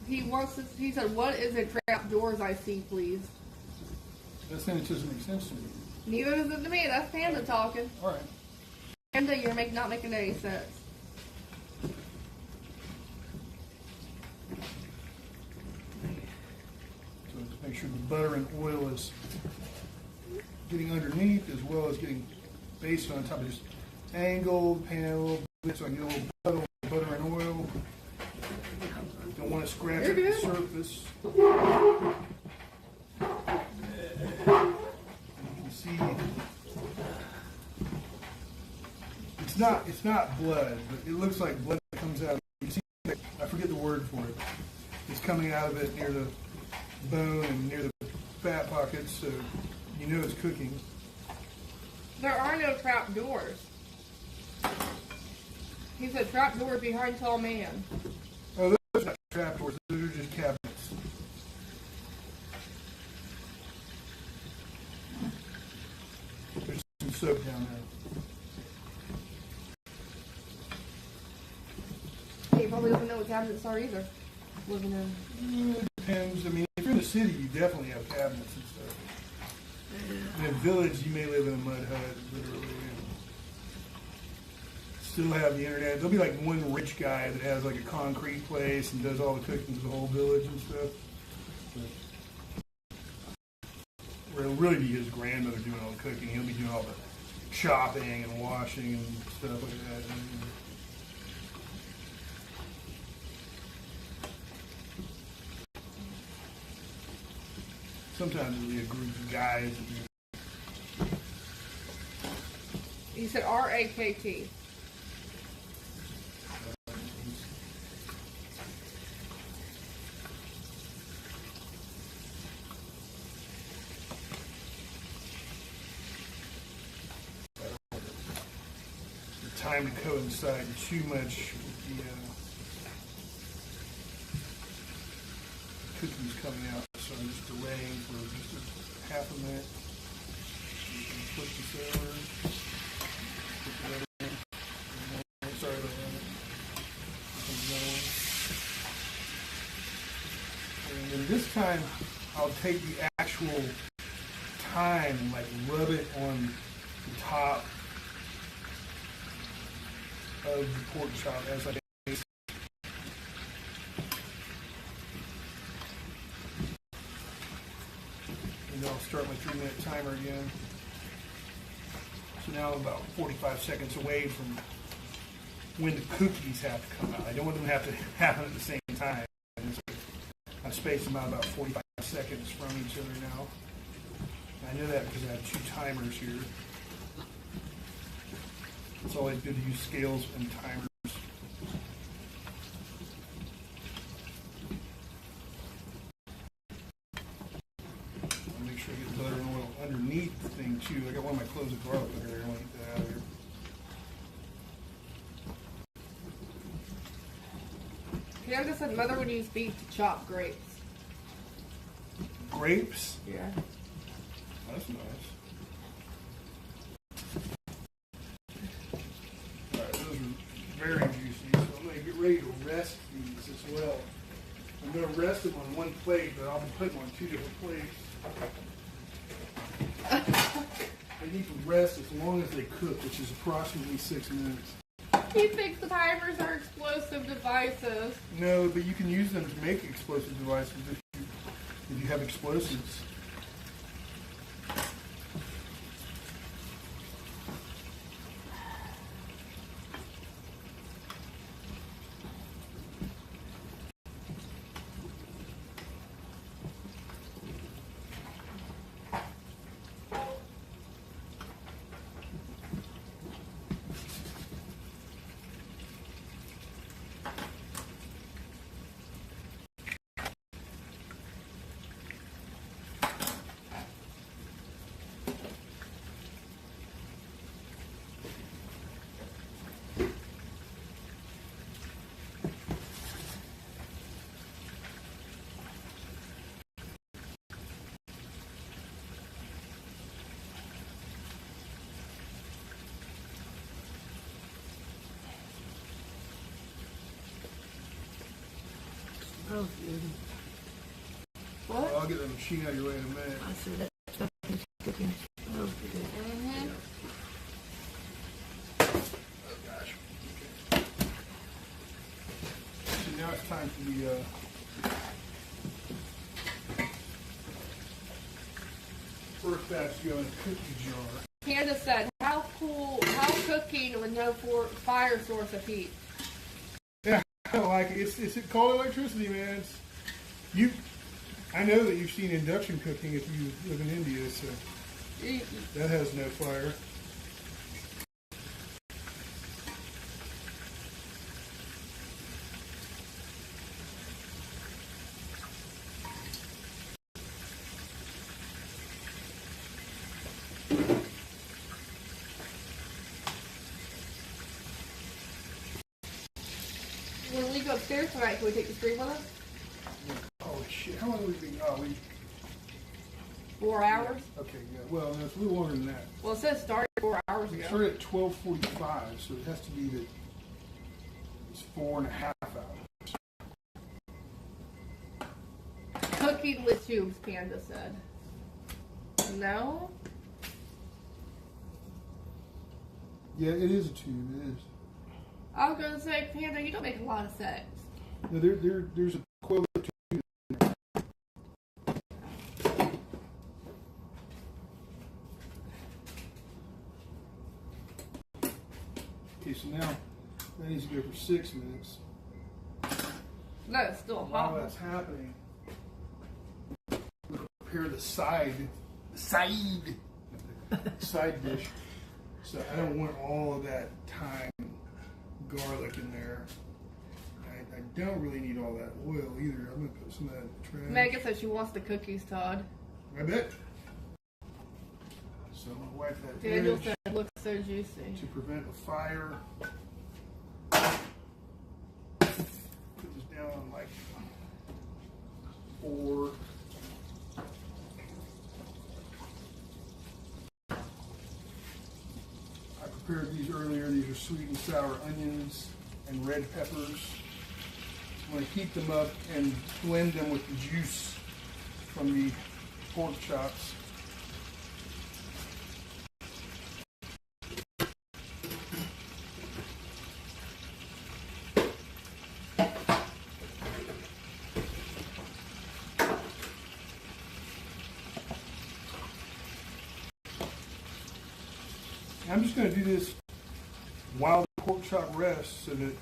[SPEAKER 2] He said, what is in trapdoors I see, please?
[SPEAKER 1] That sentence doesn't make sense to me.
[SPEAKER 2] Neither does it to me. That's Panda talking.
[SPEAKER 1] All right.
[SPEAKER 2] Panda, you're not making any sense.
[SPEAKER 1] So just make sure the butter and oil is getting underneath as well as getting basted on top of just angled, pan a little bit so I can get a little butter and oil. Don't want to scratch at the surface. You can see it's not blood, but it looks like blood that comes out. You see, I forget the word for it. It's coming out of it near the bone and near the fat pockets, so you know it's cooking.
[SPEAKER 2] There are no trap doors. He said trap doors behind tall man.
[SPEAKER 1] Oh, those are not trap doors. Those are just cabinets. There's some soap down there.
[SPEAKER 2] He probably doesn't know what cabinets are either. Living in.
[SPEAKER 1] It depends. I mean, if you're in the city, you definitely have cabinets and stuff. In a village, you may live in a mud hut, literally. Still have the internet. There'll be like one rich guy that has like a concrete place and does all the cooking for the whole village and stuff. Where it'll really be his grandmother doing all the cooking. He'll be doing all the chopping and washing and stuff like that. Sometimes it'll be a group of guys.
[SPEAKER 2] He said RAKT.
[SPEAKER 1] Time to coincide too much with the cookies coming out, so I'm just delaying for just a half a minute. You can flip this over. Flip it over. Sorry about that. Comes another one. And then this time, I'll take the actual time and like rub it on the top of the pork chop as I taste. And then I'll start my 3-minute timer again. So now I'm about 45 seconds away from when the cookies have to come out. I don't want them to have to happen at the same time. I've spaced them out about 45 seconds from each other now. I know that because I have 2 timers here. It's always good to use scales and timers. Make sure I get butter and oil underneath the thing too. I got one of my cloves of garlic over there. I want to get that out of here.
[SPEAKER 2] Candace said mother would use beef to chop grapes.
[SPEAKER 1] Grapes?
[SPEAKER 2] Yeah.
[SPEAKER 1] That's nice. Alright, those are very juicy, so I'm going to get ready to rest these as well. I'm going to rest them on one plate, but I'll be putting them on 2 different plates. They need to rest as long as they cook, which is approximately 6 minutes.
[SPEAKER 2] He thinks the timers are explosive devices.
[SPEAKER 1] No, but you can use them to make explosive devices if you have explosives.
[SPEAKER 7] Smells good.
[SPEAKER 2] What?
[SPEAKER 1] I'll get the machine out of your way in a minute.
[SPEAKER 7] I said that stuff is cooking. Smells good.
[SPEAKER 2] Mm-hmm.
[SPEAKER 1] Oh gosh. Okay. So now it's time for the first batch to go in a cookie jar.
[SPEAKER 2] Candace said, how cooking with no fire source of heat?
[SPEAKER 1] Yeah, I don't like it. It's called electricity, man. I know that you've seen induction cooking if you live in India, so that has no fire.
[SPEAKER 2] upstairs tonight. Can we take the stream with us?
[SPEAKER 1] Oh shit! How long have we been? Oh,
[SPEAKER 2] 4 hours.
[SPEAKER 1] Okay, yeah. Well, no, it's a little longer than that.
[SPEAKER 2] Well, it says start 4 hours
[SPEAKER 1] It
[SPEAKER 2] ago.
[SPEAKER 1] started at 12:45, so it has to be that it's 4.5 hours.
[SPEAKER 2] Cooking with tubes, Panda said. No?
[SPEAKER 1] Yeah, it is a tube. It is.
[SPEAKER 2] I was going to say, Panda, you don't make a lot of sex.
[SPEAKER 1] No, there's a coil of tube. Okay, so now that needs to go for 6 minutes.
[SPEAKER 2] No, it's still
[SPEAKER 1] While
[SPEAKER 2] hot.
[SPEAKER 1] that's happening, prepare the side dish. So I don't want all of that thyme garlic in there. I don't really need all that oil either. I'm gonna put some of that trash.
[SPEAKER 2] Megan said she wants the cookies, Todd.
[SPEAKER 1] I bet. So I'm gonna wipe that
[SPEAKER 2] Daniel
[SPEAKER 1] edge
[SPEAKER 2] said it looks so juicy.
[SPEAKER 1] to prevent a fire. Put this down on like 4. I prepared these earlier. These are sweet and sour onions and red peppers. I'm going to heat them up and blend them with the juice from the pork chops. I'm just going to do this while the pork chop rests, so that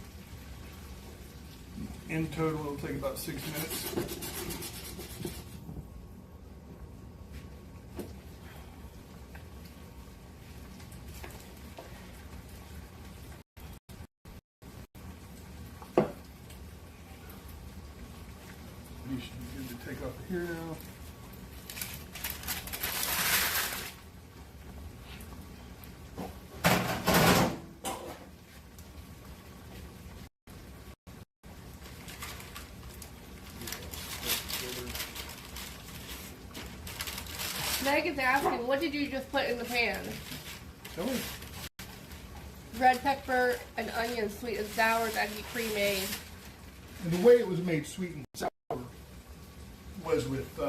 [SPEAKER 1] in total it'll take about 6 minutes. You should be good to take off here now.
[SPEAKER 2] Megan's asking, what did you just put in the pan?
[SPEAKER 1] Tell me.
[SPEAKER 2] Red pepper and onion, sweet and sour, that you pre-made.
[SPEAKER 1] And the way it was made sweet and sour was with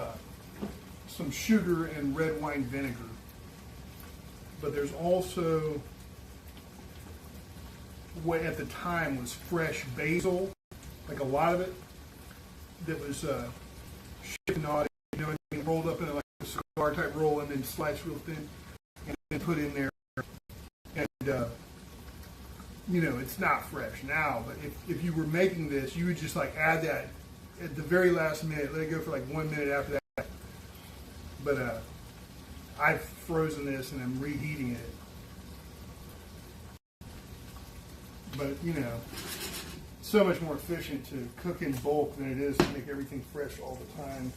[SPEAKER 1] some sugar and red wine vinegar. But there's also what at the time was fresh basil, like a lot of it, that was chiffonade, you know, and rolled up in like a cigar type roll and then sliced real thin and then put in there. And you know, it's not fresh now, but if you were making this, you would just like add that at the very last minute, let it go for like 1 minute after that. But I've frozen this and I'm reheating it. But you know, so much more efficient to cook in bulk than it is to make everything fresh all the time.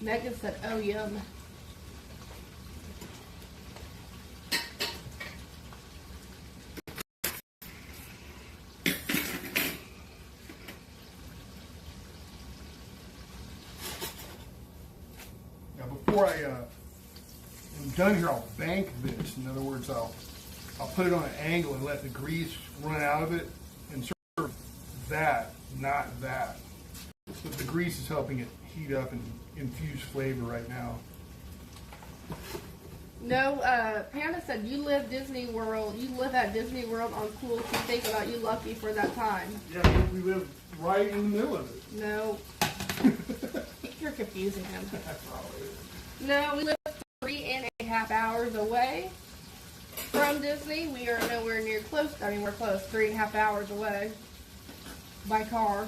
[SPEAKER 2] Megan said, oh, yum.
[SPEAKER 1] Now before I am done here, I'll bank this. In other words, I'll put it on an angle and let the grease run out of it and serve that, not that. So the grease is helping it heat up and infuse flavor right now.
[SPEAKER 2] No, Panda said you live Disney World. You live at Disney World on Cool. You think about you lucky for that time.
[SPEAKER 1] Yeah, we live right in the middle of it.
[SPEAKER 2] No, you're confusing him.
[SPEAKER 1] That's probably it.
[SPEAKER 2] No, we live 3.5 hours away from Disney. We are nowhere near close. I mean, we're close. 3.5 hours away by car.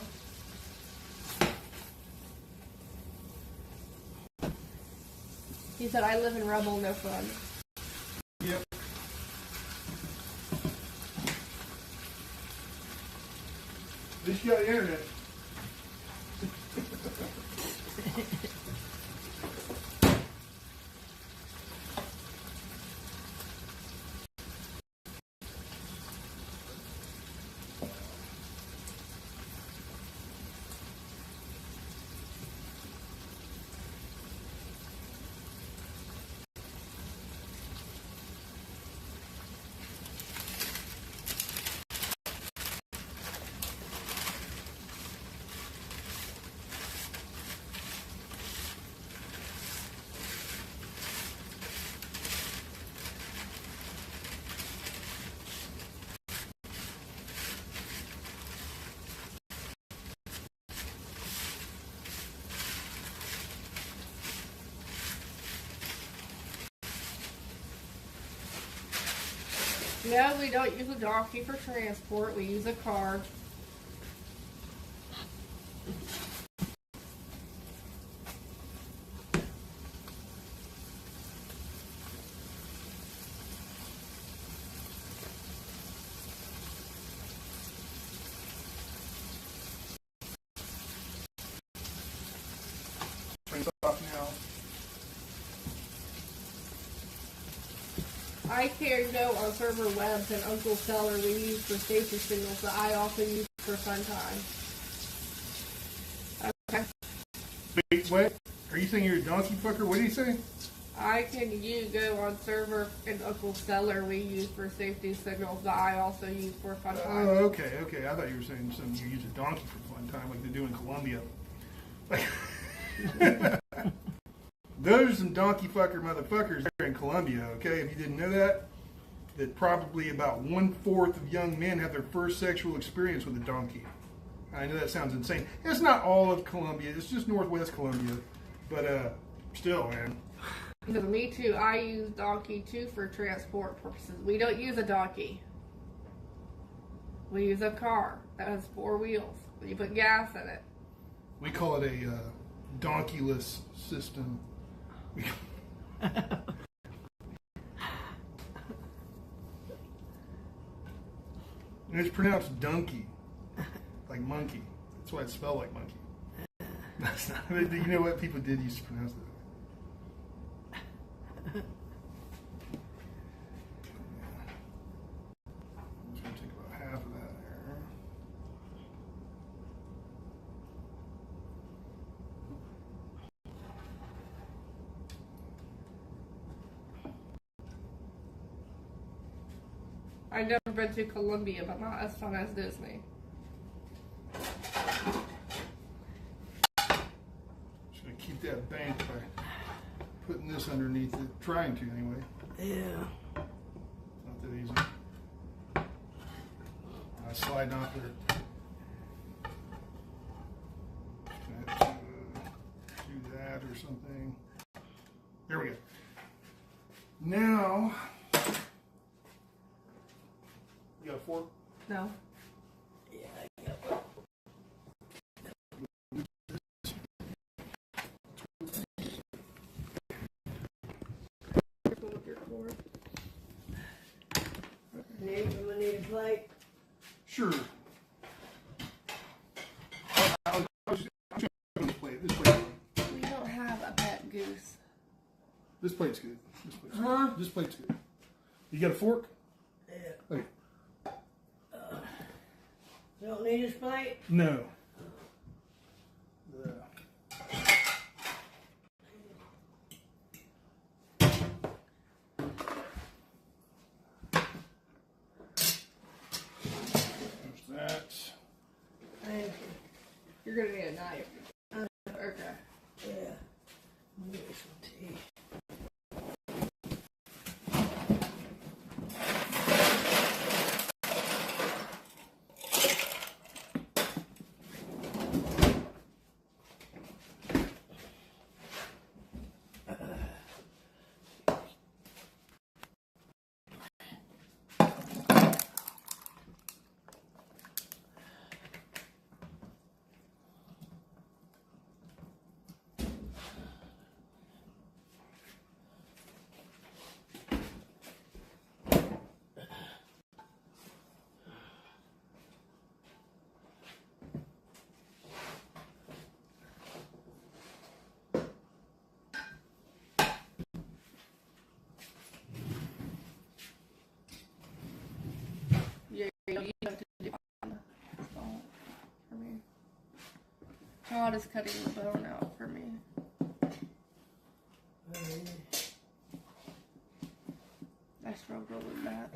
[SPEAKER 2] He said, I live in Rebel, no fun.
[SPEAKER 1] Yep. At least you got the internet.
[SPEAKER 2] No, we don't use a donkey for transport. We use a car.
[SPEAKER 1] Turn it off now.
[SPEAKER 2] I can go on server webs and Uncle Seller we use for safety signals that I also use for fun time. Okay.
[SPEAKER 1] Wait, what? Are you saying you're a donkey fucker? What did he say?
[SPEAKER 2] I can go on server and Uncle Seller we use for safety signals that I also use for fun time.
[SPEAKER 1] Oh, okay. I thought you were saying something you use a donkey for fun time like they do in Colombia. Those are some donkey fucker motherfuckers there in Colombia, okay? If you didn't know that probably about 1/4 of young men have their first sexual experience with a donkey. I know that sounds insane. It's not all of Colombia. It's just northwest Colombia. But still, man.
[SPEAKER 2] Because me too, I use donkey too for transport purposes. We don't use a donkey. We use a car that has 4 wheels. You put gas in it.
[SPEAKER 1] We call it a donkeyless system. And it's pronounced donkey, like monkey. That's why it's spelled like monkey. That's not. You know what? People did used to pronounce it. I'm just gonna take about half of that there.
[SPEAKER 2] I've never been to Colombia, but not as fun as Disney.
[SPEAKER 1] Just gonna keep that bank by putting this underneath it, trying to anyway.
[SPEAKER 7] Yeah.
[SPEAKER 1] Not that easy. I slide off there. Do that or something. There we go. Now, you got a fork?
[SPEAKER 2] No.
[SPEAKER 7] Yeah, I got one. I'm gonna need a plate.
[SPEAKER 1] Sure. I'm just going to plate. This plate.
[SPEAKER 2] We don't have a pet goose.
[SPEAKER 1] This plate's good. This plate's good.
[SPEAKER 7] Huh?
[SPEAKER 1] This plate's good. You got a fork?
[SPEAKER 7] Yeah.
[SPEAKER 1] Okay.
[SPEAKER 7] You don't need this plate?
[SPEAKER 1] No. There's that.
[SPEAKER 7] Thank you.
[SPEAKER 2] You're gonna need a knife. Okay.
[SPEAKER 7] Yeah. Let me get some tea.
[SPEAKER 2] You have to do on the phone for me. Todd is cutting the bone out for me. I struggle with that.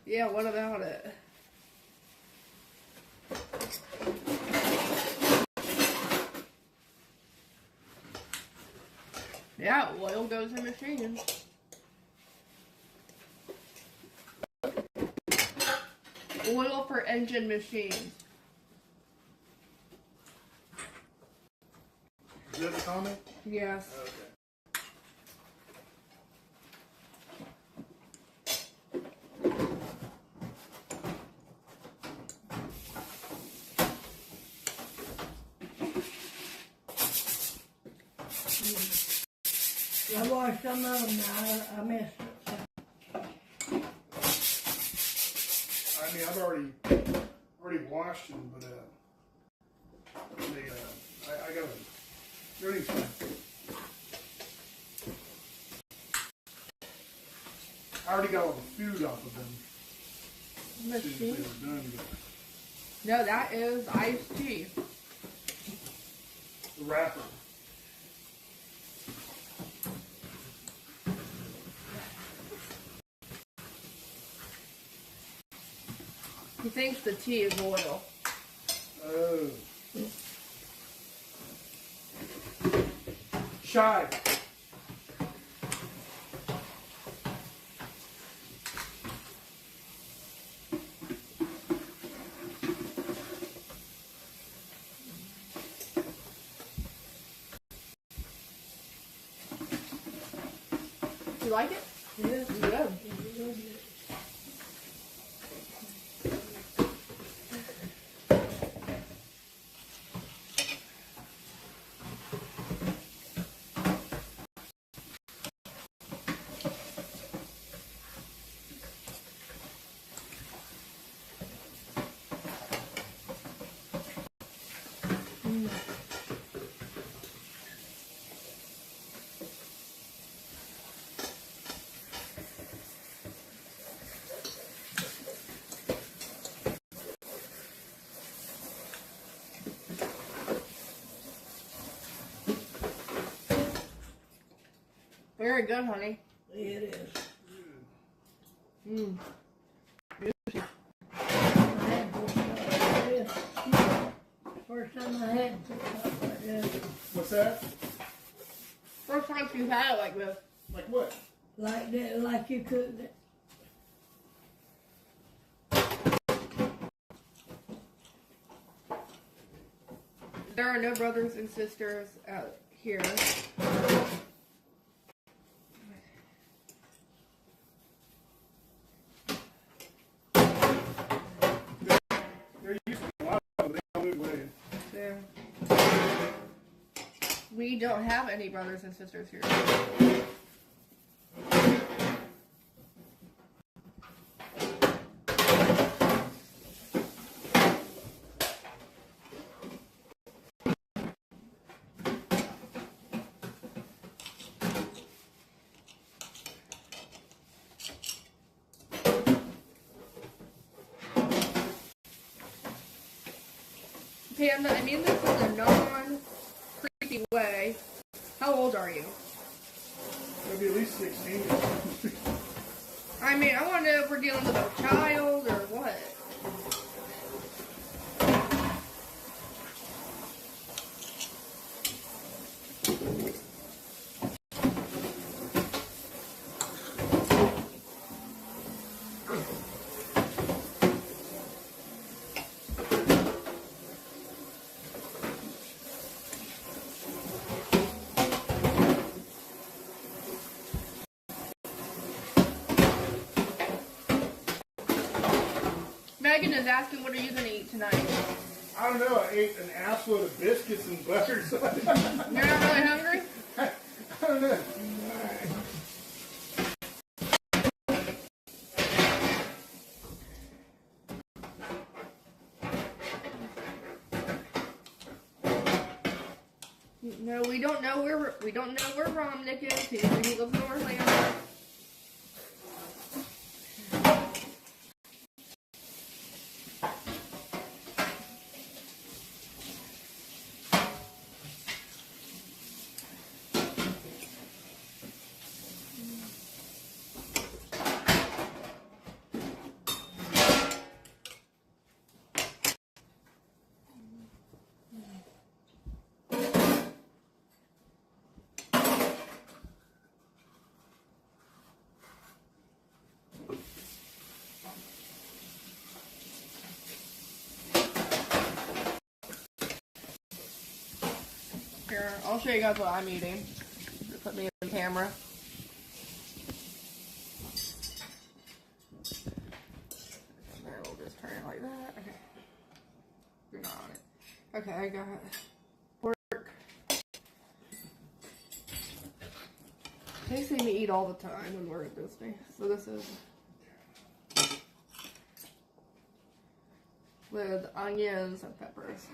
[SPEAKER 2] Yeah, what about it? Yeah, oil goes in machines. Oil for engine machines.
[SPEAKER 1] Is that the comment?
[SPEAKER 2] Yes.
[SPEAKER 1] Okay.
[SPEAKER 7] I watched some of them now. I missed it.
[SPEAKER 1] I mean, I've already washed them, but I got everything's fine. I already got all the food off of them.
[SPEAKER 2] Let's
[SPEAKER 1] As soon
[SPEAKER 2] see.
[SPEAKER 1] as they were done.
[SPEAKER 2] No, that is iced tea.
[SPEAKER 1] The wrapper.
[SPEAKER 2] He thinks the tea is oil.
[SPEAKER 1] Oh. Shy.
[SPEAKER 2] You like it?
[SPEAKER 7] Yeah.
[SPEAKER 2] It's good. Very good, honey.
[SPEAKER 7] It is.
[SPEAKER 2] Mmm.
[SPEAKER 7] I had pork chop like this. First time I had pork chop like this.
[SPEAKER 1] What's that?
[SPEAKER 2] First time you had it like this.
[SPEAKER 1] Like what?
[SPEAKER 7] Like that, like you cooked it.
[SPEAKER 2] There are no brothers and sisters out here.
[SPEAKER 1] There used to be a lot of them, they all moved away.
[SPEAKER 2] There. We don't have any brothers and sisters here. Panda, I mean this in a non-creepy way. How old are you?
[SPEAKER 1] Maybe at least 16.
[SPEAKER 2] I mean, I want to know if we're dealing with a child or what. Megan is asking, what are you going to eat tonight?
[SPEAKER 1] I don't know, I ate an ass load of biscuits and butter, so
[SPEAKER 2] You're not really hungry?
[SPEAKER 1] I don't know.
[SPEAKER 2] No, we don't know where Romnick is. He lives in Orlando. I'll show you guys what I'm eating. Put me in the camera. And then we'll just turn it like that. Okay. You're not on it. Okay, I got pork. They see me eat all the time when we're at Disney. So this is with onions and peppers.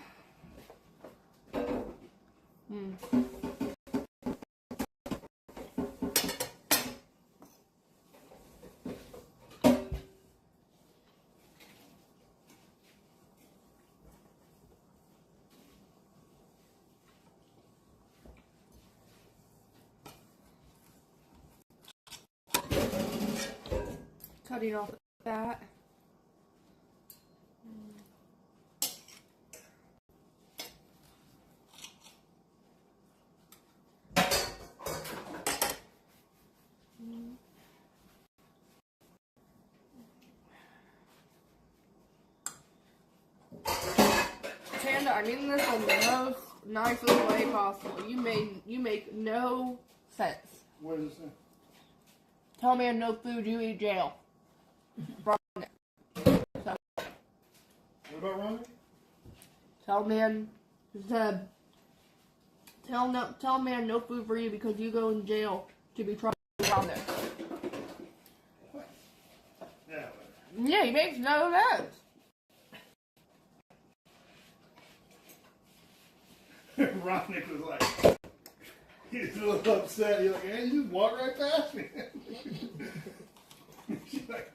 [SPEAKER 2] Cutting off the fat. Chanda, I mean this in the most nicest way possible. You make no sense.
[SPEAKER 1] What is it?
[SPEAKER 2] Tell man no food, you eat jail.
[SPEAKER 1] What about Ronnie?
[SPEAKER 2] Tell man tell man no food for you because you go in jail to be tried around there.
[SPEAKER 1] Yeah.
[SPEAKER 2] Yeah, he makes no sense.
[SPEAKER 1] Ronick was like, he was a little upset. He's like, hey, you just walk right past me. She's like,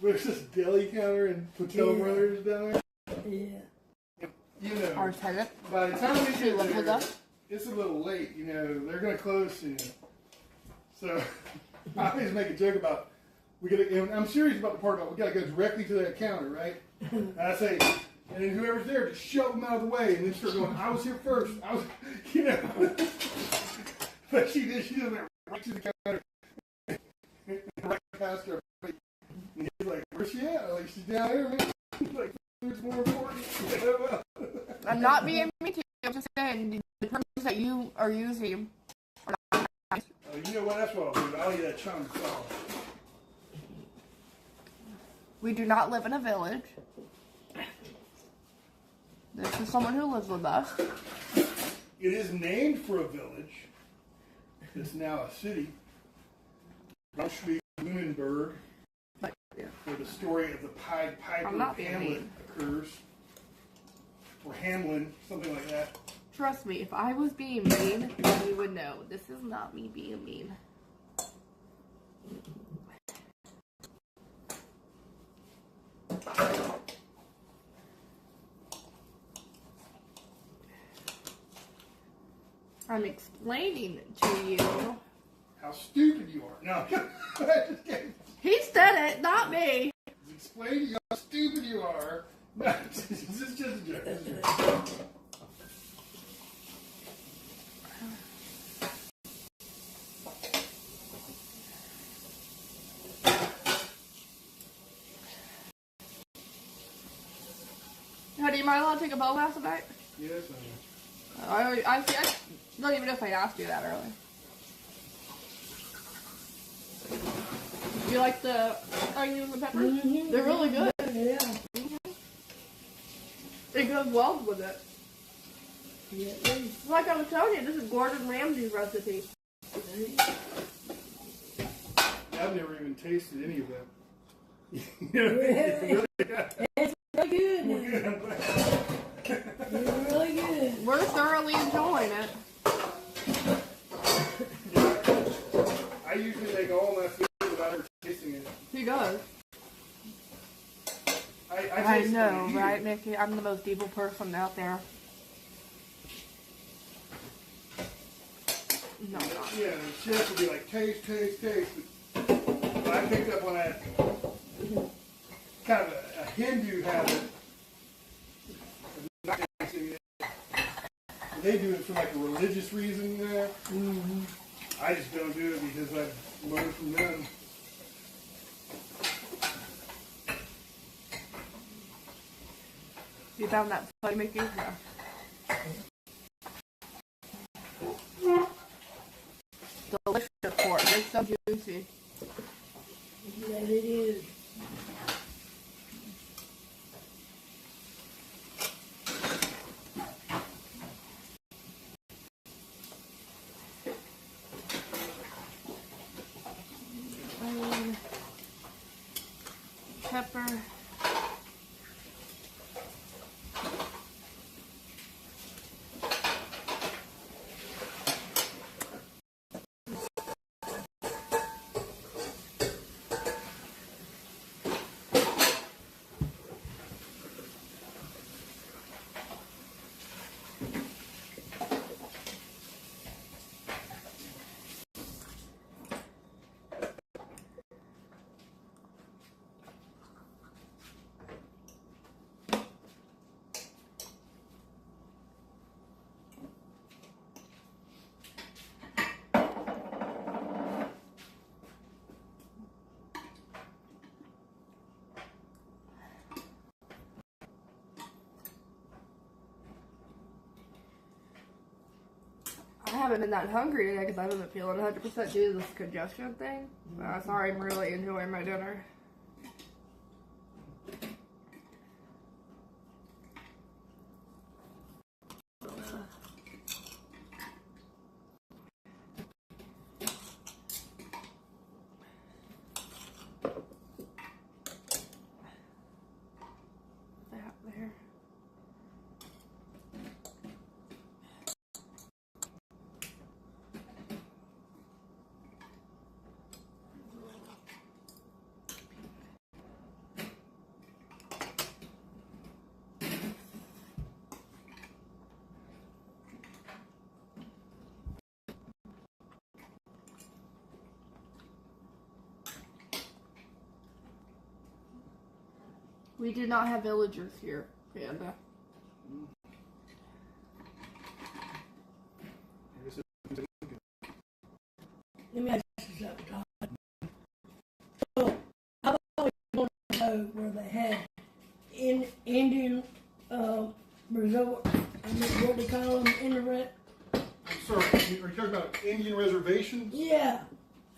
[SPEAKER 1] there's this deli counter and Patel Brothers down there.
[SPEAKER 7] Yeah.
[SPEAKER 1] You know,
[SPEAKER 2] Our tenant.
[SPEAKER 1] by the time we
[SPEAKER 2] She
[SPEAKER 1] get
[SPEAKER 2] lived with
[SPEAKER 1] there,
[SPEAKER 2] us.
[SPEAKER 1] it's a little late. You know, they're going to close soon. So I always make a joke about, and I'm serious about the part about we got to go directly to that counter, right? And I say, and then whoever's there, just shove them out of the way, and then start going, I was here first. I was, you know. But she did. She just went right to the counter, right past her. And he's like, where's she at? Like, she's down there, man. Like, food's more important.
[SPEAKER 2] I'm not being mean to you. I'm just saying the terms that you are using are not nice.
[SPEAKER 1] You know what? That's what I'll do. I'll eat that chunk sauce.
[SPEAKER 2] We do not live in a village. This is someone who lives with us.
[SPEAKER 1] It is named for a village. It's now a city. Brunswick, Lunenburg,
[SPEAKER 2] But, yeah.
[SPEAKER 1] where the story of the Pied Piper
[SPEAKER 2] I'm not
[SPEAKER 1] of
[SPEAKER 2] being
[SPEAKER 1] Hamlet
[SPEAKER 2] mean.
[SPEAKER 1] occurs. Or Hamlin, something like that.
[SPEAKER 2] Trust me, if I was being mean, you would know. This is not me being mean. I'm explaining to you.
[SPEAKER 1] How stupid you are. No, I just kidding.
[SPEAKER 2] He said it, not me.
[SPEAKER 1] Explain to you how stupid you are. No, this is just a joke. This is a joke.
[SPEAKER 2] Honey, am I allowed to take a bow bath tonight?
[SPEAKER 1] Yes,
[SPEAKER 2] I don't even know if I asked you that earlier. You like the onions and peppers?
[SPEAKER 7] Mhm.
[SPEAKER 2] They're really good.
[SPEAKER 7] Yeah.
[SPEAKER 2] It goes well with it.
[SPEAKER 7] Yeah. it is.
[SPEAKER 2] Like I was telling you, this is Gordon Ramsay's recipe.
[SPEAKER 1] I've never even tasted any of that.
[SPEAKER 7] It's really good. It's really good.
[SPEAKER 2] We're thoroughly enjoying it.
[SPEAKER 1] I usually make all my food without ever tasting it.
[SPEAKER 2] He does.
[SPEAKER 1] I taste
[SPEAKER 2] know,
[SPEAKER 1] it.
[SPEAKER 2] right, Mickey? I'm the most evil person out there. No, I'm not.
[SPEAKER 1] Yeah, she has to be like, taste, taste, taste. But I picked up on that kind of a Hindu habit of not tasting it. And they do it for like a religious reason.
[SPEAKER 7] Mm-hmm.
[SPEAKER 1] I just don't do it because I've learned from them.
[SPEAKER 2] You found that funny, Mickey? Yeah. It's so juicy.
[SPEAKER 7] Yeah, it is.
[SPEAKER 2] Onion, pepper. I haven't been that hungry today because I haven't been feeling 100% due to this congestion thing. Sorry, I'm really enjoying my dinner. That there. We did not have villagers here, Panda.
[SPEAKER 7] Let me ask you something, Todd. So, I've always wanted to know where they had Indian resort. I mean, what they call them, Inuit.
[SPEAKER 1] Sorry, are you talking about Indian reservations?
[SPEAKER 7] Yeah,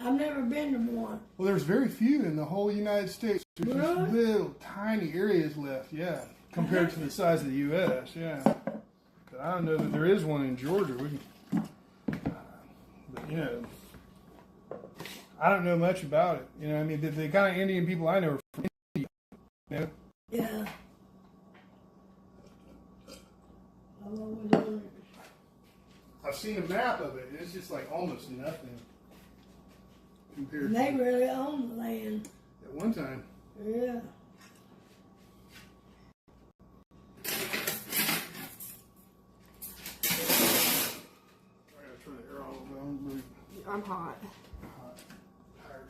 [SPEAKER 7] I've never been to one.
[SPEAKER 1] Well, there's very few in the whole United States. There's just
[SPEAKER 7] Really?
[SPEAKER 1] little tiny areas left, yeah, compared to the size of the U.S., yeah. But I don't know that there is one in Georgia. But, you know, I don't know much about it. You know, I mean, the kind of Indian people I know are from India, you know?
[SPEAKER 7] Yeah. I've always wondered.
[SPEAKER 1] I've seen a map of it, and it's just like almost nothing compared
[SPEAKER 7] And they really own the land.
[SPEAKER 1] at one time.
[SPEAKER 7] Yeah.
[SPEAKER 1] I gotta turn the air all over. I'm really
[SPEAKER 2] I'm hot.
[SPEAKER 1] hot, tired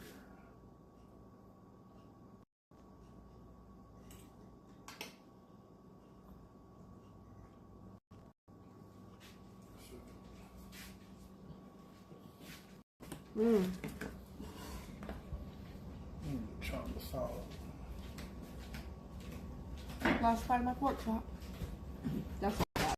[SPEAKER 1] here. Chocolate solid.
[SPEAKER 2] Last bite of my pork chop. That's not bad.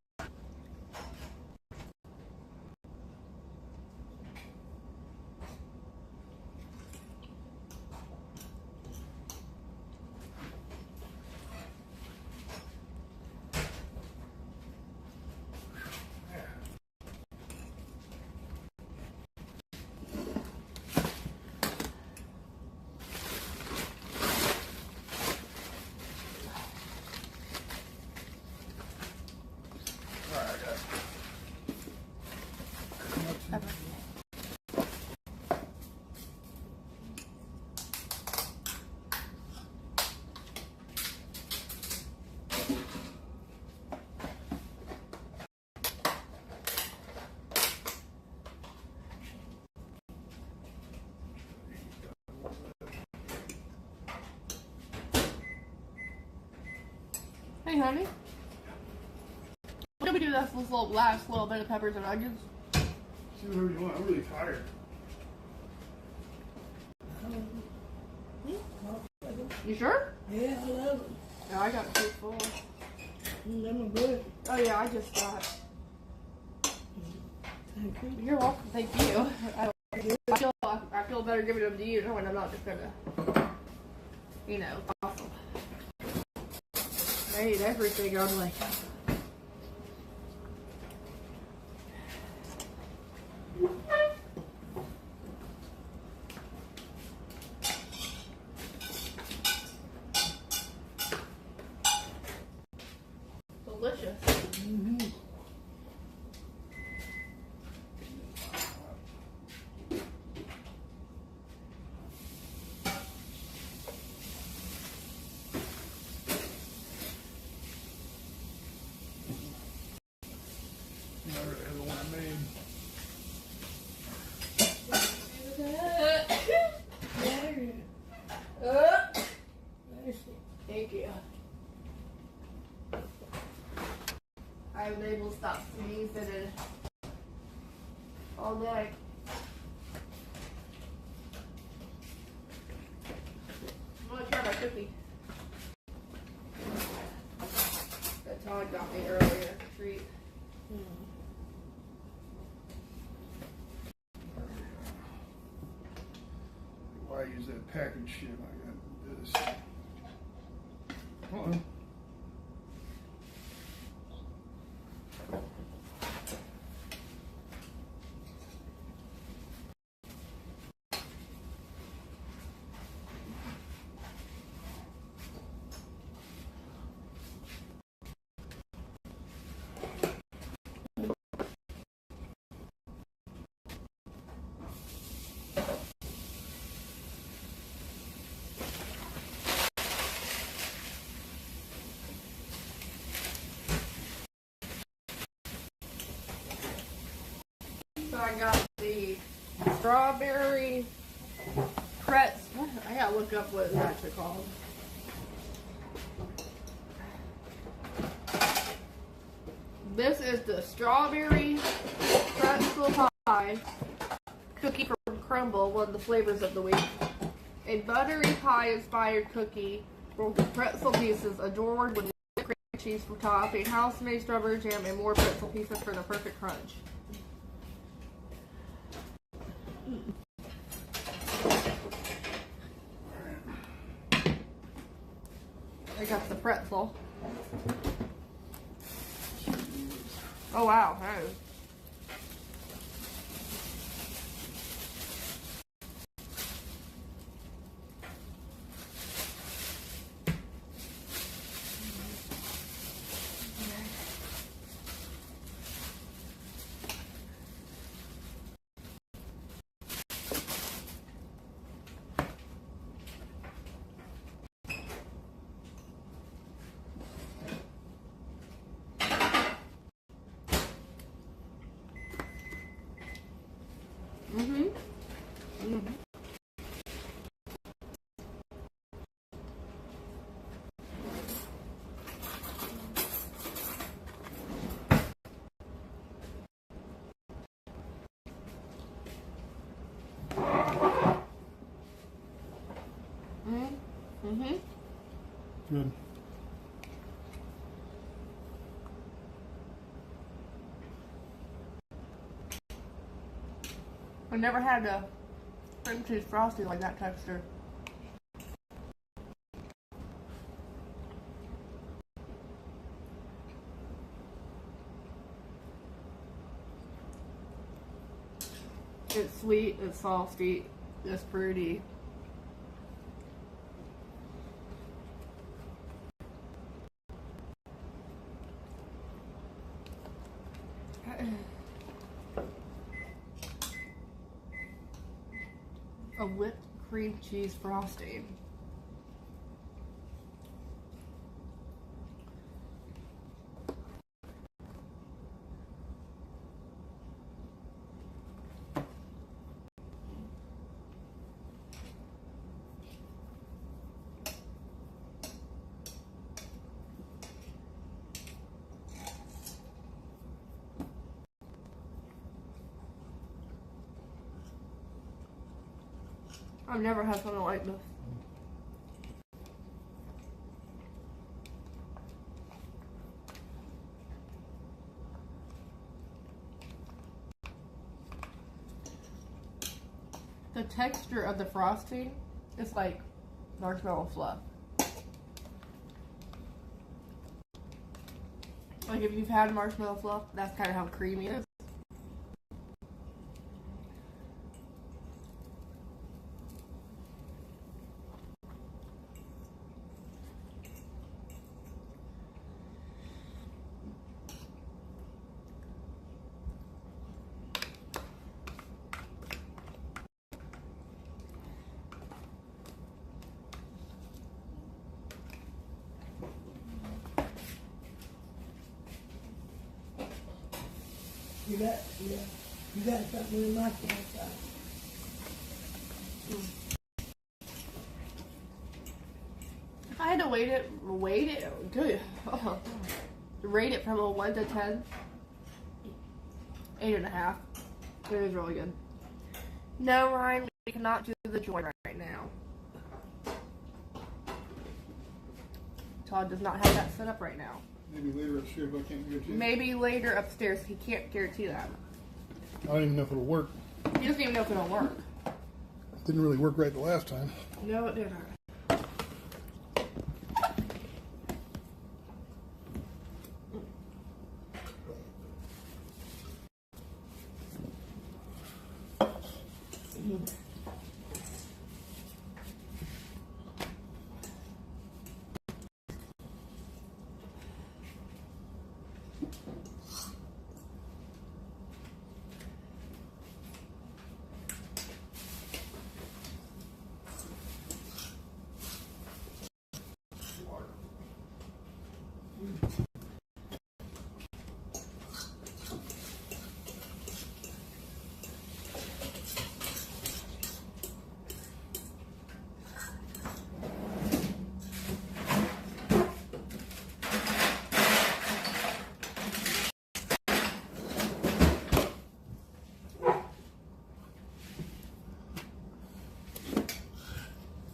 [SPEAKER 2] Hey, honey. What do we do with this last little bit of peppers and onions?
[SPEAKER 1] See whatever you want. I'm really tired.
[SPEAKER 2] You sure?
[SPEAKER 7] Yeah, I love them.
[SPEAKER 2] Yeah, I got two full.
[SPEAKER 7] Them are good.
[SPEAKER 2] Oh yeah, I just got.
[SPEAKER 7] Thank you.
[SPEAKER 2] You're welcome. Thank you. I I feel better giving them to you knowing I'm not just gonna, you know, toss them. I ate everything. I'm like, delicious.
[SPEAKER 1] Never had the one I made.
[SPEAKER 2] Thank you. I haven't been able to stop sneezing all day. I'm gonna try my cookie that Todd got me earlier. A treat.
[SPEAKER 1] Why use that package shit like that? This. Uh-oh.
[SPEAKER 2] So I got the strawberry pretzel. I gotta look up what it's actually called. This is the strawberry pretzel pie cookie from Crumble, one of the flavors of the week. A buttery pie inspired cookie with pretzel pieces adored with cream cheese for topping, house-made strawberry jam, and more pretzel pieces for the perfect crunch. I got the pretzel. Oh wow, hey.
[SPEAKER 1] Good.
[SPEAKER 2] I never had a cream cheese frosty like that texture. It's sweet, it's salty, it's fruity. A whipped cream cheese frosting. I've never had something like this. the texture of the frosting is like marshmallow fluff. Like if you've had marshmallow fluff, that's kind of how creamy it is.
[SPEAKER 7] You got something in my pants.
[SPEAKER 2] If I had to rate it from a 1 to 10, 8.5. It is really good. No, Ryan, we cannot do the joint right now. Todd does not have that set up right now.
[SPEAKER 1] Maybe later upstairs, but I can't guarantee.
[SPEAKER 2] Maybe later upstairs. He can't guarantee that.
[SPEAKER 1] I don't even know if it'll work.
[SPEAKER 2] He doesn't even know if it'll work.
[SPEAKER 1] It didn't really work right the last time.
[SPEAKER 2] No, it didn't.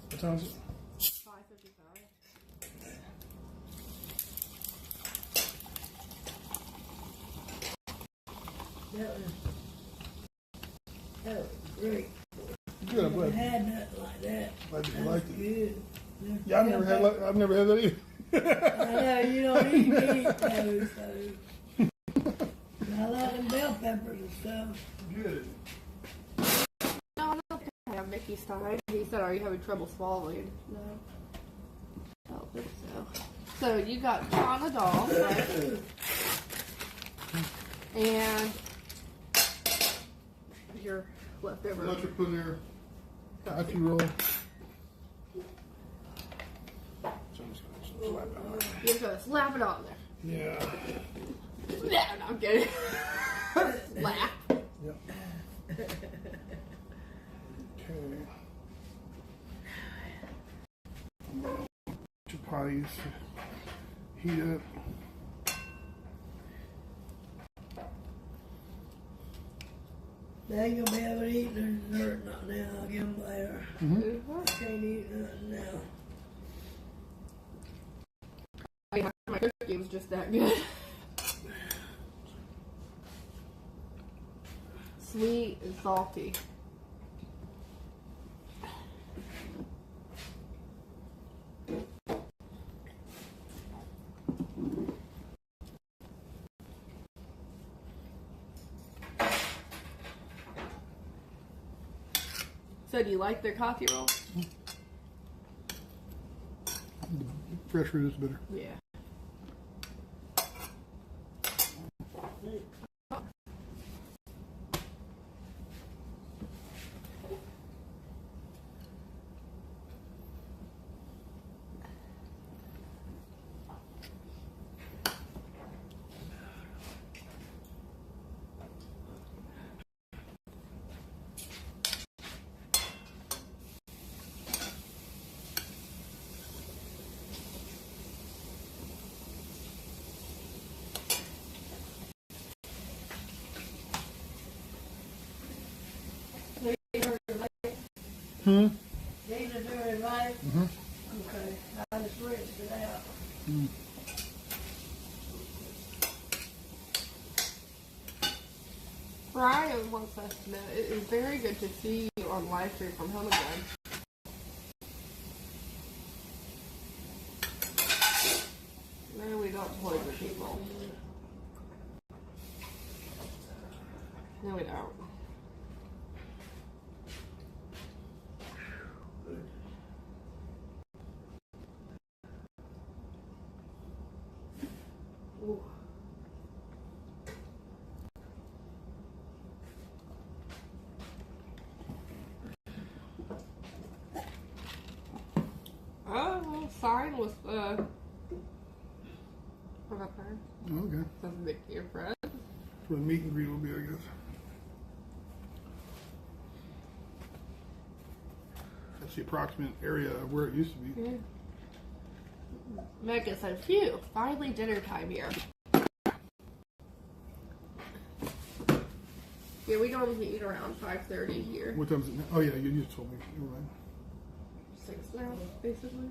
[SPEAKER 1] What time is it?
[SPEAKER 2] 5:55.
[SPEAKER 7] That was great.
[SPEAKER 1] Good, I'm
[SPEAKER 7] I
[SPEAKER 1] glad.
[SPEAKER 7] had nothing like that.
[SPEAKER 1] Glad you
[SPEAKER 7] That
[SPEAKER 1] liked
[SPEAKER 7] was
[SPEAKER 1] it.
[SPEAKER 7] good.
[SPEAKER 1] Yeah, I've never had that either.
[SPEAKER 7] I know, you don't eat those, so. I like them bell peppers and stuff.
[SPEAKER 1] Good.
[SPEAKER 2] No, I don't have Mickey's time. He said, "Are you having trouble swallowing?" No. I don't think so. So you got John the doll, right? And your leftover.
[SPEAKER 1] Let you put in there. Coffee roll. So I'm just gonna slap it on.
[SPEAKER 2] You're just gonna slap it on there.
[SPEAKER 1] Yeah.
[SPEAKER 2] No, no, I'm kidding. Slap.
[SPEAKER 1] Yep. Okay. Your potties heat up.
[SPEAKER 7] They ain't gonna be able to eat their dessert not now. I'll give them later. Can't eat nothing now.
[SPEAKER 2] My cookie was just that good. Sweet and salty. So do you like their coffee roll?
[SPEAKER 1] Fresh fruit is better.
[SPEAKER 2] Yeah.
[SPEAKER 1] Hmm?
[SPEAKER 7] These are dirty, right? Okay. I just rinsed it out.
[SPEAKER 2] Brian wants us to know, it is very good to see you on LifeProof from home again. No, we don't poison people. No, we don't. Ooh. Oh, a little sign with what up there?
[SPEAKER 1] Oh, okay.
[SPEAKER 2] Says Mickey your friend.
[SPEAKER 1] Where the meet and greet will be, I guess. That's the approximate area of where it used to be.
[SPEAKER 2] Yeah. Mega said, phew, finally dinner time here. Yeah, we normally eat around 5:30 here.
[SPEAKER 1] What time is it now? Oh, yeah, you just told me. You're right.
[SPEAKER 2] 6 now, basically.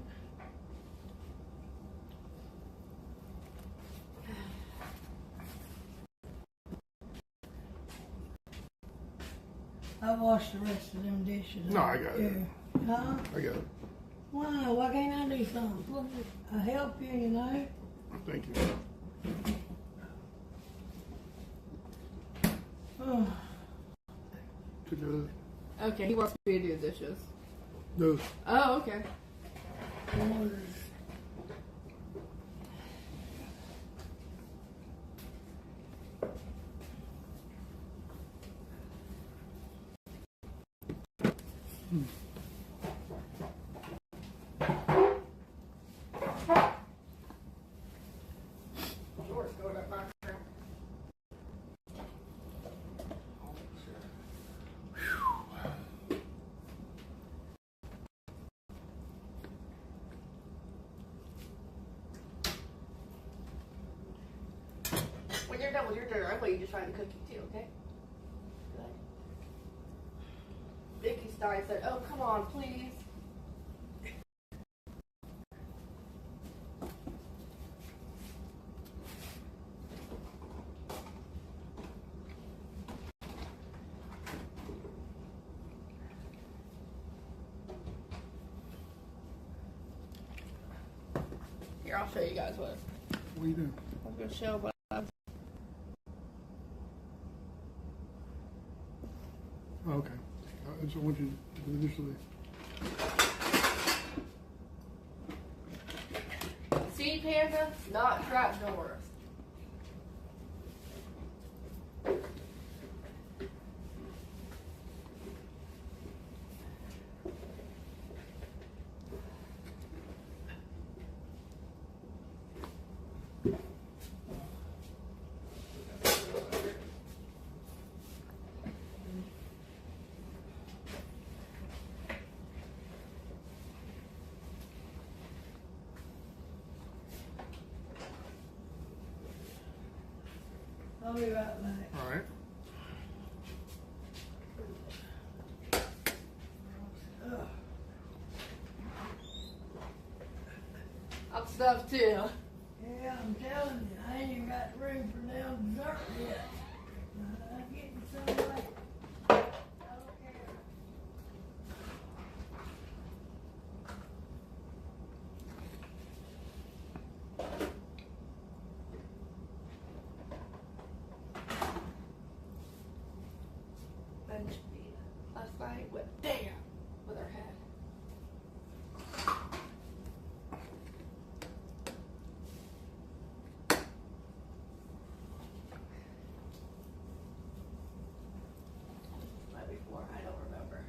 [SPEAKER 7] I washed the rest of them dishes.
[SPEAKER 1] No, I got it.
[SPEAKER 7] Huh?
[SPEAKER 1] I got it.
[SPEAKER 7] Why? Why can't I do something? I help you, you know.
[SPEAKER 1] Thank you.
[SPEAKER 7] Oh,
[SPEAKER 1] Took care of it.
[SPEAKER 2] Okay, he wants me to do dishes.
[SPEAKER 1] Those.
[SPEAKER 2] Oh, okay.
[SPEAKER 7] waters.
[SPEAKER 2] When you're done with your dinner, I want you to try the cookie too, okay? Vicky Stein said, oh, come on, please. Here, I'll show you guys what.
[SPEAKER 1] What are you doing?
[SPEAKER 2] I'm going to show what I've.
[SPEAKER 1] Oh, okay. I just want you to initially.
[SPEAKER 2] See, Panda? Not trap doors.
[SPEAKER 7] I'll be right back.
[SPEAKER 1] All right.
[SPEAKER 2] I'm stuffed too.
[SPEAKER 7] Yeah, I'm telling you, I ain't even got room for them dessert yet. I'm getting some like, I don't care.
[SPEAKER 2] Bench beat last night with damn with her head. Right before, I don't remember.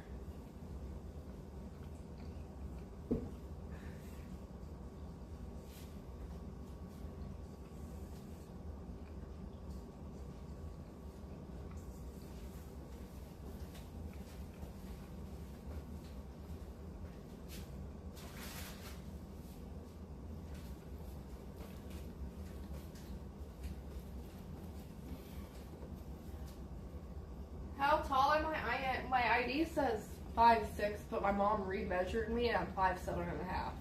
[SPEAKER 2] How tall am I? My ID says 5'6", but my mom remeasured me and I'm 5'7.5".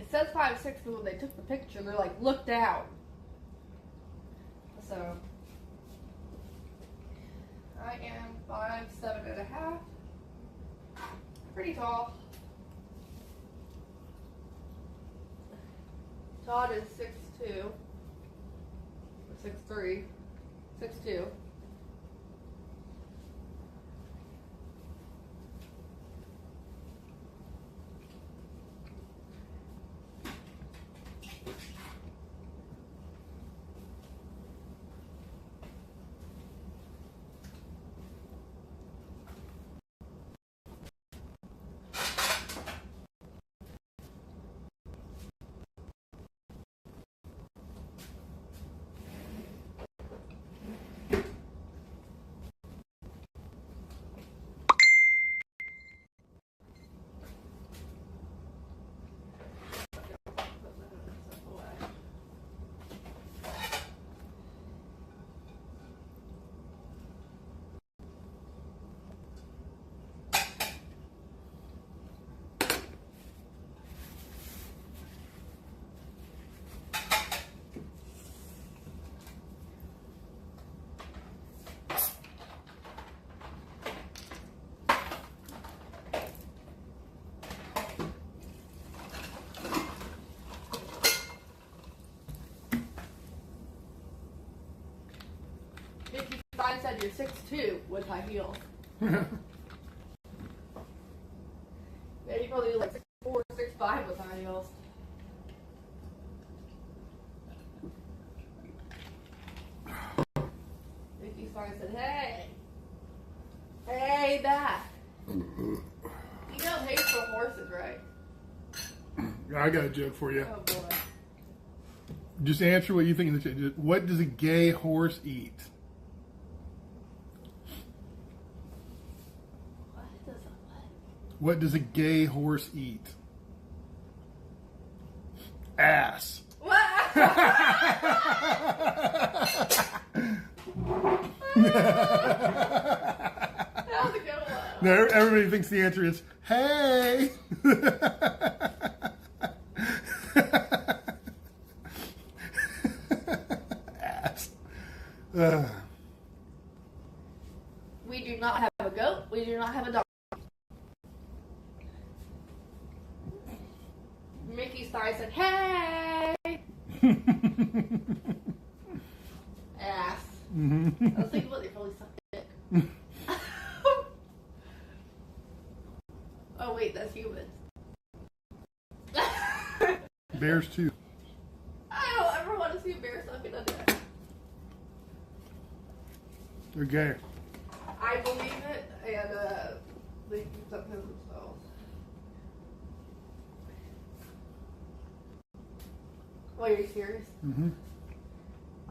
[SPEAKER 2] It says 5'6", but when they took the picture, they're like, look down. So I am 5'7.5". Pretty tall. Todd is 6'2", or 6'3", 6'2". I said you're 6'2" with high heels. Yeah, you probably look like 6'4", 6'5" with high heels. Mickey's fine said, hey. Hey, back. You know hate for horses, right?
[SPEAKER 1] I got a joke for you.
[SPEAKER 2] Oh, boy.
[SPEAKER 1] Just answer what you think of the chat. What does a gay horse eat? What does a gay horse eat? Ass.
[SPEAKER 2] What? That was a good one.
[SPEAKER 1] No, everybody thinks the answer is, hey. Ass.
[SPEAKER 2] We do not have a goat. We do not have a dog. Mickey Stein said, hey. Ass.
[SPEAKER 1] Mm-hmm.
[SPEAKER 2] I was thinking, what, they probably suck dick. Oh, wait, that's humans.
[SPEAKER 1] Bears too.
[SPEAKER 2] I don't ever want to see a bear sucking a dick.
[SPEAKER 1] They're gay.
[SPEAKER 2] I believe it, and they do something themselves. Well, are you serious?
[SPEAKER 1] Mm-hmm.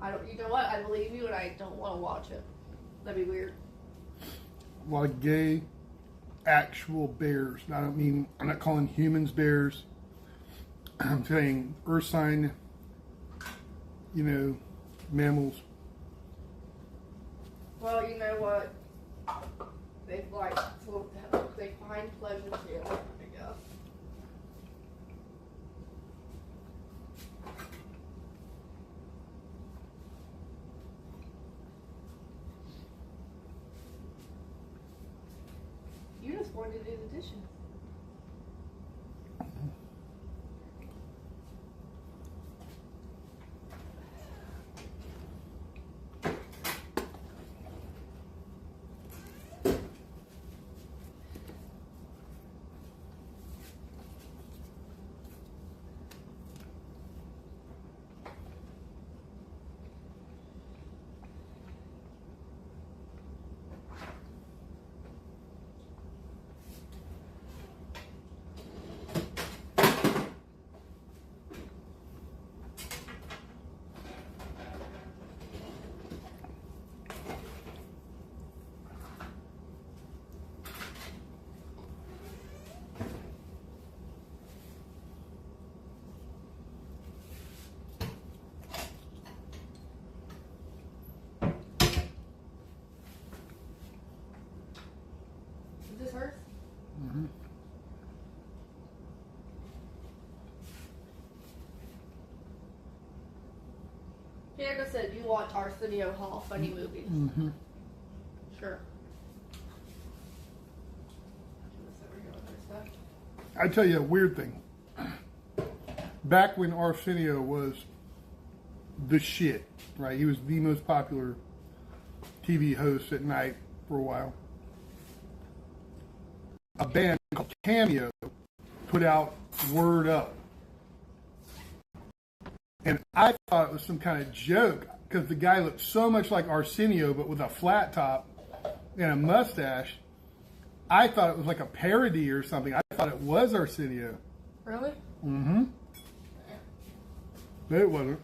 [SPEAKER 2] I don't. You know what? I believe you, and I don't want to watch it. That'd be weird.
[SPEAKER 1] A lot of gay, actual bears. I'm not calling humans bears. I'm saying earth sign, mammals.
[SPEAKER 2] Well, you know what? They they find pleasure too, I guess. You just wanted to do the dishes. Is this hers?
[SPEAKER 1] Mm-hmm.
[SPEAKER 2] Candace said you watch Arsenio Hall funny movies.
[SPEAKER 1] Mm-hmm.
[SPEAKER 2] Sure.
[SPEAKER 1] I tell you a weird thing. Back when Arsenio was the shit, right? He was the most popular TV host at night for a while. A band called Cameo put out Word Up. And I thought it was some kind of joke because the guy looked so much like Arsenio but with a flat top and a mustache. I thought it was like a parody or something. I thought it was Arsenio.
[SPEAKER 2] Really?
[SPEAKER 1] Mm-hmm. No, it wasn't.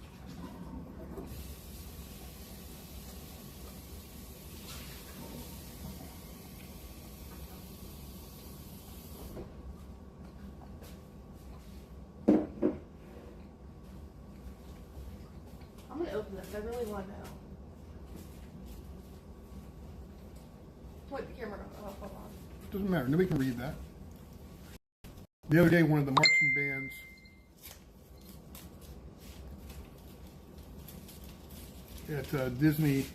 [SPEAKER 2] I'm gonna open this. I really want to know. Wait, the camera. Oh, hold on.
[SPEAKER 1] Doesn't matter. Nobody can read that. The other day, one of the marching bands at Disney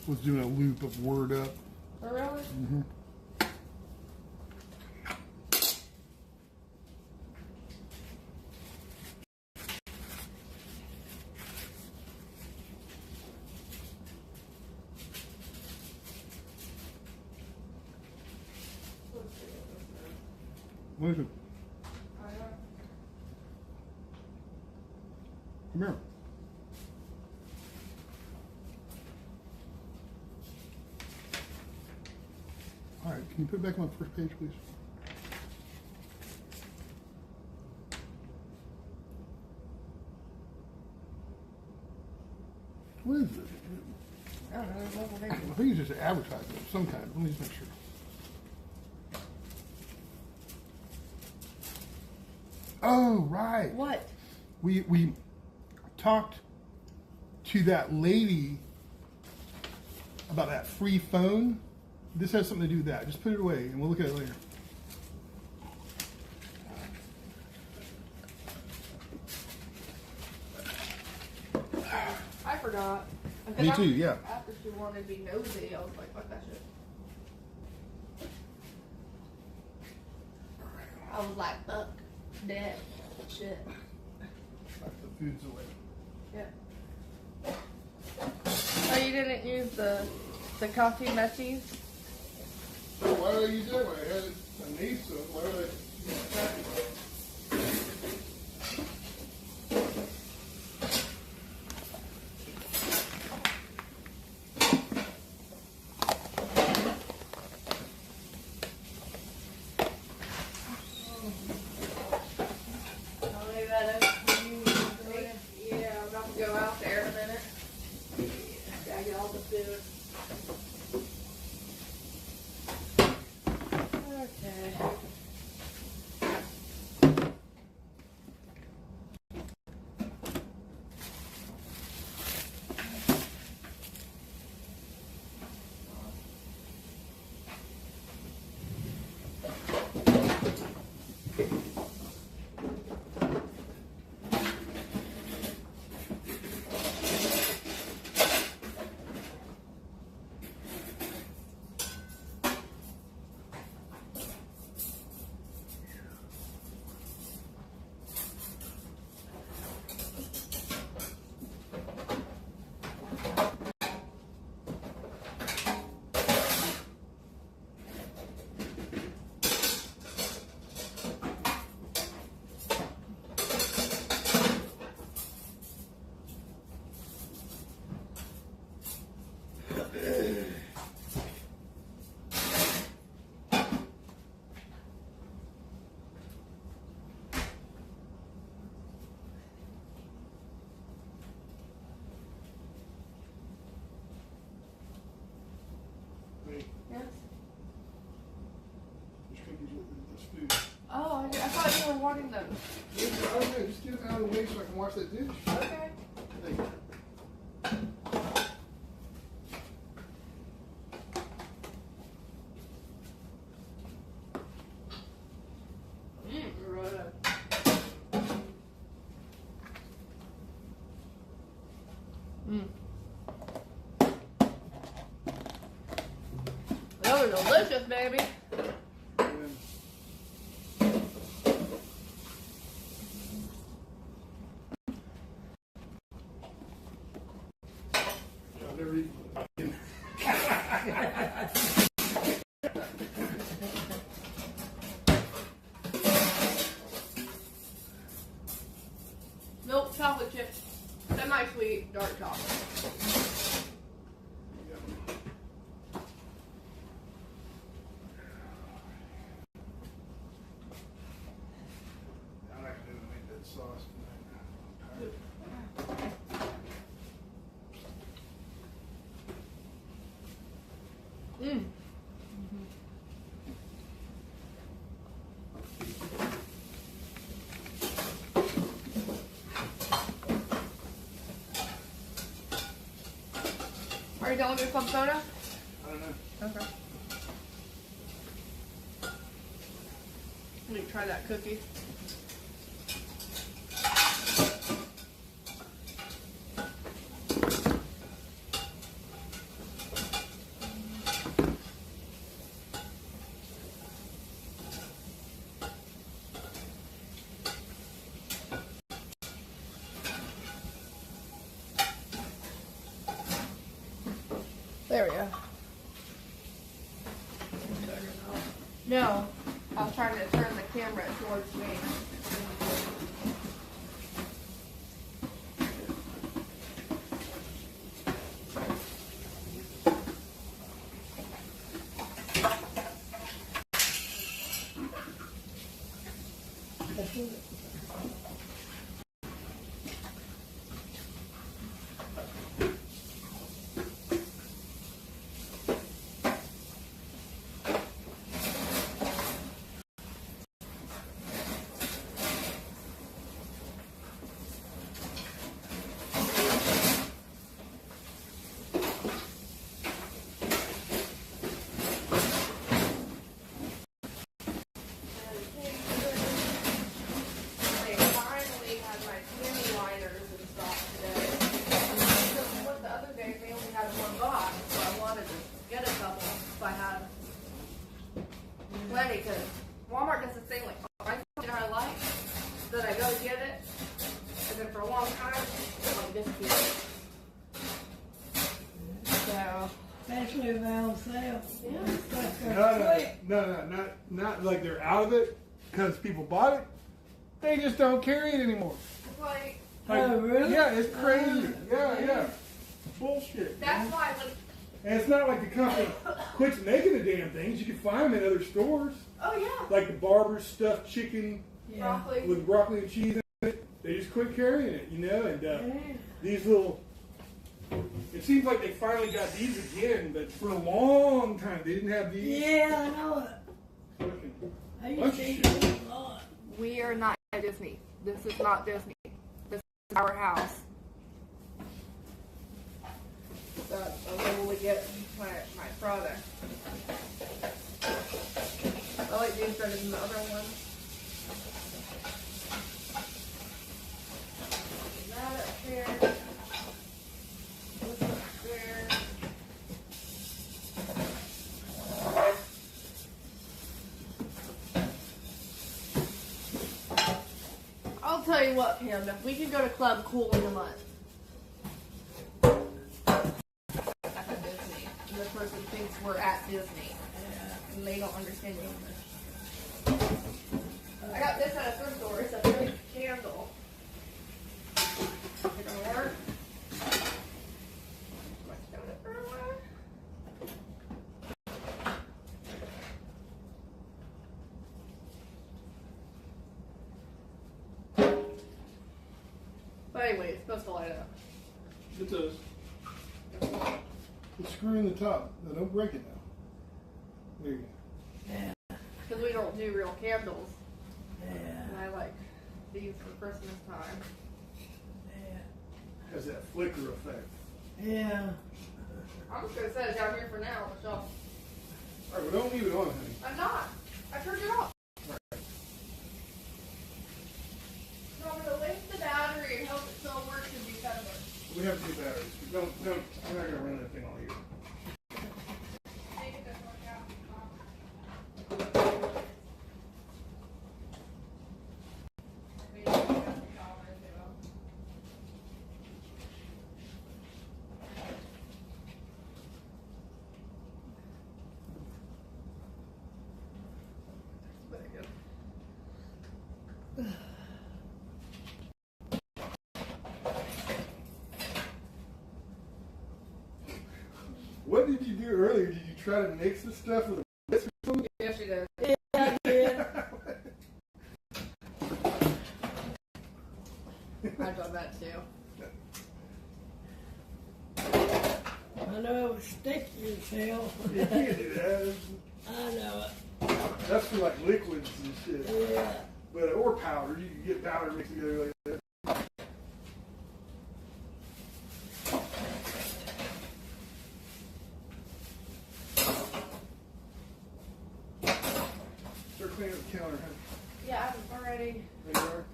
[SPEAKER 1] was doing a loop of Word Up.
[SPEAKER 2] Oh, really?
[SPEAKER 1] Mm-hmm. What is it? Come here. All right, can you put it back on the first page, please? What is it?
[SPEAKER 2] I don't know. There's nothing there.
[SPEAKER 1] I think it's just advertising of some kind. Let me just make sure. Oh, right.
[SPEAKER 2] What?
[SPEAKER 1] We talked to that lady about that free phone. This has something to do with that. Just put it away and we'll look at it later.
[SPEAKER 2] I forgot.
[SPEAKER 1] Me too, yeah.
[SPEAKER 2] After she wanted to be nosy, I was like, fuck that shit. I was like, fuck, dead, shit.
[SPEAKER 1] The food's away.
[SPEAKER 2] Yeah. Oh, you didn't use the coffee messies?
[SPEAKER 1] So why would I use that one? I had a niece, so why would I use that?
[SPEAKER 2] Yeah, I'm about to go out there in a minute. Gotta get all the food. Okay. Yes. Oh, I thought you were wanting them.
[SPEAKER 1] Oh, no, just get it out of the way so I can wash that dish.
[SPEAKER 2] Okay.
[SPEAKER 1] Thank you.
[SPEAKER 2] Delicious, baby.
[SPEAKER 1] I've never eaten.
[SPEAKER 2] Milk chocolate chips. Semi-sweet dark chocolate.
[SPEAKER 1] I like to make that sauce tonight.
[SPEAKER 2] Mmm. Are you done with your club soda?
[SPEAKER 1] I don't know.
[SPEAKER 2] Okay. Let me try that cookie. There we go. No, I was trying to turn the camera towards me. Plenty, because Walmart does this thing like, if I find what I like, then I go get it, and then for a long time, it like disappears. So,
[SPEAKER 7] Especially if they're on sale.
[SPEAKER 2] yeah.
[SPEAKER 1] Not like they're out of it because people bought it. They just don't carry it anymore.
[SPEAKER 2] It's like,
[SPEAKER 7] Oh, really?
[SPEAKER 1] Yeah, it's crazy. Yeah. Bullshit.
[SPEAKER 2] that's why when,
[SPEAKER 1] And it's not like the company quits making the damn things. You can find them in other stores.
[SPEAKER 2] oh yeah,
[SPEAKER 1] Like the Barber's stuffed chicken
[SPEAKER 7] Yeah.
[SPEAKER 2] broccoli.
[SPEAKER 1] with broccoli and cheese in it. They just quit carrying it, you know? And
[SPEAKER 7] Yeah.
[SPEAKER 1] these little... It seems like they finally got these again, but for a long time they didn't have these.
[SPEAKER 7] Yeah, I know it.
[SPEAKER 1] Fucking
[SPEAKER 7] I used
[SPEAKER 1] bunch
[SPEAKER 7] to
[SPEAKER 1] of
[SPEAKER 7] eat
[SPEAKER 1] shit.
[SPEAKER 7] it a lot.
[SPEAKER 2] We are not Disney. This is not Disney. This is our house. That's where we get my product. I like these better than the other one. That up there. This up there. I'll tell you what, Pam, if we can go to Club Cool in a month. That's a Disney. And this person thinks we're at Disney. And they don't understand English. I got this at a thrift store. It's a big candle. Is it gonna work? Much down it for a while. But anyway, it's supposed to light up.
[SPEAKER 1] It does. The screw in the top. No, don't break it now. There you go.
[SPEAKER 7] Yeah.
[SPEAKER 2] Because we don't do real candles.
[SPEAKER 7] Yeah.
[SPEAKER 2] And I like these for Christmas time.
[SPEAKER 7] Yeah.
[SPEAKER 1] Has that flicker effect.
[SPEAKER 7] Yeah.
[SPEAKER 2] I'm just going to set it down here for now on the shelf.
[SPEAKER 1] All right, well, don't leave it on, honey.
[SPEAKER 2] I'm not. I turned it off. So I'm going to waste the battery and hope it still works in December.
[SPEAKER 1] We have two batteries. Don't. We're not gonna run that thing all year.
[SPEAKER 2] Maybe it doesn't work out.
[SPEAKER 1] here earlier. Did you try to mix the stuff with a whisk or something?
[SPEAKER 2] Yes, she did.
[SPEAKER 7] Yeah, I did.
[SPEAKER 2] I've done that too.
[SPEAKER 7] I know it was sticky as hell.
[SPEAKER 1] You can't do that.
[SPEAKER 7] I know it.
[SPEAKER 1] That's for like liquids and shit.
[SPEAKER 7] Yeah.
[SPEAKER 1] But or powder. You can get powder mixed together like that. Start cleaning up the counter, huh?
[SPEAKER 2] Yeah, I'm already.
[SPEAKER 1] There you are.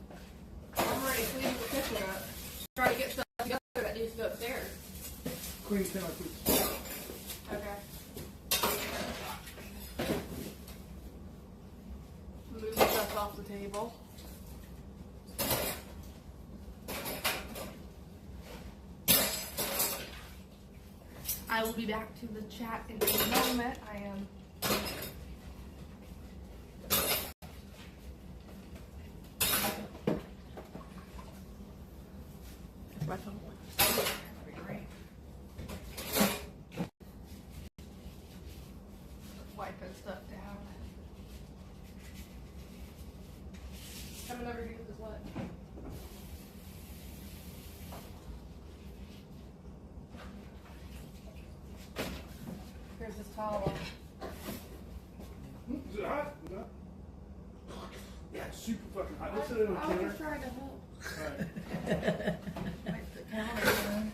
[SPEAKER 2] I'm already cleaning the kitchen up. Trying to get stuff together that needs to go upstairs.
[SPEAKER 1] Clean the counter, please.
[SPEAKER 2] Okay. Move stuff off the table. I will be back to the chat in a moment. I am. My phone. That'd be great. Wiping stuff down. Coming over here with this what? Here's this towel.
[SPEAKER 1] Is it hot? Is it hot? Yeah, it's super fucking hot. Let's set it on the
[SPEAKER 2] I
[SPEAKER 1] counter.
[SPEAKER 2] was trying to help.
[SPEAKER 1] Alright.
[SPEAKER 2] Wipe the counter down.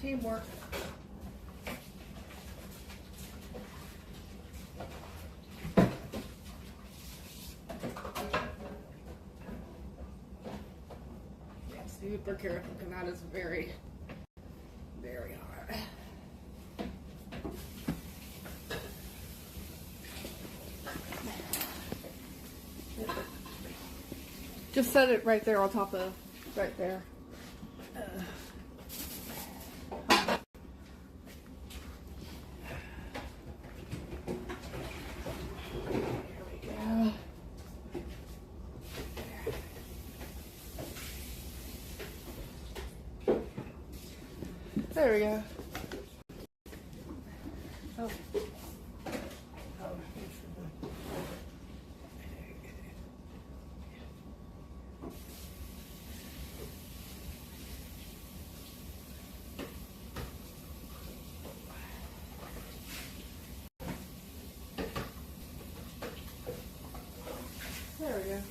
[SPEAKER 2] Teamwork. Yeah, super careful because that is very, very hot. Just set it right there on top of, right there. There we go. Oh. There we go.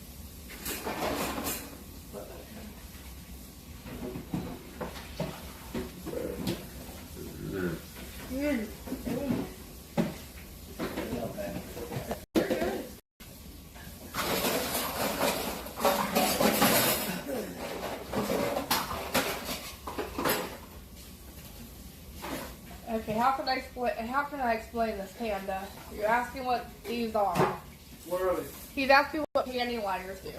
[SPEAKER 2] Okay, how can I explain this, Panda? You're asking what these are.
[SPEAKER 1] What are they?
[SPEAKER 2] He's asking what panty liners do.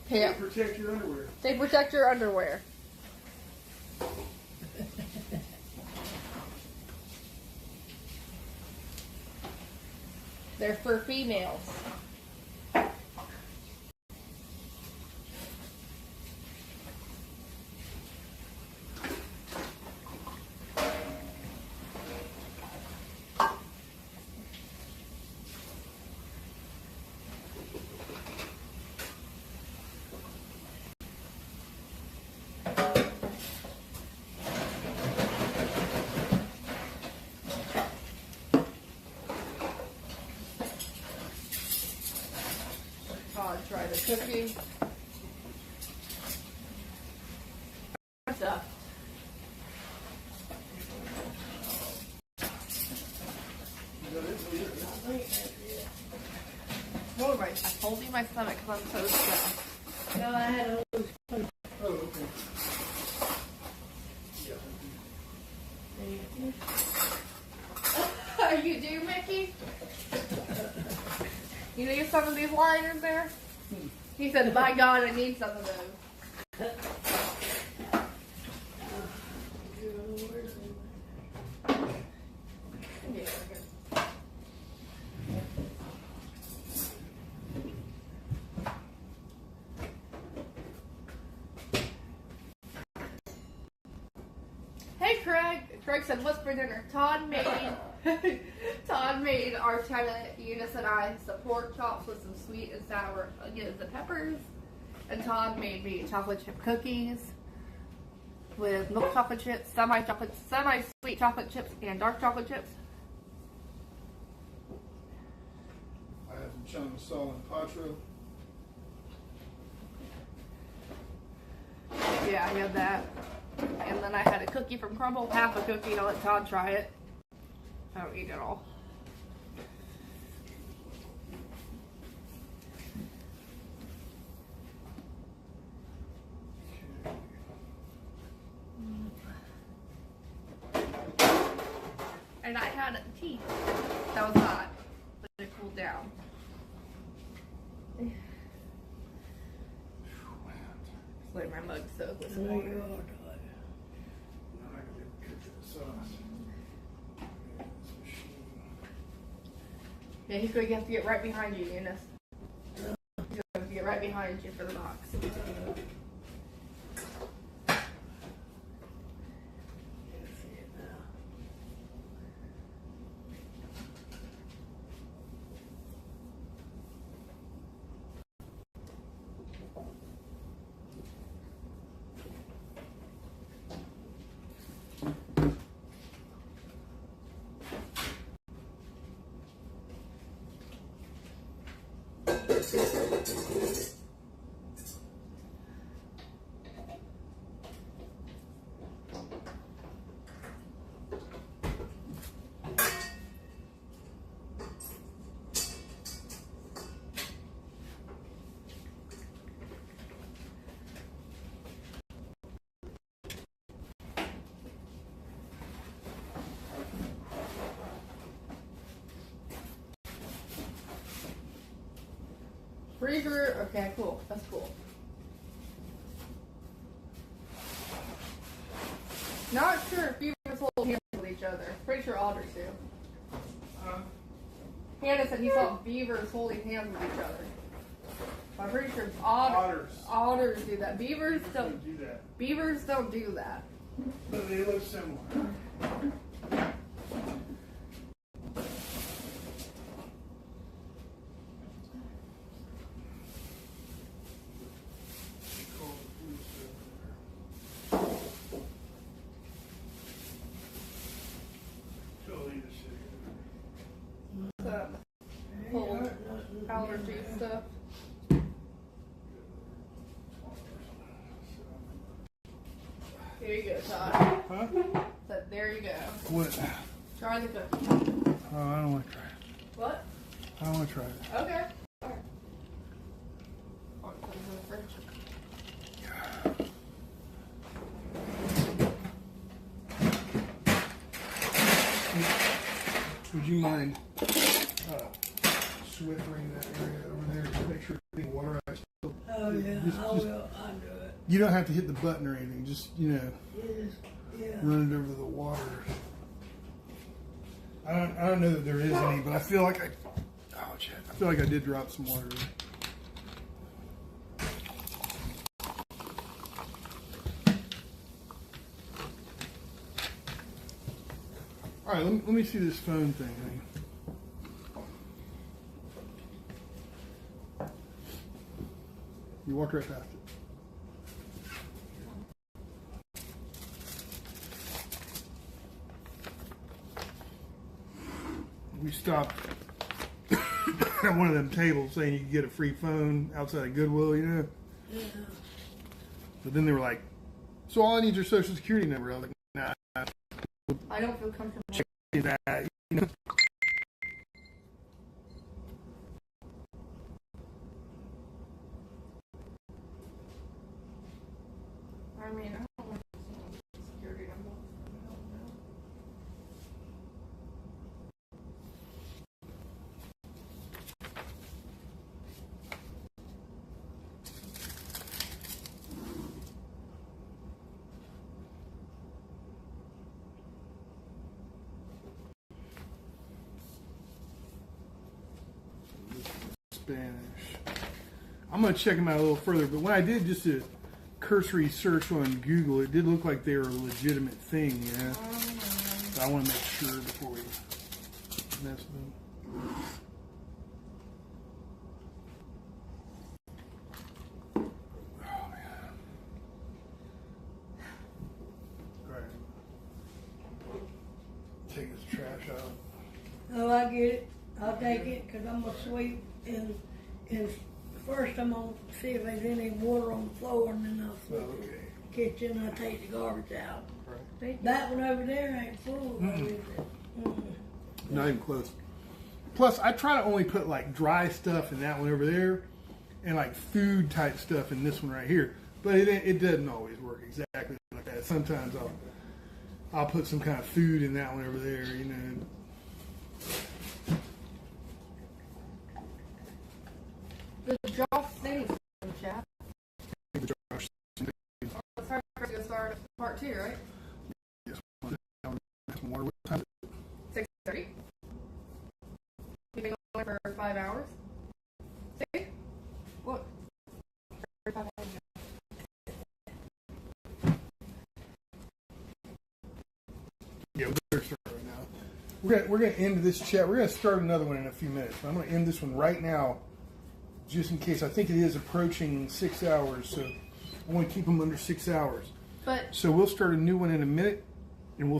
[SPEAKER 1] They protect your underwear.
[SPEAKER 2] They protect your underwear. They're for females. Todd, try the cookie. Stuff. Hold right. I'm holding my stomach because I'm so stressed.
[SPEAKER 7] No, I had a
[SPEAKER 1] Oh, okay.
[SPEAKER 2] You do, Mickey? You need some of these liners there? He said, by God, I need some of those. Greg said, "What's for dinner?" Todd made our tenant Eunice and I some pork chops with some sweet and sour the peppers, and Todd made me chocolate chip cookies with milk chocolate chips, semi-sweet chocolate chips, and dark chocolate chips.
[SPEAKER 1] I have some chunk of salt and patro.
[SPEAKER 2] Yeah, I had that. And then I had a cookie from Crumble, half a cookie, and I'll let Todd try it. I don't eat it all. And I had tea that was hot, but it cooled down. Like my mug's soaked with some water. Yeah, he's going to have to get right behind you, Eunice. He's going to have to get right behind you for the box. Freezer, okay, cool. That's cool. Not sure if beavers hold hands with each other. Pretty sure otters do. Hannah said he saw beavers holding hands with each other. I'm pretty sure otters do that. Beavers don't
[SPEAKER 1] do that.
[SPEAKER 2] Beavers don't do that.
[SPEAKER 1] But they look similar.
[SPEAKER 2] Cold allergy stuff. Here you go, Todd.
[SPEAKER 1] Huh?
[SPEAKER 2] So there you go.
[SPEAKER 1] What?
[SPEAKER 2] Try the cookie.
[SPEAKER 1] Oh, I don't want to try it.
[SPEAKER 2] What?
[SPEAKER 1] I don't want to try it.
[SPEAKER 2] Okay. All right. Oh, it comes in the fridge.
[SPEAKER 1] Would you mind swiftering that area over there to make sure the water ice?
[SPEAKER 7] Oh yeah,
[SPEAKER 1] Just-
[SPEAKER 7] I will. I'll do it.
[SPEAKER 1] You don't have to hit the button or anything. Just
[SPEAKER 7] Yeah.
[SPEAKER 1] run it over the water. I don't know that there is any, but I feel like I feel like I did drop some water. All right, let me see this phone thing. Honey. You walked right past it. We stopped at one of them tables saying you could get a free phone outside of Goodwill, you know?
[SPEAKER 7] Yeah.
[SPEAKER 1] But then they were like, so all I need is your social security number. I was like, nah,
[SPEAKER 2] I don't feel comfortable.
[SPEAKER 1] that, you know?
[SPEAKER 2] I mean, I don't want security number. I don't know.
[SPEAKER 1] Spanish. I'm going to check them out a little further, but when I did just a cursory search on Google, it did look like they were a legitimate thing, yeah. But I want to make sure before we mess with them. Oh, man. All right. Take this trash out.
[SPEAKER 7] Oh, I get it. I'll take it because I'm going to sweep and first I'm going to see if there's any water on the floor and then I'll sweep
[SPEAKER 1] Okay.
[SPEAKER 7] the kitchen and I'll take the garbage out.
[SPEAKER 1] Right.
[SPEAKER 7] That one over there ain't full, though, is it?
[SPEAKER 1] Not even close. Plus, I try to only put like dry stuff in that one over there, and like food type stuff in this one right here. But it doesn't always work exactly like that. Sometimes I'll put some kind of food in that one over there, you know.
[SPEAKER 2] The Josh thing, chat. It's hard for us to start part 2, right?
[SPEAKER 1] Yes. Some water. What time is it?
[SPEAKER 2] 6:30. We've been going for 5 hours. See? Look. 35 hours.
[SPEAKER 1] Yeah, we're starting right now. We're gonna end this chat. We're gonna start another one in a few minutes. I'm gonna end this one right now, just in case. I think it is approaching 6 hours, so I want to keep them under 6 hours.
[SPEAKER 2] But
[SPEAKER 1] So we'll start a new one in a minute.